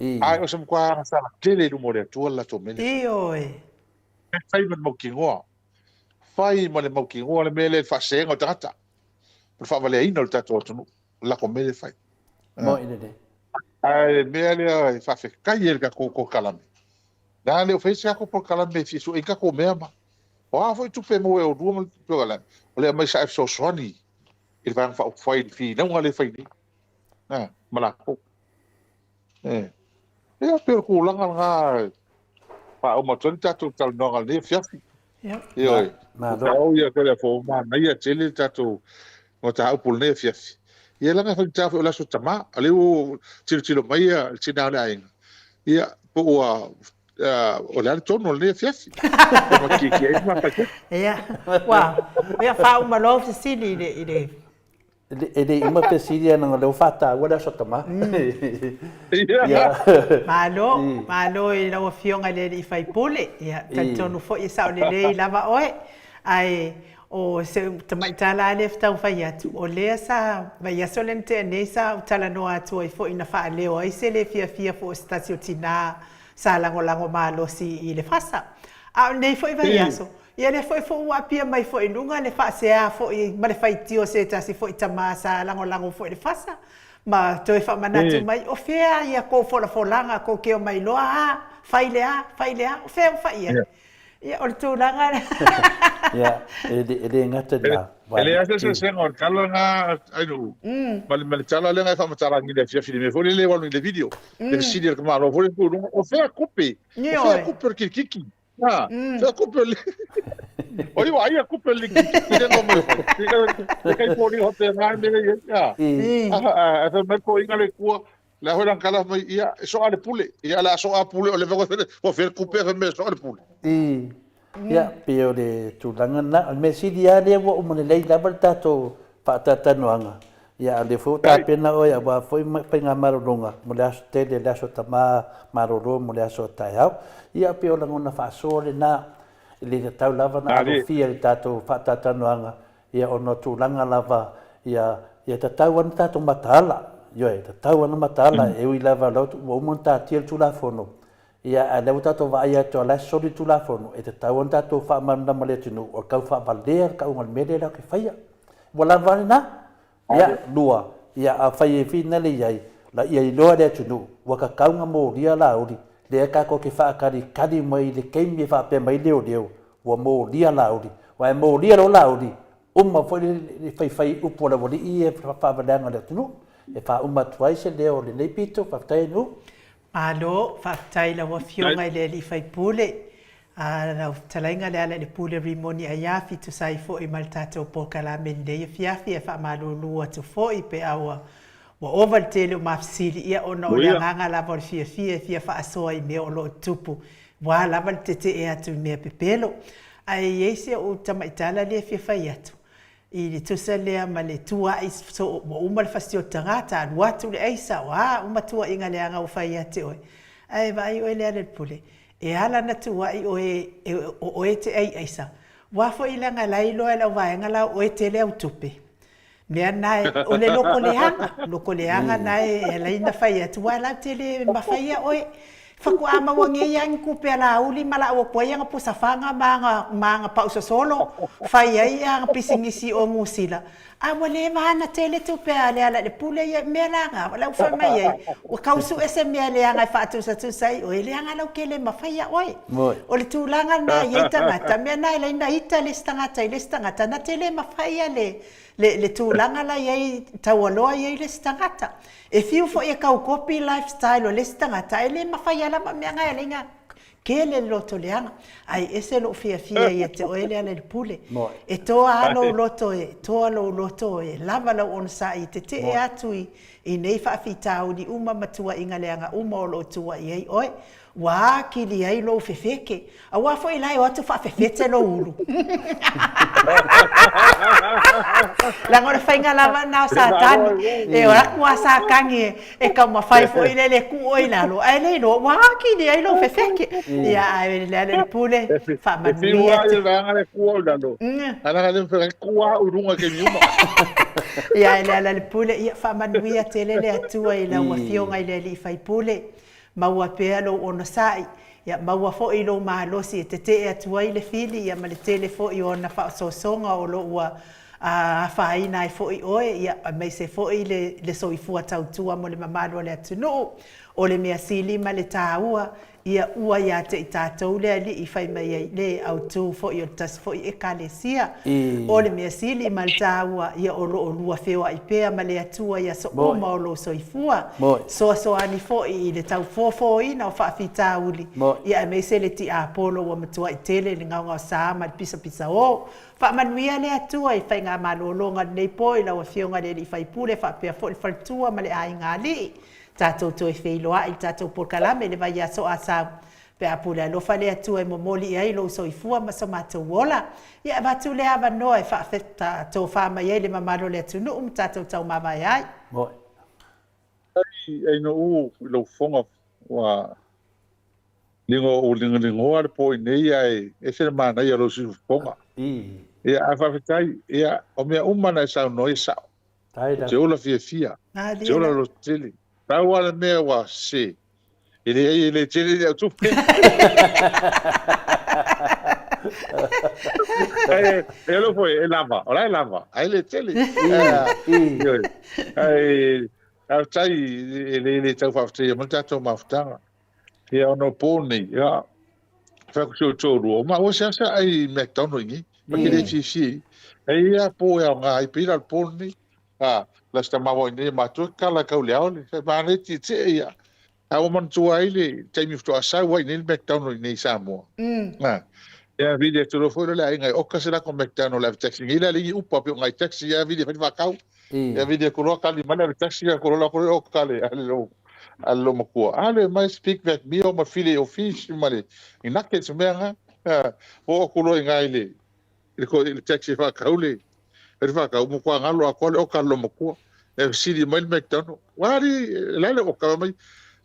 ai o sem kwa sa la tele du mo le tu la to me Oi. fai mo ki ngo fai mo le mo ki ngo le me le fa se ngo tata per fa vale ino tato atu la ko me le fai mo ine de ai me le fa fe kai el ka ko kalame da le fe se ko por kalame fi so e ka ko me ma o foi tu pe mo e o du mo tu gala o le mai sa so soni il va fa fai fi non le fai ni mala ko e per ko la nga pa o mo tonta tu tal no le fiafi io ma o ia ke le fo ma na ia tele tatu o ta upul ne fiafi ia la nga fa ta la so tama ale o tilo mai ti na la ia po o le tono le fiafi ma ki ma pa ke Ia. Wow. Ia fa uma love sili ide. ele ima pesidia na le fata wala so tama Malo i la fionga le i fai pole. Ia tonu fo i sa le lava oe. Ai o se tamai tala le fta fai atu o le sa vai asolente ne sa tala no atu i fo ina fa le o ai se le fia fo stasio tina sa lango malo si i le fasa a nei fo i vai aso ia le fo wa pia mai fo inunga le fa se a fo i ma le fai tio se ta si fo i tama sa lango fo i le fasa ma to fa manatu mai o fea ia ko fo la folanga ko ke o mai loa fai le a o fea fai ia o tu langa ya ele ngata da ele asa se ngor kala nga ai no mal chala le nga fa matara ni le fiafi me fo le wal ni le video le sidir que malo fo o fea coupe que kiki fe coupe oi vai a coupe le kiki no me le kai poni hote nga me ya a me ko inga le ku la horan kala mai ia so ale pule ia la so a pule o le o fe coupe me so ale pule ya pio de tu langana me sidia le wo mo le la balta to pa ta noanga ya le fo ta pena o ya ba foi penga marolonga mo le aste de la so tama marolo mo le so ta ya pio langona fa so le na le tau lava na o fia tato fa ta noanga ya ono tu langa lava ya ta tau an tato matala yo ta tau an matala e ui lava lo o monta tiel tu la fono ia le tato va ia to la soli tu la fono e te tau tato fa manda male tinu o kau fa valder ka un mede la ke faia wala valina ia lua ia a faia fina le ia la ia lo le tinu wa ka kau mo dia la uri le ka ko ke fa kadi mai le ke mi fa pe mai le o wa mo dia la uri wa mo dia lo la uri umma foi le fai upo la voli ia fa valanga le tinu e fa umma twice le o le pito fa tainu Alo, whaktai la wafionga le li fai pule. La talainga le ala le pule rimoni a yafi tu sai fo i maltato po kala mende i fiafi e wha malulua tu fo i pe awa Wa ova le tele o mafisili ia ona o le anganga lava o le fia whaasoa I mea o lo tupu. Wa lava le tete e atu I mea pepelo. Ai eise o tamaitala le fia whai atu. I le tusa lea ma le tua I so wa uma le fasti o tangata anu atu le eisa wa uma tua inga le anga o whai ate oe. Ai vai oe lea le pule. E ala na tua I oe te eisa. Wafo I langa lailo e lau vaenga lau oe te lea utupe. Mea nae, o le loko leanga nae e laina whai atu wa lau te le mawhaia oe. Whaku ama wange yang kupe ala uli mala o koe anga pusa whanga maanga pausa solo. Whai ai anga pisingisi o ngusila. A wale mahana tele tupe ale ala le pule ia mea langa. Wala ufa mai ai. O kausu ese mea leanga I whaatusa tusai. O e leanga lau kele mawhaia oe. O le tūlanga na iei tangata. Mea nai laina ita le stangata I le stangata. Na tele mawhaia le tūlanga la iei taualoa iei le stangata. E fiu fo e kau kopi lifestyle o le stangata. E le mawhaia lama mea ngai alinga. Kele loto leanga. Ai ese lo fia I te oele ale le pule. E toa alo loto e, toa lo loto e, lava lau on sa I te e atu I nei whaafitau ni uma matua inga leanga, uma o lo tua I ei oe. Wa kili ai lo fefeke. A wafo I lai o atu whaafefete lo ulu. Langore whainga lava nao sa tani. E ora kua sa kangi e kau mawhai fo I le ku oi lalo. Ai lei lo, wa kili ai lo fefeke. Ia ai le pule whaamanuia. E fiu ai le ku oi lalo. Ana ka le kua urunga ke miuma. Ia le pule ia whaamanuia te lele atua I lau fionga I le li whai pule. Maua pea lo ona sai. Ia maua fo I lo mahalosi e te e atua I le fili. Ia ma le tele fo I ona whaososonga o lo ua whaina I fo I oe. Ia mai se fo I le soifua tautua mo le mamalo le atunu. O le mea sili ma le tāua. Ia ua ia te I tātou lea li I whai mai le au tū fo I o tas fo I e kalesia. O le mea sili ma le tāua ia o lo o lua whewa I pea ma le atua ia so uma o lo soifua. So ani fo I le tau fofo ina o whaafita uli. Ia me se le ti a polo wa matua I tele le ngaunga o saa ma pisa o. Whaamanuia le atua I whai ngā malolonga nei po I lau a whionga le I whai pule whaapea fo I whaltua ma le ai ngā li. Tātou to e wheiloa I tātou porkalame le vai aso a sau. Pe apule alofa le atua e momoli ai lo so I fua ma so mātou wola. Ia batu le awa noa e whaafeta tō whaama iei le mamalo le atunu tātou tau mawai ai. Ai no lo fonga wa lingo ar po nei ai e se mana ia lo si fonga. Ia a whaafetai ia o mea umana e sau noi sau. Te ola fia. Te ola lo tili. Tau ala mea wa se. Ele tele le tupe. Ele foi, ele lava. Olha lava. Aí ele tele. Aí au tai ele tau fafte, mo tatu maftanga. Ia ono poni, ia. Fa ku toro. Ma o se ai McDonald's ni. Ma que le fifi. Aí a po ia ngai pira poni. La sta ma voi ne ma tu kala ka le ole se ma ne ti te ia a o man tu ai le te mi sto asa voi ne McDonald's nei Samoa ya vide tu lo fo le ai ngai o ka se la con McDonald's la taxi ila li upa pe ngai taxi ya vide fa kau ya vide ko lo ka li mana taxi ko lo ko o ka le allo mo ko ale mai speak vet mi o ma fili o fish male ina ke se menga o ko lo ngai le ko le taxi fa kau le fa ka mo kwa ngalo a ko o ka lo mo ko e siri mai McDonald's wari la le o ka mai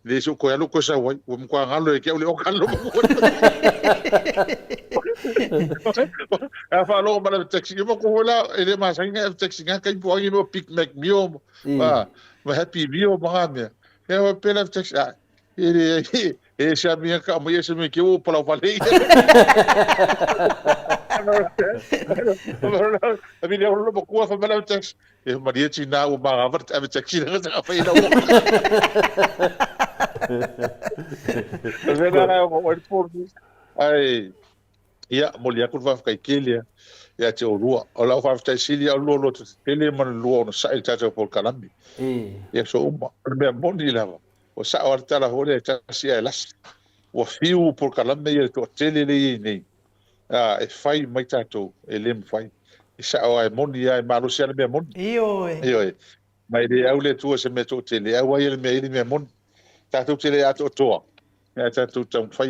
le so ko ya lo ko sa wai o mo kwa ngalo e ke o ka lo mo ko a fa lo ma le taxi mo ko la e le ma sanga taxi nga ka po ngi mo pick mac mi o ma happy mi o ma me e o pela taxi e sa mi ka mo yese me ke o pola vale a mí le hablo poco a familia tax e Maria China o ma avert a taxi na sa fa ina o ai ia molia kurva ka kelia ia te orua o la fa ta silia lo tele man lo no sa ta por kalambi ia so uma me boni lava o sa orta la hore ta sia las o fiu por kalambi ia to tele le nei e fai mai tatou e lem fai e sa o ai moni ai malo sia me moni io mai le au le tua se me to te le au ai le me mon tatou te le ato toa ya tatou tau fai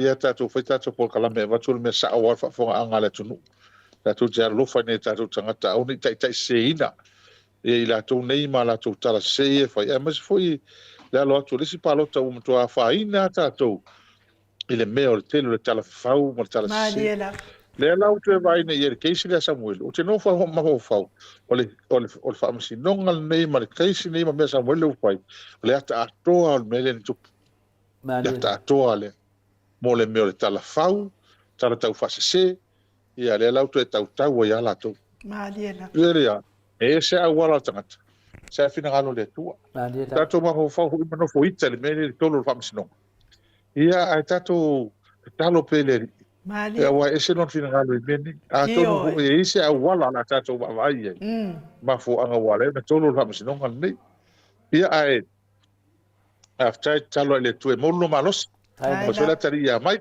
tatou po kala me watu me sa o fa fo anga le tunu tatou te lo fa ne tatou tangata au ni tai seina e la tu nei ma la tu tala se e fai mas foi la lo tu lisi pa lo tau mo to fa ina tatou ile me o le tele le tala fau mo tala se le la o te vai nei e keisi le Samuel o te no fa ma ho fau o le fa masi nongal nei ma le keisi nei ma me Samuel o fai le ata atoa o me le tu le ata atoa le mo le me o le tala fau tala tau fa se ia le la o te tau ia la tu Maliela ia e se a wala tangata se fina galo le tua tato ma ho fau ma no fo ita le me le tolo fa masi nongal ia ai tato talo pele Mali. Ya wa ese non fina ngalo meni. A tonu ko e ise a wala na tato wa vai. Ma fo anga wala na tolo la msi non ngai. Ia ai. After talo le tu e molo malos. Mo sola tari ya mai.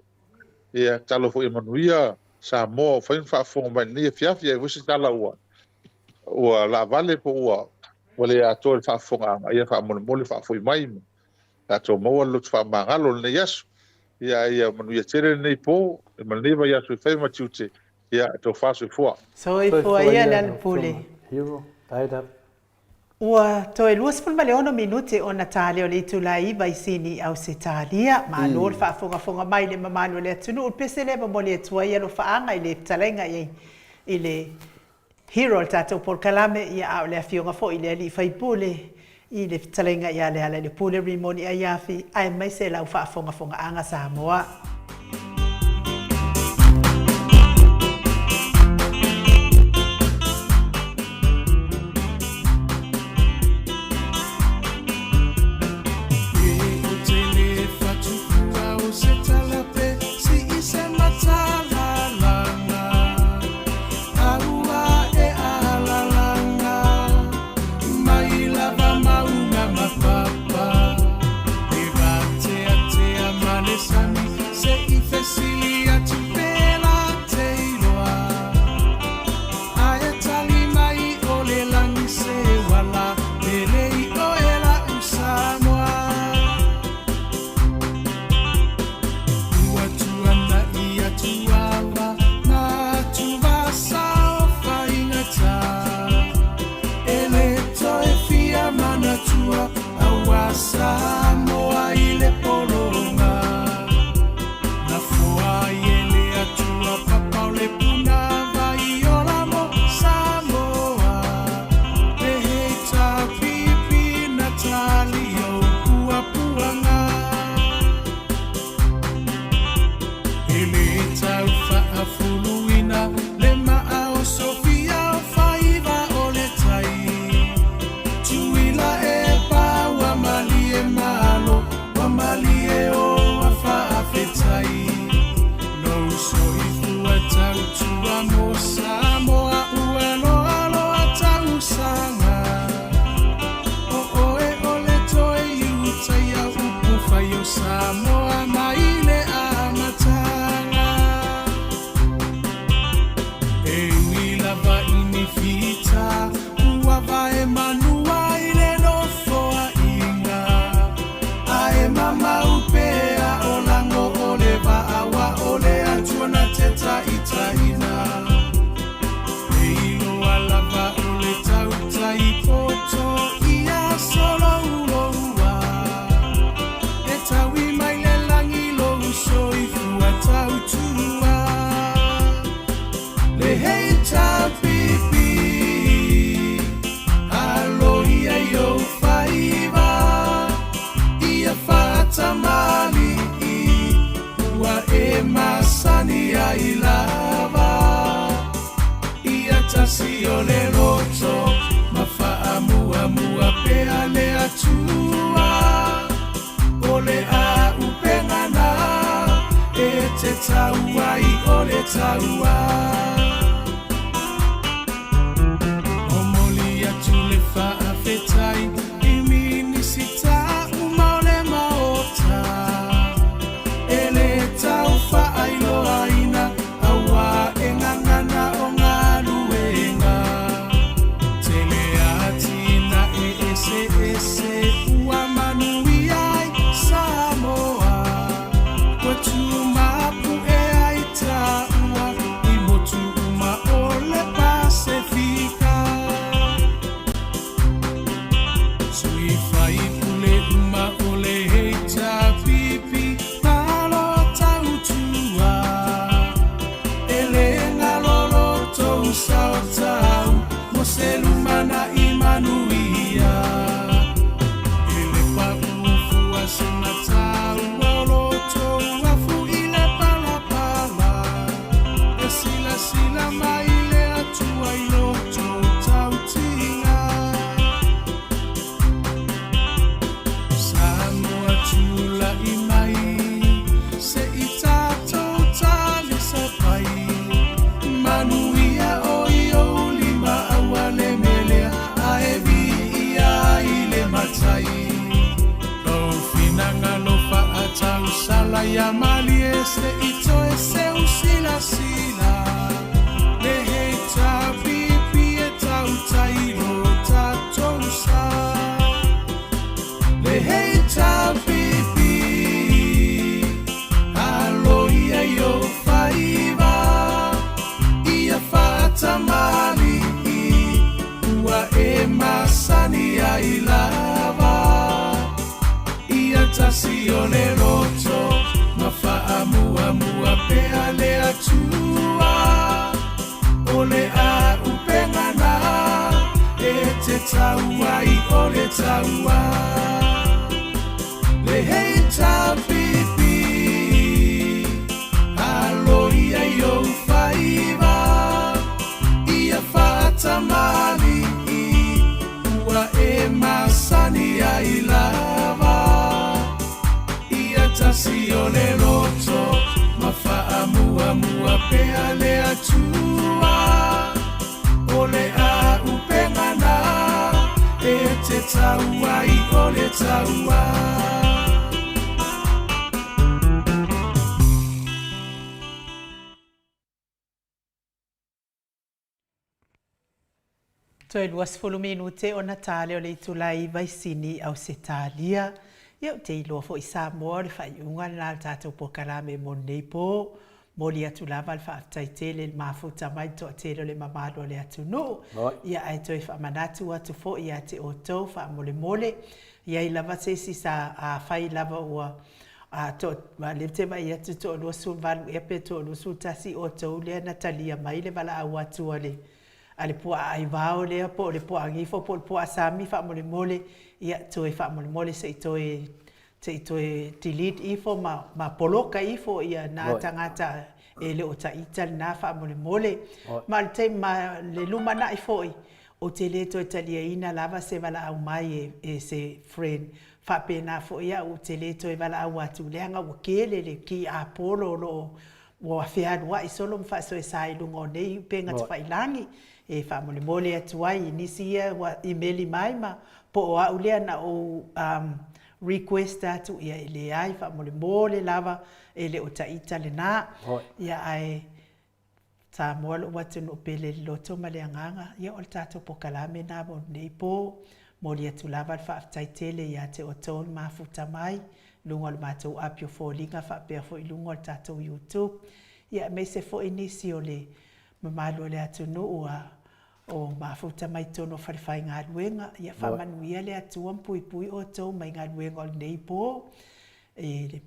Ia talo fo Emanuia sa mo fa fo mai ni fiafia e wisi tala wa. Wa la vale po wa. Wale a to fa fo nga ia fa mo fa fo mai. Tato mo lo fa mangalo ne yasu. Ia Manuia tere nei po Maneva ia su fai matute ia to fasu fo so i fo ia le pule hero tied up ua to e luas pun male ono minuti ona tale o le tulai vai sini au se talia ma lor fa fonga mai le mamanu le tunu pese le mo le tua ia lo fa anga ile talenga ile hero tato por kalame ia au le fionga fo ile li fai pule i le talenga ia le pule rimoni ia fi ai mai se la fa fonga anga Samoa Say tau sala ia mali este ito e se usila sila. Le hei ta pipi e tau tairo tatou sa. Le hei ta pipi alo ia yo faiva. Ia fata mali ua e masani ai lava. Ia tasi o le roto ma faa mua mua pea le atua. O le a upengana e te taua i o le taua. Le hei ta pipi alo ia yo faiva. Ia fata mali ua e masani ai lava. Ia tasi o le roto ma faa mua mua pea le atua. O le a upengana e te taua i o le taua. Toi luas fuluminu te o Natale o le itulai vaisini au se talia. Iau te iloa fo i Samoa le whaiunga na tātou pokalame mo neipo. Moli atu lava le whaatai te le mafuta mai to te le mamalo le atu no. Ia ai toi whamanatu atu fo ia te o tau whaamole mole. Ia i lava se si sa a whai lava ua to le te mai atu to lo su valu epe to lo su tasi o tau le Natalia mai le vala au atu ale. Ale pua ai vao le po le pua ngifo po le pua sami fa mole mole ia toi fa mole mole se toi delete ifo ma poloka ifo ia na tangata e le o ta ital na fa mole mole ma le te ma le luma na ifo o te le toi talia ina lava se vala au mai e se friend fa pena fo ia o te le toi vala au atu le anga o kele le ki a polo lo o afia wa isolo mfa so sai lungo nei penga te fa ilangi e fa mole mole atu ai nisia wa email mai ma po o aulea na o request atu ia ile ai fa mole mole lava ele o taita le na ia ai ta mole watu no pele loto male nganga ia o tato pokalame na mo nei po mole atu lava fa taitele ia te o ton mafuta mai lungo le matou apio fo linga fa pe fo lungo tato YouTube ia me se fo inisi ole mamalo le atu no o mafuta mai tono farifai ngā luenga ia whamanuia le atua pui pui o tau mai ngā luenga o nei po e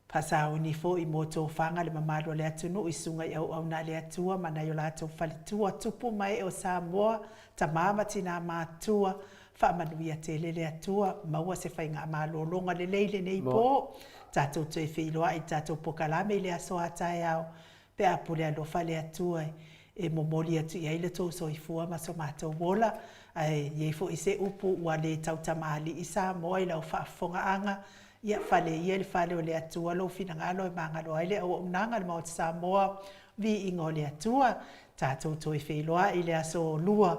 pasao ni fo i moto whanga le mamalo le atu no i sunga i au na le atua mana i o lato whalitua tupu mai o Samoa ta mama tina mātua whamanuia te le atua maua se whai ngā malolonga le leile nei po tātou te whiloa i tātou pokalame i le aso atai au pe apule alofa le atua e momoli atu ia ile tō so i fua ma so mātou wola ai ye fo i se upu ua le tautamali i Samoa i lau whaafonga anga ia whale ia le whale o le atua lo fina ngalo e mangalo ai le au unanga le mao te Samoa vi ingo le atua tātou tō i whiloa i le aso lua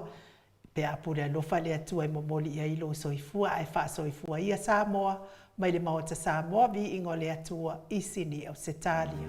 pe apure alofa le atua i momoli ia ilo so i fua ai wha so i fua ia Samoa mai le mao te Samoa vi ingo le atua i sini au se talia.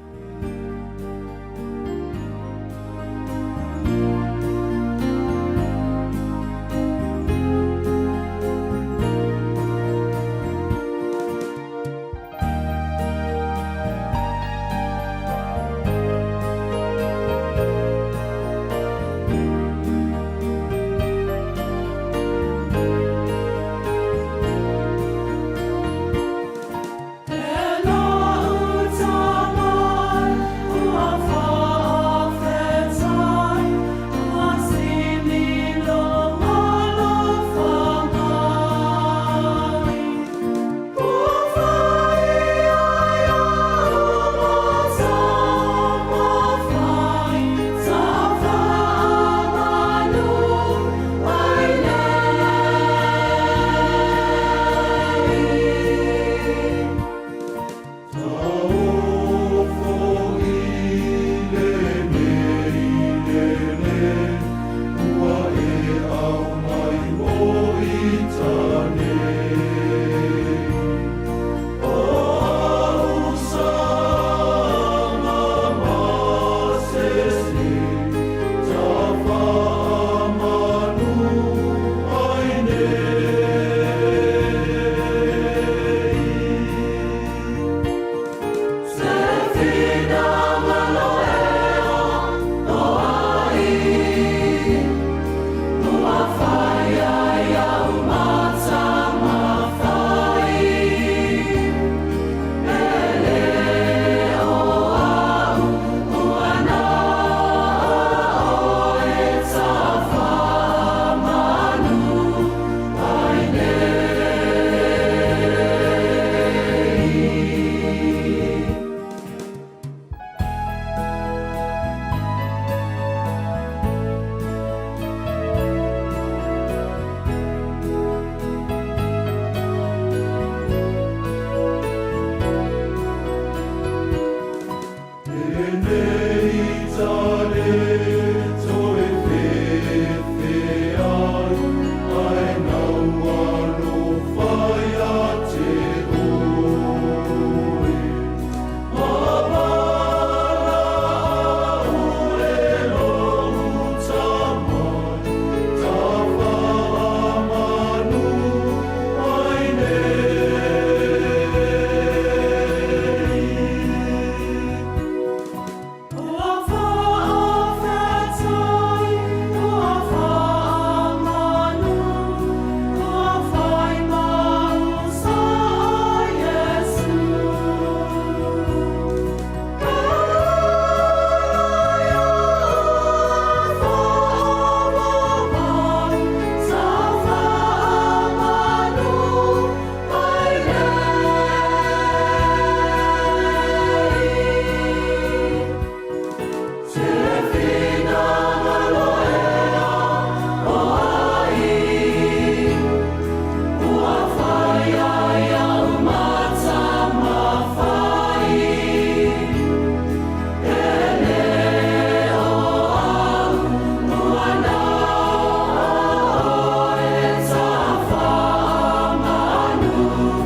Thank you.